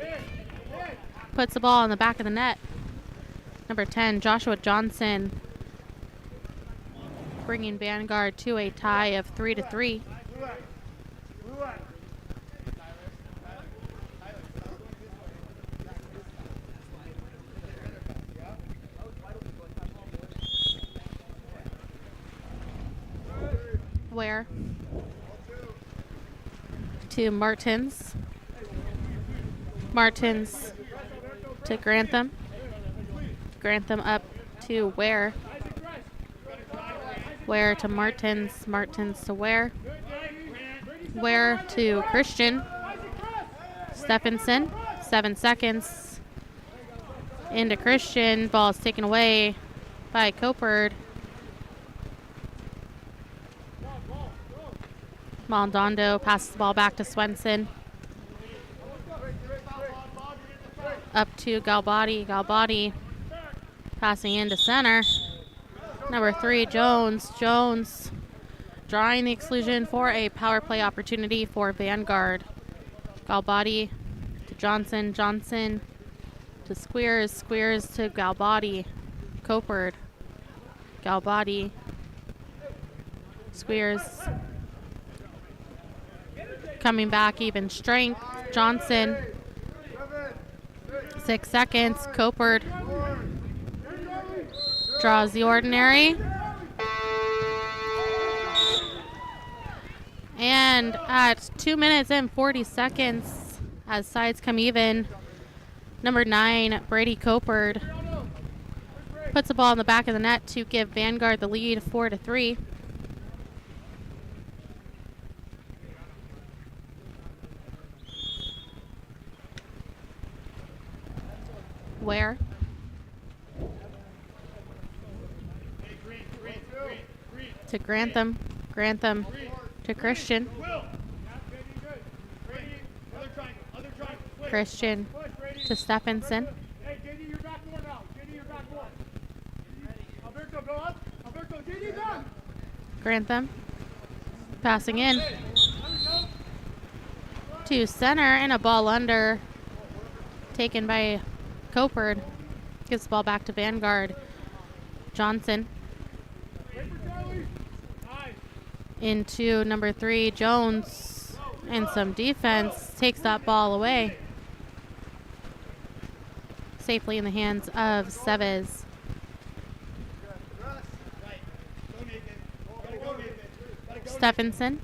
puts the ball in the back of the net. Number 10, Joshua Johnson, bringing Vanguard to a tie of 3-3. Where? To Martins. Martins to Grantham. Grantham up to Ware. Ware to Martins. Martins to Ware. Ware to Christian. Stephenson. 7 seconds. Into Christian. Ball is taken away by Copard. Maldonado passes the ball back to Swenson. Up to Galbati. Galbati passing into center. Number 3, Jones. Jones drawing the exclusion for a power play opportunity for Vanguard. Galbati to Johnson. Johnson to Squares. Squares to Galbati. Copard. Galbati. Squares. Coming back, even strength. Johnson. 6 seconds. Copard draws the ordinary. And at 2 minutes and 40 seconds, as sides come even, number 9, Brady Copard, puts the ball in the back of the net to give Vanguard the lead 4-3. Where? To Grantham. Grantham to Christian. Christian to Stephenson. Grantham passing in to center, and a ball under taken by Copard. Gives the ball back to Vanguard. Johnson into number 3, Jones, and some defense takes that ball away. Safely in the hands of Seves. Stephenson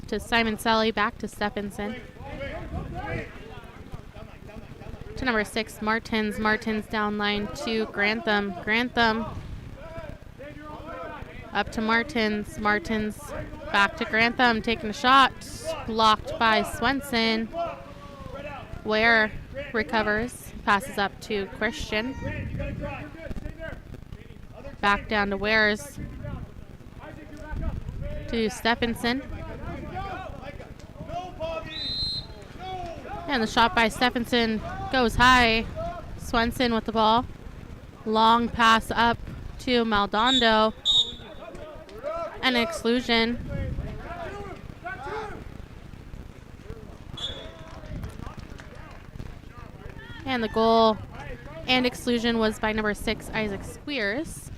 to Simon Selly, back to Stephenson. To number 6, Martins. Martins down line to Grantham. Grantham up to Martins. Martins back to Grantham, taking a shot. Blocked by Swenson. Ware recovers, passes up to Christian. Back down to Wares. To Stephenson. And the shot by Stephenson goes high. Swenson with the ball. Long pass up to Maldonado. An exclusion. And the goal and exclusion was by number 6, Isaac Squeers.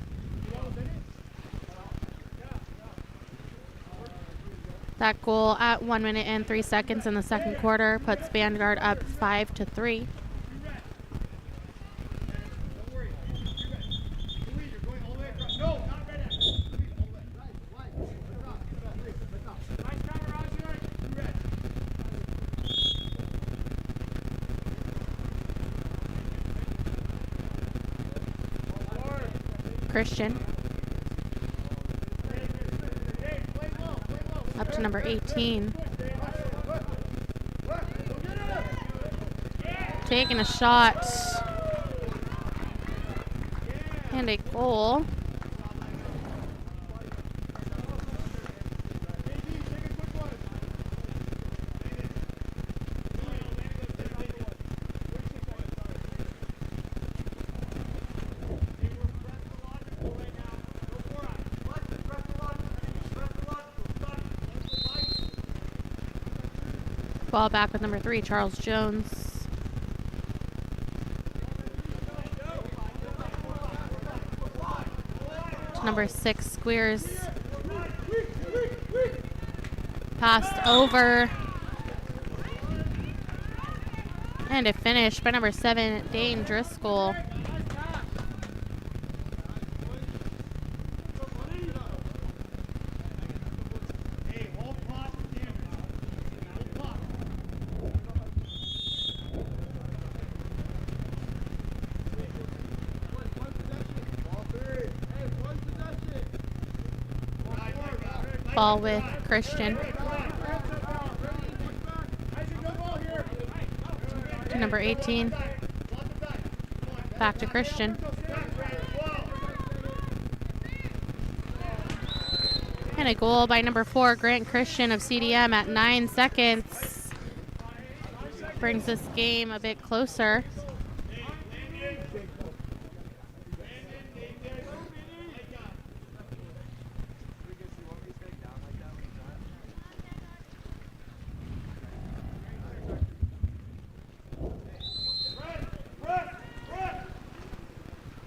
That goal at 1 minute and 3 seconds in the second quarter puts Vanguard up 5-3. Christian up to number 18. Taking a shot and a goal. Ball back with number 3, Charles Jones. To number 6, Squeers. Passed over. And a finish by number 7, Dane Driscoll. Ball with Christian. To number 18. Back to Christian. And a goal by number 4, Grant Christian of CDM at 9 seconds. Brings this game a bit closer.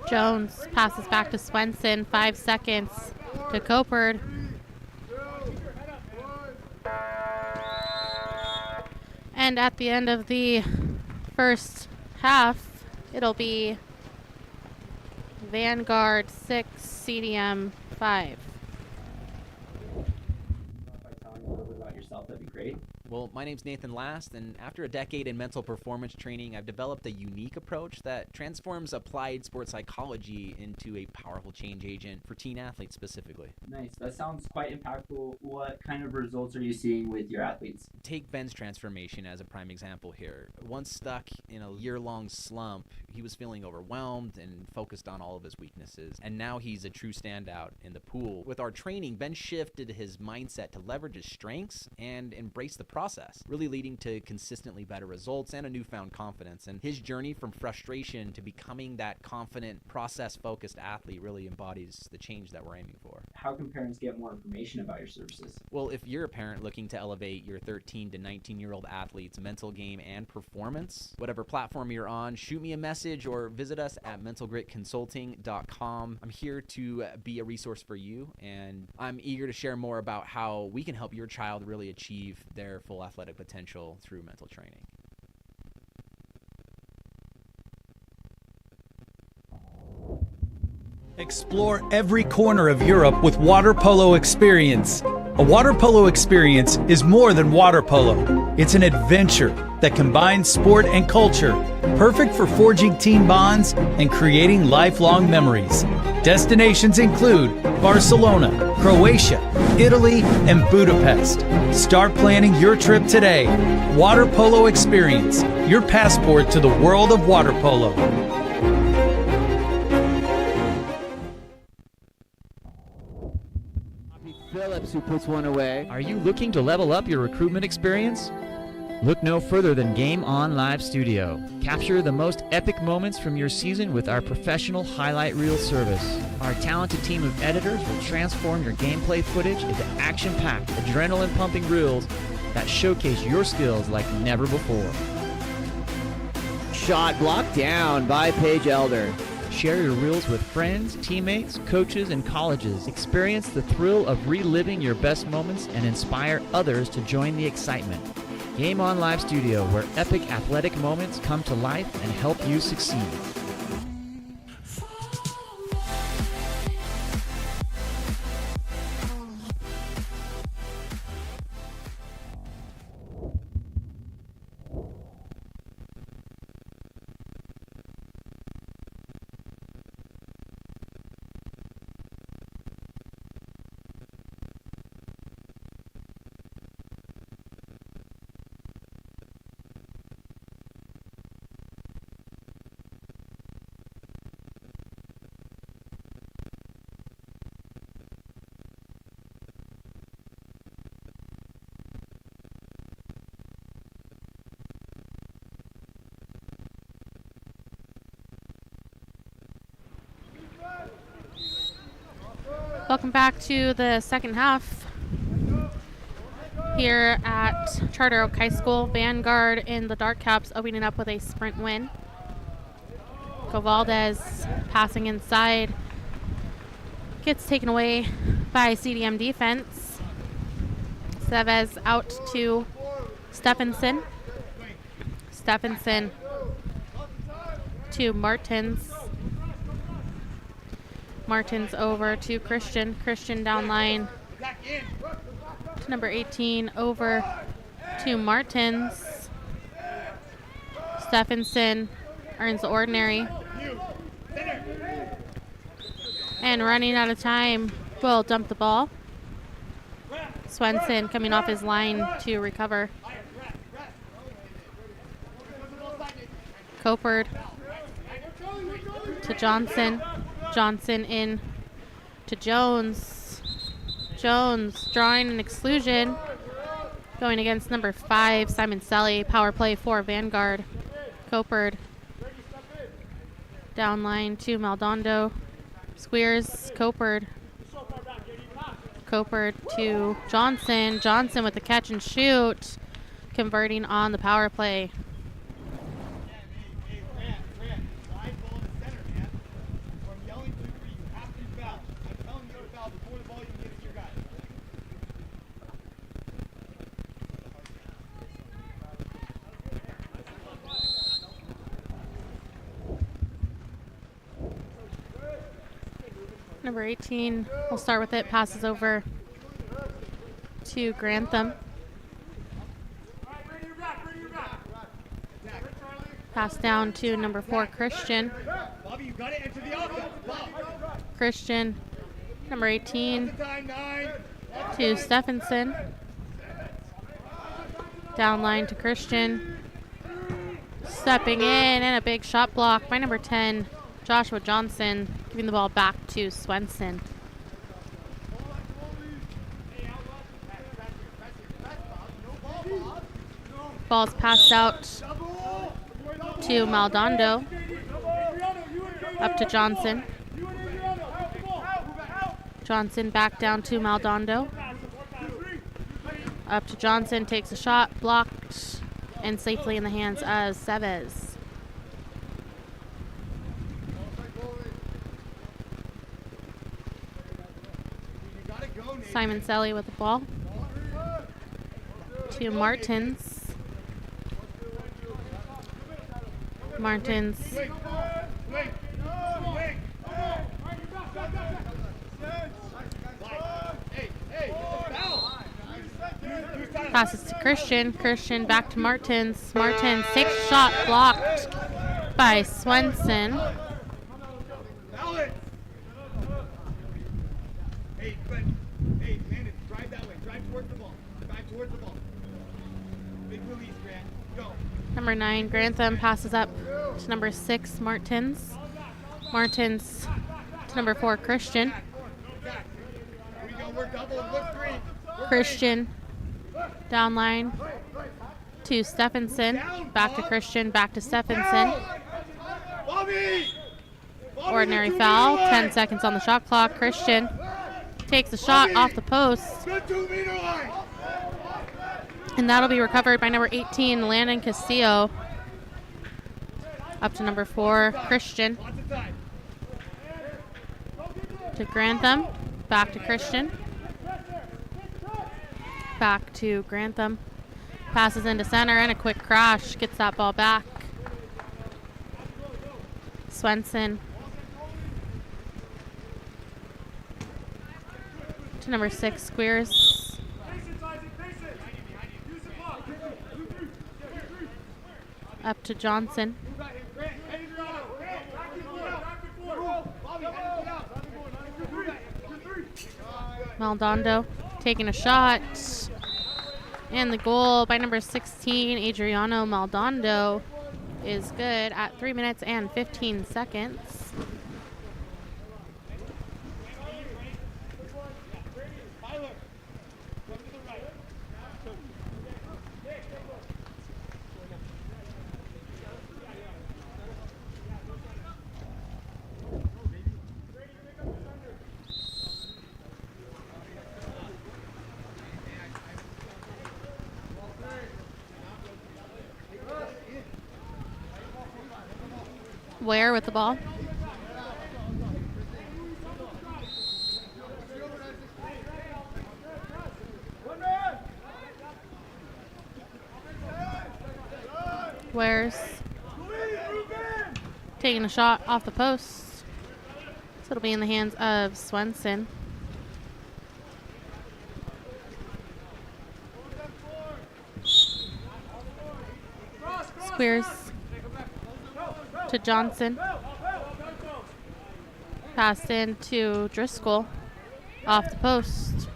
Jones passes back to Swenson, 5 seconds to Copard. And at the end of the first half, it'll be Vanguard 6, CDM 5. By telling a little bit about yourself, that'd be great. Well, my name's Nathan Last, and after a decade in mental performance training, I've developed a unique approach that transforms applied sports psychology into a powerful change agent for teen athletes specifically. Nice. That sounds quite impactful. What kind of results are you seeing with your athletes? Take Ben's transformation as a prime example here. Once stuck in a year-long slump, he was feeling overwhelmed and focused on all of his weaknesses. And now he's a true standout in the pool. With our training, Ben shifted his mindset to leverage his strengths and embrace the process process, really leading to consistently better results and a newfound confidence. And his journey from frustration to becoming that confident, process-focused athlete really embodies the change that we're aiming for. How can parents get more information about your services? Well, if you're a parent looking to elevate your 13 to 19-year-old athlete's mental game and performance, whatever platform you're on, shoot me a message or visit us at mentalgritconsulting.com. I'm here to be a resource for you, and I'm eager to share more about how we can help your child really achieve their full athletic potential through mental training. Explore every corner of Europe with water polo experience. A water polo experience is more than water polo. It's an adventure that combines sport and culture, perfect for forging team bonds and creating lifelong memories. Destinations include Barcelona, Croatia, Italy, and Budapest. Start planning your trip today. Water Polo Experience, your passport to the world of water polo. Phillips, who puts one away. Are you looking to level up your recruitment experience? Look no further than Game On Live Studio. Capture the most epic moments from your season with our professional highlight reel service. Our talented team of editors will transform your gameplay footage into action-packed, adrenaline-pumping reels that showcase your skills like never before. Shot blocked down by Paige Elder. Share your reels with friends, teammates, coaches, and colleges. Experience the thrill of reliving your best moments and inspire others to join the excitement. Game On Live Studio, where epic athletic moments come to life and help you succeed. Welcome back to the second half here at Charter Oak High School. Vanguard in the Dark Caps opening up with a sprint win. Govaldez passing inside. Gets taken away by CDM defense. Seves out to Stephenson. Stephenson to Martins. Martins over to Christian. Christian down line to number 18, over to Martins. Stephenson earns the ordinary. And running out of time, will dump the ball. Swenson coming off his line to recover. Copard to Johnson. Johnson in to Jones. Jones drawing an exclusion. Going against number 5, Simon Selly. Power play for Vanguard. Copard. Down line to Maldondo. Squeers. Copard. Copard to Johnson. Johnson with the catch and shoot. Converting on the power play. Number 18, we'll start with it, passes over to Grantham. Pass down to number 4, Christian. Christian, number 18, to Stephenson. Down line to Christian. Stepping in, and a big shot block by number 10, Joshua Johnson, giving the ball back to Swenson. Ball's passed out to Maldonado. Up to Johnson. Johnson back down to Maldonado. Up to Johnson, takes a shot, blocked, and safely in the hands of Seves. Simon Selly with the ball. To Martins. Martins passes to Christian. Christian back to Martins. Martins takes a shot, blocked by Swenson. Hey, but hey, Landon, drive that way. Drive towards the ball. Drive towards the ball. Big release, Grant. Go. Number 9, Grantham passes up to number 6, Martins. Martins to number 4, Christian. Here we go. We're double. Look green. Christian down line to Stephenson. Back to Christian. Back to Stephenson. Ordinary foul. 10 seconds on the shot clock. Christian takes a shot off the post. And that'll be recovered by number 18, Landon Castillo. Up to number 4, Christian. To Grantham. Back to Christian. Back to Grantham. Passes into center and a quick crash. Gets that ball back. Swenson. To number 6, Squeers. Up to Johnson. Maldonado taking a shot. And the goal by number 16, Adriano Maldonado, is good at 3 minutes and 15 seconds. Ware with the ball. Ware's taking a shot off the post. So it'll be in the hands of Swenson. Squeers to Johnson. Passed in to Driscoll. Off the post.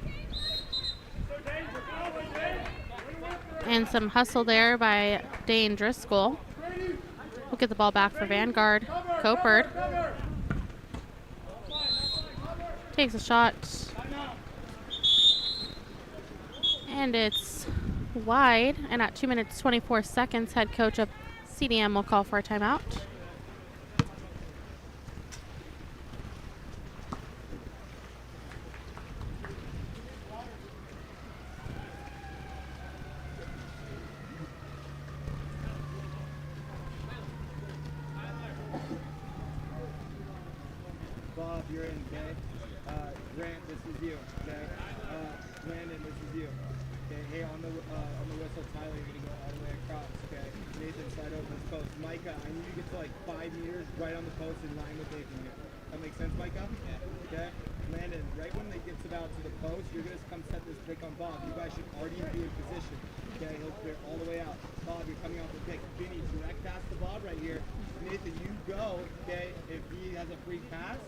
And some hustle there by Dane Driscoll. We'll get the ball back for Vanguard. Copard takes a shot. And it's wide. And at 2 minutes 24 seconds, head coach of CDM will call for a timeout. Bob, you're in, okay? Grant, this is you, okay? Landon, this is you. Okay, hey, on the whistle, Tyler, you're gonna go all the way across, okay? Nathan, slide over this post. Micah, I need you to get to like 5 meters right on the post in line with Nathan here. That makes sense, Micah? Yeah. Okay? Landon, right when it gets about to the post, you're gonna come set this pick on Bob. You guys should already be in position. Okay, he'll clear all the way out. Bob, you're coming off the pick. Vinny, direct pass to Bob right here. Nathan, you go, okay, if he has a free pass,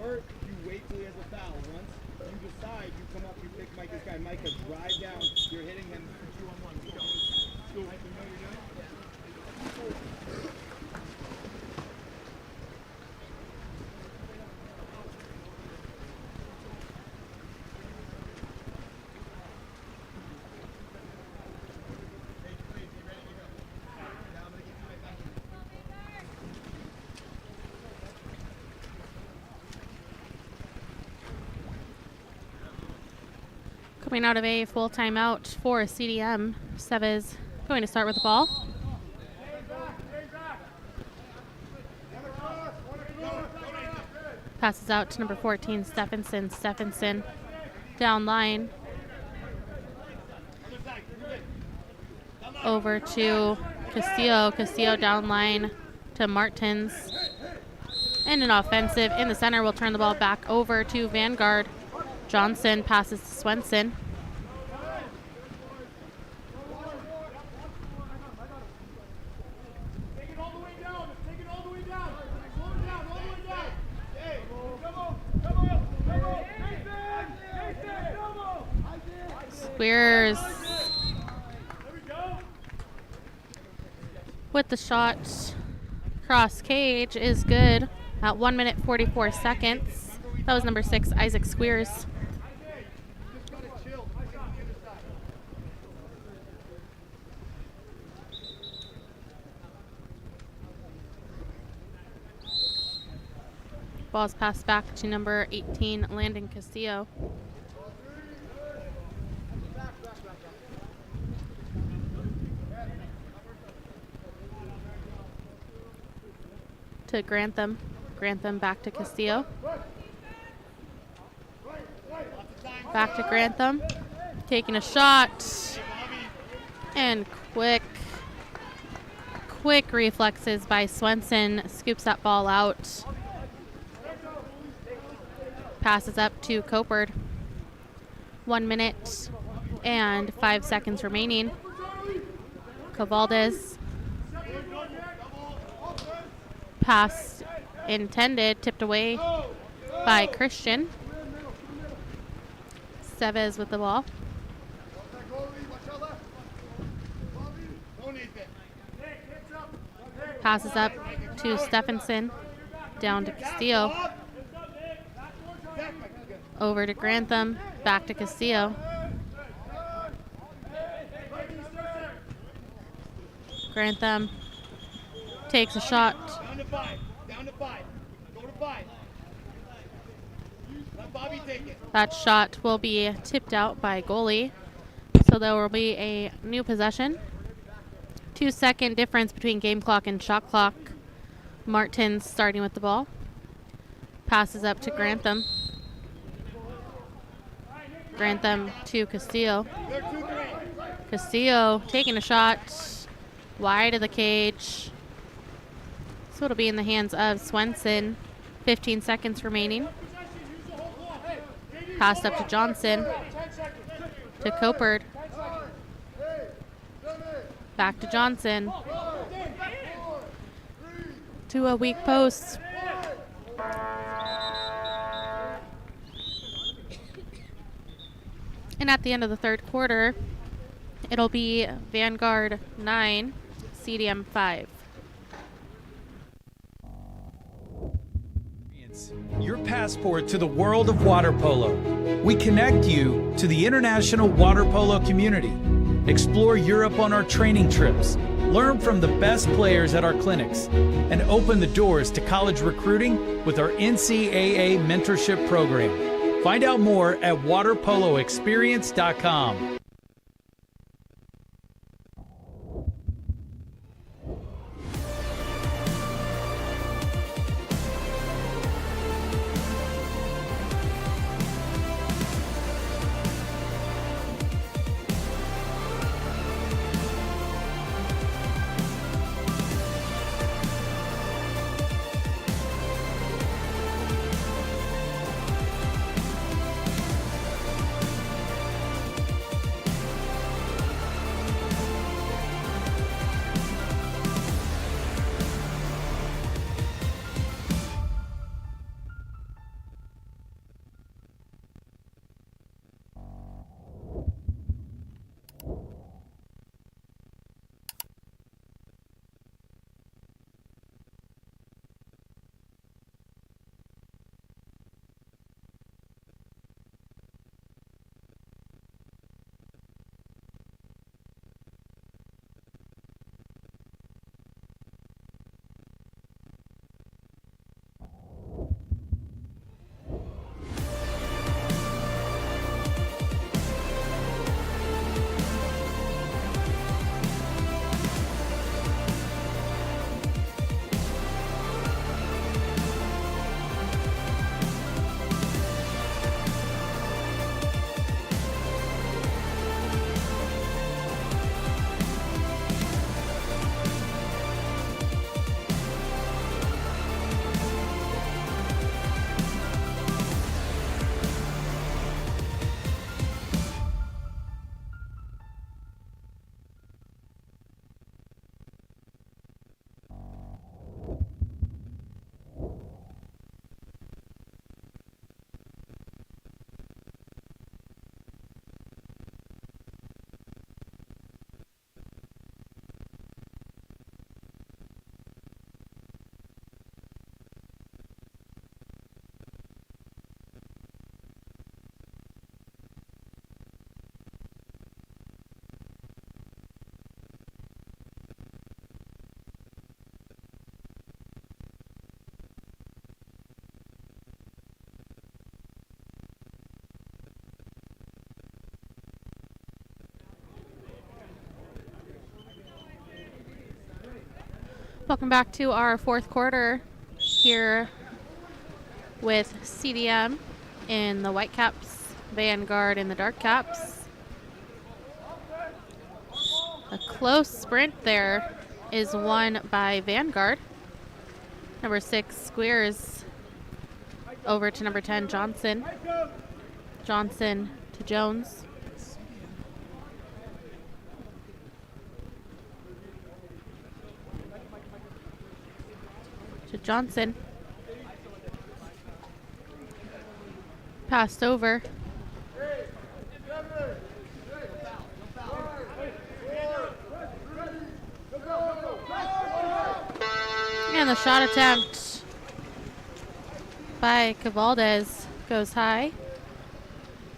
or you wait till he has a foul. Once you decide, you come up, you pick Micah's guy. Micah, drive down. You're hitting him 2-on-1. Go. Micah, you know what you're doing? Coming out of a full timeout for CDM, Sevez going to start with the ball. Passes out to number 14, Stephenson. Stephenson down line. Over to Castillo. Castillo down line to Martins. And an offensive in the center will turn the ball back over to Vanguard. Johnson passes to Swenson. Squares with the shot. Cross cage is good at 1 minute 44 seconds. That was number 6, Isaac Squeers. Ball's passed back to number 18, Landon Castillo. To Grantham. Grantham back to Castillo. Back to Grantham. Taking a shot. And quick reflexes by Swenson. Scoops that ball out. Passes up to Copard. 1 minute and 5 seconds remaining. Cavaldez. Pass intended, tipped away by Christian. Sevez with the ball. Passes up to Stephenson. Down to Castillo. Over to Grantham. Back to Castillo. Grantham takes a shot. Down to 5. Down to 5. Go to 5. Let Bobby take it. That shot will be tipped out by goalie. So there will be a new possession. 2-second difference between game clock and shot clock. Martins starting with the ball. Passes up to Grantham. Grantham to Castillo. Castillo taking a shot wide of the cage. So it'll be in the hands of Swenson. 15 seconds remaining. Passed up to Johnson. To Copard. Back to Johnson. To a weak post. And at the end of the third quarter, it'll be Vanguard 9, CDM 5. Your passport to the world of water polo. We connect you to the international water polo community. Explore Europe on our training trips. Learn from the best players at our clinics. And open the doors to college recruiting with our NCAA mentorship program. Find out more at waterpoloexperience.com. Welcome back to our fourth quarter here with CDM in the white caps, Vanguard in the dark caps. A close sprint there is won by Vanguard. Number 6, Squeers, over to number 10, Johnson. Johnson to Jones. To Johnson. Passed over. And the shot attempt by Cavaldez goes high.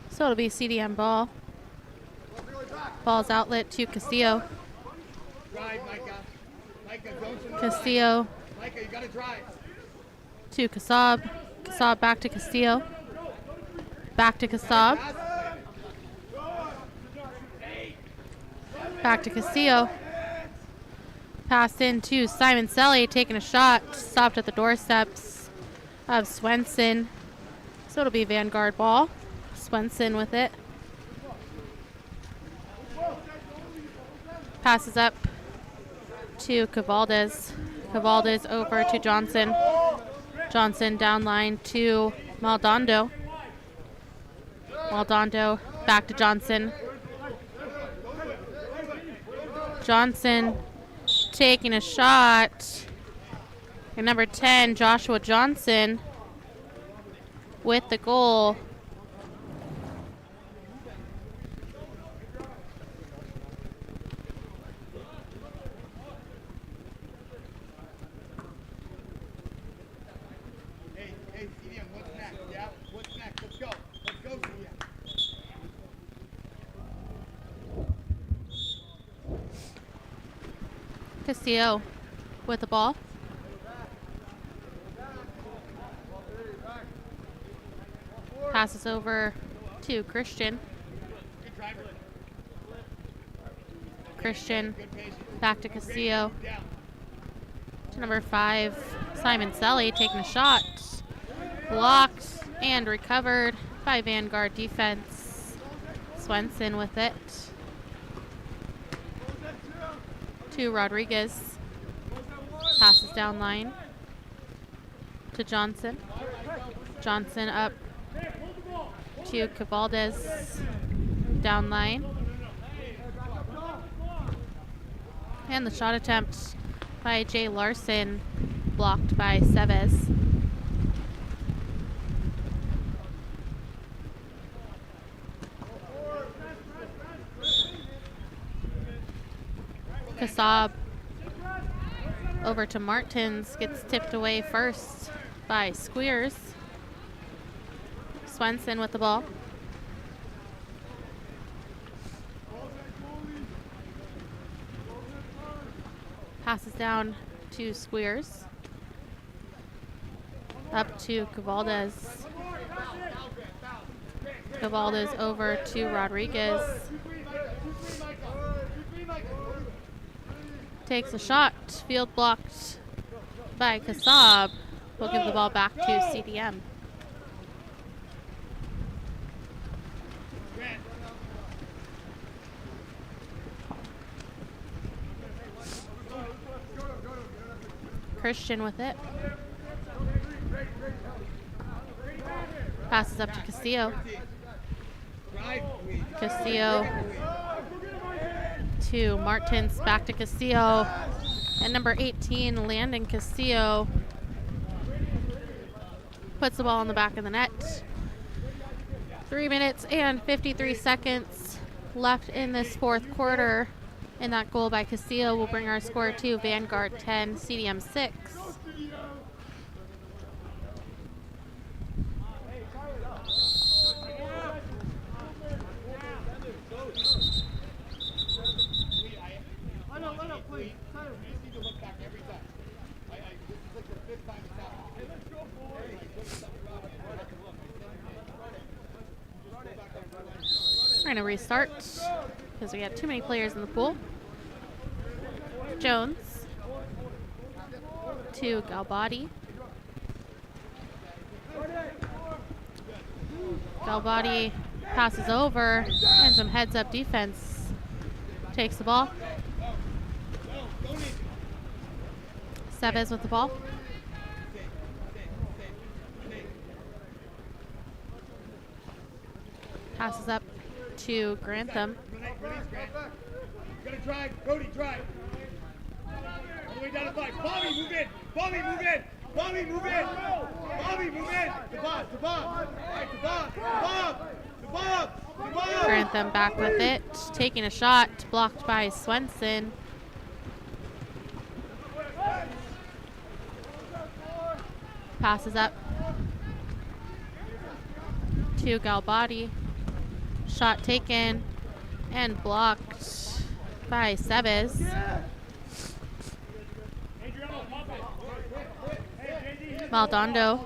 So it'll be CDM ball. Ball's outlet to Castillo. Drive, Micah. Micah, don't Castillo Micah, you gotta drive. to Kasab. Kasab back to Castillo. Back to Kasab. Back to Castillo. Passed into Simon Selly, taking a shot. Stopped at the doorsteps of Swenson. So it'll be Vanguard ball. Swenson with it. Passes up to Cavaldez. Cavaldez over to Johnson. Johnson down line to Maldonado. Maldonado back to Johnson. Johnson taking a shot. And number 10, Joshua Johnson with the goal. Hey, CDM, what's next? Yeah, what's next? Let's go. Let's go, CDM. Castillo with the ball. Passes over to Christian. Christian back to Castillo. To number 5, Simon Selly taking a shot. Blocked and recovered by Vanguard defense. Swenson with it. To Rodriguez. Passes down line to Johnson. Johnson up to Cavaldez. Down line. And the shot attempt by Jay Larson, blocked by Seves. Kasab over to Martins, gets tipped away first by Squeers. Swenson with the ball. Passes down to Squeers. Up to Cavaldez. Cavaldez over to Rodriguez. Takes a shot. Field blocked by Kasab. We'll give the ball back to CDM. Christian with it. Passes up to Castillo. Castillo to Martins, back to Castillo. And number 18, Landon Castillo, puts the ball in the back of the net. 3 minutes and 53 seconds left in this fourth quarter. And that goal by Castillo will bring our score to Vanguard 10, CDM 6. We're going to restart because we had too many players in the pool. Jones to Galbati. Galbati passes over, and some heads-up defense. Takes the ball. Seves with the ball. Passes up to Grantham. Gotta drive, Cody, drive. All the way down to 5. Bobby, move in. Bobby, move in. Bobby, move in. Bobby, move in. To Bob, to Bob. All right, to Bob, to Bob, to Bob, to Bob. Grantham back with it, taking a shot, blocked by Swenson. Passes up to Galbati. Shot taken and blocked by Seves. Maldonado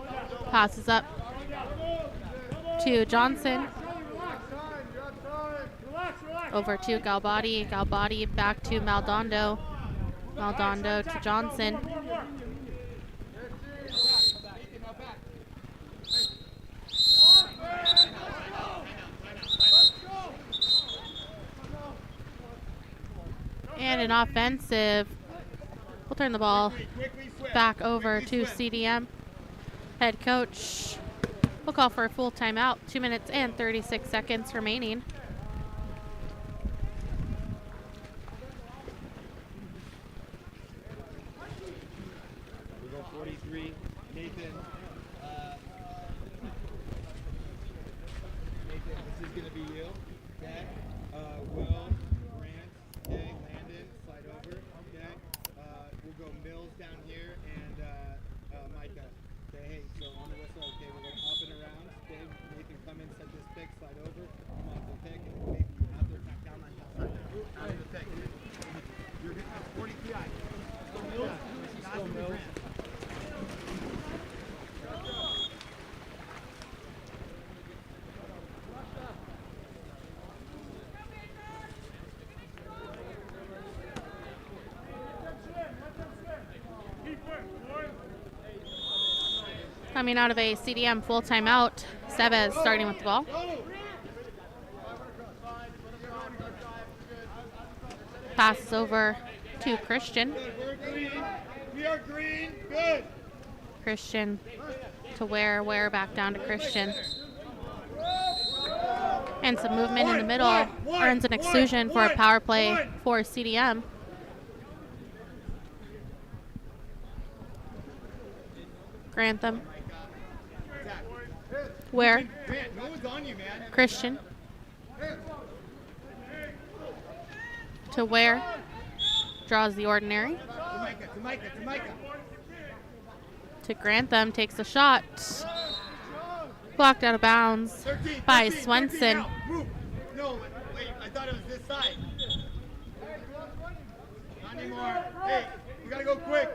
passes up to Johnson. Over to Galbati. Galbati back to Maldonado. Maldonado to Johnson. And an offensive. We'll turn the ball back over to CDM. Head coach will call for a full timeout. 2 minutes and 36 seconds remaining. We go 43. Nathan. Nathan, this is going to be you. Okay. Will, Grant, okay. Landon, slide over. Okay. We'll go Mills down here and Micah. Okay. Hey, so on the whistle, okay, we're going up and around. Okay. Nathan, come in, set this pick, slide over. Come on, the pick. Maybe after attack down line, outside. Out of the pick. You're getting 40 PI. Go Mills. Go Mills. Coming out of a CDM full timeout, Seves starting with the ball. Passes over to Christian. We are green. Good. Christian to Ware back down to Christian. And some movement in the middle. Earns an exclusion for a power play for CDM. Grantham. Ware. No one's on you, man. Christian. To Ware. Draws the ordinary. To Micah. To Grantham. Takes a shot. Blocked out of bounds by Swenson. Move. No, wait, I thought it was this side. Not anymore. Hey, we gotta go quick.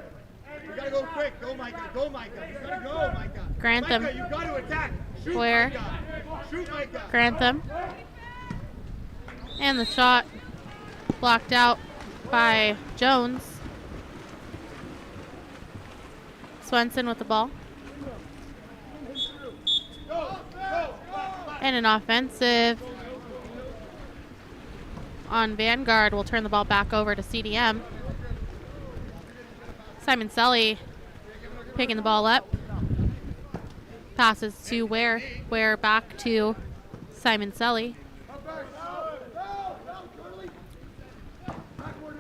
Go, Micah. You gotta go, Micah. Grantham. Micah, you gotta attack. Shoot, Ware. Micah. Shoot, Micah. Grantham. And the shot blocked out by Jones. Swenson with the ball. And an offensive on Vanguard. Will turn the ball back over to CDM. Simon Selly picking the ball up. Passes to Ware. Ware back to Simon Selly.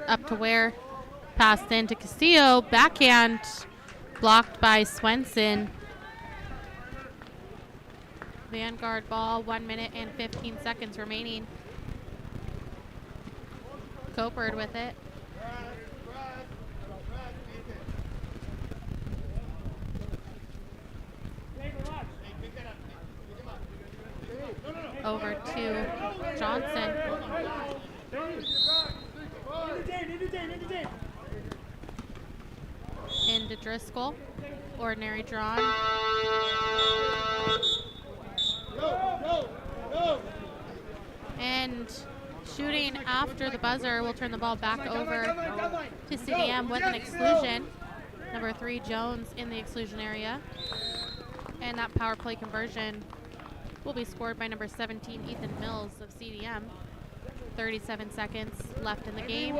Up to Ware. Passed in to Castillo. Backhand. Blocked by Swenson. Vanguard ball. 1 minute and 15 seconds remaining. Copard with it. Over to Johnson. Into Driscoll. Ordinary drawn. And shooting after the buzzer will turn the ball back over to CDM with an exclusion. Number 3, Jones in the exclusion area. And that power play conversion will be scored by number 17, Ethan Mills of CDM. 37 seconds left in the game.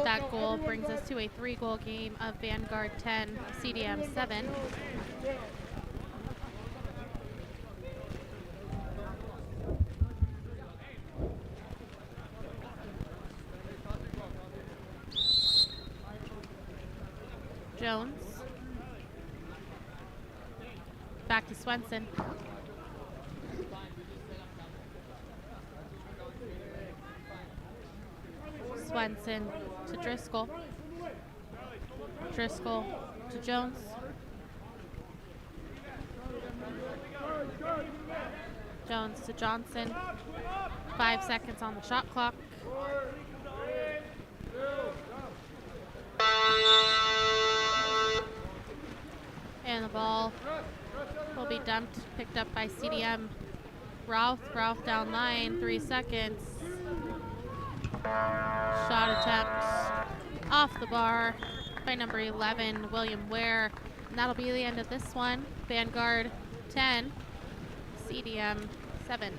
That goal brings us to a 3-goal game of Vanguard 10, CDM 7. Jones. Back to Swenson. Swenson to Driscoll. Driscoll to Jones. Jones to Johnson. 5 seconds on the shot clock. And the ball will be dumped, picked up by CDM. Ralph down line, 3 seconds. Shot attempt off the bar by number 11, William Ware. And that'll be the end of this one. Vanguard 10, CDM 7.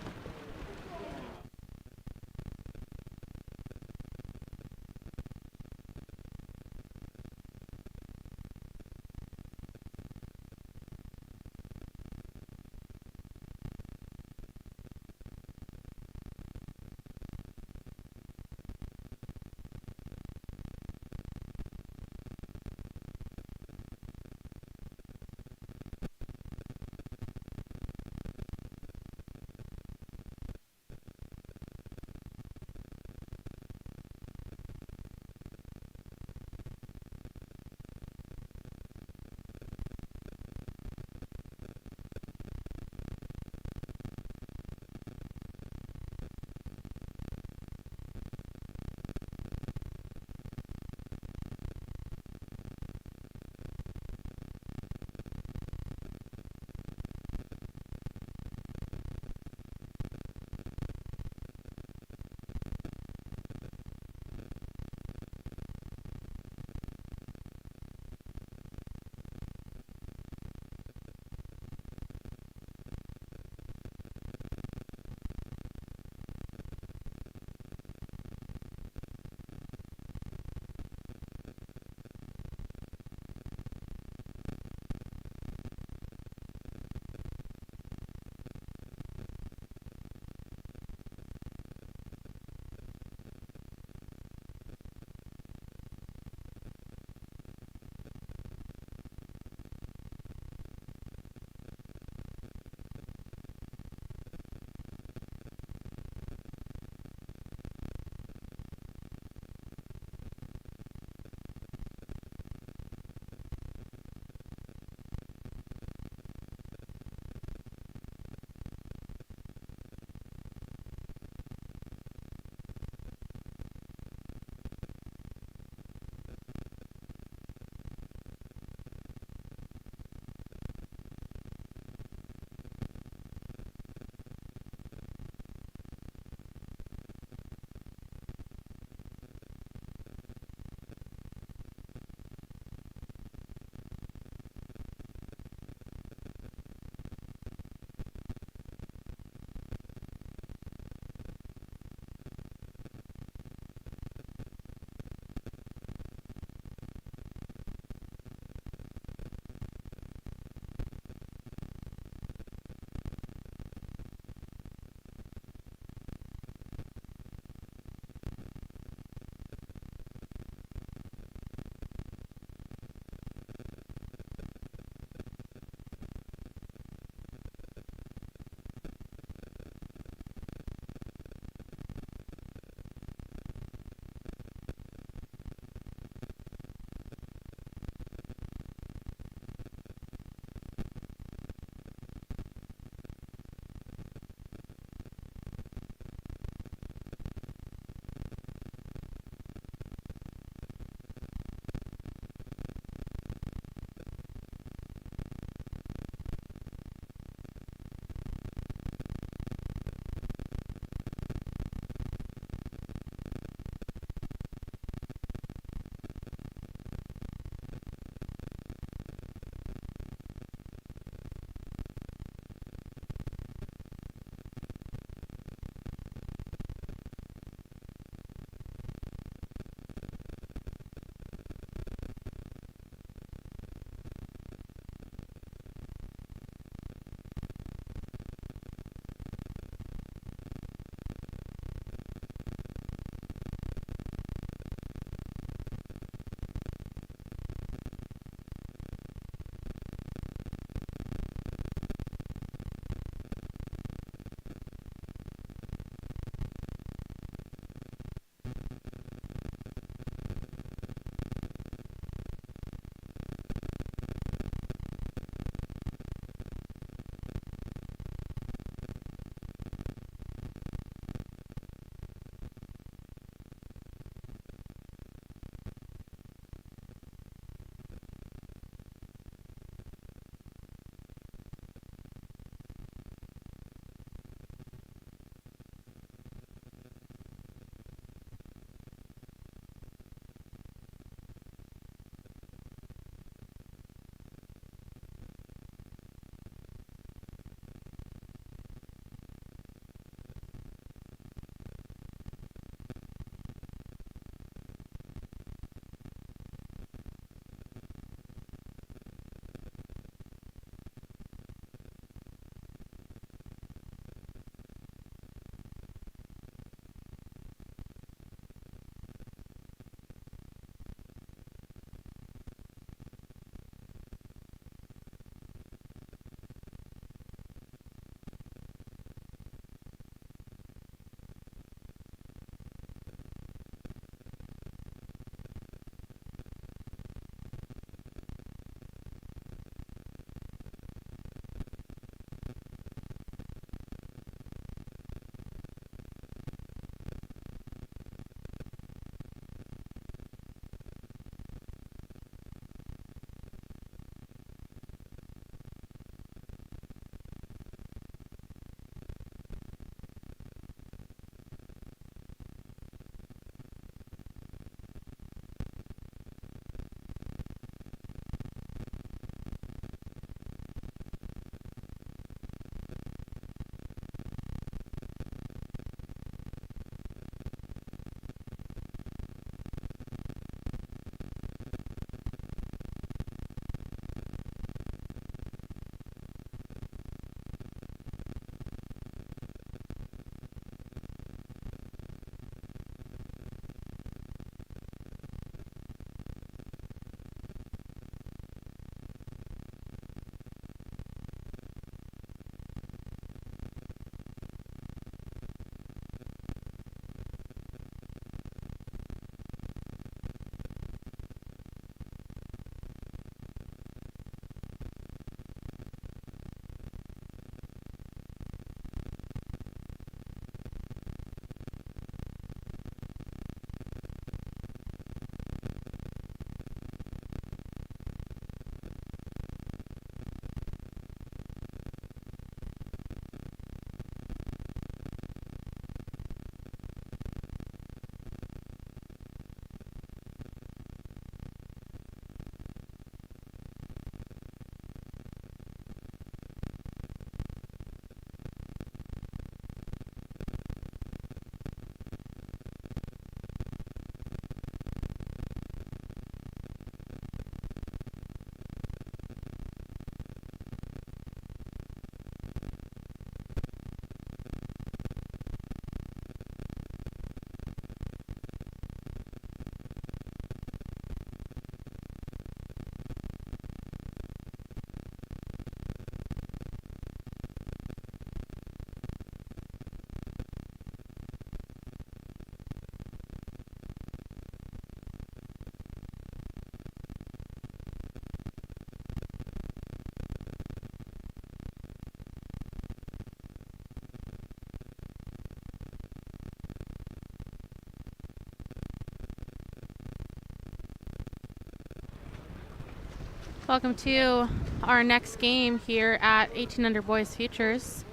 Welcome to our next game here at 18 Under Boys Futures.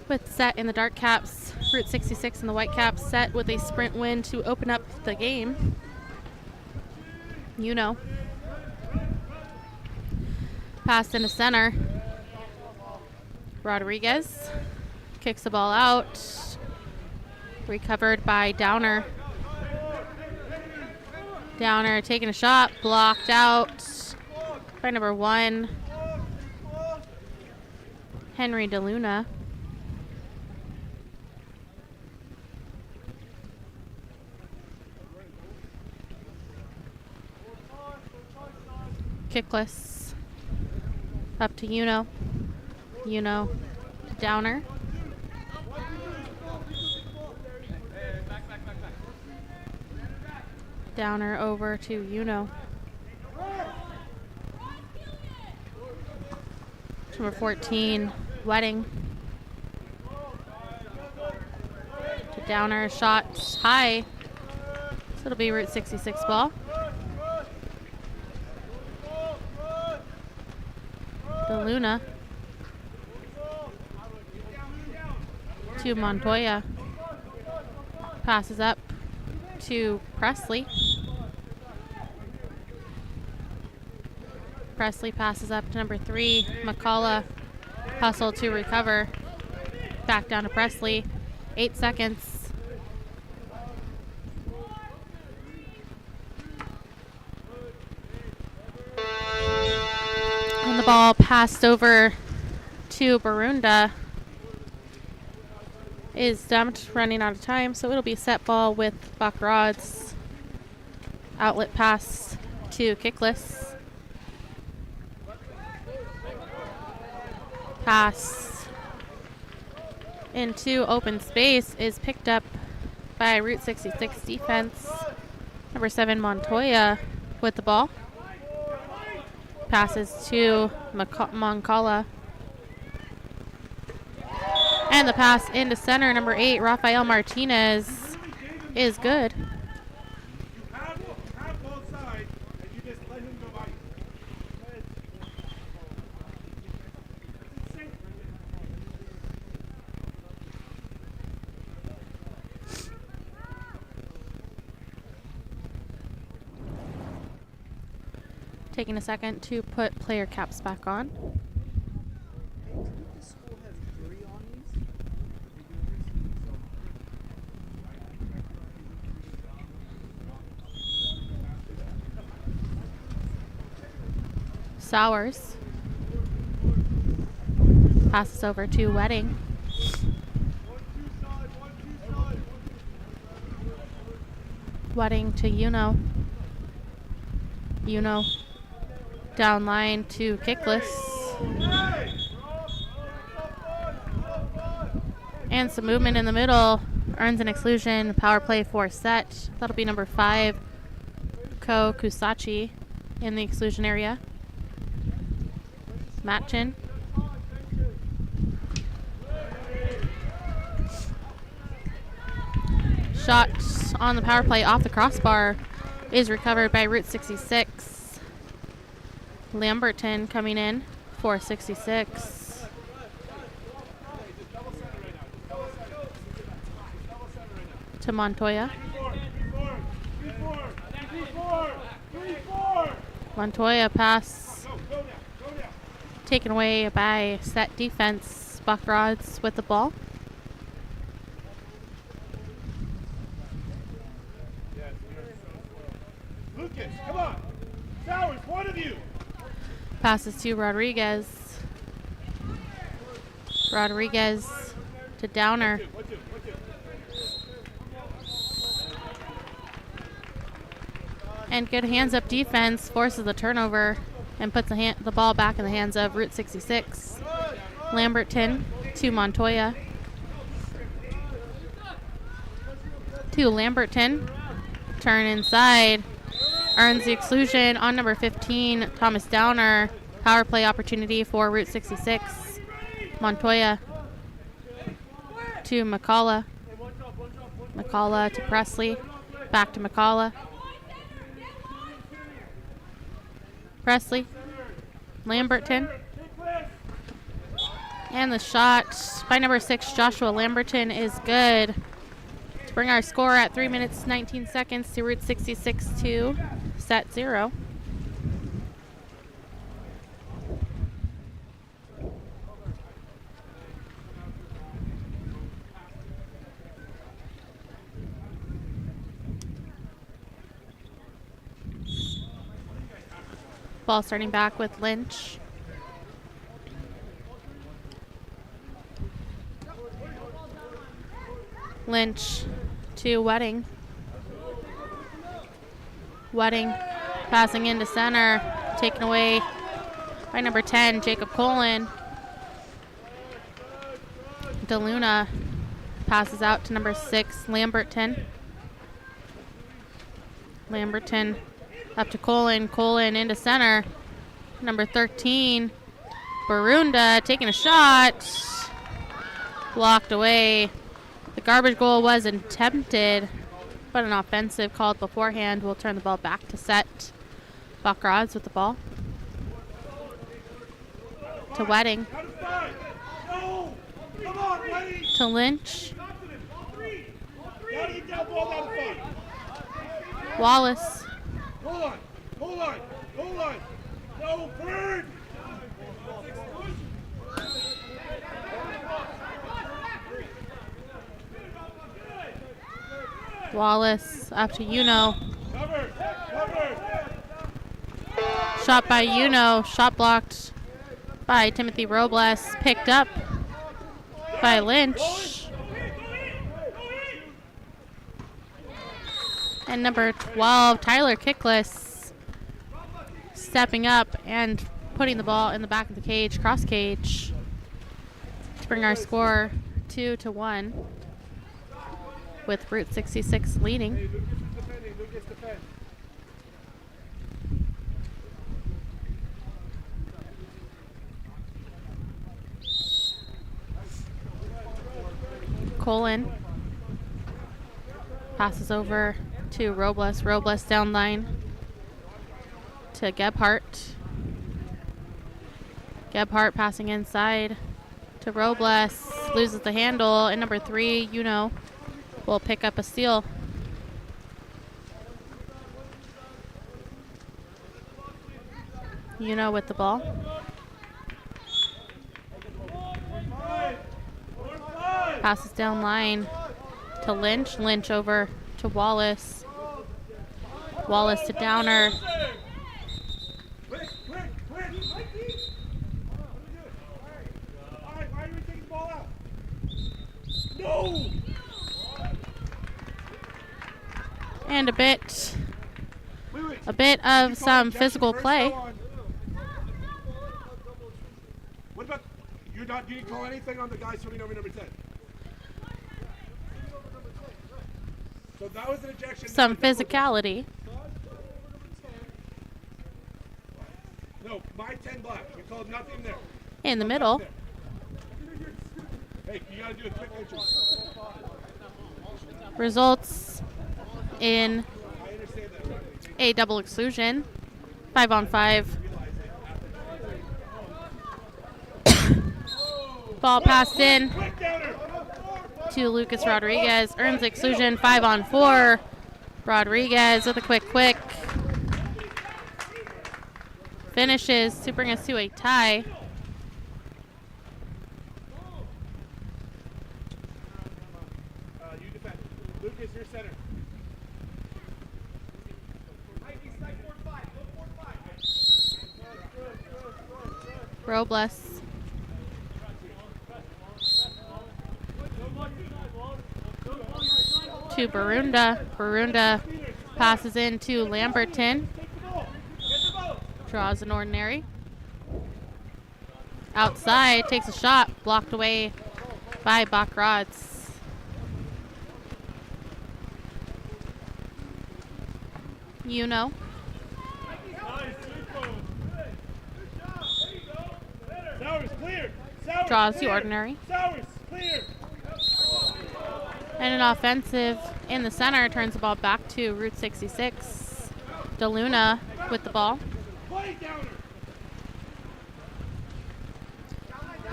With set in the dark caps, Route 66 in the white caps, set with a sprint win to open up the game. You know. Passed into center. Rodriguez kicks the ball out. Recovered by Downer. Downer taking a shot, blocked out by number 1, Henry DeLuna. Kickless. Up to Uno. Uno to Downer. Downer over to Uno. Number 14, Wedding. To Downer, shot high. So it'll be Route 66 ball. DeLuna. To Montoya. Passes up to Presley. Presley passes up to number 3, McCullough. Hustle to recover. Back down to Presley. 8 seconds. And the ball passed over to Barunda. Is dumped, running out of time, so it'll be set ball with Buck Rods. Outlet pass to Kickless. Pass into open space is picked up by Route 66 defense. Number 7, Montoya with the ball. Passes to Moncala. And the pass into center, number 8, Rafael Martinez, is good. Taking a second to put player caps back on. Sowers passes over to Wedding. Wedding to Uno. Uno down line to Kickless. And some movement in the middle. Earns an exclusion. Power play for set. That'll be number 5, Ko Kusachi, in the exclusion area. Matchin. Shot on the power play off the crossbar is recovered by Route 66. Lamberton coming in for 66. To Montoya. Montoya pass taken away by set defense. Buck Rods with the ball. Lucas, come on. Sowers, one of you. Passes to Rodriguez. Rodriguez to Downer. And good hands up defense forces the turnover and puts the ball back in the hands of Route 66. Lamberton to Montoya. To Lamberton. Turn inside. Earns the exclusion on number 15, Thomas Downer. Power play opportunity for Route 66. Montoya to McCullough. McCullough to Presley. Back to McCullough. Presley Lamberton. And the shot by number 6, Joshua Lamberton, is good to bring our score at 3 minutes 19 seconds to Route 66 to set 0. Ball starting back with Lynch. Lynch to Wedding. Wedding passing into center, taken away by number 10, Jacob Colin. DeLuna passes out to number 6, Lamberton. Lamberton up to Colin. Colin into center. Number 13, Barunda taking a shot. Blocked away. The garbage goal was attempted, but an offensive called beforehand will turn the ball back to set. Buck Rods with the ball. To Wedding. To Lynch. Wallace. Hold on. No, bird. Wallace up to Uno. Shot by Uno. Shot blocked by Timothy Robles. Picked up by Lynch. And number 12, Tyler Kickless, stepping up and putting the ball in the back of the cage, cross cage, to bring our score 2-1, with Route 66 leading. Colin passes over to Robles. Robles down line to Gebhardt. Gebhardt passing inside to Robles. Loses the handle. And number 3, Uno, will pick up a steal. Uno with the ball. Passes down line to Lynch. Lynch over to Wallace. Wallace to Downer. And a bit of some physical play. What about you didn't call anything on the guy swimming over number 10? So that was an ejection. Some physicality. No, my 10 black. We called nothing there. In the middle. Hey, you gotta do a quick entry. Results in a double exclusion. 5-on-5. Ball passed in to Lucas Rodriguez. Earns exclusion. 5-on-4. Rodriguez with a quick. Finishes to bring us to a tie. You defend. Lucas, your center. Robles. To Barunda. Barunda passes in to Lamberton. Draws an ordinary. Outside, takes a shot, blocked away by Bakrods. Uno. Draws the ordinary. And an offensive in the center turns the ball back to Route 66. DeLuna with the ball.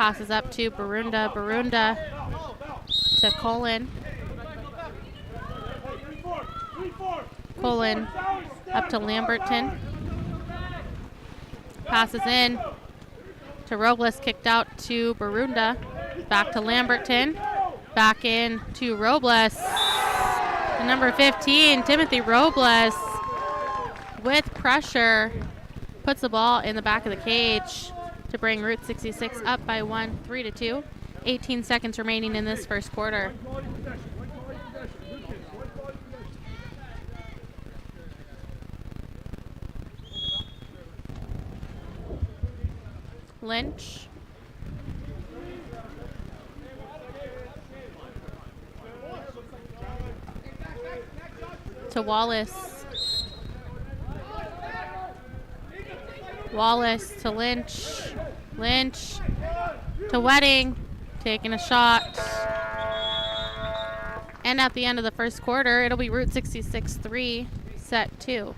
Passes up to Barunda. Barunda to Colin. Colin up to Lamberton. Passes in to Robles, kicked out to Barunda. Back to Lamberton. Back in to Robles. And number 15, Timothy Robles, with pressure, puts the ball in the back of the cage to bring Route 66 up by 1, 3-2. 18 seconds remaining in this first quarter. Lynch. To Wallace. Wallace to Lynch. Lynch to Wedding. Taking a shot. And at the end of the first quarter, it'll be Route 66 3, set 2.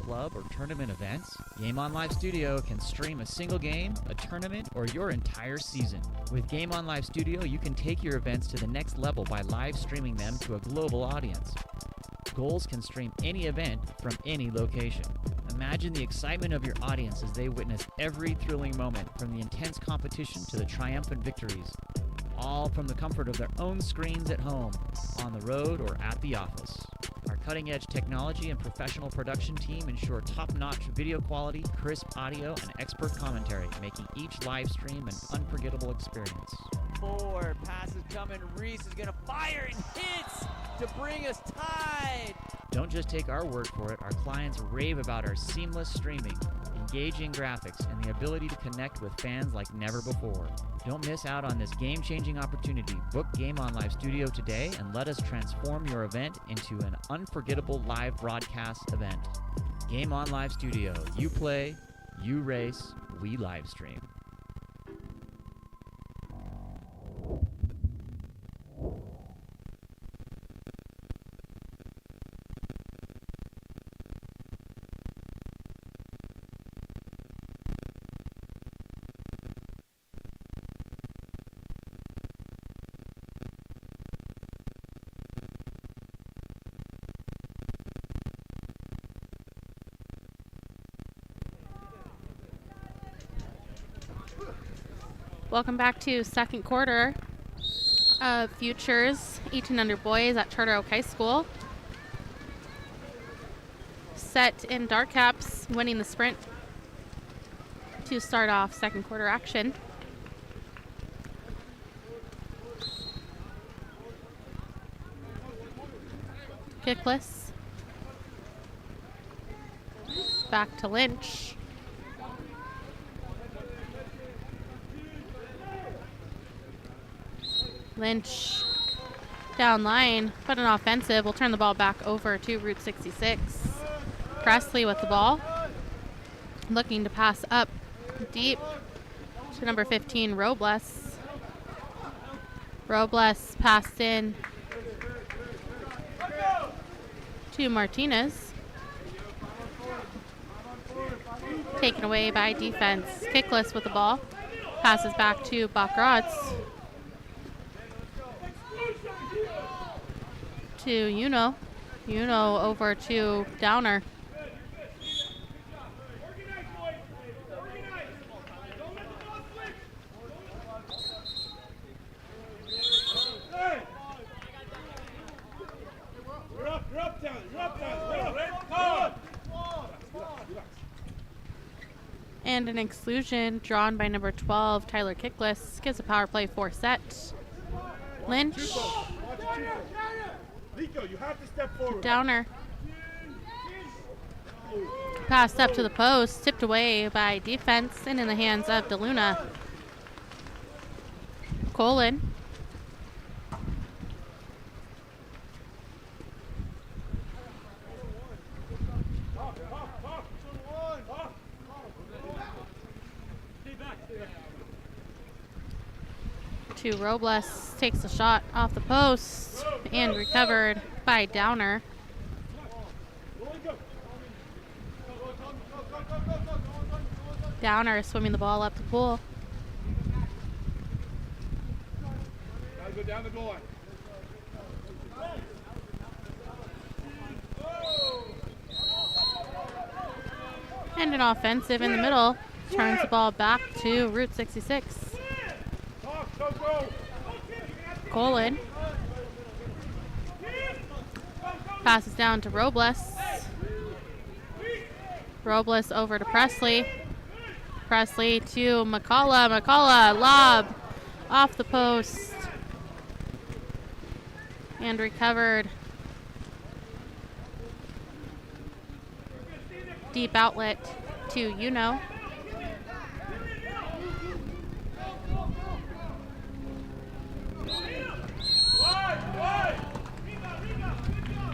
Club or tournament events, Game On Live Studio can stream a single game, a tournament, or your entire season. With Game On Live Studio, you can take your events to the next level by live streaming them to a global audience. Goals can stream any event from any location. Imagine the excitement of your audience as they witness every thrilling moment, from the intense competition to the triumphant victories, all from the comfort of their own screens at home, on the road, or at the office. Our cutting-edge technology and professional production team ensure top-notch video quality, crisp audio, and expert commentary, making each live stream an unforgettable experience. 4 passes coming. Reese is going to fire and hits to bring us tied. Don't just take our word for it. Our clients rave about our seamless streaming, engaging graphics, and the ability to connect with fans like never before. Don't miss out on this game-changing opportunity. Book Game On Live Studio today and let us transform your event into an unforgettable live broadcast event. Game On Live Studio. You play, you race, we live stream. Welcome back to second quarter of Futures 18 under boys at Charter Oak High School. Set in dark caps, winning the sprint to start off second quarter action. Kickless. Back to Lynch. Lynch down line, but an offensive. We'll turn the ball back over to Route 66. Presley with the ball. Looking to pass up deep to number 15, Robles. Robles passed in to Martinez. Taken away by defense. Kickless with the ball. Passes back to Bakratz. To Uno. Uno over to Downer. And an exclusion drawn by number 12, Tyler Kickless. Gives a power play 4 set. Lynch. Nico, you have to step forward. Downer. Passed up to the post, tipped away by defense and in the hands of DeLuna. Colin. To Robles, takes the shot off the post and recovered by Downer. Downer swimming the ball up the pool. Gotta go down the goal line. And an offensive in the middle. Turns the ball back to Route 66. Colin. Passes down to Robles. Robles over to Presley. Presley to McCullough. McCullough, lob off the post. And recovered. Deep outlet to Uno.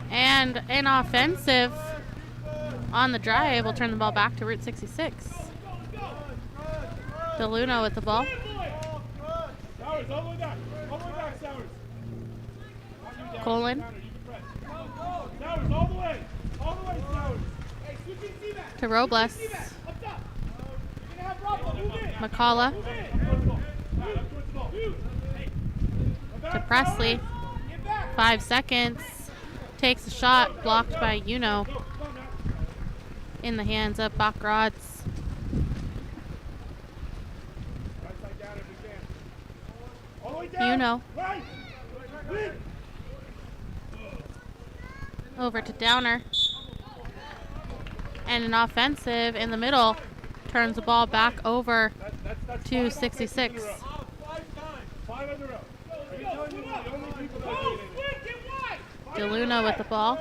And an offensive on the drive will turn the ball back to Route 66. DeLuna with the ball. Sowers, all the way back. All the way back, Sowers. Colin. Sowers, all the way. All the way, Sowers. To Robles. McCullough. To Presley. 5 seconds. Takes a shot, blocked by Uno. In the hands of Bakrods. Uno. Over to Downer. And an offensive in the middle. Turns the ball back over to 66. DeLuna with the ball.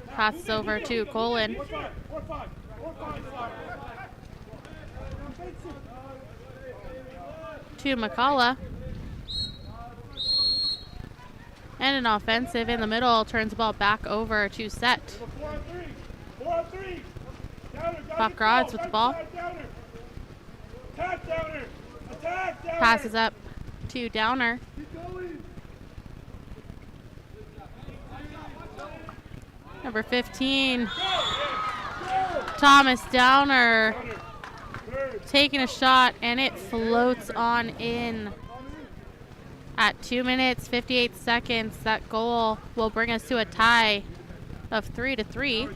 Passes over to Colin. To McCullough. And an offensive in the middle. Turns the ball back over to Set. Bakrods with the ball. Passes up to Downer. Number 15, Thomas Downer, taking a shot, and it floats on in. At 2 minutes, 58 seconds, that goal will bring us to a tie of 3-3.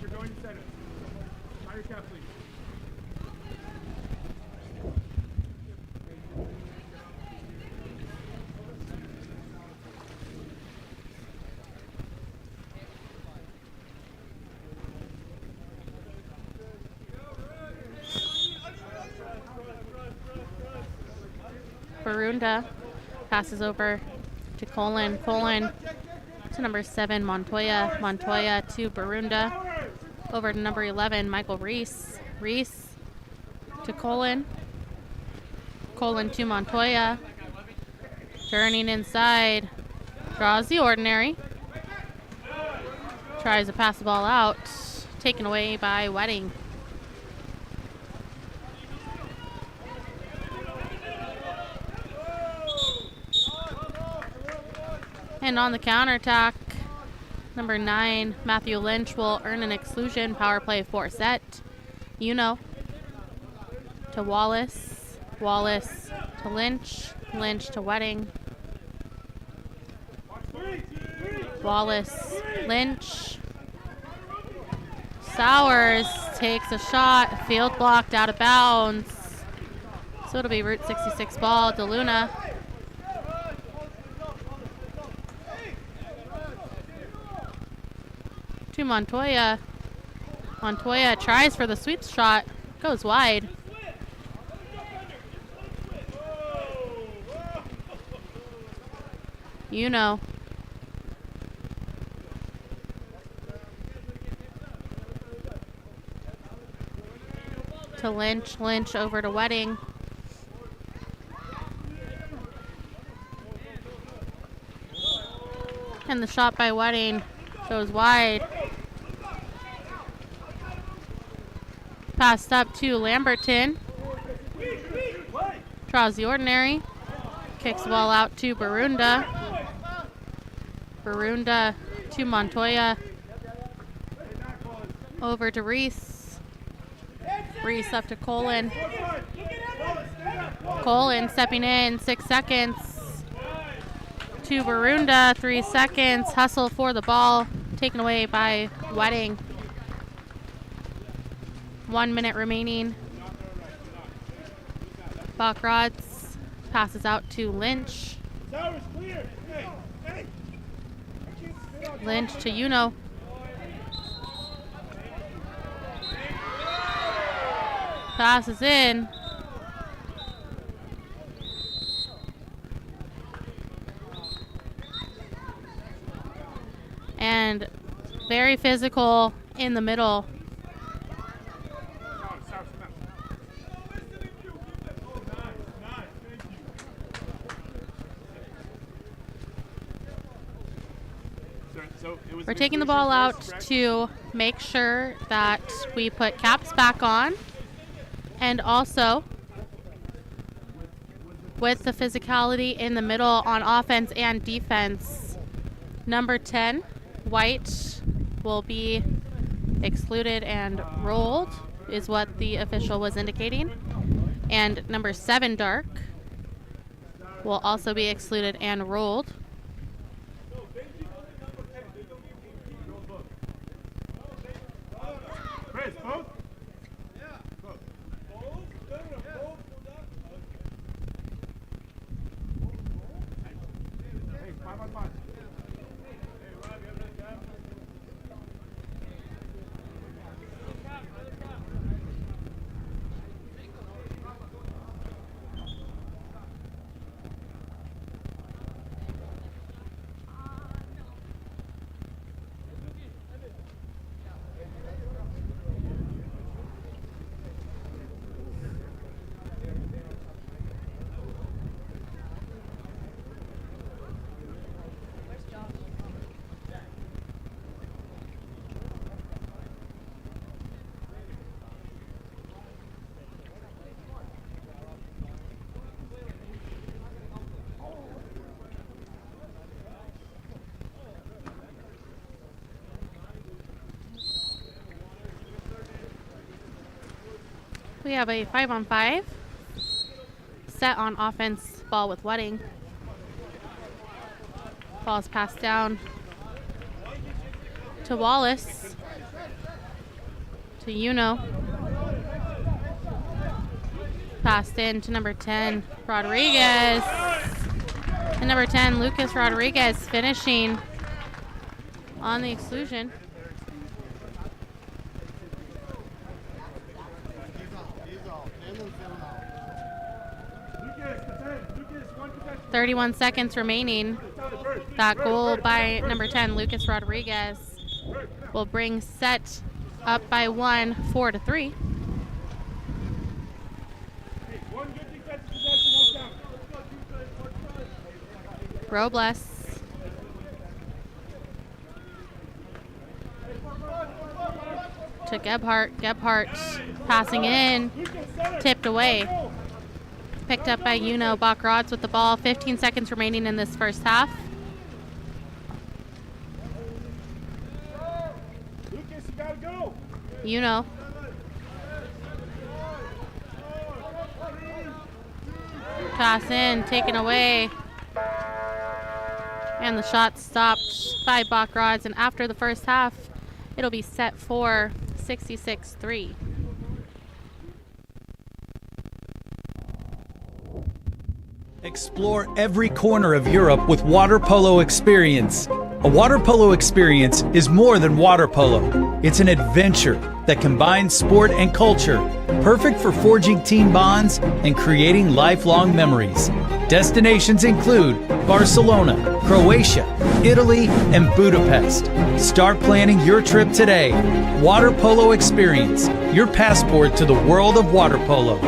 Barunda passes over to Colin. Colin to number 7, Montoya. Montoya to Barunda. Over to number 11, Michael Reese. Reese to Colin. Colin to Montoya. Turning inside. Draws the ordinary. Tries to pass the ball out. Taken away by Wedding. And on the counterattack, number 9, Matthew Lynch will earn an exclusion. Power play 4 set. Uno to Wallace. Wallace to Lynch. Lynch to Wedding. Wallace, Lynch. Sowers takes a shot. Field blocked out of bounds. So it'll be Route 66 ball. DeLuna. To Montoya. Montoya tries for the sweep shot, goes wide. You know. To Lynch, Lynch over to Wedding. And the shot by Wedding goes wide. Passed up to Lamberton. Draws the ordinary. Kicks the ball out to Barunda. Barunda to Montoya. Over to Reese. Reese up to Colin. Colin stepping in, 6 seconds. To Barunda, 3 seconds. Hustle for the ball, taken away by Wedding. 1 minute remaining. Bachrods passes out to Lynch. Lynch to Uno. Passes in. And very physical in the middle. We're taking the ball out to make sure that we put caps back on, and also with the physicality in the middle on offense and defense. Number 10, White, will be excluded and rolled, is what the official was indicating. And number 7, Dark, will also be excluded and rolled. We have a 5-on-5 set on offense, ball with Wedding. Ball's passed down to Wallace, to Uno. Passed in to number 10, Rodriguez. And number 10, Lucas Rodriguez, finishing on the exclusion. 31 seconds remaining. That goal by number 10, Lucas Rodriguez, will bring set up by 1, 4-3. Robles to Gebhardt. Gebhardt passing in, tipped away. Picked up by Uno. Bachrods with the ball. 15 seconds remaining in this first half. Lucas, you gotta go. Uno. Pass in, taken away. And the shot stopped by Bachrods. And after the first half, it'll be set for 66-3. Explore every corner of Europe with water polo experience. A water polo experience is more than water polo. It's an adventure that combines sport and culture, perfect for forging team bonds and creating lifelong memories. Destinations include Barcelona, Croatia, Italy, and Budapest. Start planning your trip today. Water Polo Experience, your passport to the world of water polo.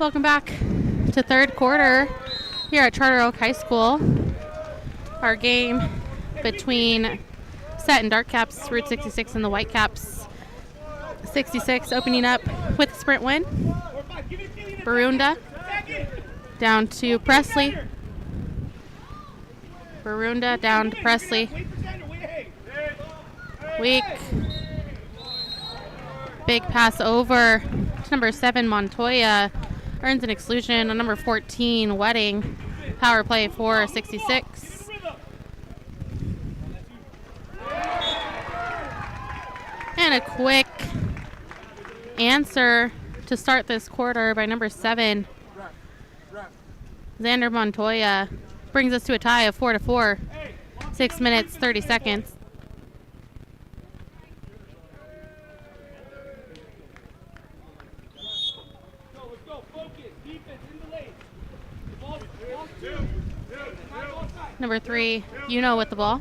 Welcome back to third quarter here at Charter Oak High School. Our game between Set and Dark Caps, Route 66, and the White Caps. 66 opening up with a sprint win. Barunda down to Presley. Barunda down to Presley. Weak. Big pass over to number 7, Montoya. Earns an exclusion on number 14, Wedding. Power play for 66. And a quick answer to start this quarter by number 7, Xander Montoya. Brings us to a tie of 4-4. 6 minutes, 30 seconds. Number 3, Uno with the ball.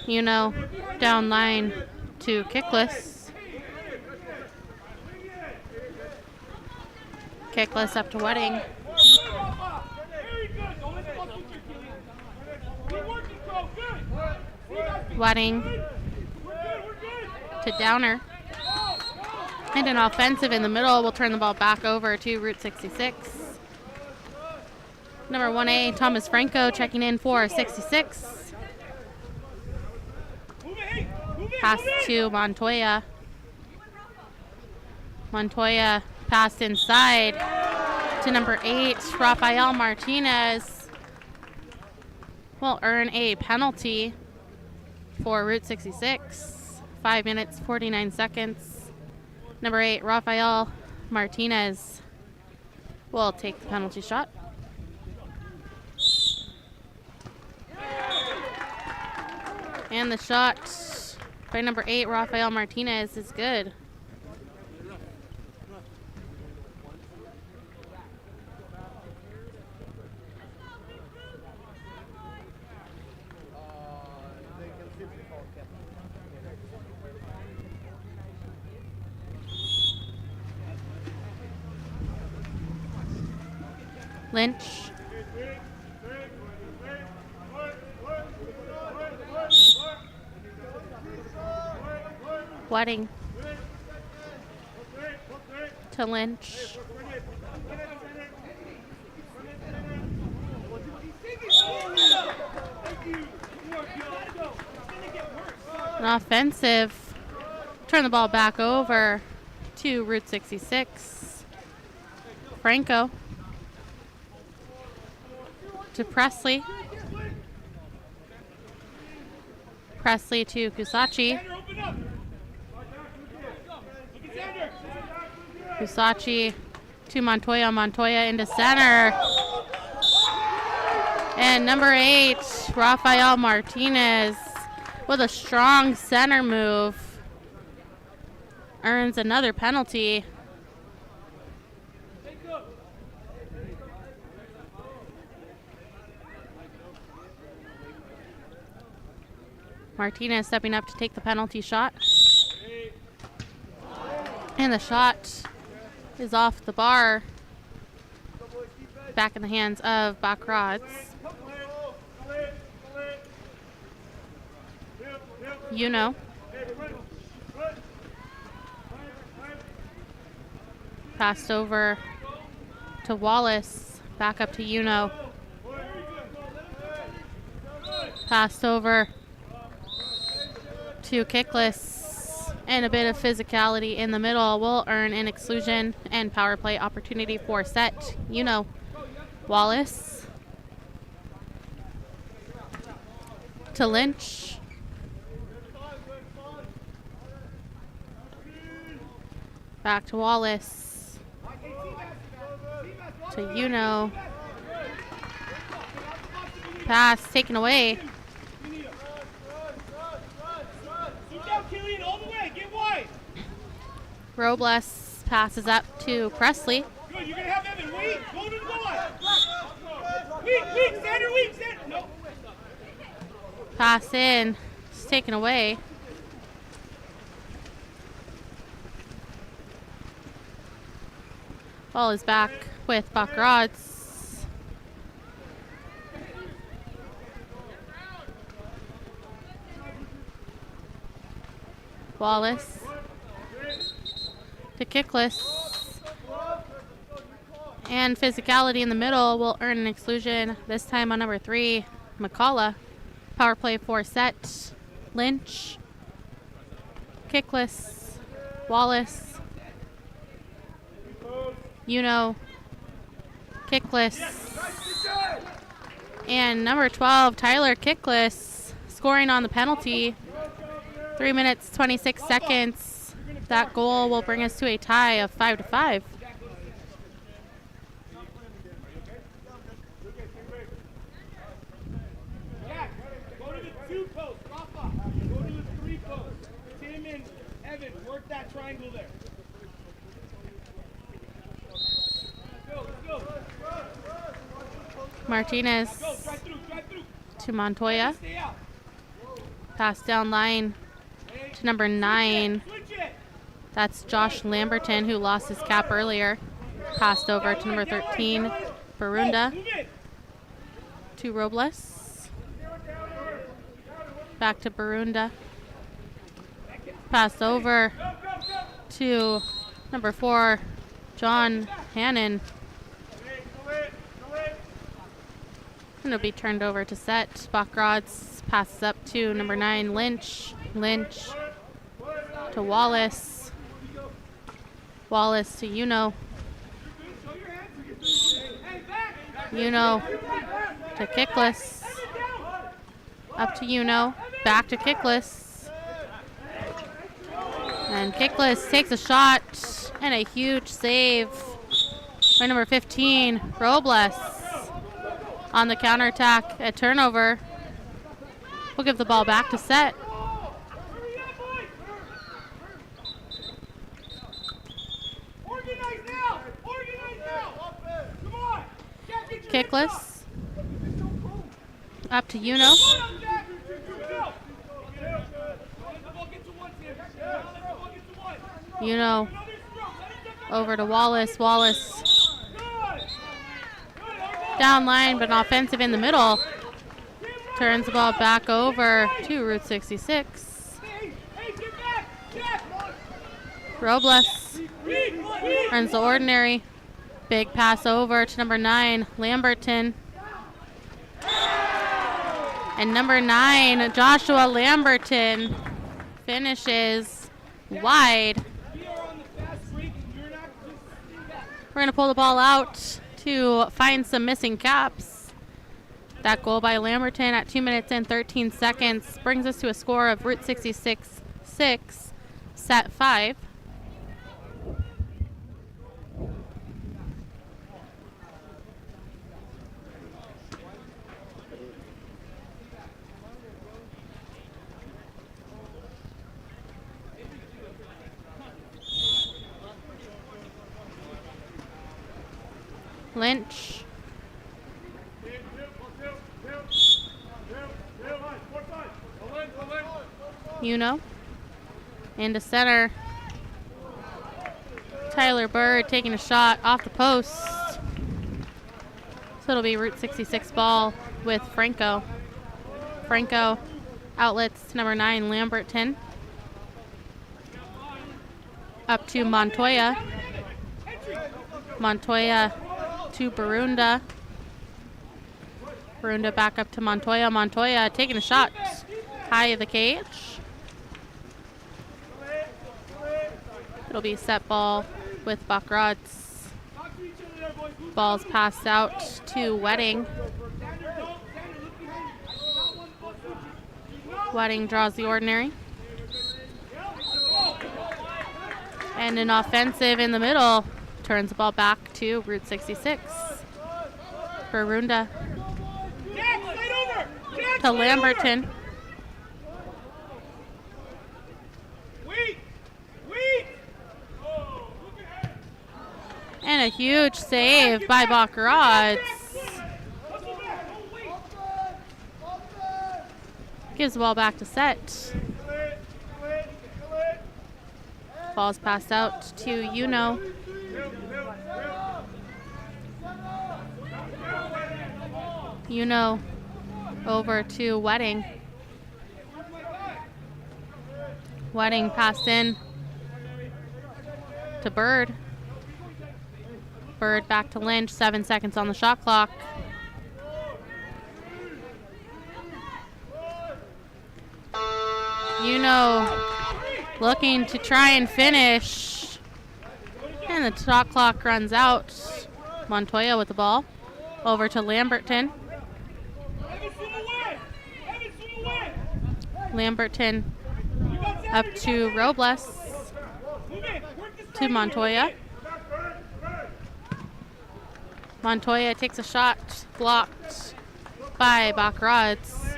Uno down line to Kickless. Kickless up to Wedding. Wedding to Downer. And an offensive in the middle will turn the ball back over to Route 66. Number 1A, Thomas Franco checking in for 66. Pass to Montoya. Montoya passed inside to number 8, Rafael Martinez. will earn a penalty for Route 66. 5 minutes, 49 seconds. Number 8, Rafael Martinez will take the penalty shot. And the shot by number 8, Rafael Martinez, is good. Lynch. Wedding to Lynch. An offensive. Turn the ball back over to Route 66. Franco to Presley. Presley to Kusachi. Kusachi to Montoya. Montoya into center. And number 8, Rafael Martinez, with a strong center move, earns another penalty. Martinez stepping up to take the penalty shot. And the shot is off the bar. Back in the hands of Bakradze. Uno. Passed over to Wallace. Back up to Uno. Passed over to Kickless. And a bit of physicality in the middle will earn an exclusion and power play opportunity for set. Uno. Wallace to Lynch. Back to Wallace. To Uno. Pass taken away. Robles passes up to Presley. Good, you're gonna have Evan. Wait, go to the goal. Weak, center, weak, center. No. Pass in. It's taken away. Ball is back with Bakradze. Wallace to Kickless. And physicality in the middle will earn an exclusion, this time on number 3, McCullough. Power play for set. Lynch. Kickless. Wallace. Uno. Kickless. And number 12, Tyler Kickless, scoring on the penalty. 3 minutes, 26 seconds. That goal will bring us to a tie of 5-5. Jack, go to the 2 post. Rafa, go to the 3 post. Tim and Evan, work that triangle there. Let's go. Martinez to Montoya. Pass down line to number 9. That's Josh Lamberton, who lost his cap earlier. Passed over to number 13, Barunda. To Robles. Back to Barunda. Passed over to number 4, John Hannon. And it'll be turned over to set. Bakradze passes up to number 9, Lynch. Lynch to Wallace. Wallace to Uno. Uno to Kickless. Up to Uno. Back to Kickless. And Kickless takes a shot and a huge save by number 15, Robles. On the counterattack, a turnover. We'll give the ball back to set. Kickless. Up to Uno. Uno over to Wallace. Wallace down line, but offensive in the middle. Turns the ball back over to Route 66. Robles runs the ordinary. Big pass over to number 9, Lamberton. And number 9, Joshua Lamberton, finishes wide. We're going to pull the ball out to find some missing caps. That goal by Lamberton at 2 minutes and 13 seconds brings us to a score of Route 66 6, set 5. Lynch. Uno. Into center. Tyler Bird taking a shot off the post. So it'll be Route 66 ball with Franco. Franco outlets to number 9, Lamberton. Up to Montoya. Montoya to Barunda. Barunda back up to Montoya. Montoya taking a shot high of the cage. It'll be set ball with Buckrods. Ball's passed out to Wedding. Wedding draws the ordinary. And an offensive in the middle. Turns the ball back to Route 66. Barunda to Lamberton. And a huge save by Buckrods. Gives the ball back to set. Ball's passed out to Uno. Uno over to Wedding. Wedding passed in to Bird. Bird back to Lynch. 7 seconds on the shot clock. Uno looking to try and finish. And the shot clock runs out. Montoya with the ball. Over to Lamberton. Lamberton up to Robles. To Montoya. Montoya takes a shot, blocked by Buckrods.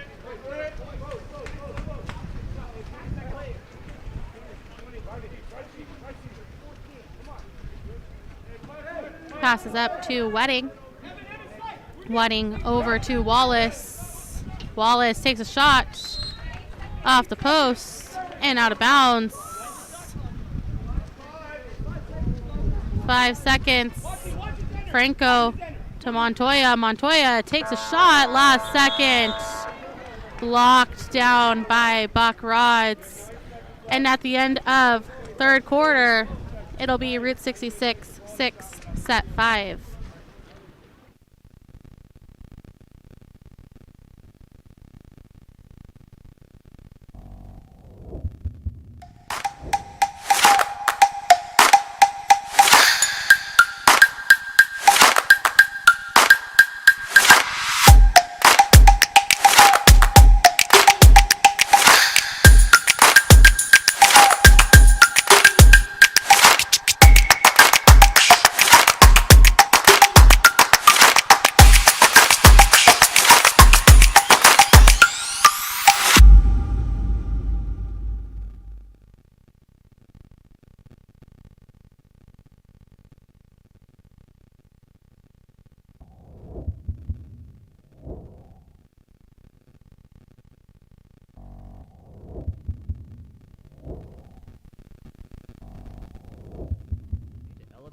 Passes up to Wedding. Wedding over to Wallace. Wallace takes a shot off the post and out of bounds. 5 seconds. Franco to Montoya. Montoya takes a shot last second. Blocked down by Buckrods. And at the end of third quarter, it'll be Route 66 6, set 5.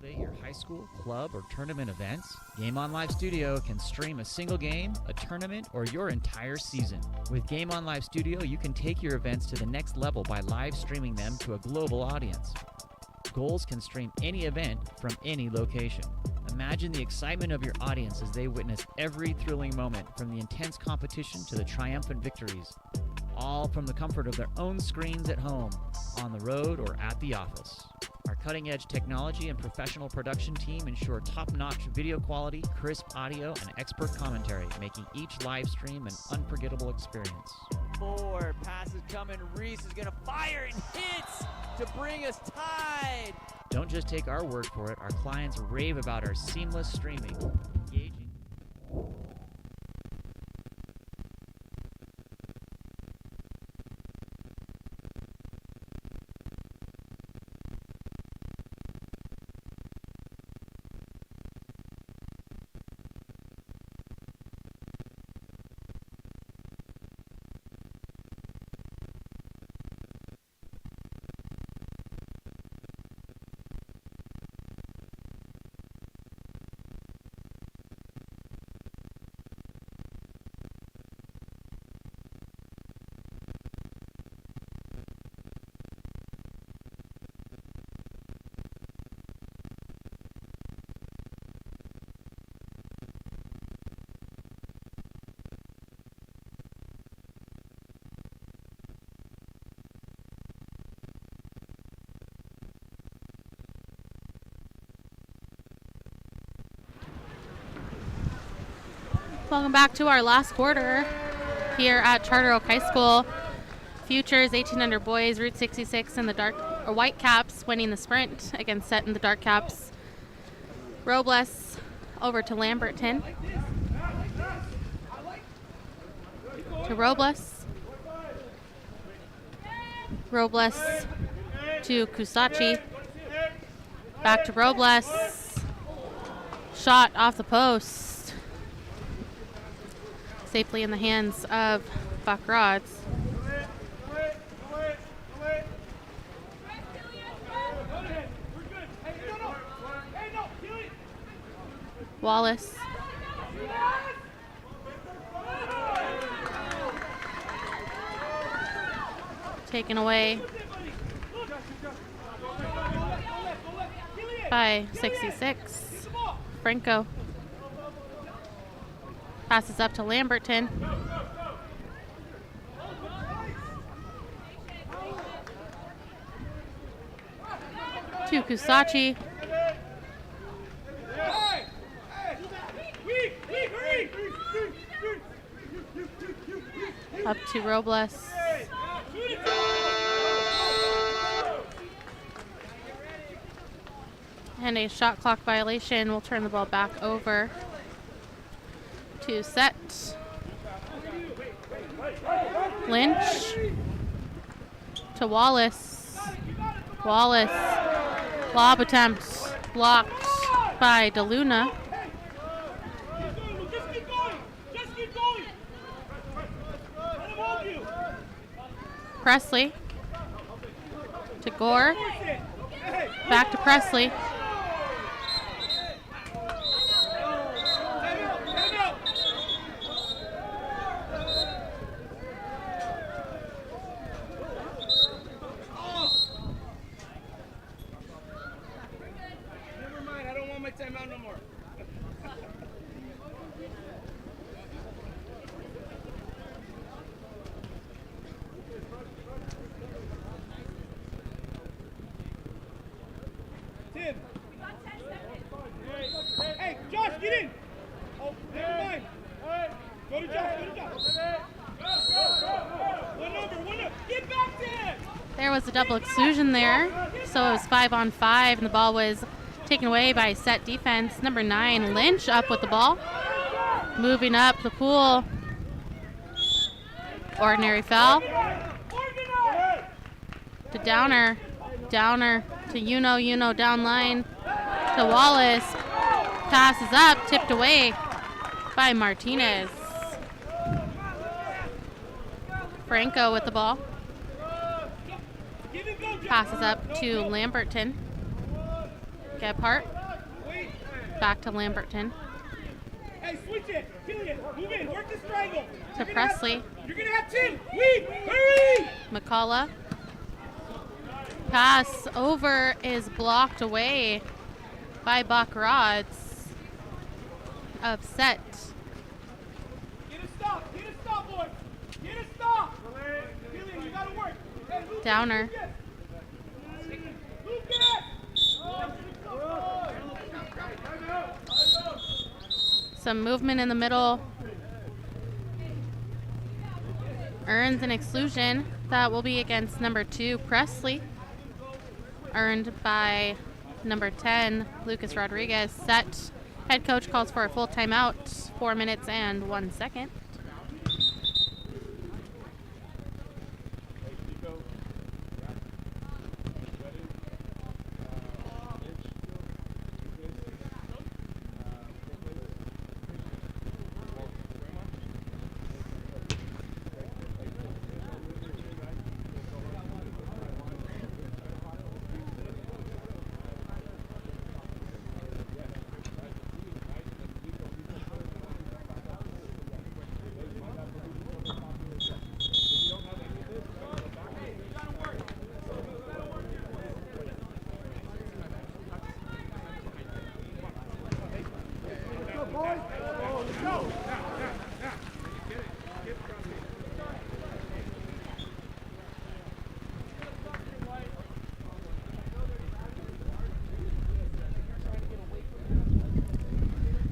elevate your high school, club, or tournament events? Game On Live Studio can stream a single game, a tournament, or your entire season. With Game On Live Studio, you can take your events to the next level by live streaming them to a global audience. Goals can stream any event from any location. Imagine the excitement of your audience as they witness every thrilling moment, from the intense competition to the triumphant victories, all from the comfort of their own screens at home, on the road, or at the office. Our cutting-edge technology and professional production team ensure top-notch video quality, crisp audio, and expert commentary, making each live stream an unforgettable experience. 4 passes coming. Reese is gonna fire and hits to bring us tied. Don't just take our word for it. Our clients rave about our seamless streaming, engaging. Welcome back to our last quarter here at Charter Oak High School. Futures 18 under boys, Route 66 and the White Caps winning the sprint against Set in the Dark Caps. Robles over to Lamberton. To Robles. Robles to Kusachi. Back to Robles. Shot off the post. Safely in the hands of Buck Rods. Wallace. Taken away by 66. Franco. Passes up to Lamberton. To Kusachi. Up to Robles. And a shot clock violation. We'll turn the ball back over to Set. Lynch to Wallace. Wallace. Lob attempt blocked by DeLuna. Presley to Gore. Back to Presley. Hey, Josh, get in! Oh, never mind. Go to Josh, go to Josh. One number, get back to him! There was a double exclusion there, so it was 5-on-5, and the ball was taken away by Set defense. Number 9, Lynch, up with the ball. Moving up the pool. Ordinary foul. To Downer. Downer to Uno down line to Wallace. Passes up, tipped away by Martinez. Franco with the ball. Passes up to Lamberton. Gebhardt. Back to Lamberton. Hey, switch it. Killian, move in. Work this triangle. To Presley. You're going to have 10. Lead. Hurry. McCullough. Pass over is blocked away by Buck Rods. Upset. Get a stop. Get a stop, boys. Get a stop. Killian, you got to work. Hey, Lucas, Downer. Some movement in the middle. Earns an exclusion. That will be against number 2, Presley. Earned by number 10, Lucas Rodriguez. Set. Head coach calls for a full timeout. 4 minutes and 1 second.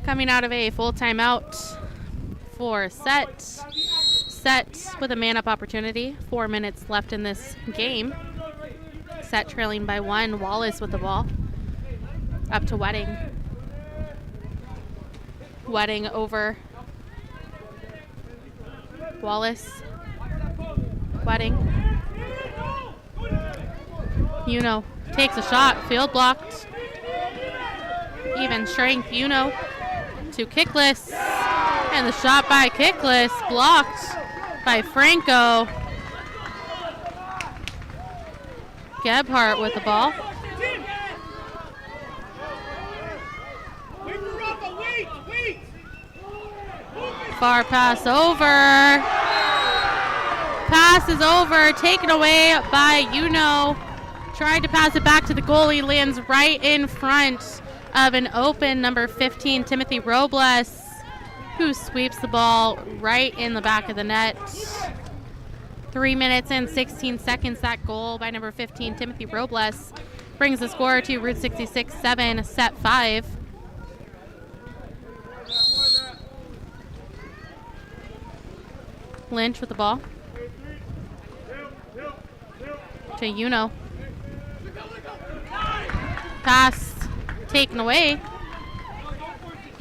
Coming out of a full timeout for Set. Set with a man-up opportunity. 4 minutes left in this game. Set trailing by 1. Wallace with the ball. Up to Wedding. Wedding over. Wallace. Wedding. Uno takes a shot. Field blocked. Even strength. Uno to Kickless. And the shot by Kickless blocked by Franco. Gebhardt with the ball. Far pass over. Pass is over, taken away by Uno. Tried to pass it back to the goalie, lands right in front of an open number 15, Timothy Robles, who sweeps the ball right in the back of the net. 3 minutes and 16 seconds. That goal by number 15, Timothy Robles, brings the score to Route 66-7, set 5. Lynch with the ball. To Uno. Pass taken away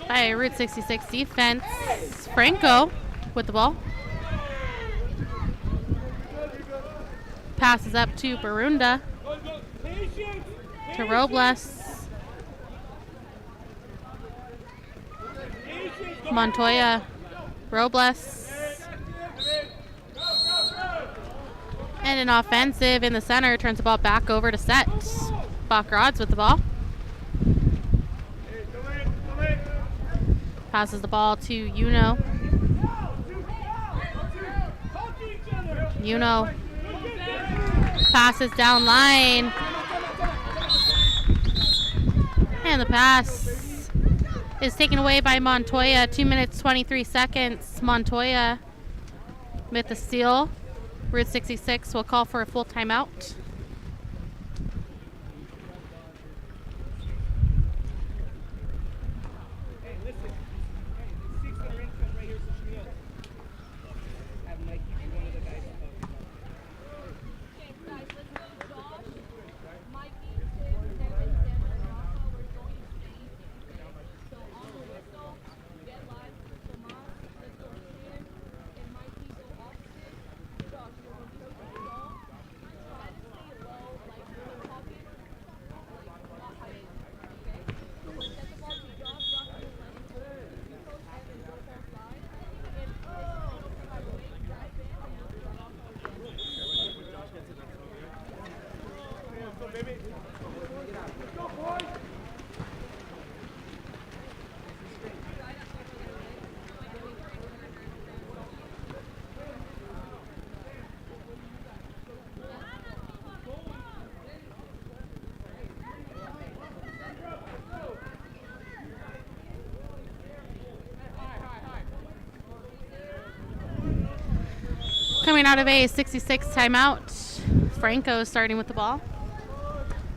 by Route 66 defense. Franco with the ball. Passes up to Barunda. To Robles. Montoya. Robles. And an offensive in the center, turns the ball back over to Set. Bach-Rods with the ball. Passes the ball to Uno. Uno passes down line. And the pass is taken away by Montoya. 2 minutes, 23 seconds. Montoya with the steal. Route 66 will call for a full timeout. Coming out of a 66 timeout, Franco starting with the ball.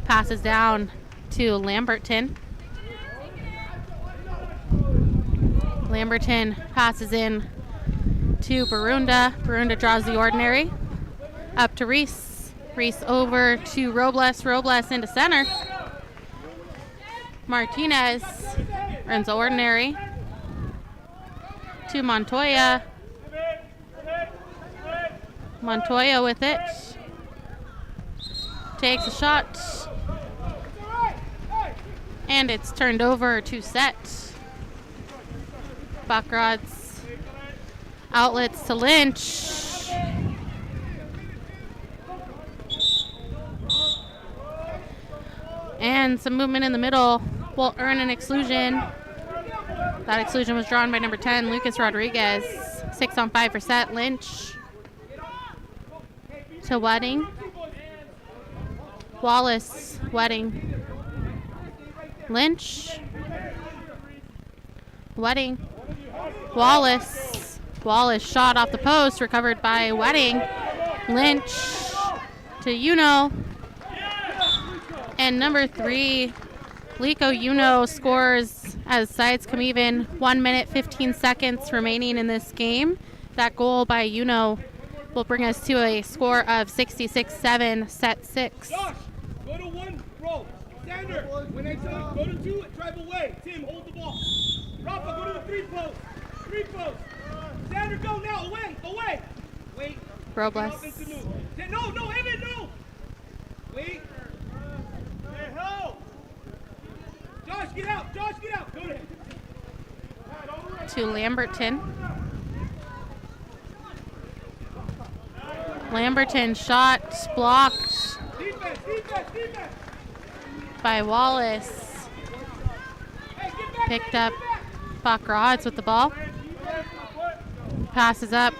Passes down to Lamberton. Lamberton passes in to Barunda. Barunda draws the ordinary. Up to Reese. Reese over to Robles. Robles into center. Martinez runs the ordinary to Montoya. Montoya with it. Takes a shot. And it's turned over to set. Buckrods. Outlets to Lynch. And some movement in the middle will earn an exclusion. That exclusion was drawn by number 10, Lucas Rodriguez. 6 on 5 for set. Lynch to Wedding. Wallace, Wedding. Lynch. Wedding. Wallace. Wallace shot off the post, recovered by Wedding. Lynch to Uno. And number 3, Lico Uno scores as sides come even. 1 minute, 15 seconds remaining in this game. That goal by Uno will bring us to a score of 66-7, set 6. Josh, go to 1, roll. Sander, when I tell you, go to 2, drive away. Tim, hold the ball. Rafa, go to the 3 post. 3 post. Sander, go now, away, away. Wait. Robles. No, no, Evan, no. Wait. Hey, help. Josh, get out. Josh, get out. Go to him. To Lamberton. Lamberton shot blocked by Wallace. Picked up Buckrods with the ball. Passes up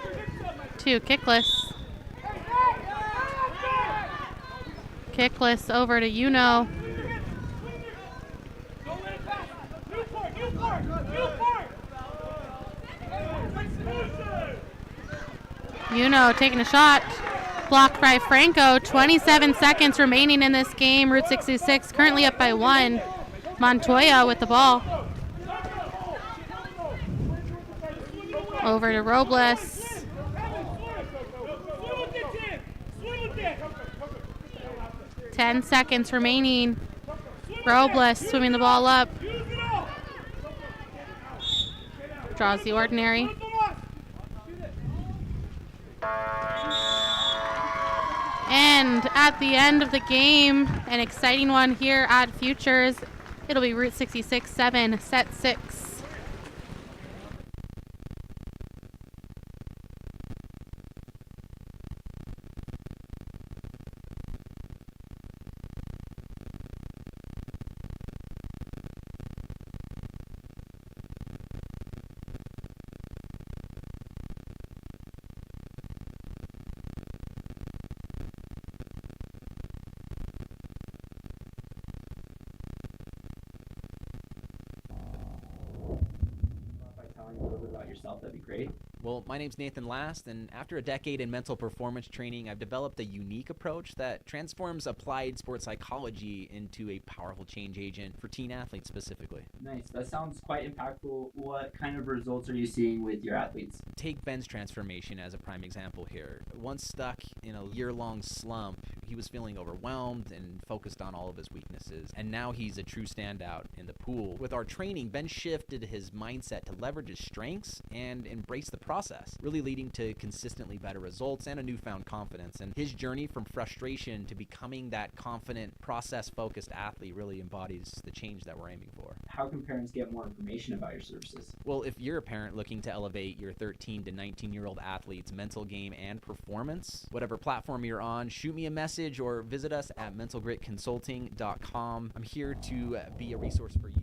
to Kickless. Kickless over to Uno. Uno taking a shot. Blocked by Franco. 27 seconds remaining in this game. Route 66 currently up by 1. Montoya with the ball. Over to Robles. 10 seconds remaining. Robles swimming the ball up. Draws the ordinary. And at the end of the game, an exciting one here at Futures. It'll be Route 66-7, set 6. Yourself, that'd be great. Well, my name's Nathan Last, and after a decade in mental performance training, I've developed a unique approach that transforms applied sports psychology into a powerful change agent for teen athletes specifically. Nice. That sounds quite impactful. What kind of results are you seeing with your athletes? Take Ben's transformation as a prime example here. Once stuck in a year-long slump, he was feeling overwhelmed and focused on all of his weaknesses, and now he's a true standout in the pool. With our training, Ben shifted his mindset to leverage his strengths and embrace the process, really leading to consistently better results and a newfound confidence. And his journey from frustration to becoming that confident, process-focused athlete really embodies the change that we're aiming for. How can parents get more information about your services? Well, if you're a parent looking to elevate your 13 to 19-year-old athlete's mental game and performance, whatever platform you're on, shoot me a message or visit us at mentalgritconsulting.com. I'm here to be a resource for you.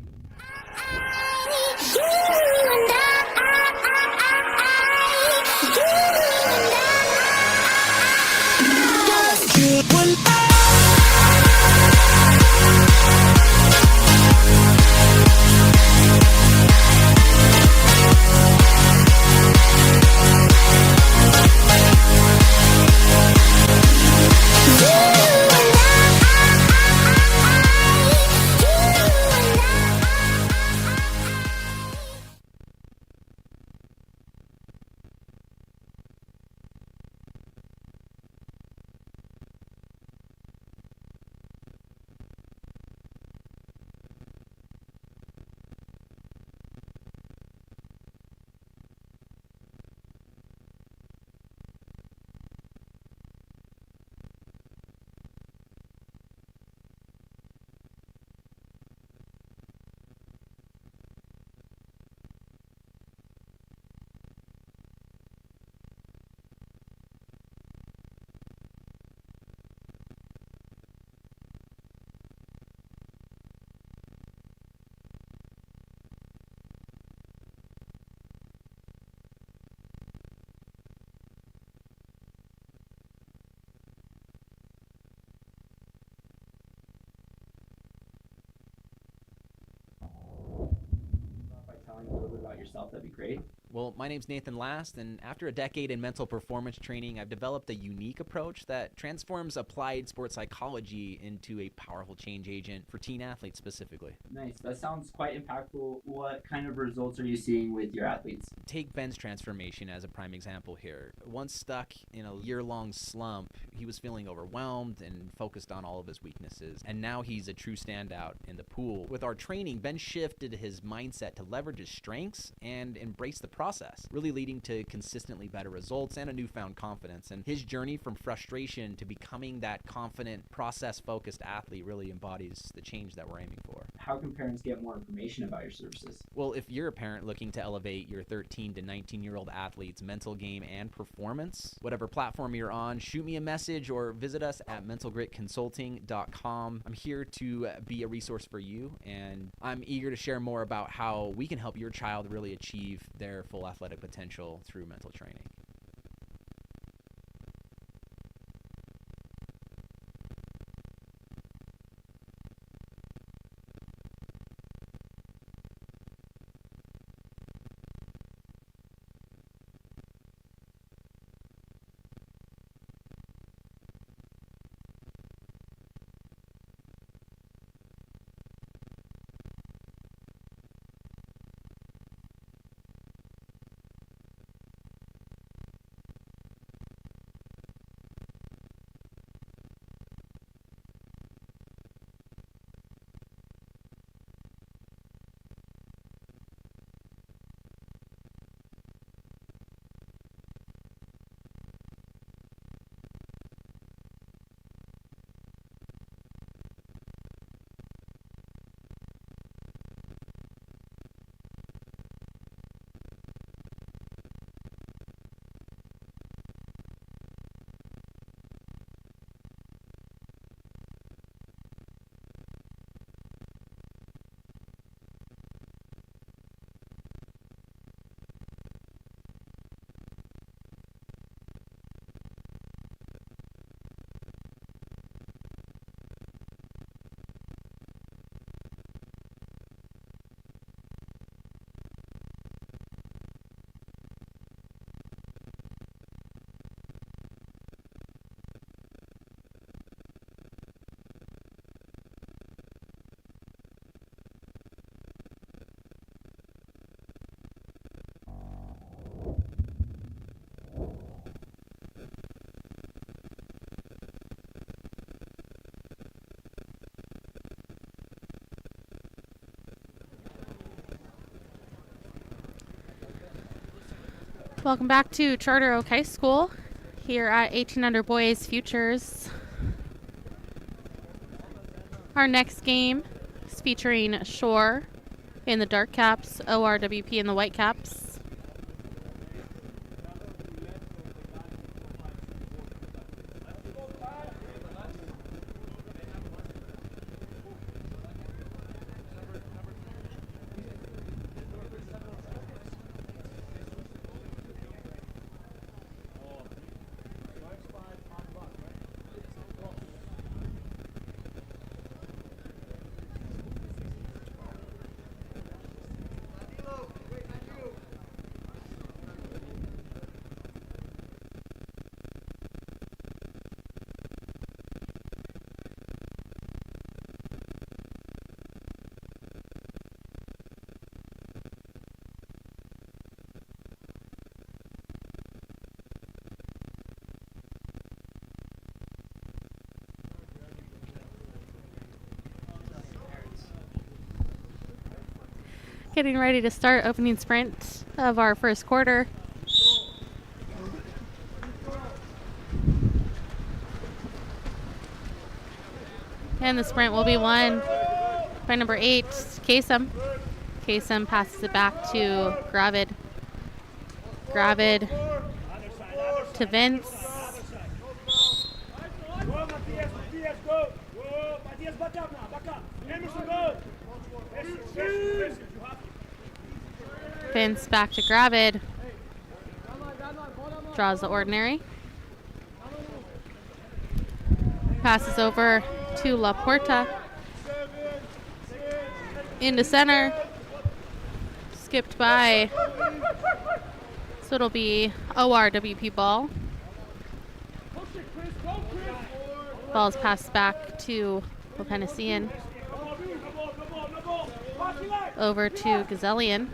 about yourself, that'd be great. Well, my name's Nathan Last, and after a decade in mental performance training, I've developed a unique approach that transforms applied sports psychology into a powerful change agent for teen athletes specifically. Nice. That sounds quite impactful. What kind of results are you seeing with your athletes? Take Ben's transformation as a prime example here. Once stuck in a year-long slump, he was feeling overwhelmed and focused on all of his weaknesses, and now he's a true standout in the pool. With our training, Ben shifted his mindset to leverage his strengths and embrace the process, really leading to consistently better results and a newfound confidence. And his journey from frustration to becoming that confident, process-focused athlete really embodies the change that we're aiming for. How can parents get more information about your services? Well, if you're a parent looking to elevate your 13 to 19-year-old athlete's mental game and performance, whatever platform you're on, shoot me a message or visit us at mentalgritconsulting.com. I'm here to be a resource for you, and I'm eager to share more about how we can help your child really achieve their full athletic potential through mental training. Welcome back to Charter Oak High School here at 18 Under Boys Futures. Our next game is featuring Shore in the dark caps, ORWP in the white caps. Getting ready to start opening sprint of our first quarter. And the sprint will be won by number 8, Kasem. Kasem passes it back to Gravid. Gravid to Vince. Vince back to Gravid. Draws the ordinary. Passes over to La Porta. Into center. skipped by. So it'll be ORWP ball. Ball's passed back to Openician. Over to Gazelian.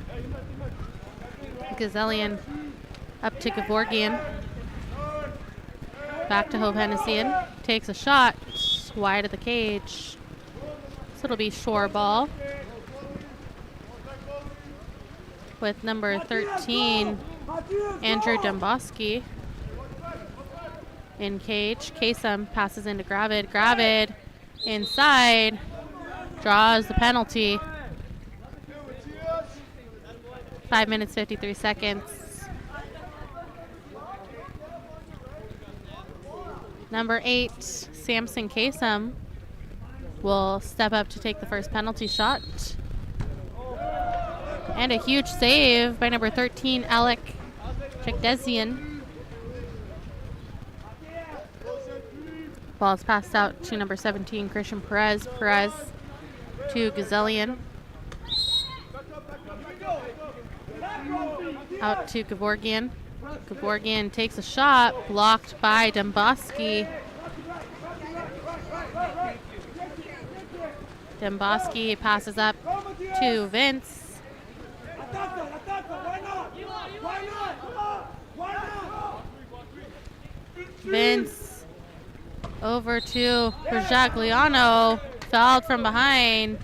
Gazelian up to Gevorgian. Back to Openician. Takes a shot wide of the cage. So it'll be shore ball. With number 13, Andrew Demboski in cage. Kasem passes into Gravid. Gravid inside, draws the penalty. 5 minutes, 53 seconds. Number 8, Samson Kasem will step up to take the first penalty shot. And a huge save by number 13, Alec Chekdezian. Ball's passed out to number 17, Christian Perez. Perez to Gazelian. Out to Gevorgian. Gevorgian takes a shot, blocked by Demboski. Demboski passes up to Vince. Vince over to Berjagliano, fouled from behind.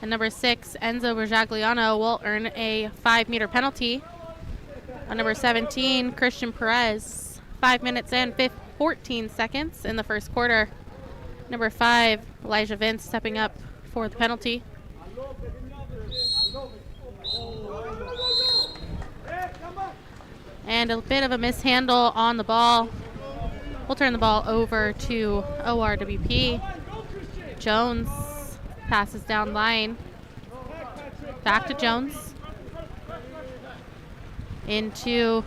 And number 6, Enzo Berjagliano, will earn a 5-meter penalty. On number 17, Christian Perez, 5 minutes and 14 seconds in the first quarter. Number 5, Elijah Vince stepping up for the penalty. And a bit of a mishandle on the ball. We'll turn the ball over to ORWP. Jones passes down line. Back to Jones. Into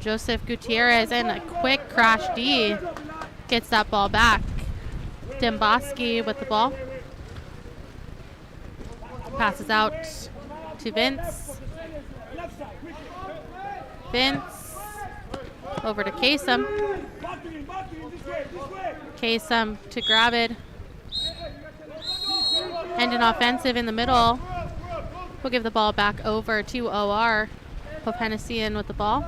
Joseph Gutierrez, and a quick crash D gets that ball back. Demboski with the ball. Passes out to Vince. Vince over to Kasem. Kasem to Gravid. And an offensive in the middle. We'll give the ball back over to OR. Openician with the ball.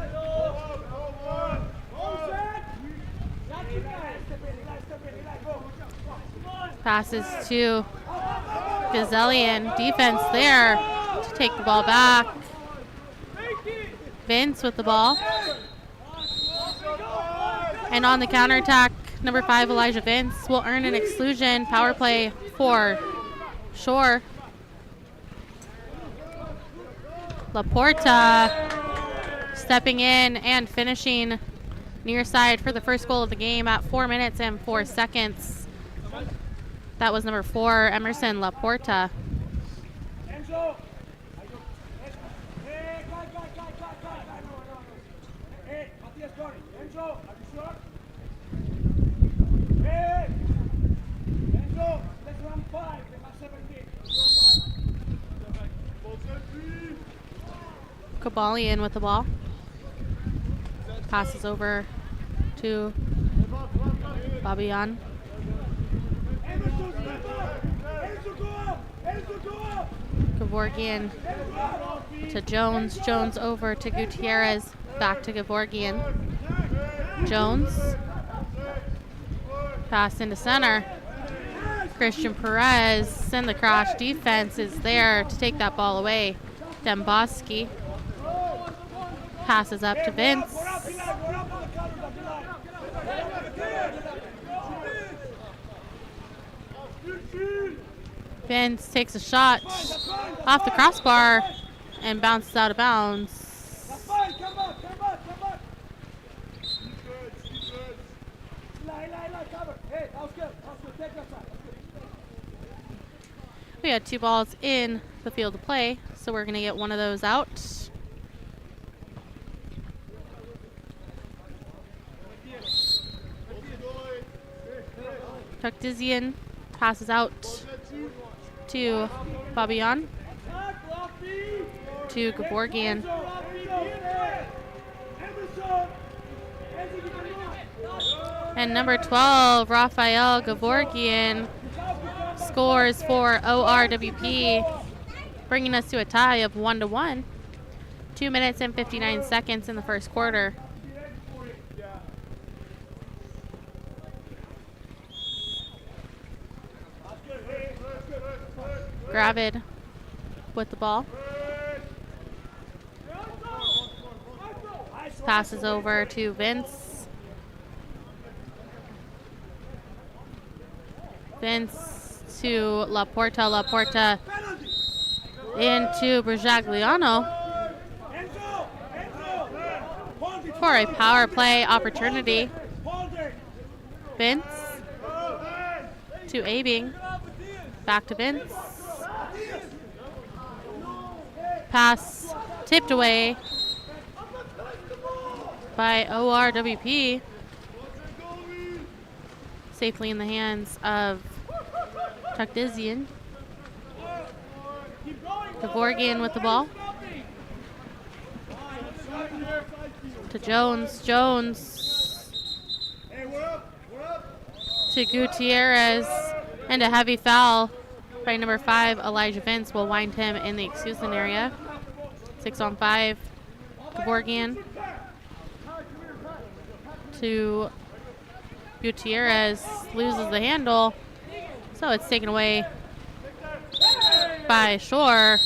Passes to Gazelian. Defense there to take the ball back. Vince with the ball. And on the counterattack, number 5, Elijah Vince, will earn an exclusion. Power play for Shore. Laporta stepping in and finishing near side for the first goal of the game at 4 minutes and 4 seconds. That was number 4, Emerson Laporta. Kabalian with the ball. Passes over to Babian. Gevorgian to Jones. Jones over to Gutierrez. Back to Gevorgian. Jones. Pass into center. Christian Perez, and the crash defense is there to take that ball away. Demboski passes up to Vince. Vince takes a shot off the crossbar and bounces out of bounds. We had 2 balls in the field of play, so we're going to get one of those out. Tukdizian passes out to Babian. to Gevorgian. And number 12, Rafael Gevorgian, scores for ORWP, bringing us to a tie of 1-1. 2 minutes and 59 seconds in the first quarter. Gravid with the ball. Passes over to Vince. Vince to Laporta. Laporta into Berjagliano for a power play opportunity. Vince to Abing. Back to Vince. Pass tipped away by ORWP. Safely in the hands of Tukdizian. Gevorgian with the ball. To Jones. Jones to Gutierrez. And a heavy foul by number 5, Elijah Vince, will wind him in the exclusion area. 6-on-5. Gevorgian to Gutierrez, loses the handle, so it's taken away by Shore.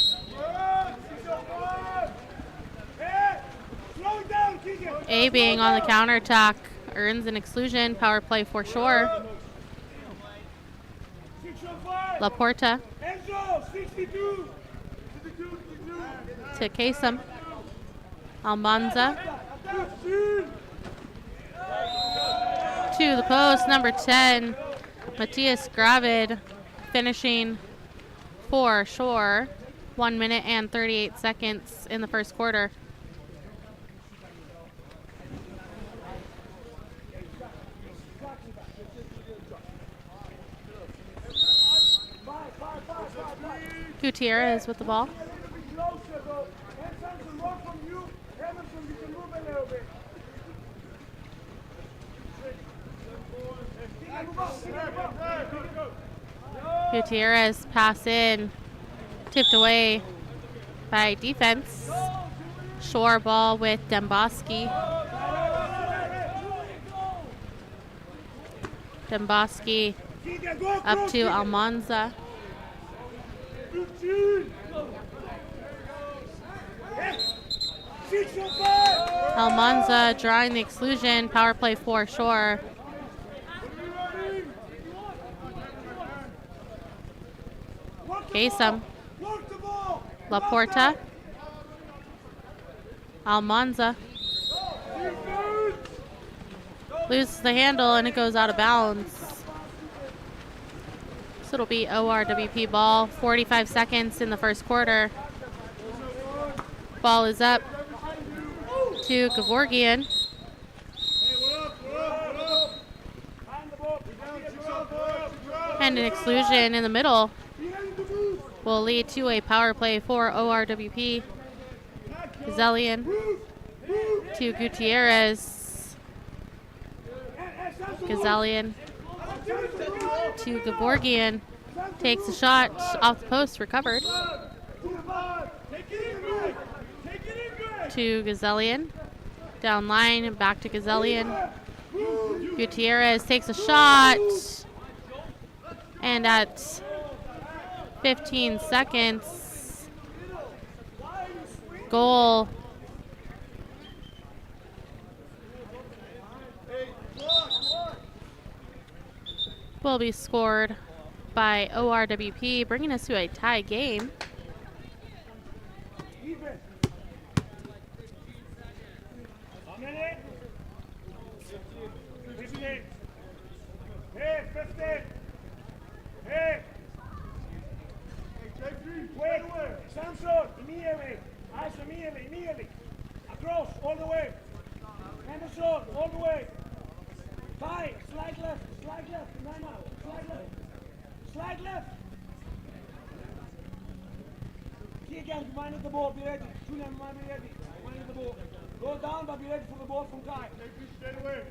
Abing on the counterattack earns an exclusion. Power play for Shore. Laporta to Kasem. Almanza to the post, number 10, Matthias Gravid, finishing for Shore. 1 minute and 38 seconds in the first quarter. Gutierrez with the ball. Gutierrez pass in, tipped away by defense. Shore ball with Demboski. Demboski up to Almanza. Almanza drawing the exclusion. Power play for Shore. Kasem. Laporta. Almanza. Loses the handle and it goes out of bounds. So it'll be ORWP ball. 45 seconds in the first quarter. Ball is up to Gevorgian. And an exclusion in the middle will lead to a power play for ORWP. Gazelian to Gutierrez. Gazelian to Gevorgian. Takes a shot off the post, recovered. To Gazelian. Down line, back to Gazelian. Gutierrez takes a shot. And at 15 seconds, goal will be scored by ORWP, bringing us to a tie game. Samson, immediately. Across, all the way. Anderson, all the way. Tie, slide left. No. Slide left. Kick again, remind of the ball, be ready. Julian, remind me ready. Remind of the ball. Go down, but be ready for the ball from Kai. Straight away.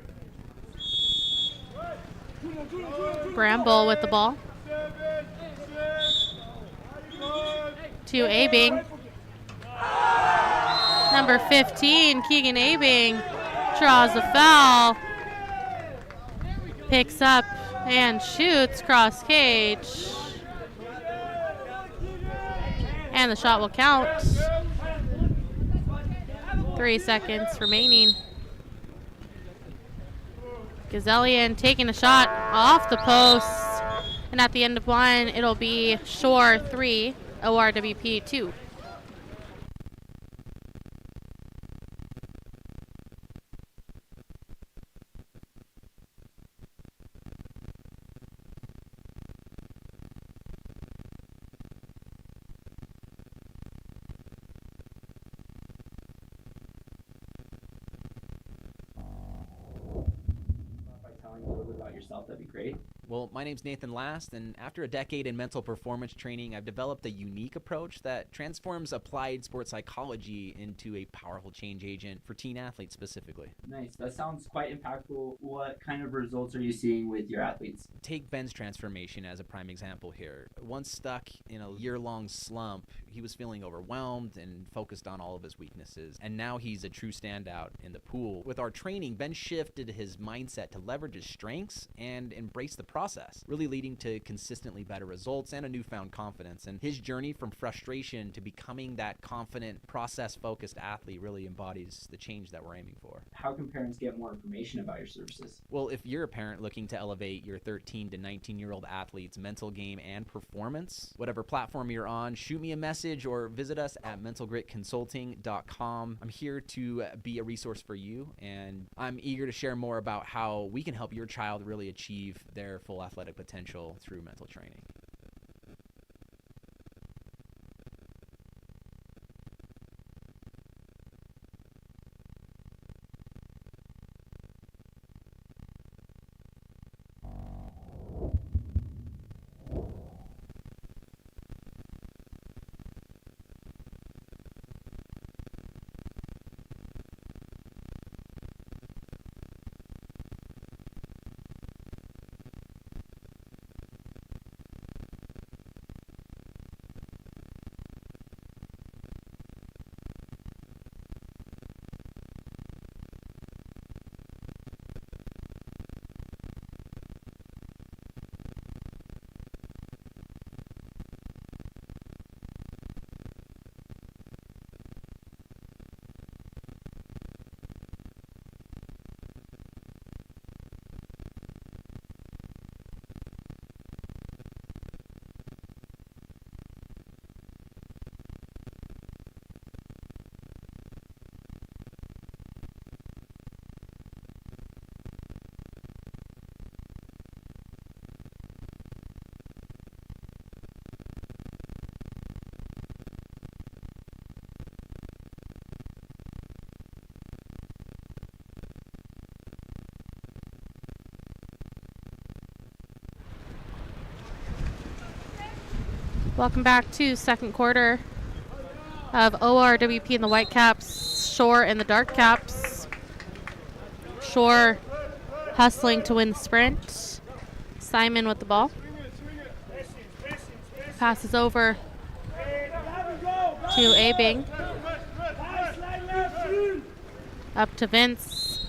Julian. Bramble with the ball. 7, 6, 5. To Abing. Number 15, Keegan Abing, draws the foul. Picks up and shoots cross cage. And the shot will count. 3 seconds remaining. Gazelian taking a shot off the post. And at the end of one, it'll be Shore 3, ORWP 2. By telling a little bit about yourself, that'd be great. Well, my name's Nathan Last, and after a decade in mental performance training, I've developed a unique approach that transforms applied sports psychology into a powerful change agent for teen athletes specifically. Nice. That sounds quite impactful. What kind of results are you seeing with your athletes? Take Ben's transformation as a prime example here. Once stuck in a year-long slump, he was feeling overwhelmed and focused on all of his weaknesses, and now he's a true standout in the pool. With our training, Ben shifted his mindset to leverage his strengths and embrace the process, really leading to consistently better results and a newfound confidence. And his journey from frustration to becoming that confident, process-focused athlete really embodies the change that we're aiming for. How can parents get more information about your services? Well, if you're a parent looking to elevate your 13 to 19-year-old athlete's mental game and performance, whatever platform you're on, shoot me a message or visit us at mentalgritconsulting.com. I'm here to be a resource for you, and I'm eager to share more about how we can help your child really achieve their full athletic potential through mental training. Welcome back to second quarter of ORWP in the white caps, Shore in the dark caps. Shore hustling to win the sprint. Simon with the ball. Passes over to Abing. Up to Vince.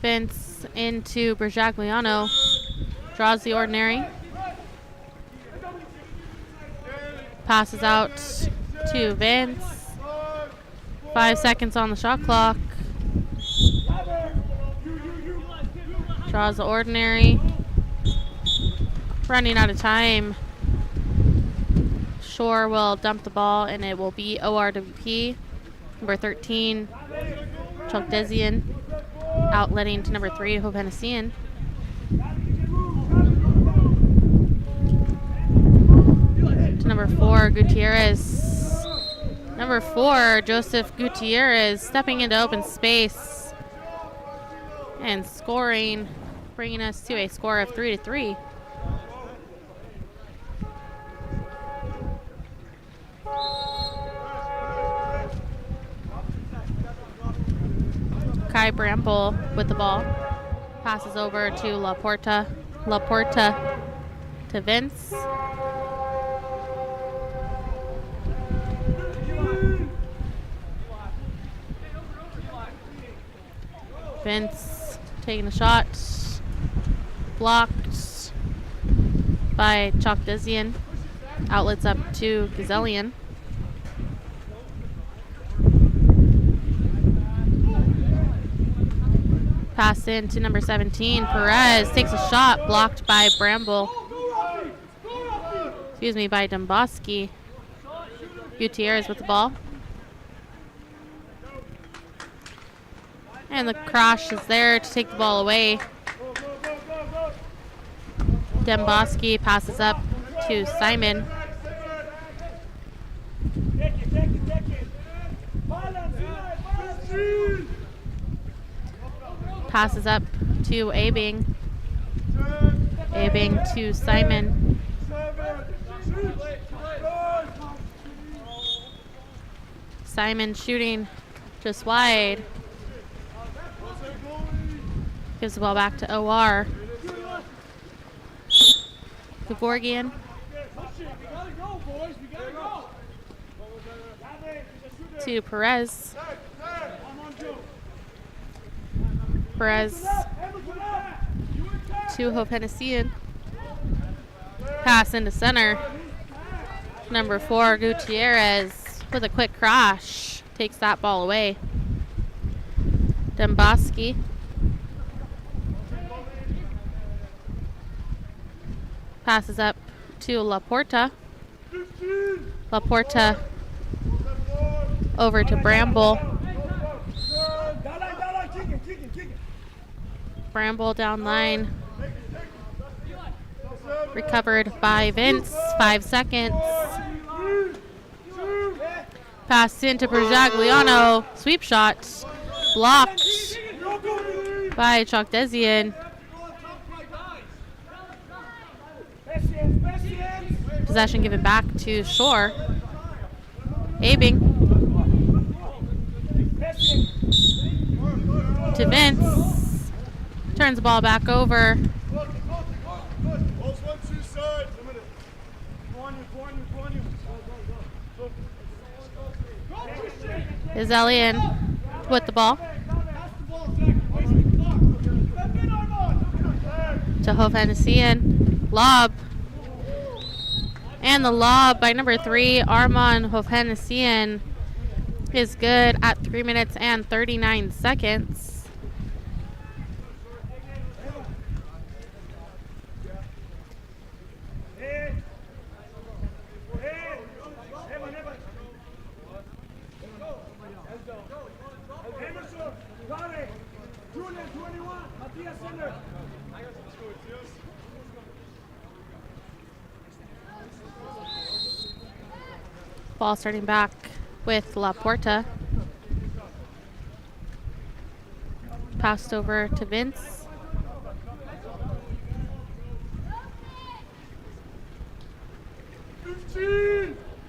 Vince into Berjagliano. Draws the ordinary. Passes out to Vince. 5 seconds on the shot clock. Draws the ordinary. Running out of time. Shore will dump the ball, and it will be ORWP. Number 13, Chaldezian, outletting to number 3, Hopenesian. To number 4, Gutierrez. Number 4, Joseph Gutierrez, stepping into open space and scoring, bringing us to a score of 3-3. by Bramble with the ball. Passes over to Laporta. Laporta to Vince. Vince taking a shot. Blocked by Chokdezian. Outlets up to Gazelian. Pass in to number 17. Perez takes a shot, blocked by Bramble. Excuse me, by Domboski. Gutierrez with the ball. And the crash is there to take the ball away. Domboski passes up to Simon. Passes up to Abing. Abing to Simon. Simon shooting just wide. Gives the ball back to OR. Gevorgian. To Perez. Perez to Hovhannessian. Pass into center. Number 4, Gutierrez with a quick crash. Takes that ball away. Domboski. Passes up to Laporta. Laporta over to Bramble. Bramble down line. Recovered by Vince. 5 seconds. Pass into Berjagliano. Sweep shot. Blocked by Chokdezian. Possession given back to Shore. Abing. To Vince. Turns the ball back over. Gazelian with the ball. To Hovhannessian. Lob. And the lob by number 3, Armand Hovhannessian, is good at 3 minutes and 39 seconds. Ball starting back with Laporta. Passed over to Vince.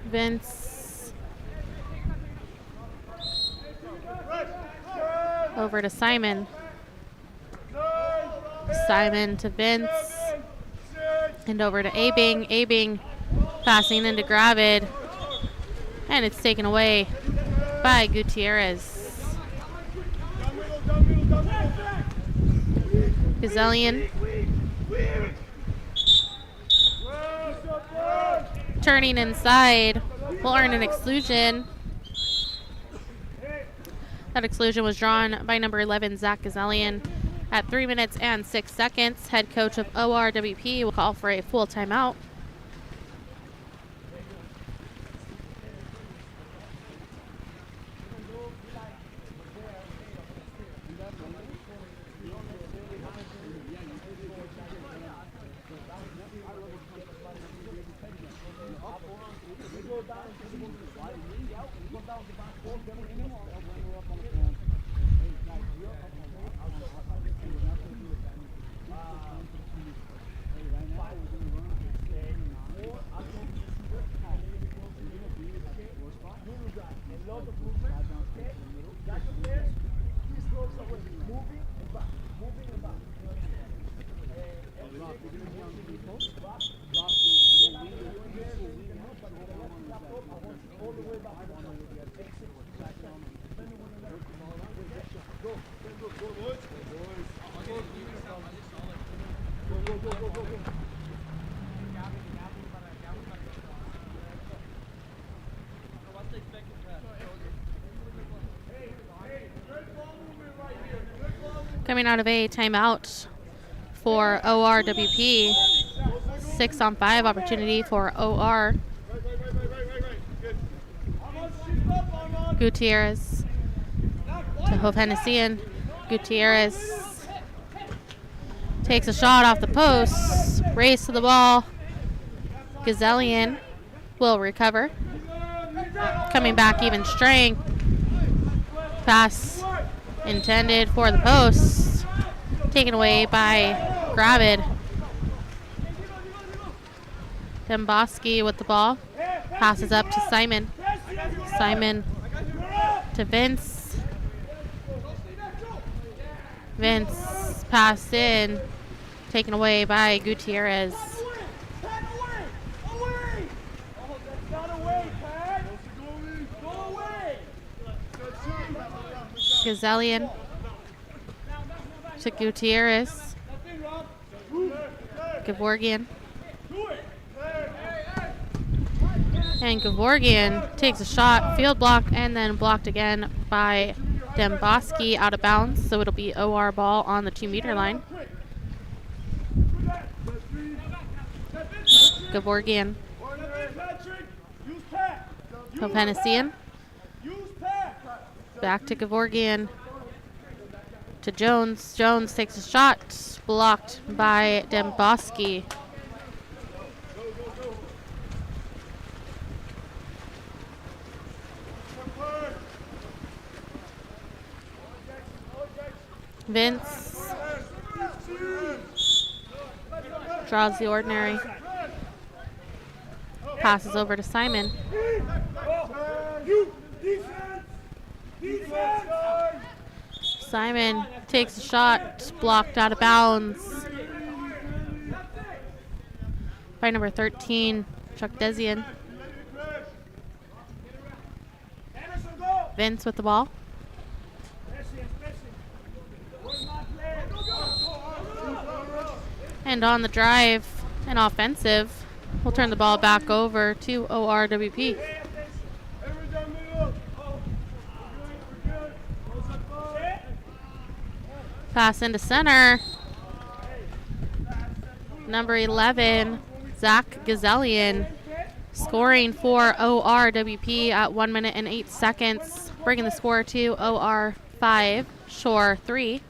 Vince. Over to Simon. Simon to Vince. And over to Abing. Abing passing into Gravid. And it's taken away by Gutierrez. Gazelian. Turning inside. Will earn an exclusion. That exclusion was drawn by number 11, Zach Gazelian, at 3 minutes and 6 seconds. Head coach of ORWP will call for a full timeout. Coming out of a timeout for ORWP. 6-on-5 opportunity for OR. Gutierrez to Hovhannessian. Gutierrez takes a shot off the post. Race to the ball. Gazelian will recover. Coming back even strength. Pass intended for the post. Taken away by Gravid. Demboski with the ball. Passes up to Simon. Simon to Vince. Vince passed in. Taken away by Gutierrez. Gazelian to Gutierrez. Gevorgian. And Gevorgian takes a shot, field block, and then blocked again by Demboski out of bounds. So it'll be OR ball on the 2-meter line. Gevorgian. Hovhannessian. Back to Gevorgian. To Jones. Jones takes a shot, blocked by Demboski. Vince draws the ordinary. Passes over to Simon. Simon takes a shot, blocked out of bounds by number 13, Chuck Desian. Vince with the ball. And on the drive, an offensive. We'll turn the ball back over to ORWP. Pass into center. Number 11, Zach Gazelian, scoring for ORWP at 1 minute and 8 seconds, bringing the score to OR 5, Shore 3.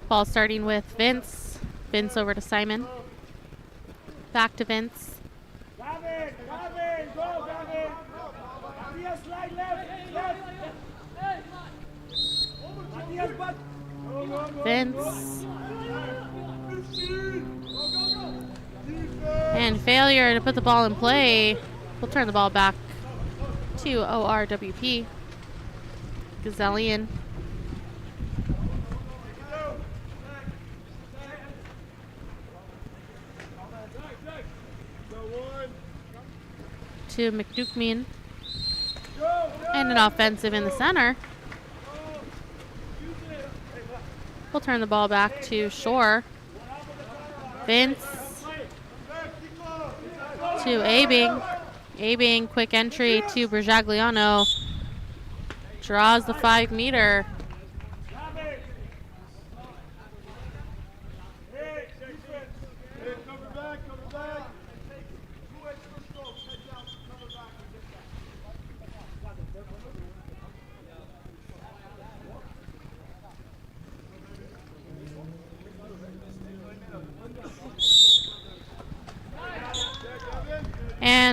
Ball starting with Vince. Vince over to Simon. Back to Vince. Vince. And failure to put the ball in play. We'll turn the ball back to ORWP. Gazelian. To McDukemian. And an offensive in the center. We'll turn the ball back to Shore. Vince to Abing. Abing, quick entry to Berjagliano. Draws the 5-meter.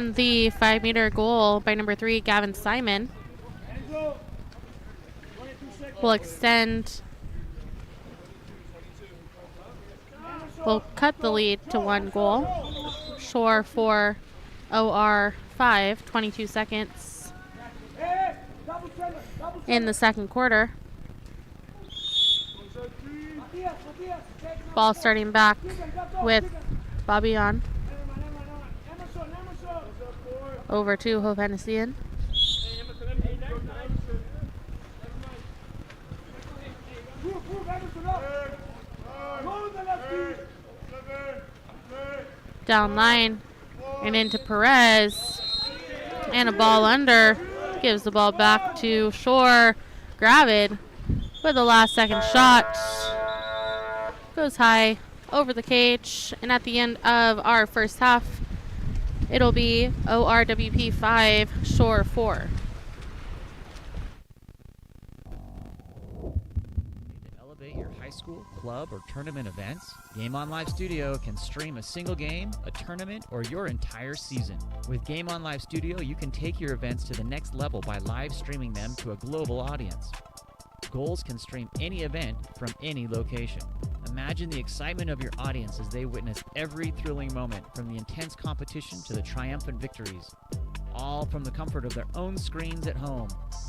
And the 5-meter goal by number 3, Gavin Simon, will extend, will cut the lead to 1 goal. Shore 4, OR 5, 22 seconds in the second quarter. Ball starting back with Bobby on. Over to Hovhannessian. Down line and into Perez. And a ball under. Gives the ball back to Shore. Gravid with the last second shot. Goes high over the cage. And at the end of our first half, it'll be ORWP 5, Shore 4. To elevate your high school, club, or tournament events, Game On Live Studio can stream a single game, a tournament, or your entire season. With Game On Live Studio, you can take your events to the next level by live streaming them to a global audience. Goals can stream any event from any location. Imagine the excitement of your audience as they witness every thrilling moment, from the intense competition to the triumphant victories, all from the comfort of their own screens at home,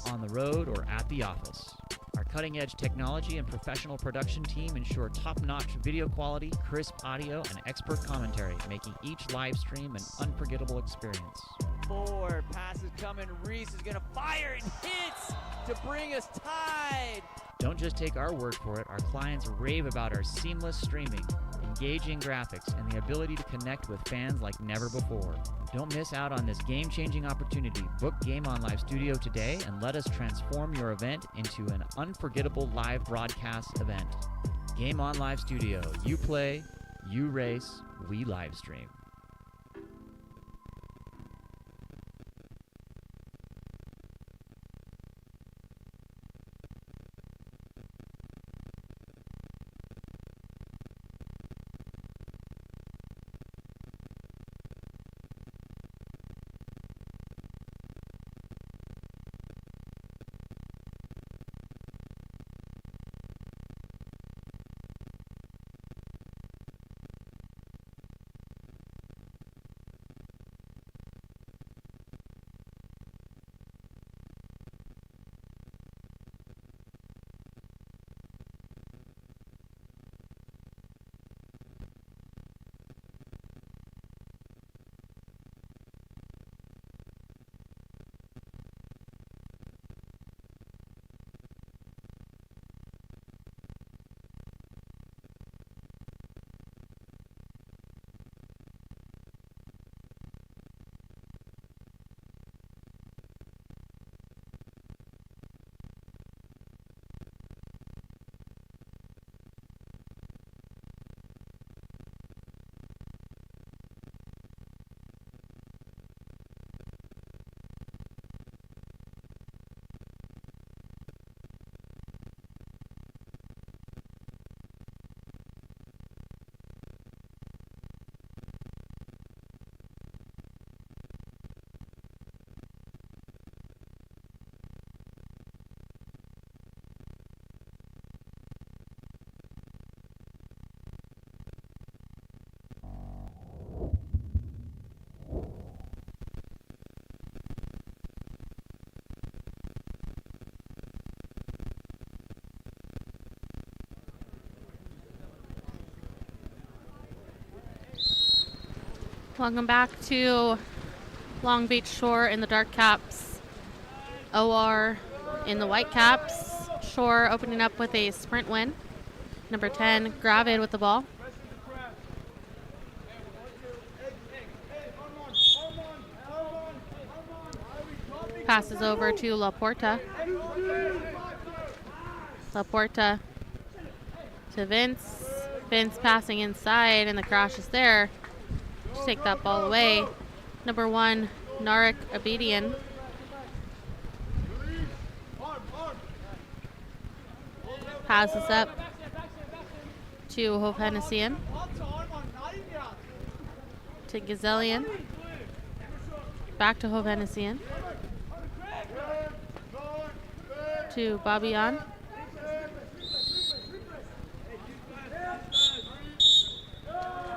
on the road, or at the office. Our cutting-edge technology and professional production team ensure top-notch video quality, crisp audio, and expert commentary, making each live stream an unforgettable experience. 4 passes coming. Reese is going to fire and hits to bring us tied. Don't just take our word for it. Our clients rave about our seamless streaming, engaging graphics, and the ability to connect with fans like never before. Don't miss out on this game-changing opportunity. Book Game On Live Studio today and let us transform your event into an unforgettable live broadcast event. Game On Live Studio. You play, you race, we live stream. Welcome back to Long Beach Shore in the dark caps, OR in the white caps. Shore opening up with a sprint win. Number 10, Gravid with the ball. Passes over to Laporta. Laporta to Vince. Vince passing inside, and the crash is there to take that ball away. Number 1, Narek Abedian. Passes up to Hovhannessian. To Gazelian. back to Hovhanessian. To Babian.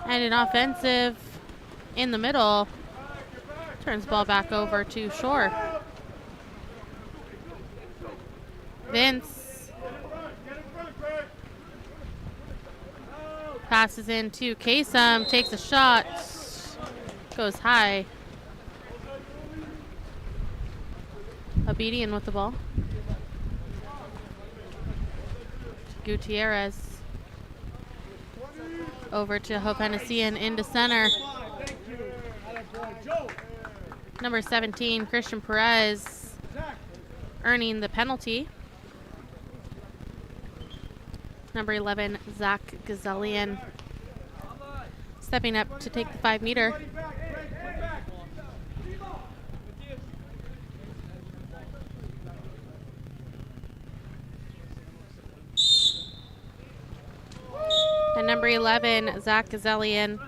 And an offensive in the middle. Turns ball back over to Shore. Vince. Passes in to Kasem. Takes a shot. Goes high. Abedian with the ball. Gutierrez. Over to Hovhanessian into center. Number 17, Christian Perez, earning the penalty. Number 11, Zach Gazelian, stepping up to take the 5-meter. And number 11, Zach Gazelian,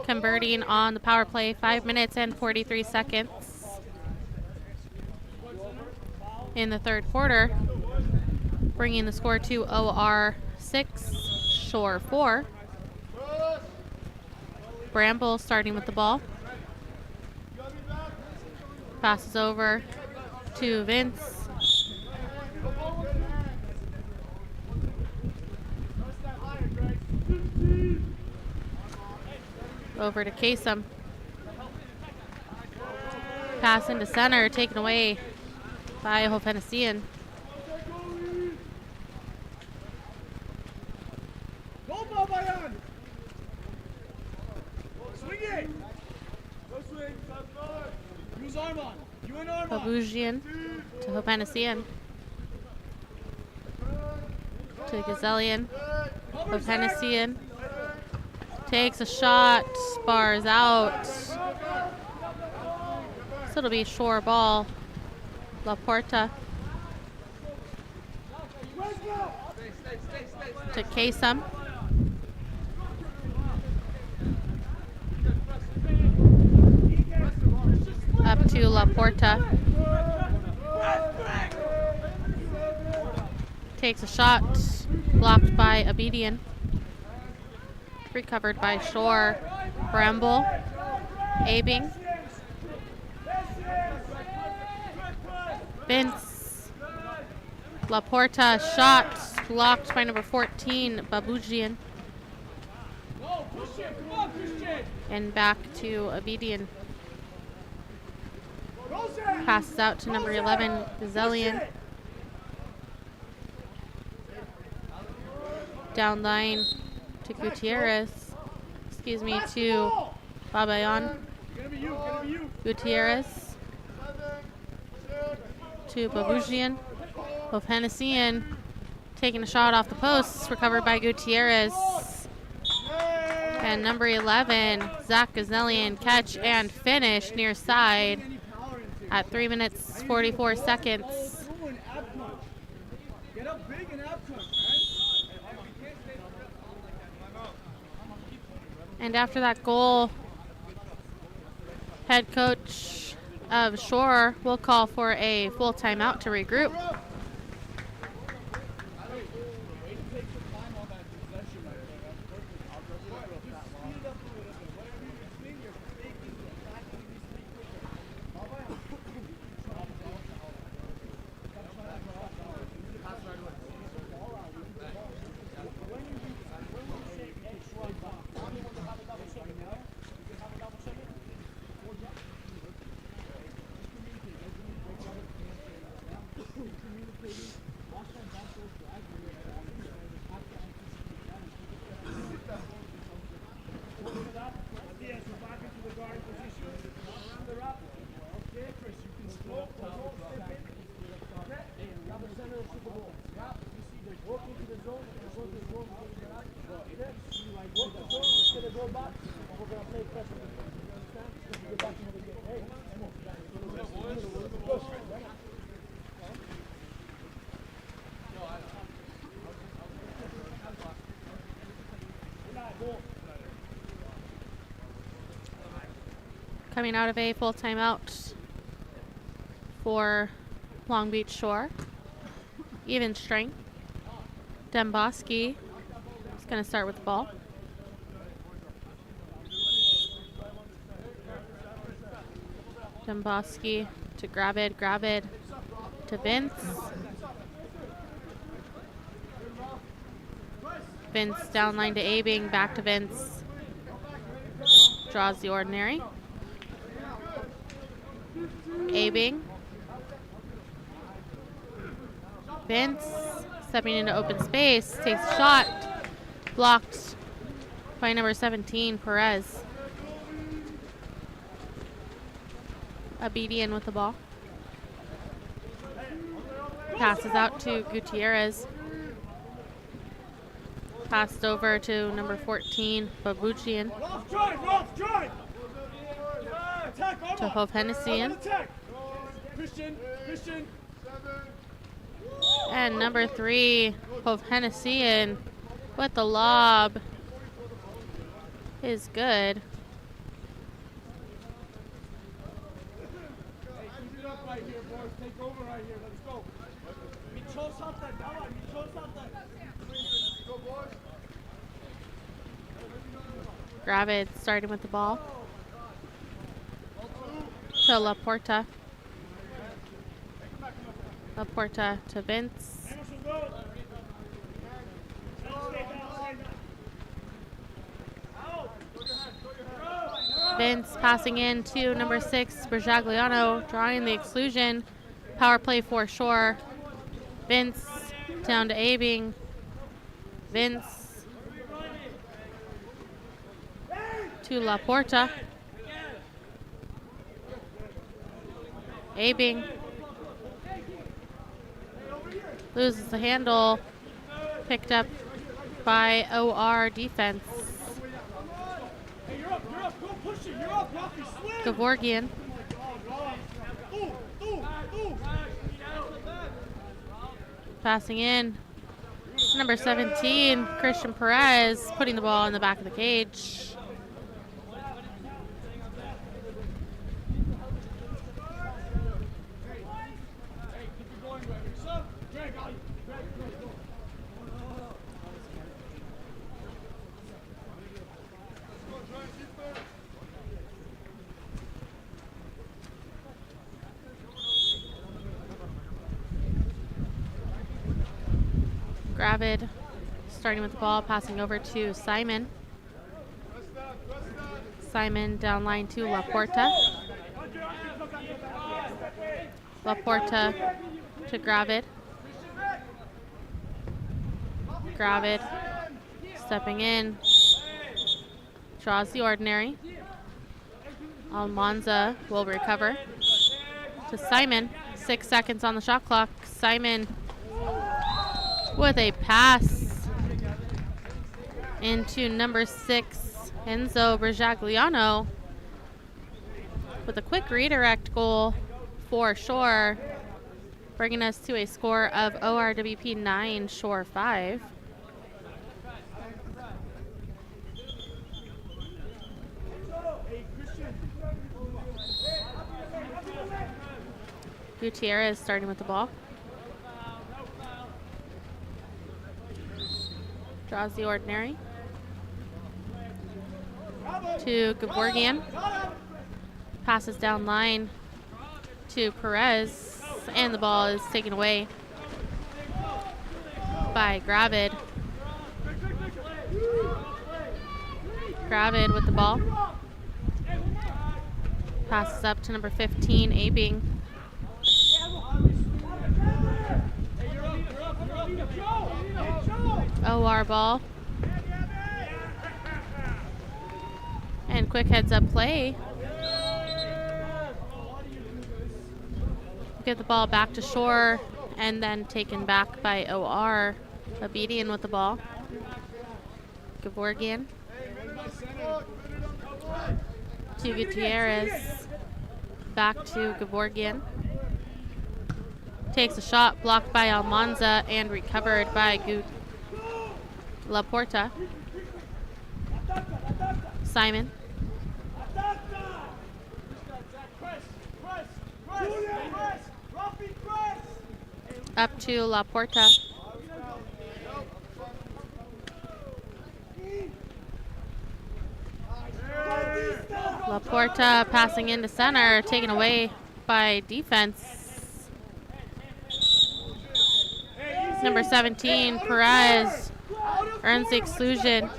converting on the power play, 5 minutes and 43 seconds in the third quarter, bringing the score to OR 6, Shore 4. Bramble starting with the ball. Passes over to Vince. Over to Kasem. Pass into center, taken away by Hovhanessian. Go, Babayan! Swing it! Go swing, use arm on. You an arm on. Babujian to Hovhanessian. To Gazelian. Hovhanessian. Takes a shot, bars out. So it'll be Shore ball. Laporta. To Kasem. Up to Laporta. Takes a shot, blocked by Abedian. Recovered by Shore. Bramble. Abing. Vince. Laporta shot blocked by number 14, Babujian. And back to Abedian. Passes out to number 11, Gazelian. Down line to Gutierrez. Excuse me, to Babayan. Gutierrez. To Babujian. Hovhanessian taking a shot off the post. Recovered by Gutierrez. And number 11, Zach Gazelian, catch and finish near side at 3 minutes 44 seconds. Get up big and out front, And after that goal, head coach of Shore will call for a full timeout to regroup. Coming out of a full timeout for Long Beach Shore. Even strength. Demboski is going to start with the ball. Demboski to Gravid to Vince. Vince down line to Abing, back to Vince. Draws the ordinary. Abing. Vince stepping into open space, takes a shot, blocked by number 17, Perez. Abedian with the ball. Passes out to Gutierrez. Passed over to number 14, Babuchian. To Hovhennessian. And number 3, Hovhennessian with the lob is good. Gravid starting with the ball. To Laporta. Laporta to Vince. Vince passing in to number 6, Berjagliano, drawing the exclusion. Power play for Shore. Vince down to Abing. Vince to Laporta. Abing loses the handle, picked up by OR defense. Gavorgian. Passing in. Number 17, Christian Perez, putting the ball in the back of the cage. Gravid starting with the ball, passing over to Simon. Simon down line to Laporta. Laporta to Gravid. Gravid stepping in, draws the ordinary. Almanza will recover to Simon. 6 seconds on the shot clock. Simon with a pass into number 6, Enzo Berjagliano, with a quick redirect goal for Shore, bringing us to a score of ORWP 9, Shore 5. Gutierrez starting with the ball. Draws the ordinary. To Gavorgian. Passes down line to Perez. And the ball is taken away by Gravid. Gravid with the ball. Passes up to number 15, Abing. OR ball. And quick heads up play. Get the ball back to Shore and then taken back by OR. Abedian with the ball. Gavorgian. To Gutierrez. Back to Gavorgian. Takes a shot, blocked by Almanza and recovered by Laporta. Simon. Up to La Porta. La Porta passing into center, taken away by defense. Number 17, Perez, earns the exclusion.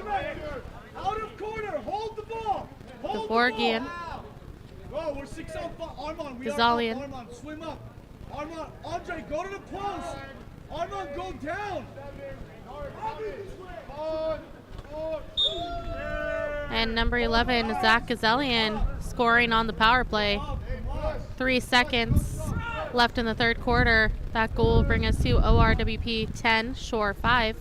Out of corner, hold the ball. Gevorgian. Oh, we're 6 on 5. Armand, we Gazalian. are up. Armand, swim up. Armand, Andre, go to the post. Armand, go down. And number 11, Zach Gazalian, scoring on the power play. 3 seconds left in the third quarter. That goal will bring us to ORWP 10, Shore 5.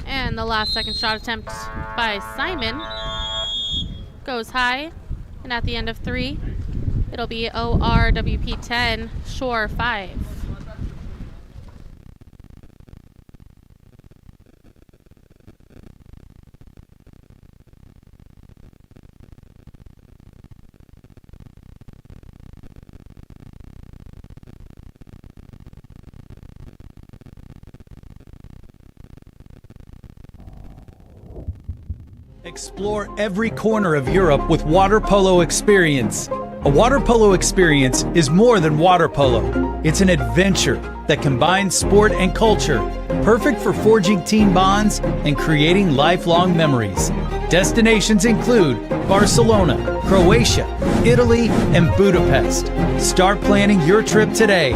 And the last second shot attempt by Simon goes high. And at the end of 3, it'll be ORWP 10, Shore 5. Explore every corner of Europe with Water Polo Experience. A water polo experience is more than water polo. It's an adventure that combines sport and culture, perfect for forging team bonds and creating lifelong memories. Destinations include Barcelona, Croatia, Italy, and Budapest. Start planning your trip today.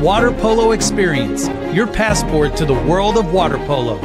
Water Polo Experience, your passport to the world of water polo.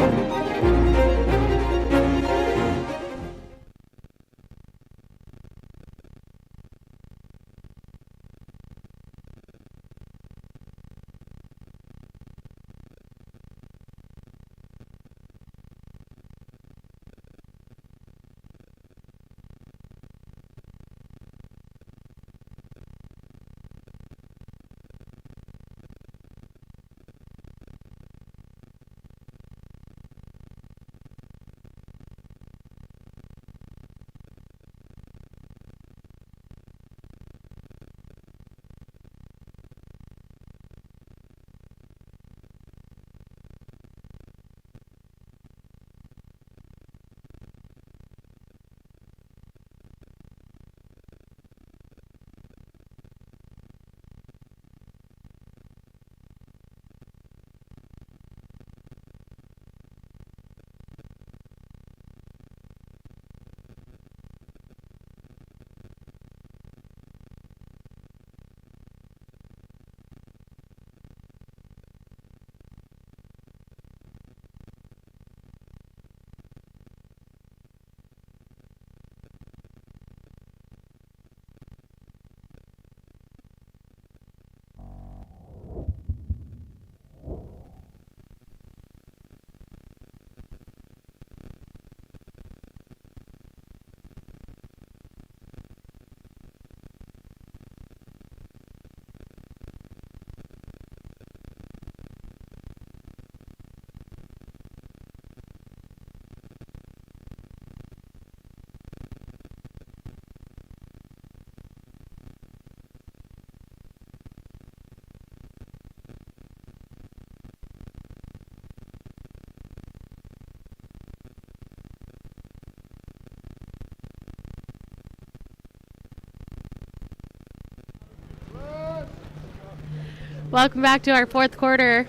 Welcome back to our fourth quarter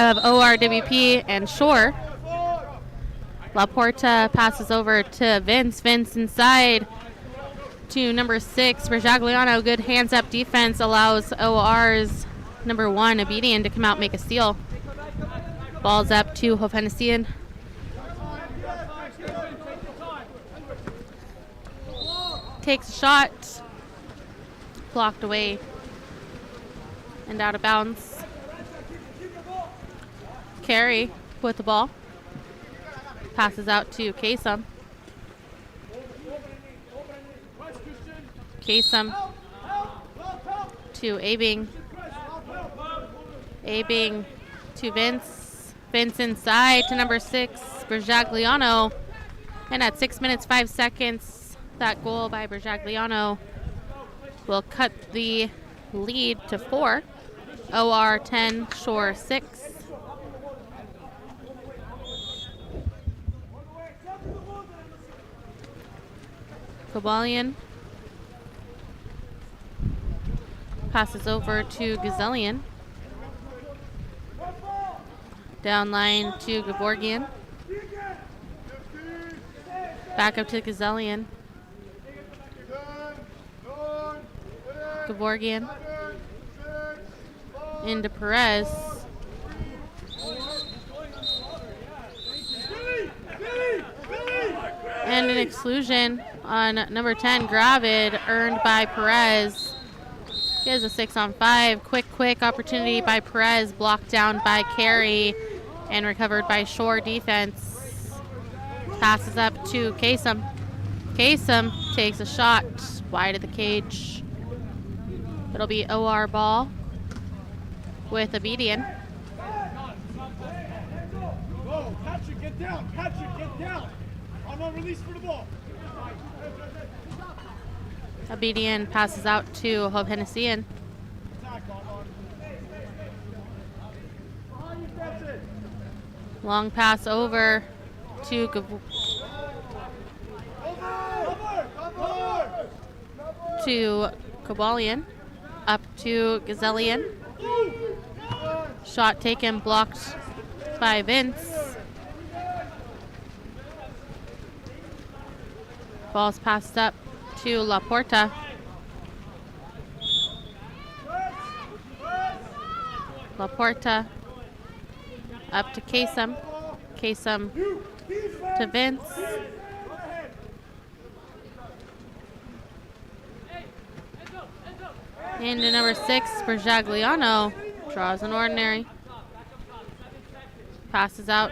of ORWP and Shore. La Porta passes over to Vince. Vince inside to number 6, Rajagliano. Good hands-up defense allows OR's number 1, Abedian, to come out and make a steal. Ball's up to Hofhennessian. Takes a shot. Blocked away. And out of bounds. Carey with the ball. Passes out to Kasem. Kasem to Abing. Abing to Vince. Vince inside to number 6, Berjagliano. And at 6 minutes, 5 seconds, that goal by Berjagliano will cut the lead to 4. OR 10, Shore 6. Kobalian passes over to Gazelian. Down line to Gevorgian. Back up to Gazelian. Gevorgian. Into Perez. And an exclusion on number 10, Gravid, earned by Perez. He has a 6-on-5. Quick opportunity by Perez, blocked down by Carey, and recovered by Shore defense. Passes up to Kasem. Kasem takes a shot wide of the cage. It'll be OR ball with Abedian. Go, Patrick, get down. Patrick, get down. I'm on release for the ball. Abedian passes out to Hovhannessian. Long pass over to Kobalian. Up to Gazelian. Shot taken, blocked by Vince. Ball's passed up to Laporta. Laporta up to Kasem. Kasem to Vince. Into number 6, Berjagliano draws an ordinary. Passes out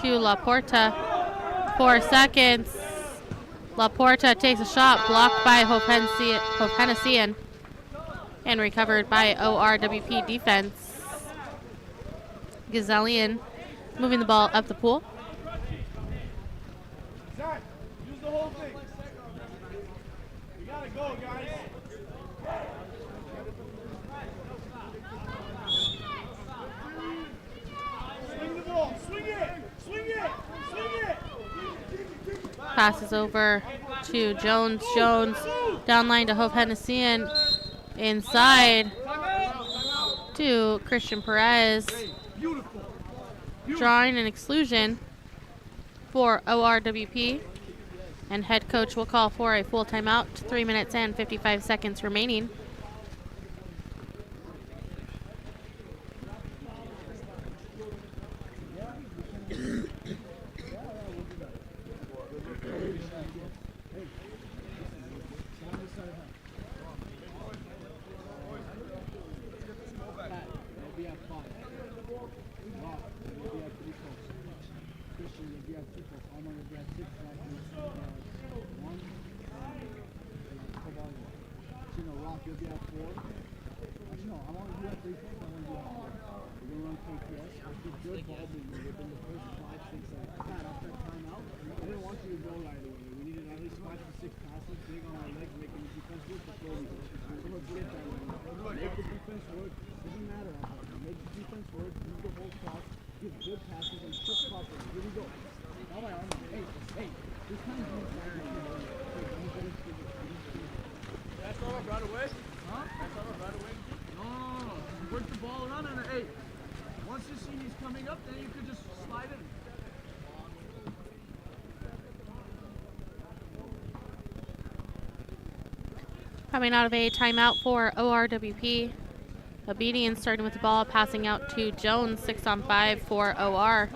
to Laporta. 4 seconds. Laporta takes a shot, blocked by Hovhannessian, and recovered by ORWP defense. Gazelian moving the ball up the pool. Zach, use the whole thing. You gotta go, guys. Swing the ball. Swing it. Swing it. Swing it. Passes over to Jones. Jones down line to Hovhannessian. Inside to Christian Perez. Drawing an exclusion for ORWP. And head coach will call for a full timeout. 3 minutes and 55 seconds remaining. Coming out of a timeout for ORWP. Abedian starting with the ball, passing out to Jones, 6-on-5 for OR.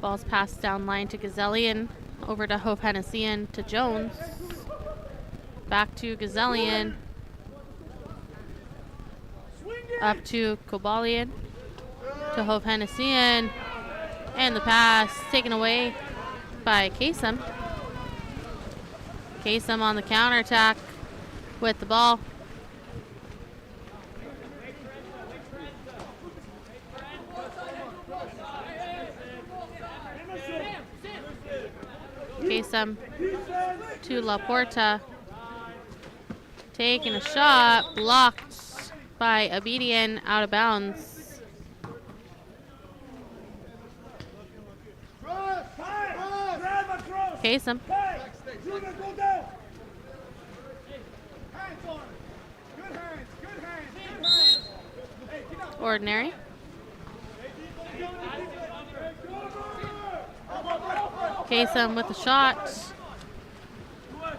Ball's passed down line to Gazelian, over to Hovhannessian to Jones. Back to Gazelian. Up to Kobalian, to Hovhannessian. And the pass taken away by Kasem. Kasem on the counterattack with the ball. Kasem to La Porta. Taking a shot, blocked by Abedian, out of bounds. Kasem. Ordinary. Kasem with the shot.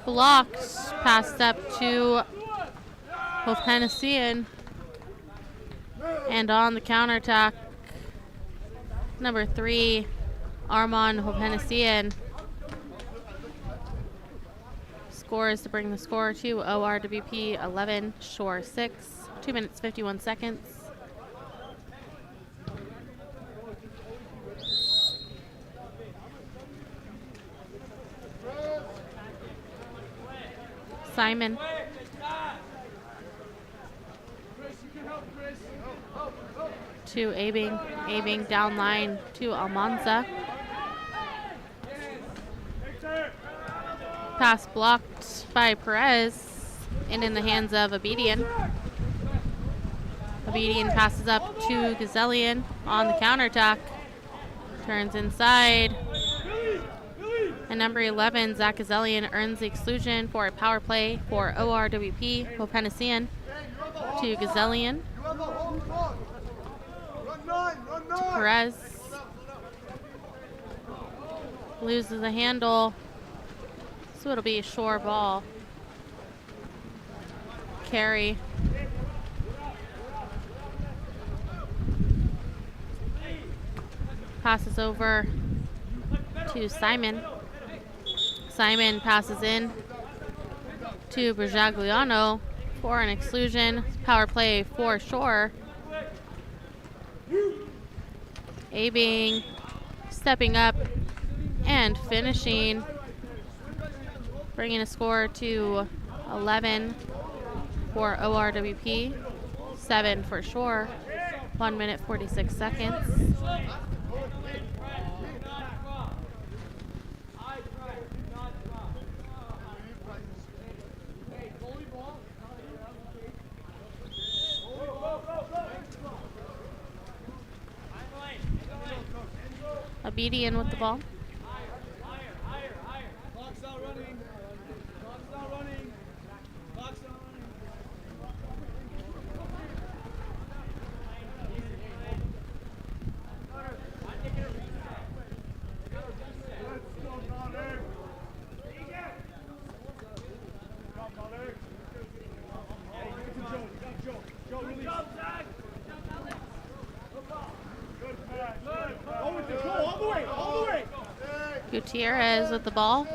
Blocked. Passed up to Hovhanessian. And on the counterattack, number 3, Armand Hovhanessian scores to bring the score to ORWP 11, Shore 6, 2 minutes 51 seconds. Simon to Abing. Abing down line to Almanza. Pass blocked by Perez and in the hands of Abedian. Abedian passes up to Gazelian on the counterattack. Turns inside. And number 11, Zach Gazelian, earns the exclusion for a power play for ORWP. Hovhanessian to Gazelian. To Perez. Loses the handle. So it'll be a Shore ball. Carry. Passes over to Simon. Simon passes in to Berjagliano for an exclusion. Power play for Shore. Abing stepping up and finishing, bringing a score to 11 for ORWP, 7 for Shore, 1 minute 46 seconds. Abedian with the ball. Clock's not running. Clock's not running. Clock's not running. Gutierrez with the ball.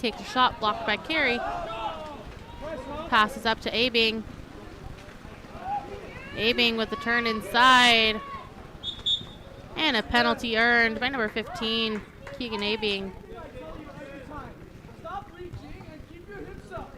Takes a shot, blocked by Carey. Passes up to Abing. Abing with the turn inside. And a penalty earned by number 15, Keegan Abing. Stop reaching and keep your hips up.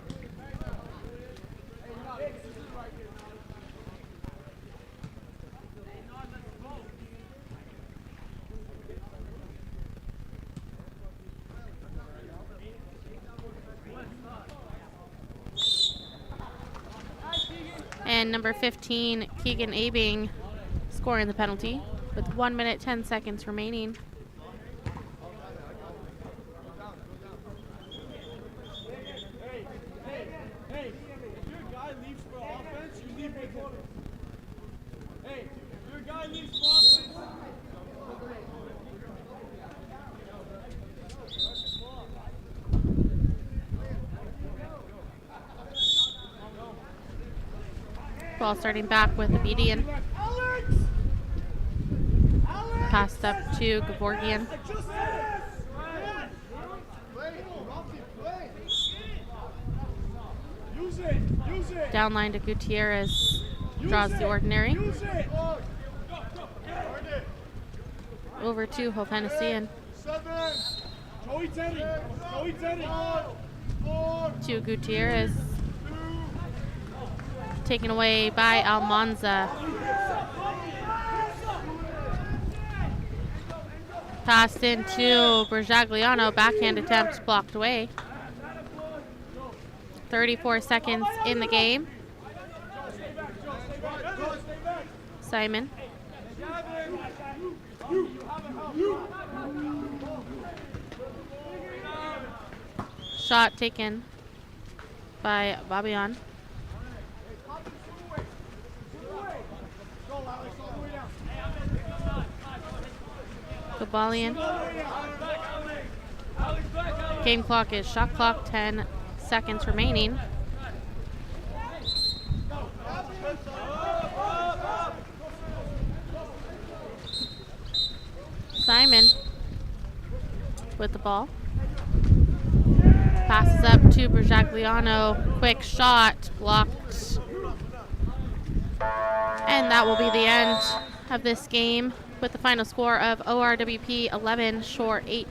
And number 15, Keegan Abing, scoring the penalty with 1 minute 10 seconds remaining. Hey, if your guy leaves for offense, you leave with him. Hey, if your guy leaves for offense. Ball starting back with Abedian. Passed up to Gevorgian. Down line to Gutierrez. Draws the ordinary. Over to Hovhanessian. To Gutierrez. Taken away by Almanza. Passed into Berjagliano. Backhand attempt blocked away. 34 seconds in the game. Simon. Shot taken by Babian. Gabalian. Game clock is shot clock, 10 seconds remaining. Simon with the ball. Passes up to Berjagliano. Quick shot, blocked. And that will be the end of this game with the final score of ORWP 11, Shore 8.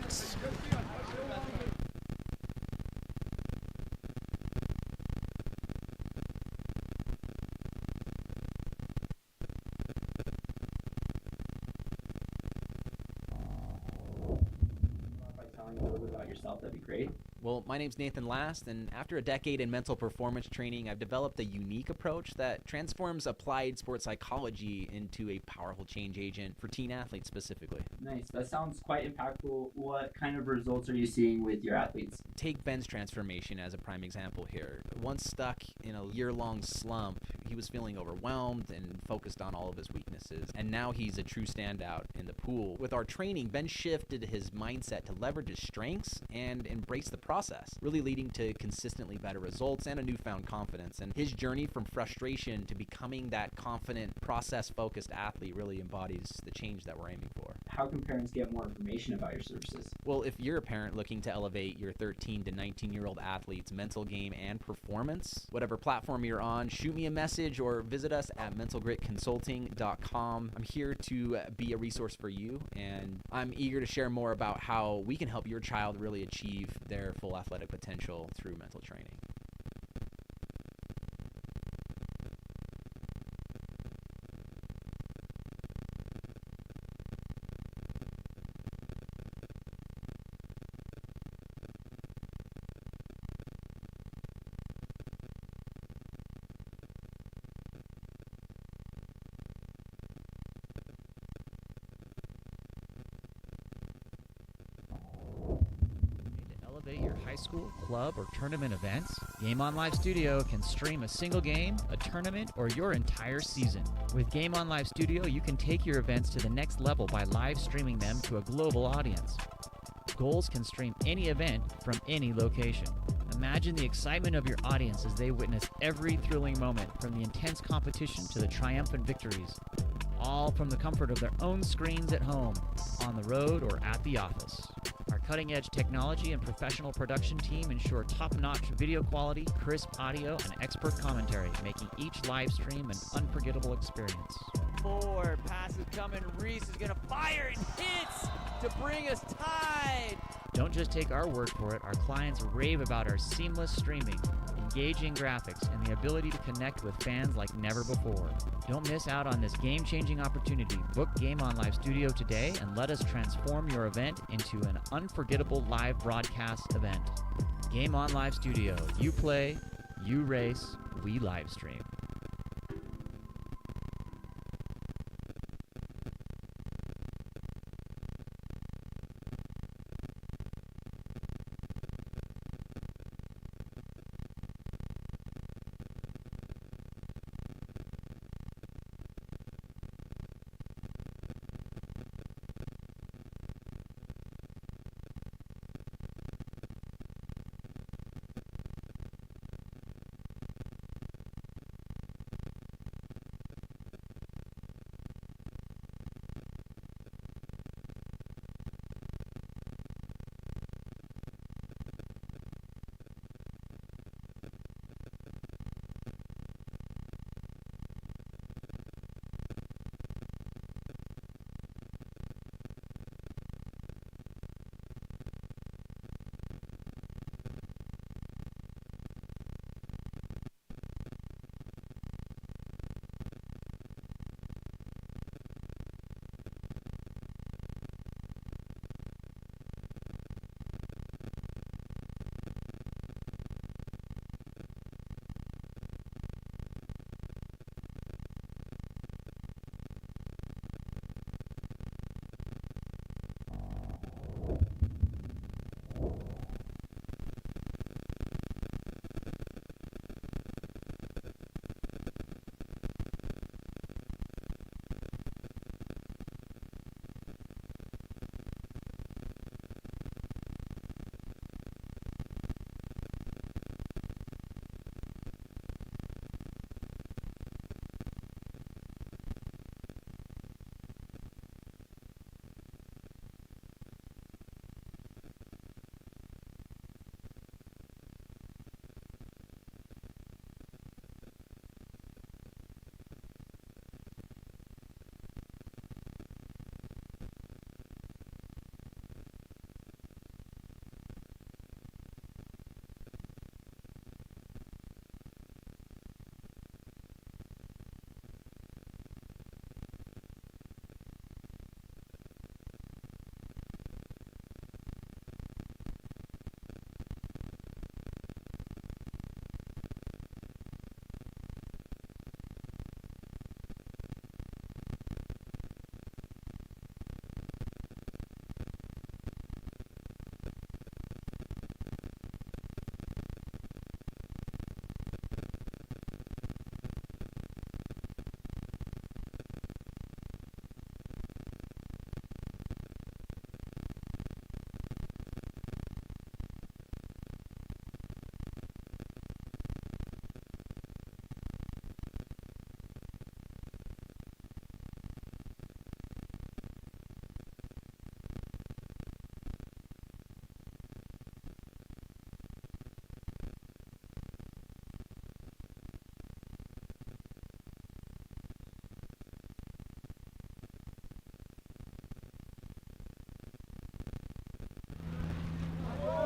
By telling a little bit about yourself, that'd be great. Well, my name's Nathan Last, and after a decade in mental performance training, I've developed a unique approach that transforms applied sports psychology into a powerful change agent for teen athletes specifically. Nice. That sounds quite impactful. What kind of results are you seeing with your athletes? Take Ben's transformation as a prime example here. Once stuck in a year-long slump, he was feeling overwhelmed and focused on all of his weaknesses, and now he's a true standout in the pool. With our training, Ben shifted his mindset to leverage his strengths and embrace the process, really leading to consistently better results and a newfound confidence. And his journey from frustration to becoming that confident, process-focused athlete really embodies the change that we're aiming for. How can parents get more information about your services? Well, if you're a parent looking to elevate your 13 to 19-year-old athlete's mental game and performance, whatever platform you're on, shoot me a message or visit us at mentalgritconsulting.com. I'm here to be a resource for you, and I'm eager to share more about how we can help your child really achieve their full athletic potential through mental training. To elevate your high school, club, or tournament events, Game On Live Studio can stream a single game, a tournament, or your entire season. With Game On Live Studio, you can take your events to the next level by live streaming them to a global audience. Goals can stream any event from any location. Imagine the excitement of your audience as they witness every thrilling moment, from the intense competition to the triumphant victories, all from the comfort of their own screens at home, on the road, or at the office. Our cutting-edge technology and professional production team ensure top-notch video quality, crisp audio, and expert commentary, making each live stream an unforgettable experience. Forward, passes coming. Reese is going to fire and hits to bring us tied. Don't just take our word for it. Our clients rave about our seamless streaming, engaging graphics, and the ability to connect with fans like never before. Don't miss out on this game-changing opportunity. Book Game On Live Studio today and let us transform your event into an unforgettable live broadcast event. Game On Live Studio. You play, you race, we live stream.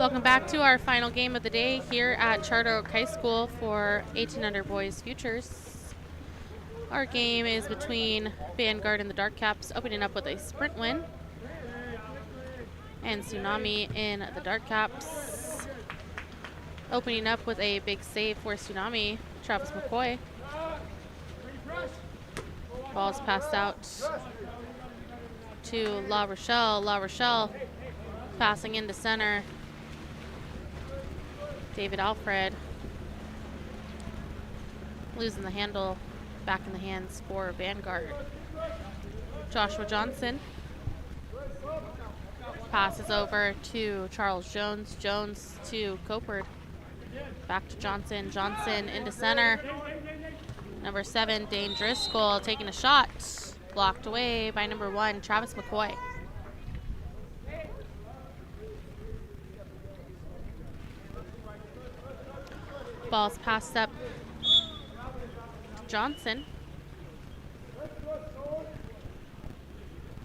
Welcome back to our final game of the day here at Charter Oak High School for 18 under boys futures. Our game is between Vanguard and the Dark Caps, opening up with a sprint win, and Tsunami in the Dark Caps. Opening up with a big save for Tsunami, Travis McCoy. Ball's passed out to La Rochelle. La Rochelle passing into center. David Alfred losing the handle, back in the hands for Vanguard. Joshua Johnson passes over to Charles Jones. Jones to Copard. Back to Johnson. Johnson into center. Number 7, Dane Driscoll taking a shot. Blocked away by number 1, Travis McCoy. Ball's passed up to Johnson.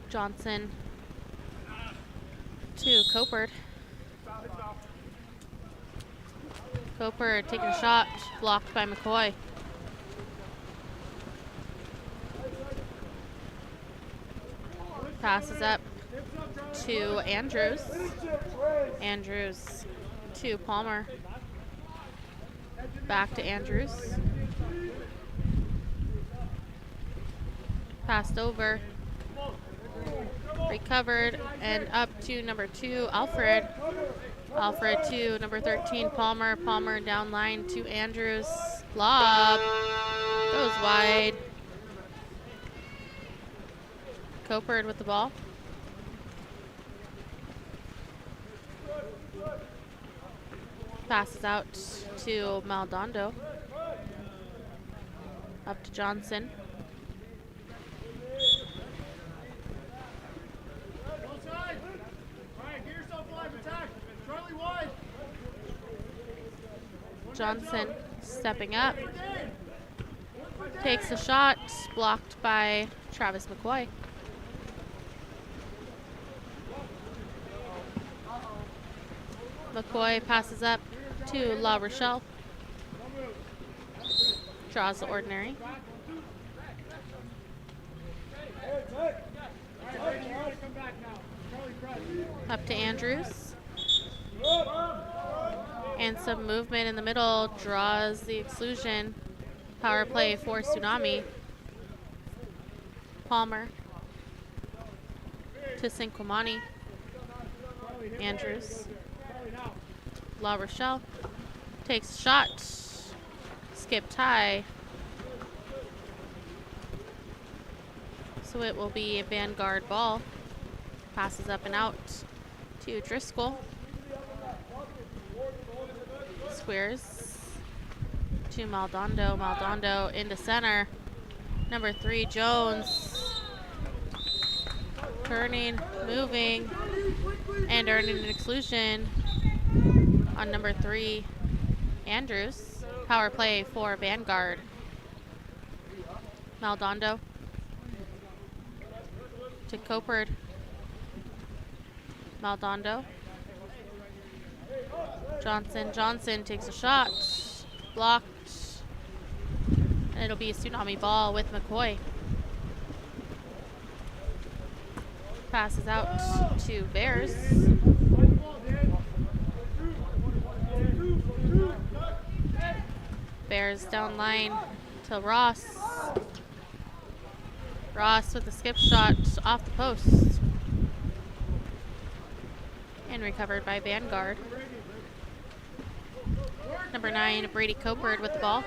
Johnson to Copard. Copard taking a shot, blocked by McCoy. Passes up to Andrews. Andrews to Palmer. Back to Andrews. Passed over. Recovered and up to number 2, Alfred. Alfred to number 13, Palmer. Palmer down line to Andrews. Lob. Goes wide. Copard with the ball. Passes out to Maldonado. Up to Johnson. Johnson stepping up. Takes a shot, blocked by Travis McCoy. McCoy passes up to La Rochelle. Draws the ordinary. Up to Andrews. And some movement in the middle, draws the exclusion. Power play for Tsunami. Palmer to Sinquamani. Andrews. La Rochelle takes a shot. Skipped high. So it will be a Vanguard ball. Passes up and out to Driscoll. Squares to Maldonado. Maldonado into center. Number 3, Jones. Turning, moving, and earning an exclusion on number 3, Andrews. Power play for Vanguard. Maldonado to Copard. Maldonado. Johnson. Johnson takes a shot. Blocked. And it'll be a Tsunami ball with McCoy. Passes out to Bears. Bears down line to Ross. Ross with a skip shot off the post. And recovered by Vanguard. Number 9, Brady Copard with the ball.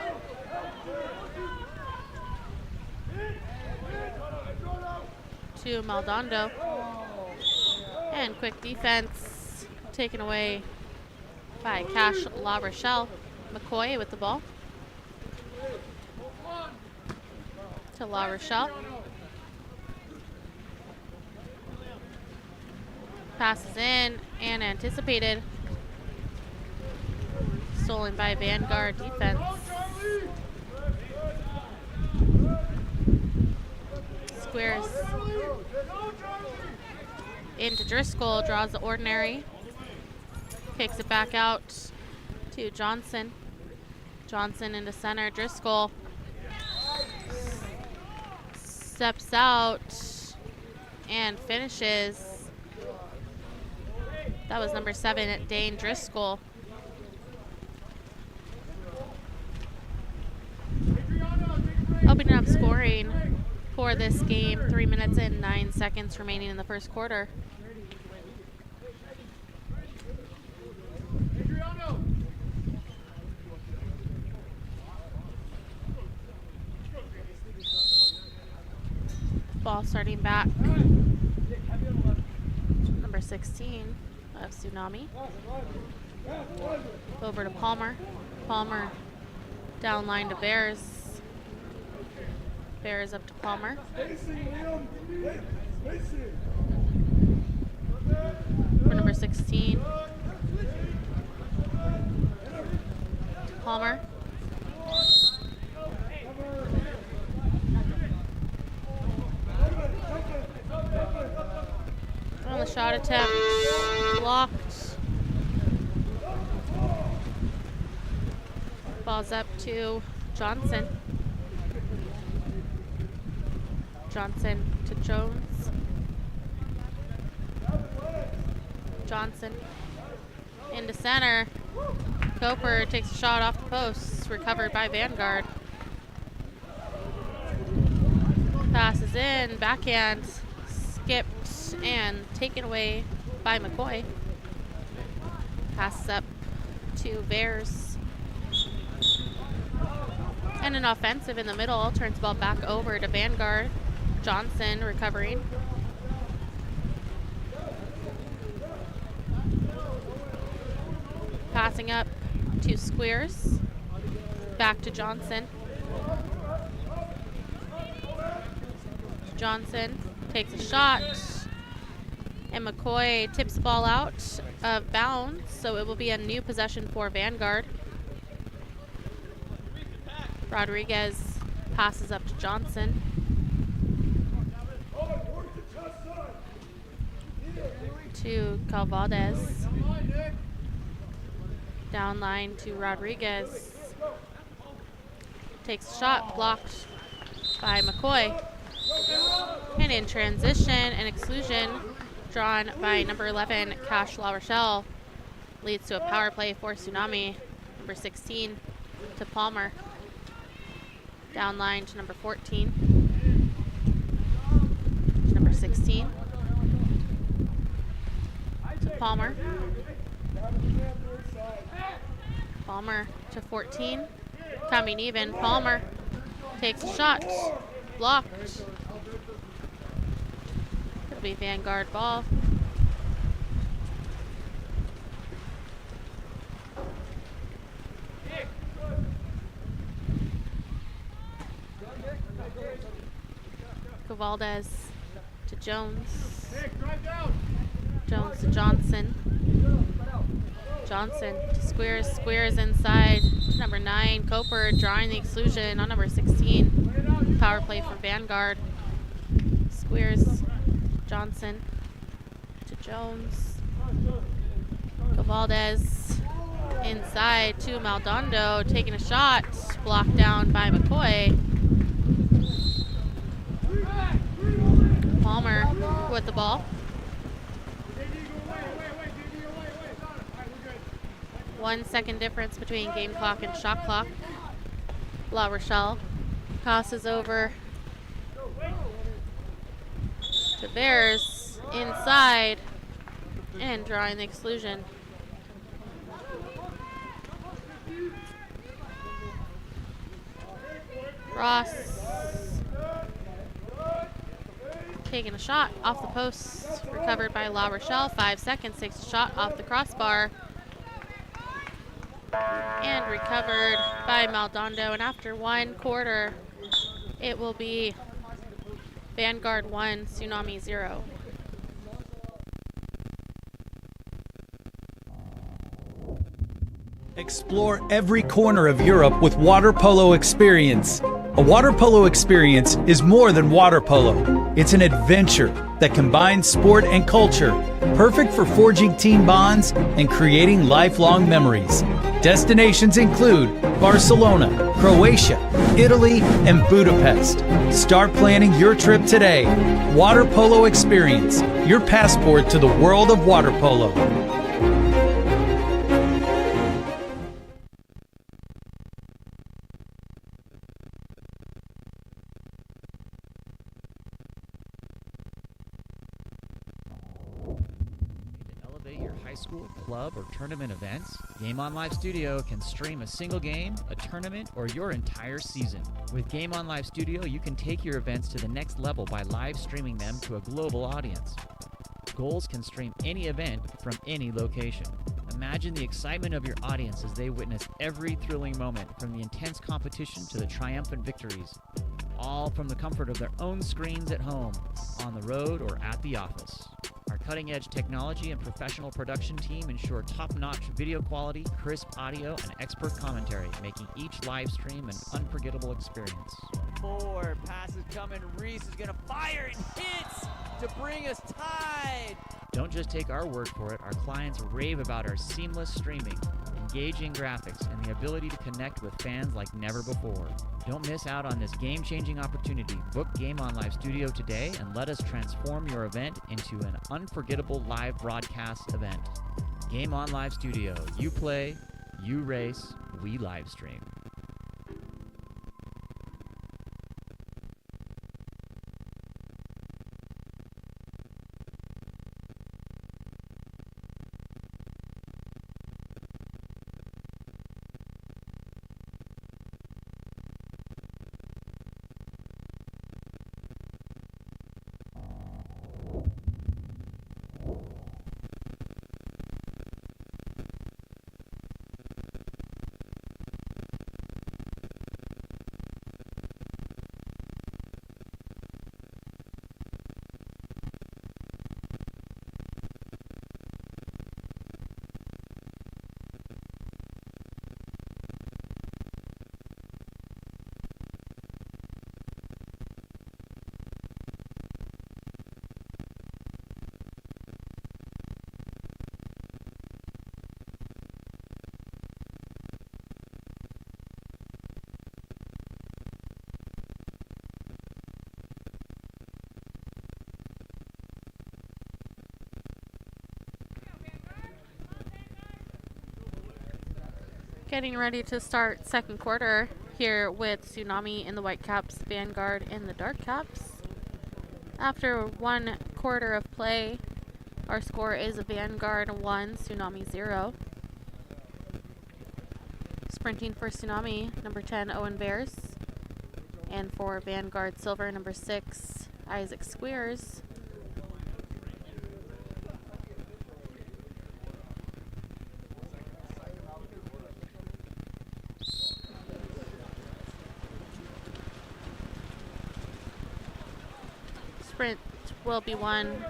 To Maldonado. And quick defense taken away by Cash La Rochelle. McCoy with the ball. To La Rochelle. Passes in and anticipated. Stolen by Vanguard defense. Squares into Driscoll, draws the ordinary. Kicks it back out to Johnson. Johnson into center. Driscoll steps out and finishes. That was number 7, Dane Driscoll. Opening up scoring for this game, 3 minutes and 9 seconds remaining in the first quarter. Ball starting back. Number 16 of Tsunami. Over to Palmer. Palmer down line to Bears. Bears up to Palmer. For number 16. To Palmer. On the shot attempt, blocked. Ball's up to Johnson. Johnson to Jones. Johnson into center. Coper takes a shot off the post, recovered by Vanguard. Passes in, backhand, skipped and taken away by McCoy. Passes up to Bears. And an offensive in the middle, turns the ball back over to Vanguard. Johnson recovering. Passing up to Squeers. Back to Johnson. Johnson takes a shot. And McCoy tips the ball out of bounds, so it will be a new possession for Vanguard. Rodriguez passes up to Johnson. To Calvaldez. Down line to Rodriguez. Takes a shot, blocked by McCoy. And in transition, an exclusion drawn by number 11, Cash La Rochelle, leads to a power play for Tsunami. Number 16 to Palmer. Down line to number 14. To number 16. To Palmer. Palmer to 14. Coming even. Palmer takes a shot. Blocked. It'll be Vanguard ball. Valdez to Jones. Jones to Johnson. Johnson to Squeers. Squeers inside to number 9. Coper drawing the exclusion on number 16. Power play for Vanguard. Squeers. Johnson to Jones. Valdez inside to Maldondo, taking a shot. Blocked down by McCoy. Palmer with the ball. 1 second difference between game clock and shot clock. La Rochelle passes over to Bears inside and drawing the exclusion. Ross taking a shot off the post, recovered by La Rochelle. 5 seconds, takes a shot off the crossbar and recovered by Maldondo. And after 1 quarter, it will be Vanguard 1, Tsunami 0. Explore every corner of Europe with Water Polo Experience. A water polo experience is more than water polo. It's an adventure that combines sport and culture, perfect for forging team bonds and creating lifelong memories. Destinations include Barcelona, Croatia, Italy, and Budapest. Start planning your trip today. Water Polo Experience, your passport to the world of water polo. School, club, or tournament events, Game On Live Studio can stream a single game, a tournament, or your entire season. With Game On Live Studio, you can take your events to the next level by live streaming them to a global audience. Goals can stream any event from any location. Imagine the excitement of your audience as they witness every thrilling moment, from the intense competition to the triumphant victories, all from the comfort of their own screens at home, on the road, or at the office. Our cutting-edge technology and professional production team ensure top-notch video quality, crisp audio, and expert commentary, making each live stream an unforgettable experience. 4 passes coming. Reese is going to fire and hits to bring us tied. Don't just take our word for it. Our clients rave about our seamless streaming, engaging graphics, and the ability to connect with fans like never before. Don't miss out on this game-changing opportunity. Book Game On Live Studio today and let us transform your event into an unforgettable live broadcast event. Game On Live Studio. You play, you race, we live stream. Getting ready to start second quarter here with Tsunami in the white caps, Vanguard in the dark caps. After 1 quarter of play, our score is Vanguard 1, Tsunami 0. Sprinting for Tsunami, number 10, Owen Bears. And for Vanguard Silver, number 6, Isaac Squeers. Sprint will be won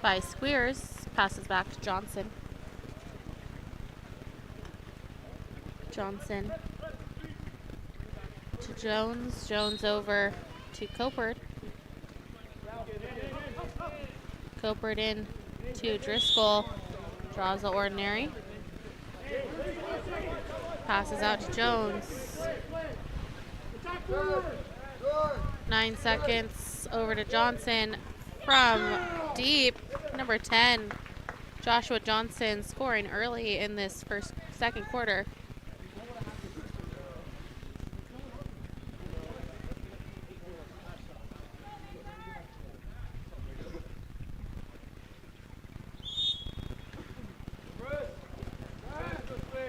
by Squeers. Passes back to Johnson. Johnson to Jones. Jones over to Copert. Copert in to Driscoll. Draws the ordinary. Passes out to Jones. 9 seconds over to Johnson from deep. Number 10, Joshua Johnson, scoring early in this second quarter.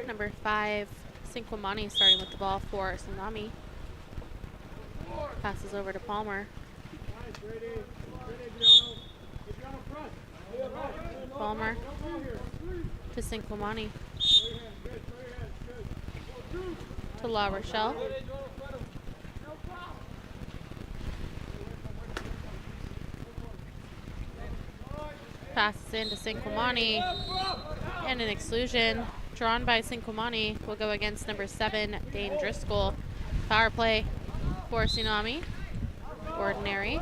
Number 5, Sinquamani starting with the ball for Tsunami. Passes over to Palmer. Palmer to Sinquamani. To La Rochelle. Passes into Sinquamani. And an exclusion drawn by Sinquamani will go against number 7, Dane Driscoll. Power play for Tsunami. Ordinary.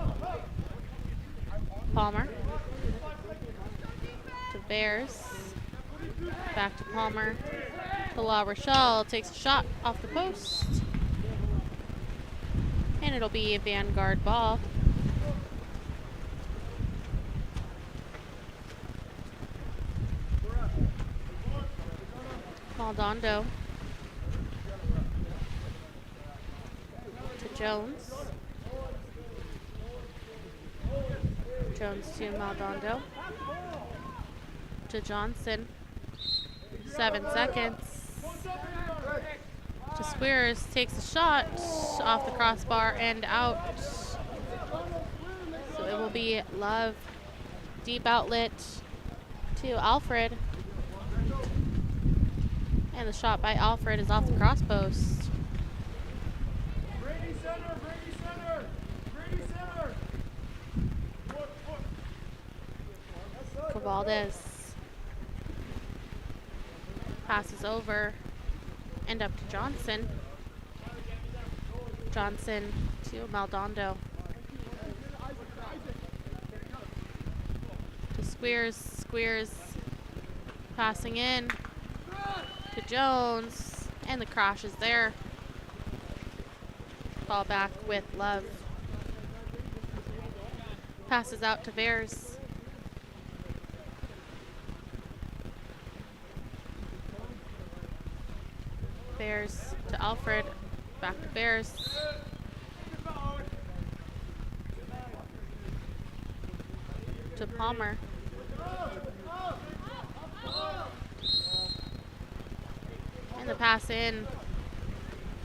Palmer. To Bears. Back to Palmer. To La Rochelle. Takes a shot off the post. And it'll be a Vanguard ball. Maldonado. To Jones. Jones to Maldonado. To Johnson. 7 seconds. To Squares. Takes a shot off the crossbar and out. So it will be Love. Deep outlet to Alfred. And the shot by Alfred is off the cross post. Brady center, Brady center, Brady center. Cavaldez passes over and up to Johnson. Johnson to Maldonado. To Squeers. Squeers passing in to Jones. And the crash is there. Ball back with Love. Passes out to Bears. Bears to Alfred. Back to Bears. To Palmer. And the pass in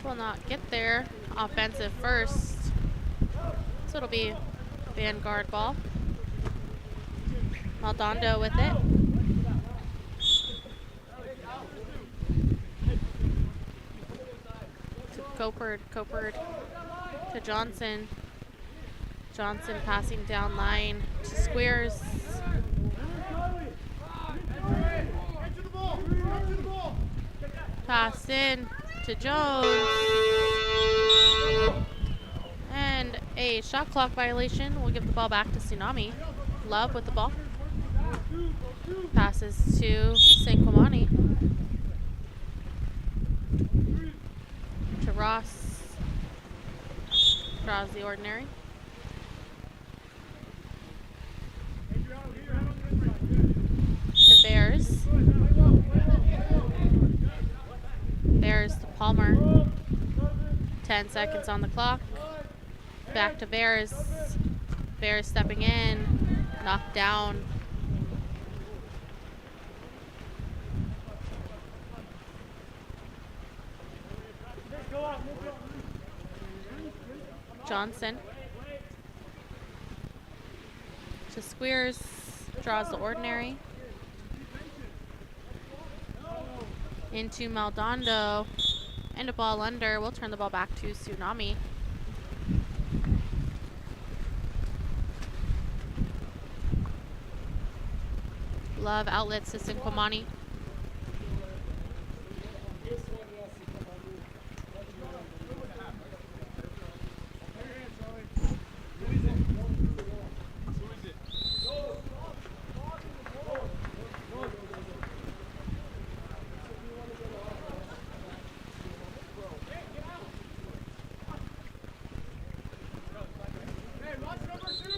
will not get there. Offensive first. So it'll be Vanguard ball. Maldonado with it. To Copard. Copard to Johnson. Johnson passing down line to Squares. Pass in to Jones. And a shot clock violation. We'll give the ball back to Tsunami. Love with the ball. Passes to Sanquamani. To Ross. Draws the ordinary. To Bears. Bears to Palmer. 10 seconds on the clock. Back to Bears. Bears stepping in. Knocked down. Johnson. To Squeers. Draws the ordinary. Into Maldonado. And a ball under. We'll turn the ball back to Tsunami. Love outlets to Sanquamani.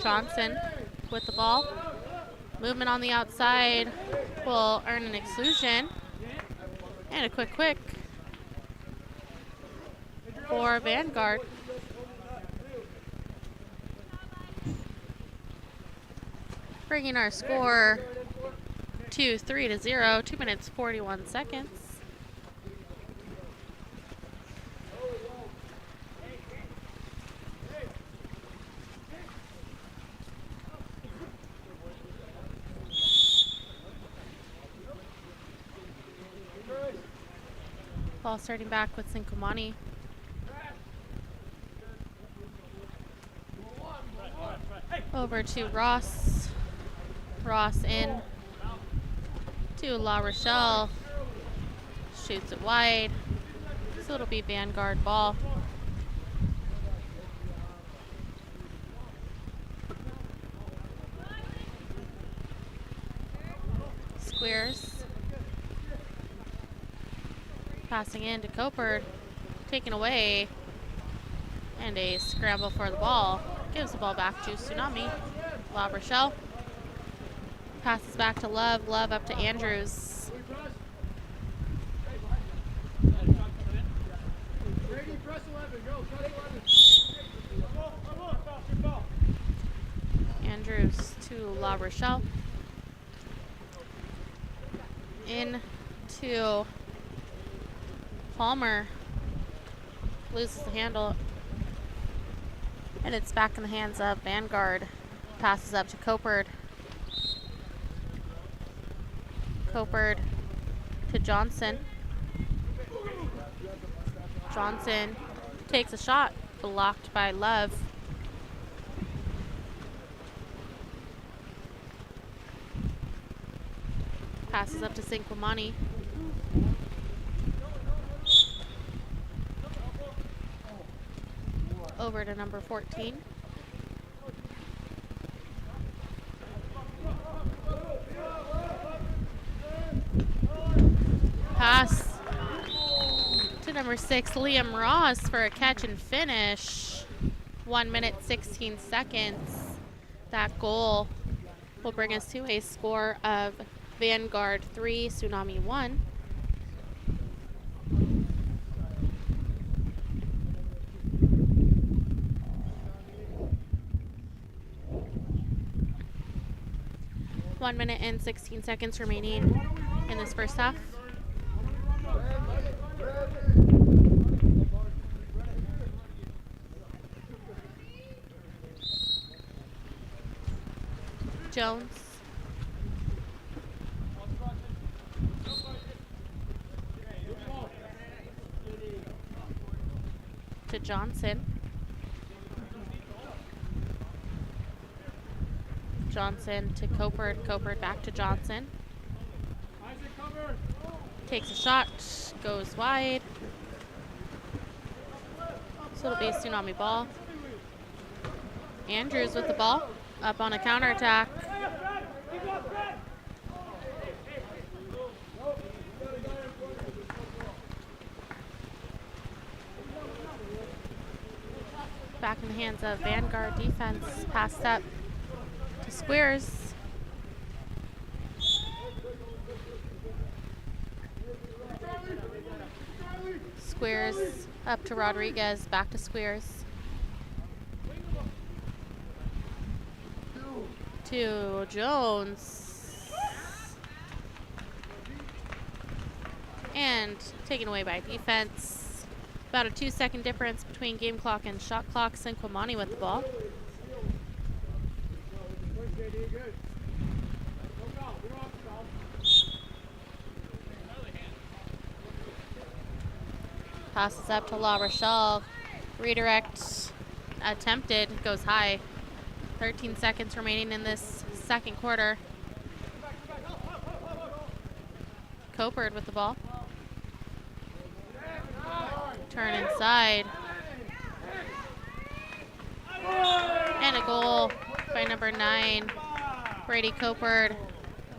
Johnson with the ball. Movement on the outside will earn an exclusion. And a quick for Vanguard. Bringing our score to 3-0, 2 minutes 41 seconds. Ball starting back with Sanquamani. Over to Ross. Ross in to La Rochelle. Shoots it wide. So it'll be Vanguard ball. Passing in to Copard. Taken away. And a scramble for the ball. Gives the ball back to Tsunami. La Rochelle. Passes back to Love. Love up to Andrews. Brady, press 11. Go, press 11. Andrews to La Rochelle. In to Palmer. Loses the handle. And it's back in the hands of Vanguard. Passes up to Copard. Copard to Johnson. Johnson takes a shot, blocked by Love. Passes up to Sinquamani. Over to number 14. Pass to number 6, Liam Ross, for a catch and finish. 1 minute, 16 seconds. That goal will bring us to a score of Vanguard 3, Tsunami 1. One minute and 16 seconds remaining in this first half. Jones. To Johnson. Johnson to Copard. Copard back to Johnson. Takes a shot. Goes wide. So it'll be a Tsunami ball. Andrews with the ball. Up on a counterattack. Back in the hands of Vanguard defense. Passed up to Squares. Squares up to Rodriguez. Back to Squares. To Jones. And taken away by defense. About a 2-second difference between game clock and shot clock. Sinquamani with the ball. Passes up to La Rochelle. Redirect attempted. Goes high. 13 seconds remaining in this second quarter. Copard with the ball. Turn inside. And a goal by number 9, Brady Copard.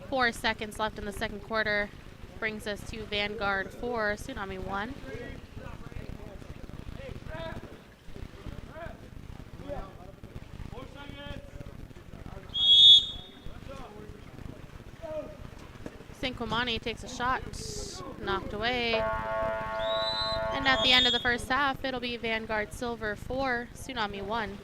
4 seconds left in the second quarter. Brings us to Vanguard 4, Tsunami 1. Sinquamani takes a shot, knocked away. And at the end of the first half, it'll be Vanguard Silver 4, Tsunami 1.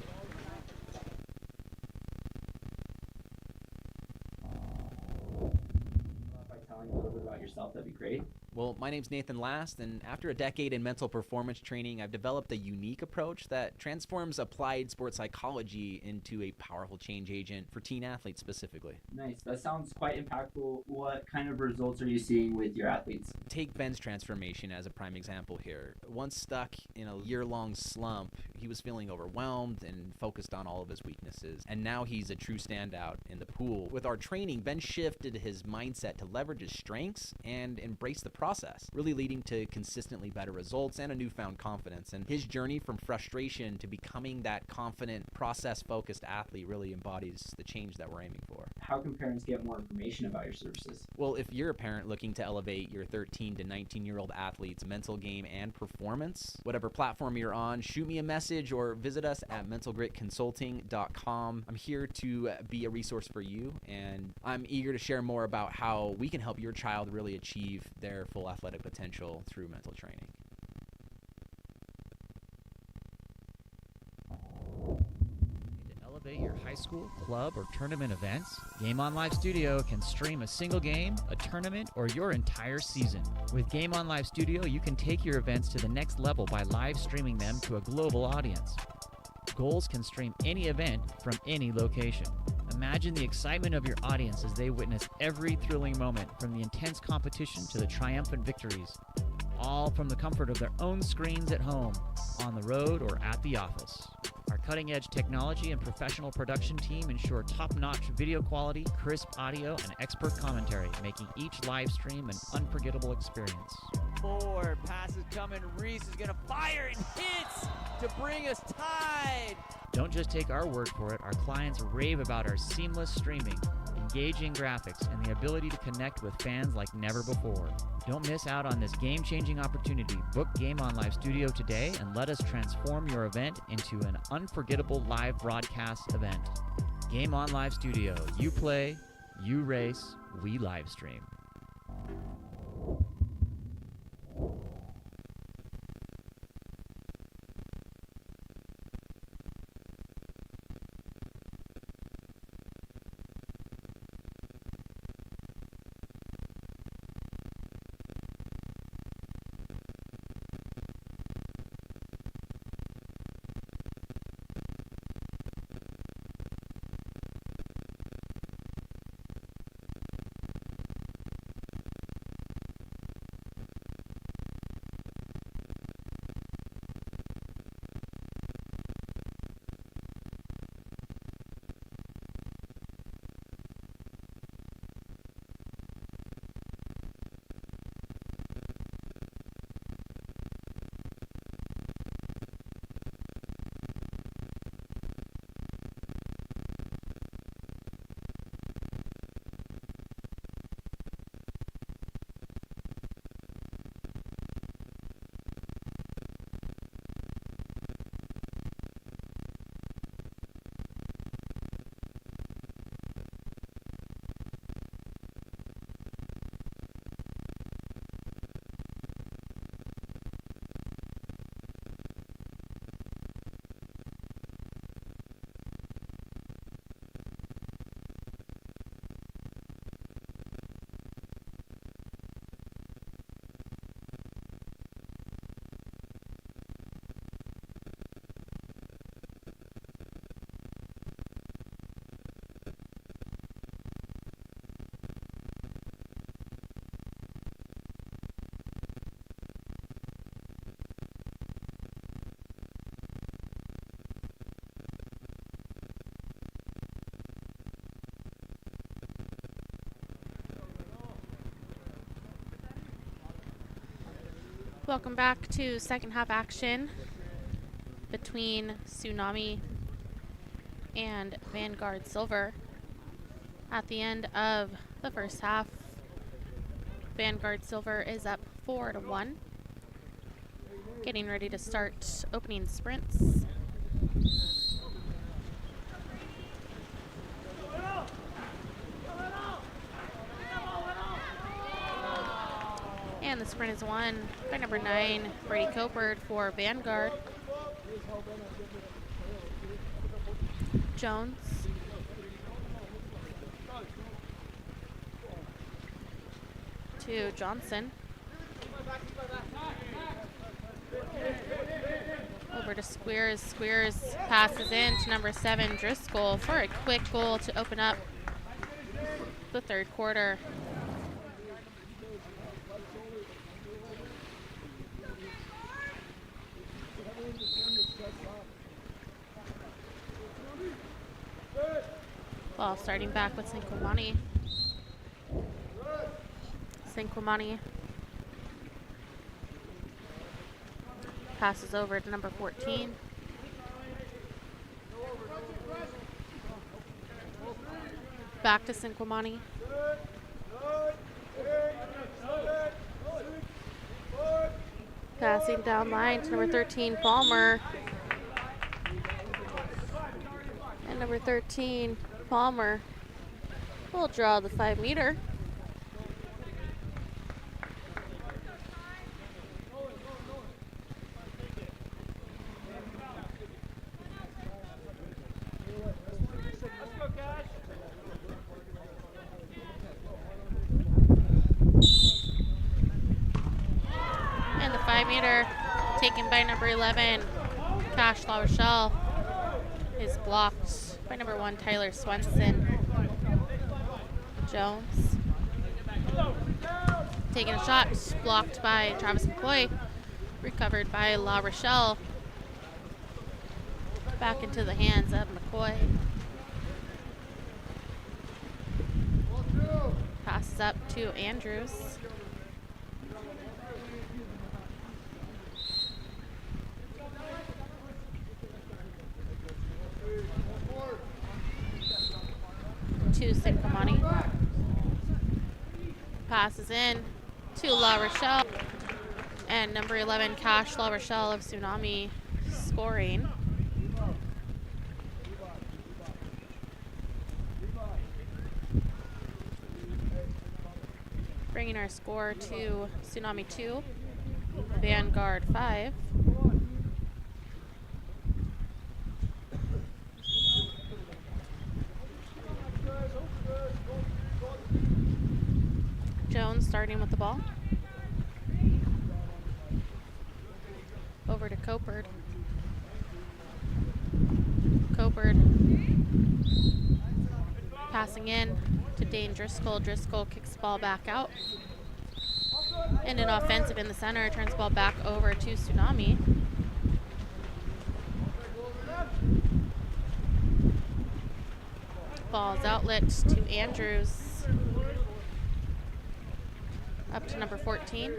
By telling a little bit about yourself, that'd be great. Well, my name's Nathan Last, and after a decade in mental performance training, I've developed a unique approach that transforms applied sports psychology into a powerful change agent for teen athletes specifically. Nice. That sounds quite impactful. What kind of results are you seeing with your athletes? Take Ben's transformation as a prime example here. Once stuck in a year-long slump, he was feeling overwhelmed and focused on all of his weaknesses, and now he's a true standout in the pool. With our training, Ben shifted his mindset to leverage his strengths and embrace the process process, really leading to consistently better results and a newfound confidence. And his journey from frustration to becoming that confident, process-focused athlete really embodies the change that we're aiming for. How can parents get more information about your services? Well, if you're a parent looking to elevate your 13 to 19-year-old athlete's mental game and performance, whatever platform you're on, shoot me a message or visit us at mentalgritconsulting.com. I'm here to be a resource for you, and I'm eager to share more about how we can help your child really achieve their full athletic potential through mental training. To elevate your high school, club, or tournament events, Game On Live Studio can stream a single game, a tournament, or your entire season. With Game On Live Studio, you can take your events to the next level by live streaming them to a global audience. Goals can stream any event from any location. Imagine the excitement of your audience as they witness every thrilling moment, from the intense competition to the triumphant victories, all from the comfort of their own screens at home, on the road, or at the office. Our cutting-edge technology and professional production team ensure top-notch video quality, crisp audio, and expert commentary, making each live stream an unforgettable experience. Forward, passes coming. Reese is going to fire and hits to bring us tied. Don't just take our word for it. Our clients rave about our seamless streaming, engaging graphics, and the ability to connect with fans like never before. Don't miss out on this game-changing opportunity. Book Game On Live Studio today and let us transform your event into an unforgettable live broadcast event. Game On Live Studio. You play, you race, we live stream. Welcome back to second half action between Tsunami and Vanguard Silver. At the end of the first half, Vanguard Silver is up 4-1. Getting ready to start opening sprints. And the sprint is won by number 9, Brady Copert for Vanguard. Jones. To Johnson. Over to Squeers. Squeers passes in to number 7, Driscoll, for a quick goal to open up the third quarter. Ball starting back with Sanquamani. Sanquamani Passes over to number 14. Back to Sinquamani. Passing down line to number 13, Palmer. And number 13, Palmer, will draw the 5 meter. And the 5 meter taken by number 11, Cash La Rochelle, is blocked by number 1, Tyler Swenson. Jones taking a shot, blocked by Travis McCoy, recovered by La Rochelle. Back into the hands of McCoy. Passes up to Andrews. To Sinquamani. Passes in to La Rochelle. And number 11, Cash La Rochelle of Tsunami, scoring. Bringing our score to Tsunami 2, Vanguard 5. Jones starting with the ball. Over to Copard. Copard passing in to Dane Driscoll. Driscoll kicks the ball back out. And an offensive in the center, turns the ball back over to Tsunami. Ball's outlet to Andrews. Up to number 14.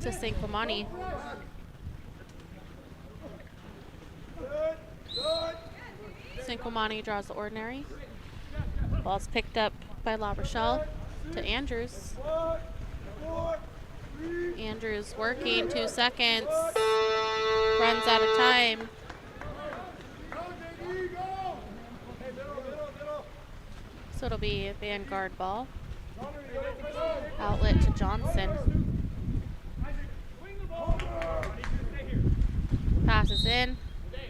To Sinquamani. Sinquamani draws the ordinary. Ball's picked up by La Rochelle to Andrews. Andrews working, 2 seconds. Runs out of time. So it'll be a Vanguard ball. Outlet to Johnson. Passes in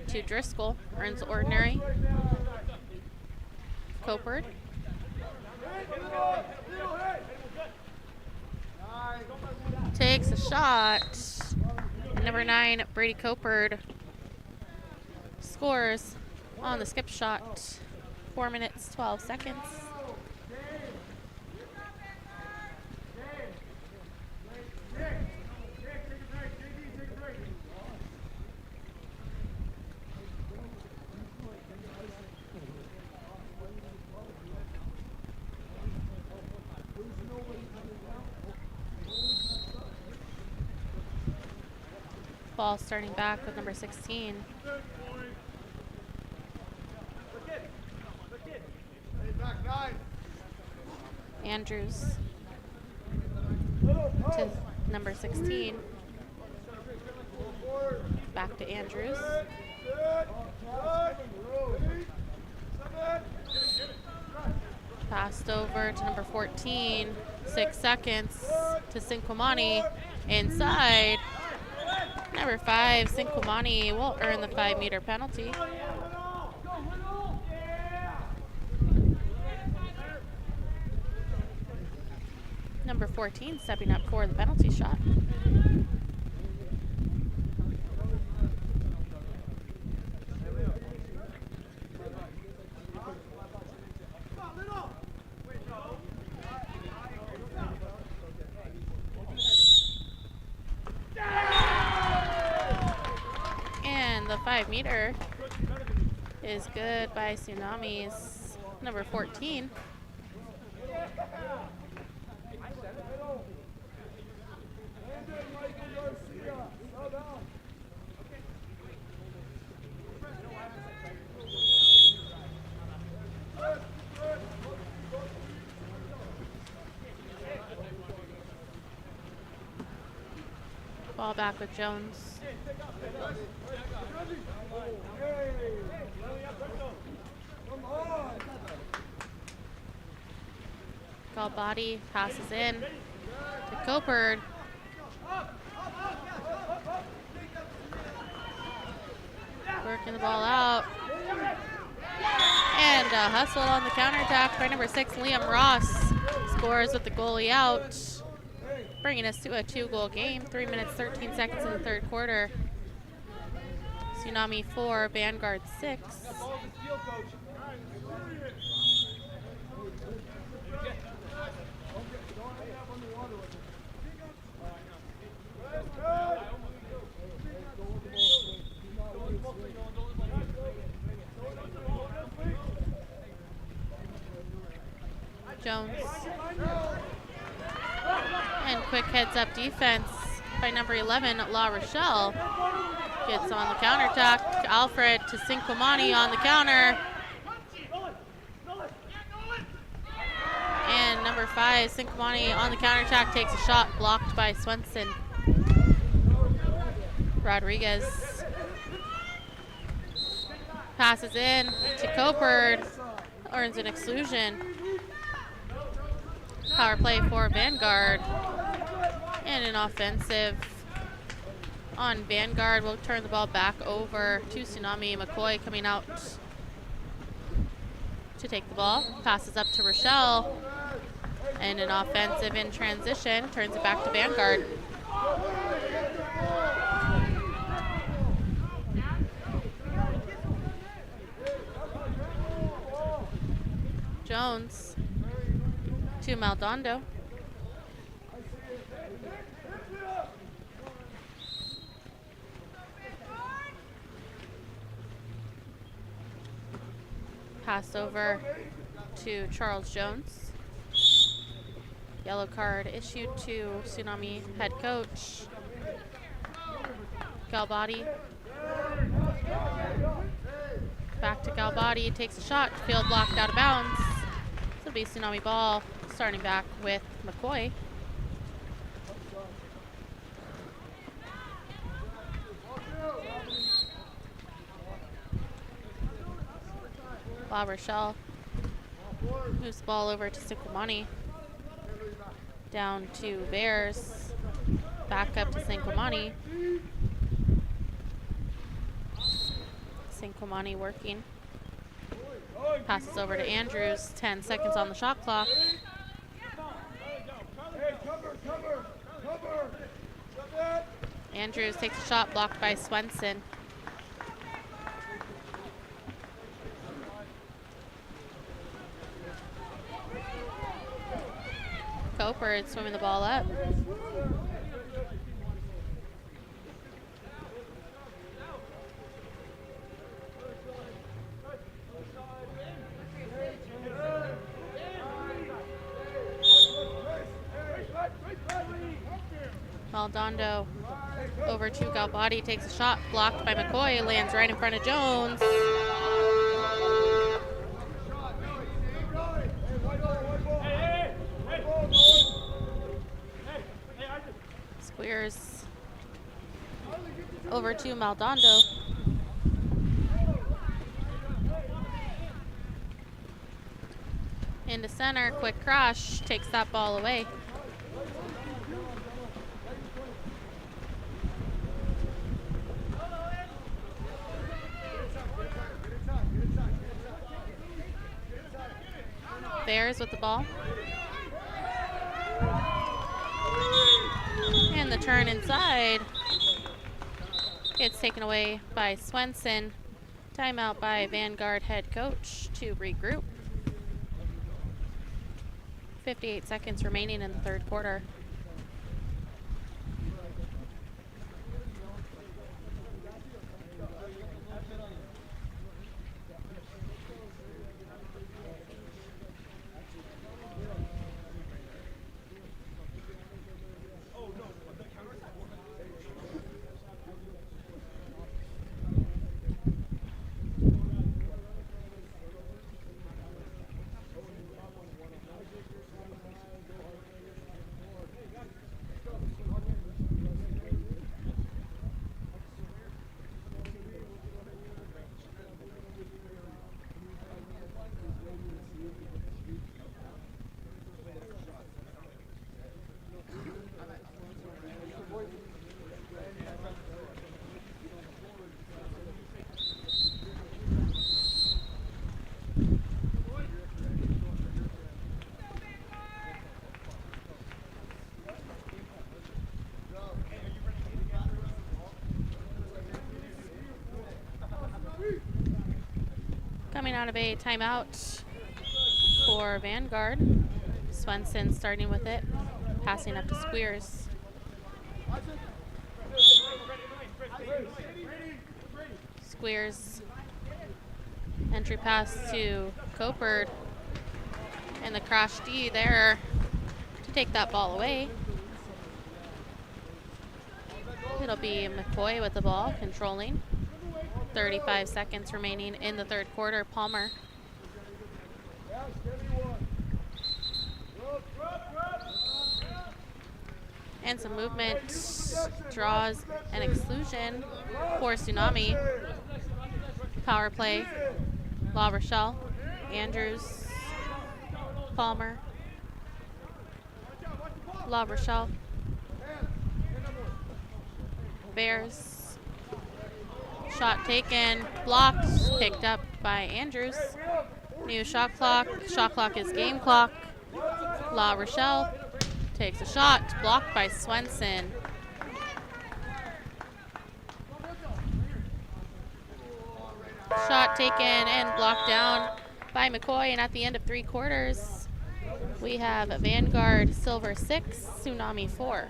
to Driscoll. Earns ordinary. Copard. Takes a shot. And number 9, Brady Copard, scores on the skip shot. 4 minutes, 12 seconds. Ball starting back with number 16. Andrews to number 16. Back to Andrews. Passed over to number 14. 6 seconds to Sinquamani. Inside. Number 5, Sinquamani will earn the 5 meter penalty. Number 14 stepping up for the penalty shot. And the 5 meter is good by Tsunami's number 14. Ball back with Jones. Galbody passes in to Coperd. Working the ball out. And hustled on the counterattack by number 6, Liam Ross. Scores with the goalie out. Bringing us to a 2-goal game. 3 minutes, 13 seconds in the third quarter. Tsunami 4, Vanguard 6. Jones. And quick heads-up defense by number 11, La Rochelle. Gets on the counterattack. Alfred to Sinquamani on the counter. And number 5, Sinquamani on the counterattack takes a shot blocked by Swenson. Rodriguez passes in to Coperd. Earns an exclusion. Power play for Vanguard. And an offensive on Vanguard. We'll turn the ball back over to Tsunami. McCoy coming out to take the ball. Passes up to Rochelle. And an offensive in transition. Turns it back to Vanguard. Jones to Maldondo. Pass over to Charles Jones. Yellow card issued to Tsunami head coach. Galbody. Back to Galbody, takes a shot, field blocked out of bounds. This will be Tsunami ball, starting back with McCoy. La Rochelle moves the ball over to Sinquamani. Down to Bears. Back up to Sinquamani. Sinquamani working. Passes over to Andrews. 10 seconds on the shot clock. Andrews takes a shot blocked by Swenson. Coperd swimming the ball up. Maldondo over to Galbody, takes a shot, blocked by McCoy, lands right in front of Jones. Squares over to Maldondo. Into center, quick crush, takes that ball away. Bears with the ball. And the turn inside gets taken away by Swenson. Timeout by Vanguard head coach to regroup. 58 seconds remaining in the third quarter. coming out of a timeout for Vanguard. Swenson starting with it, passing up to Squeers. Squeers, entry pass to Coperd, and the crash D there to take that ball away. It'll be McCoy with the ball, controlling. 35 seconds remaining in the third quarter. Palmer. And some movement, draws, and exclusion for Tsunami. Power play, La Rochelle, Andrews, Palmer, La Rochelle, Bears, shot taken, blocked, picked up by Andrews. New shot clock is game clock. La Rochelle takes a shot, blocked by Swenson. Shot taken and blocked down by McCoy, and at the end of 3 quarters, we have Vanguard Silver 6, Tsunami 4.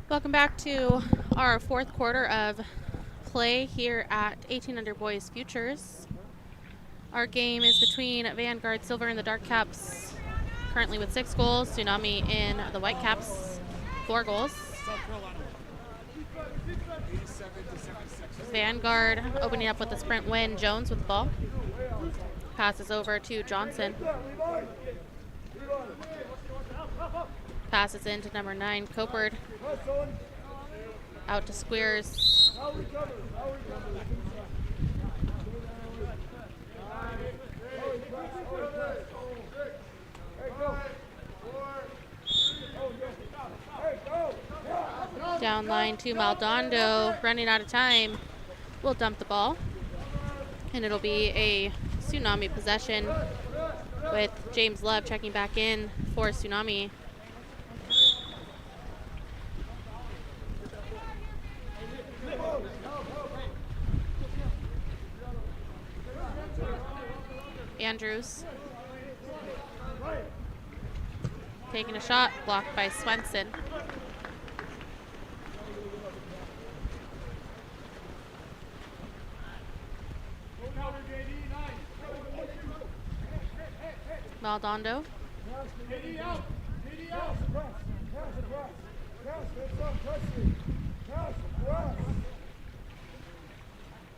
Welcome back to our fourth quarter of play here at 18 Under Boys Futures. Our game is between Vanguard Silver and the Dark Caps, currently with 6 goals. Tsunami in the White Caps, 4 goals. Vanguard opening up with a sprint win. Jones with the ball. Passes over to Johnson. Passes into number 9, Coperd. Out to Squeers. Down line to Maldonado, running out of time. We'll dump the ball. And it'll be a Tsunami possession with James Love checking back in for Tsunami. Andrews taking a shot, blocked by Swenson. Maldondo.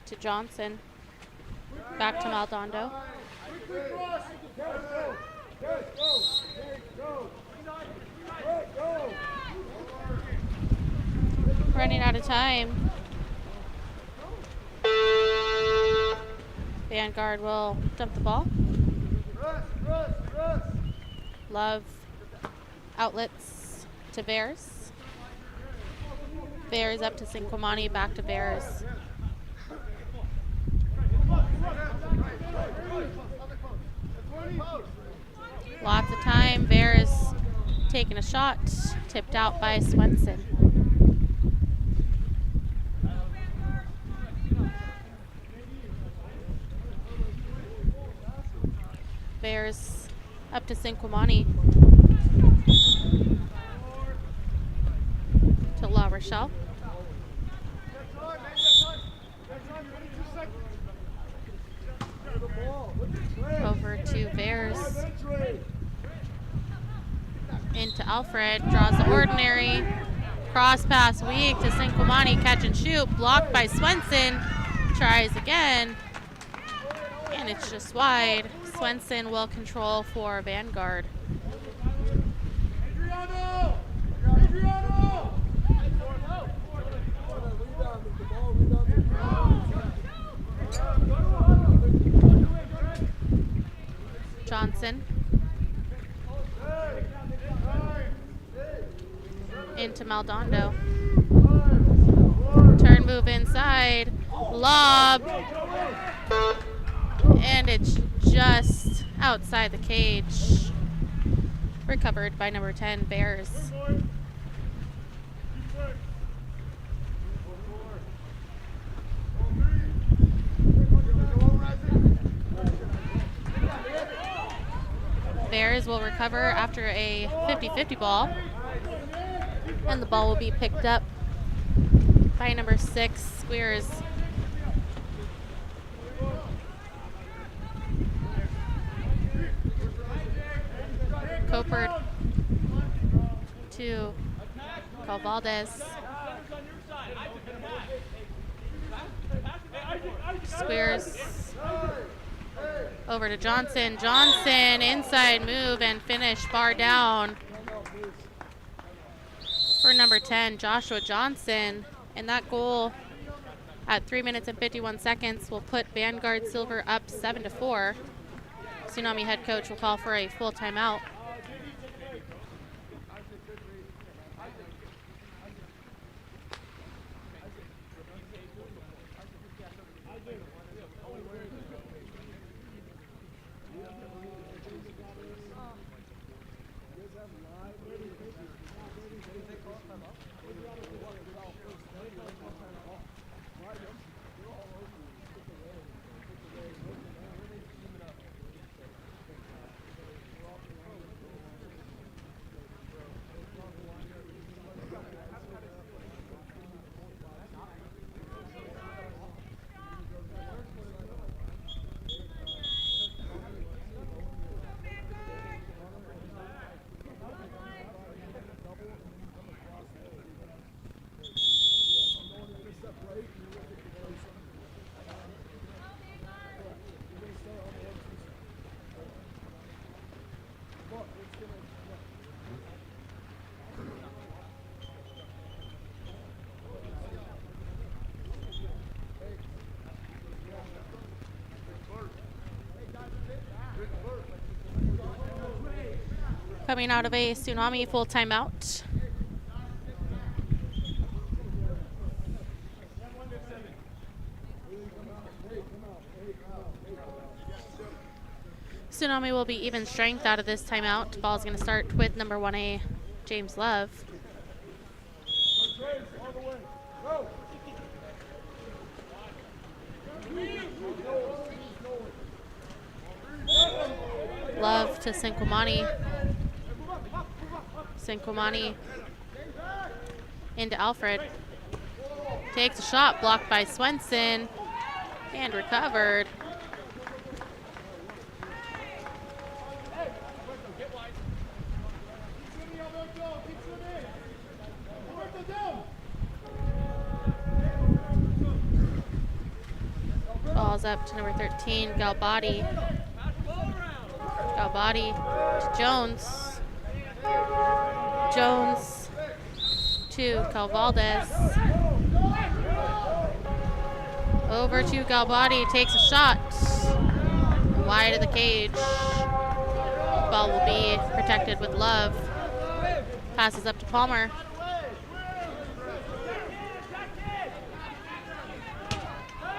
To Johnson. Back to Maldondo. Running out of time. Vanguard will dump the ball. Love outlets to Bears. Bears up to Cinquamani, back to Bears. Lots of time. Bears taking a shot, tipped out by Swenson. Bears up to Cinquamani. To La Rochelle. Over to Bears. Into Alfred. Draws the ordinary. Cross pass weak to Cinquamani. Catch and shoot. Blocked by Swenson. Tries again. And it's just wide. Swenson will control for Vanguard. Johnson. Into Maldondo. Turn move inside. Lob. And it's just outside the cage. Recovered by number 10, Bears. Bears will recover after a 50-50 ball. And the ball will be picked up by number 6, Squeers. Copert to Calvaldez. Squares over to Johnson. Johnson, inside move and finish, bar down for number 10, Joshua Johnson. And that goal at 3 minutes and 51 seconds will put Vanguard Silver up 7-4. Tsunami head coach will call for a full timeout. Coming out of a Tsunami full timeout. Tsunami will be even strength out of this timeout. Ball's going to start with number 1A, James Love. Love to Cinquamani. Cinquamani into Alfred. Takes a shot, blocked by Swenson, and recovered. Ball's up to number 13, Galbati. Galbati to Jones. Jones to Calvaldez. Over to Galbati, takes a shot. Wide of the cage. Ball will be protected with love. Passes up to Palmer.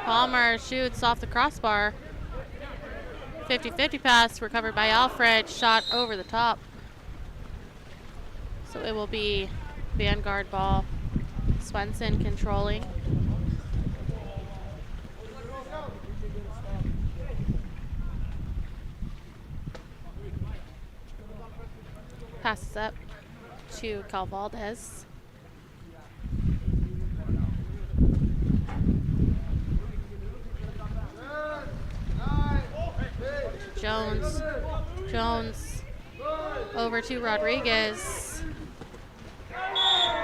Palmer shoots off the crossbar. 50-50 pass recovered by Alfred. Shot over the top. So it will be Vanguard ball. Swenson controlling. Passes up to Calvaldez. Jones over to Rodriguez.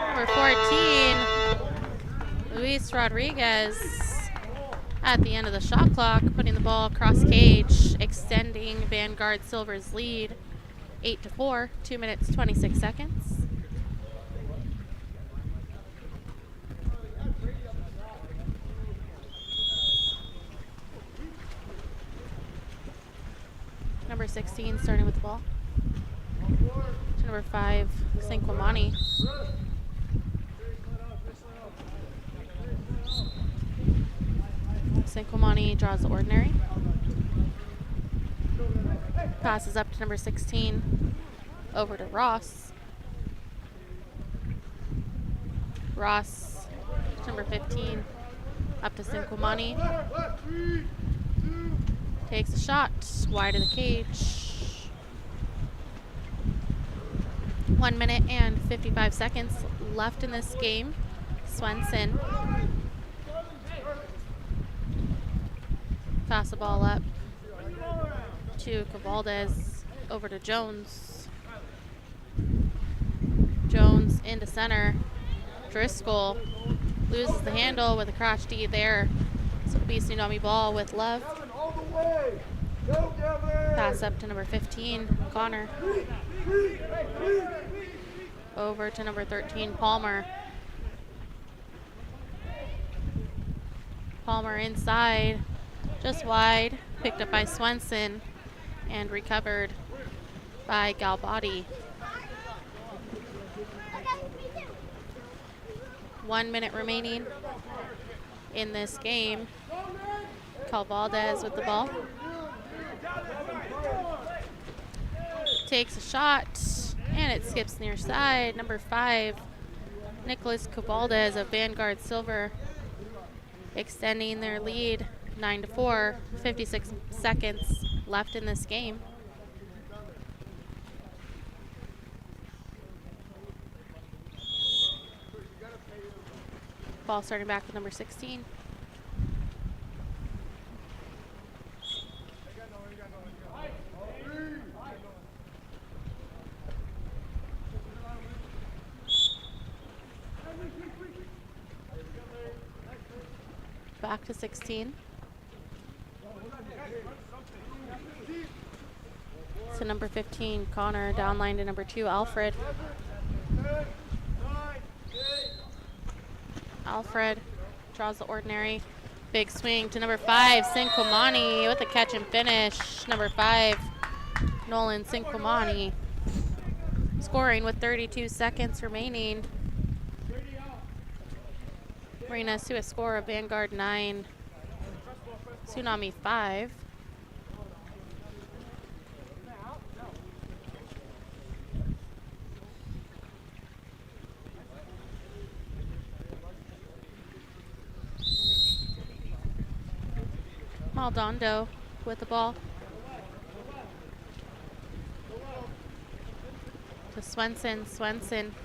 Number 14, Luis Rodriguez at the end of the shot clock, putting the ball across cage, extending Vanguard Silver's lead 8-4, 2 minutes 26 seconds. Number 16 starting with the ball. To number 5, Cinquamani. Cinquamani draws the ordinary. Passes up to number 16, over to Ross. Ross to number 15, up to Cinquamani. Takes a shot, wide of the cage. 1 minute and 55 seconds left in this game. Swenson. Pass the ball up to Calvaldez, over to Jones. Jones into center. Driscoll loses the handle with a crotch D there. So it'll be Tsunami ball with love. Pass up to number 15, Connor. Over to number 13, Palmer. Palmer inside, just wide, picked up by Swenson and recovered by Galbati. 1 minute remaining in this game. Calvaldez with the ball. Takes a shot, and it skips near side. Number 5, Nicholas Calvaldez of Vanguard Silver, extending their lead 9-4, 56 seconds left in this game. Ball starting back with number 16. Back to 16. So number 15, Connor, downline to number 2, Alfred. Alfred draws the ordinary. Big swing to number 5, Cinquamani with a catch and finish. Number 5, Nolan Cinquamani, scoring with 32 seconds remaining. Bringing us to a score of Vanguard 9, Tsunami 5. Maldonado with the ball. To Swenson. Swenson.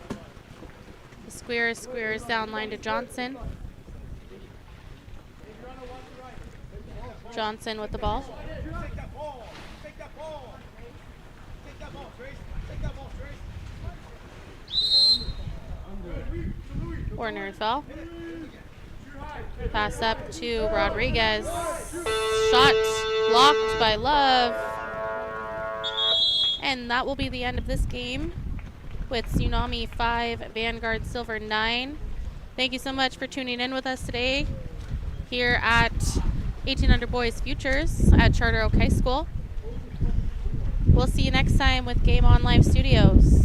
The squares down line to Johnson. Johnson with the ball. Ordinary foul. Pass up to Rodriguez. shot blocked by Love. And that will be the end of this game with Tsunami 5, Vanguard Silver 9. Thank you so much for tuning in with us today here at 1800 Boys Futures at Charter Oak High School. We'll see you next time with Game On Live Studios.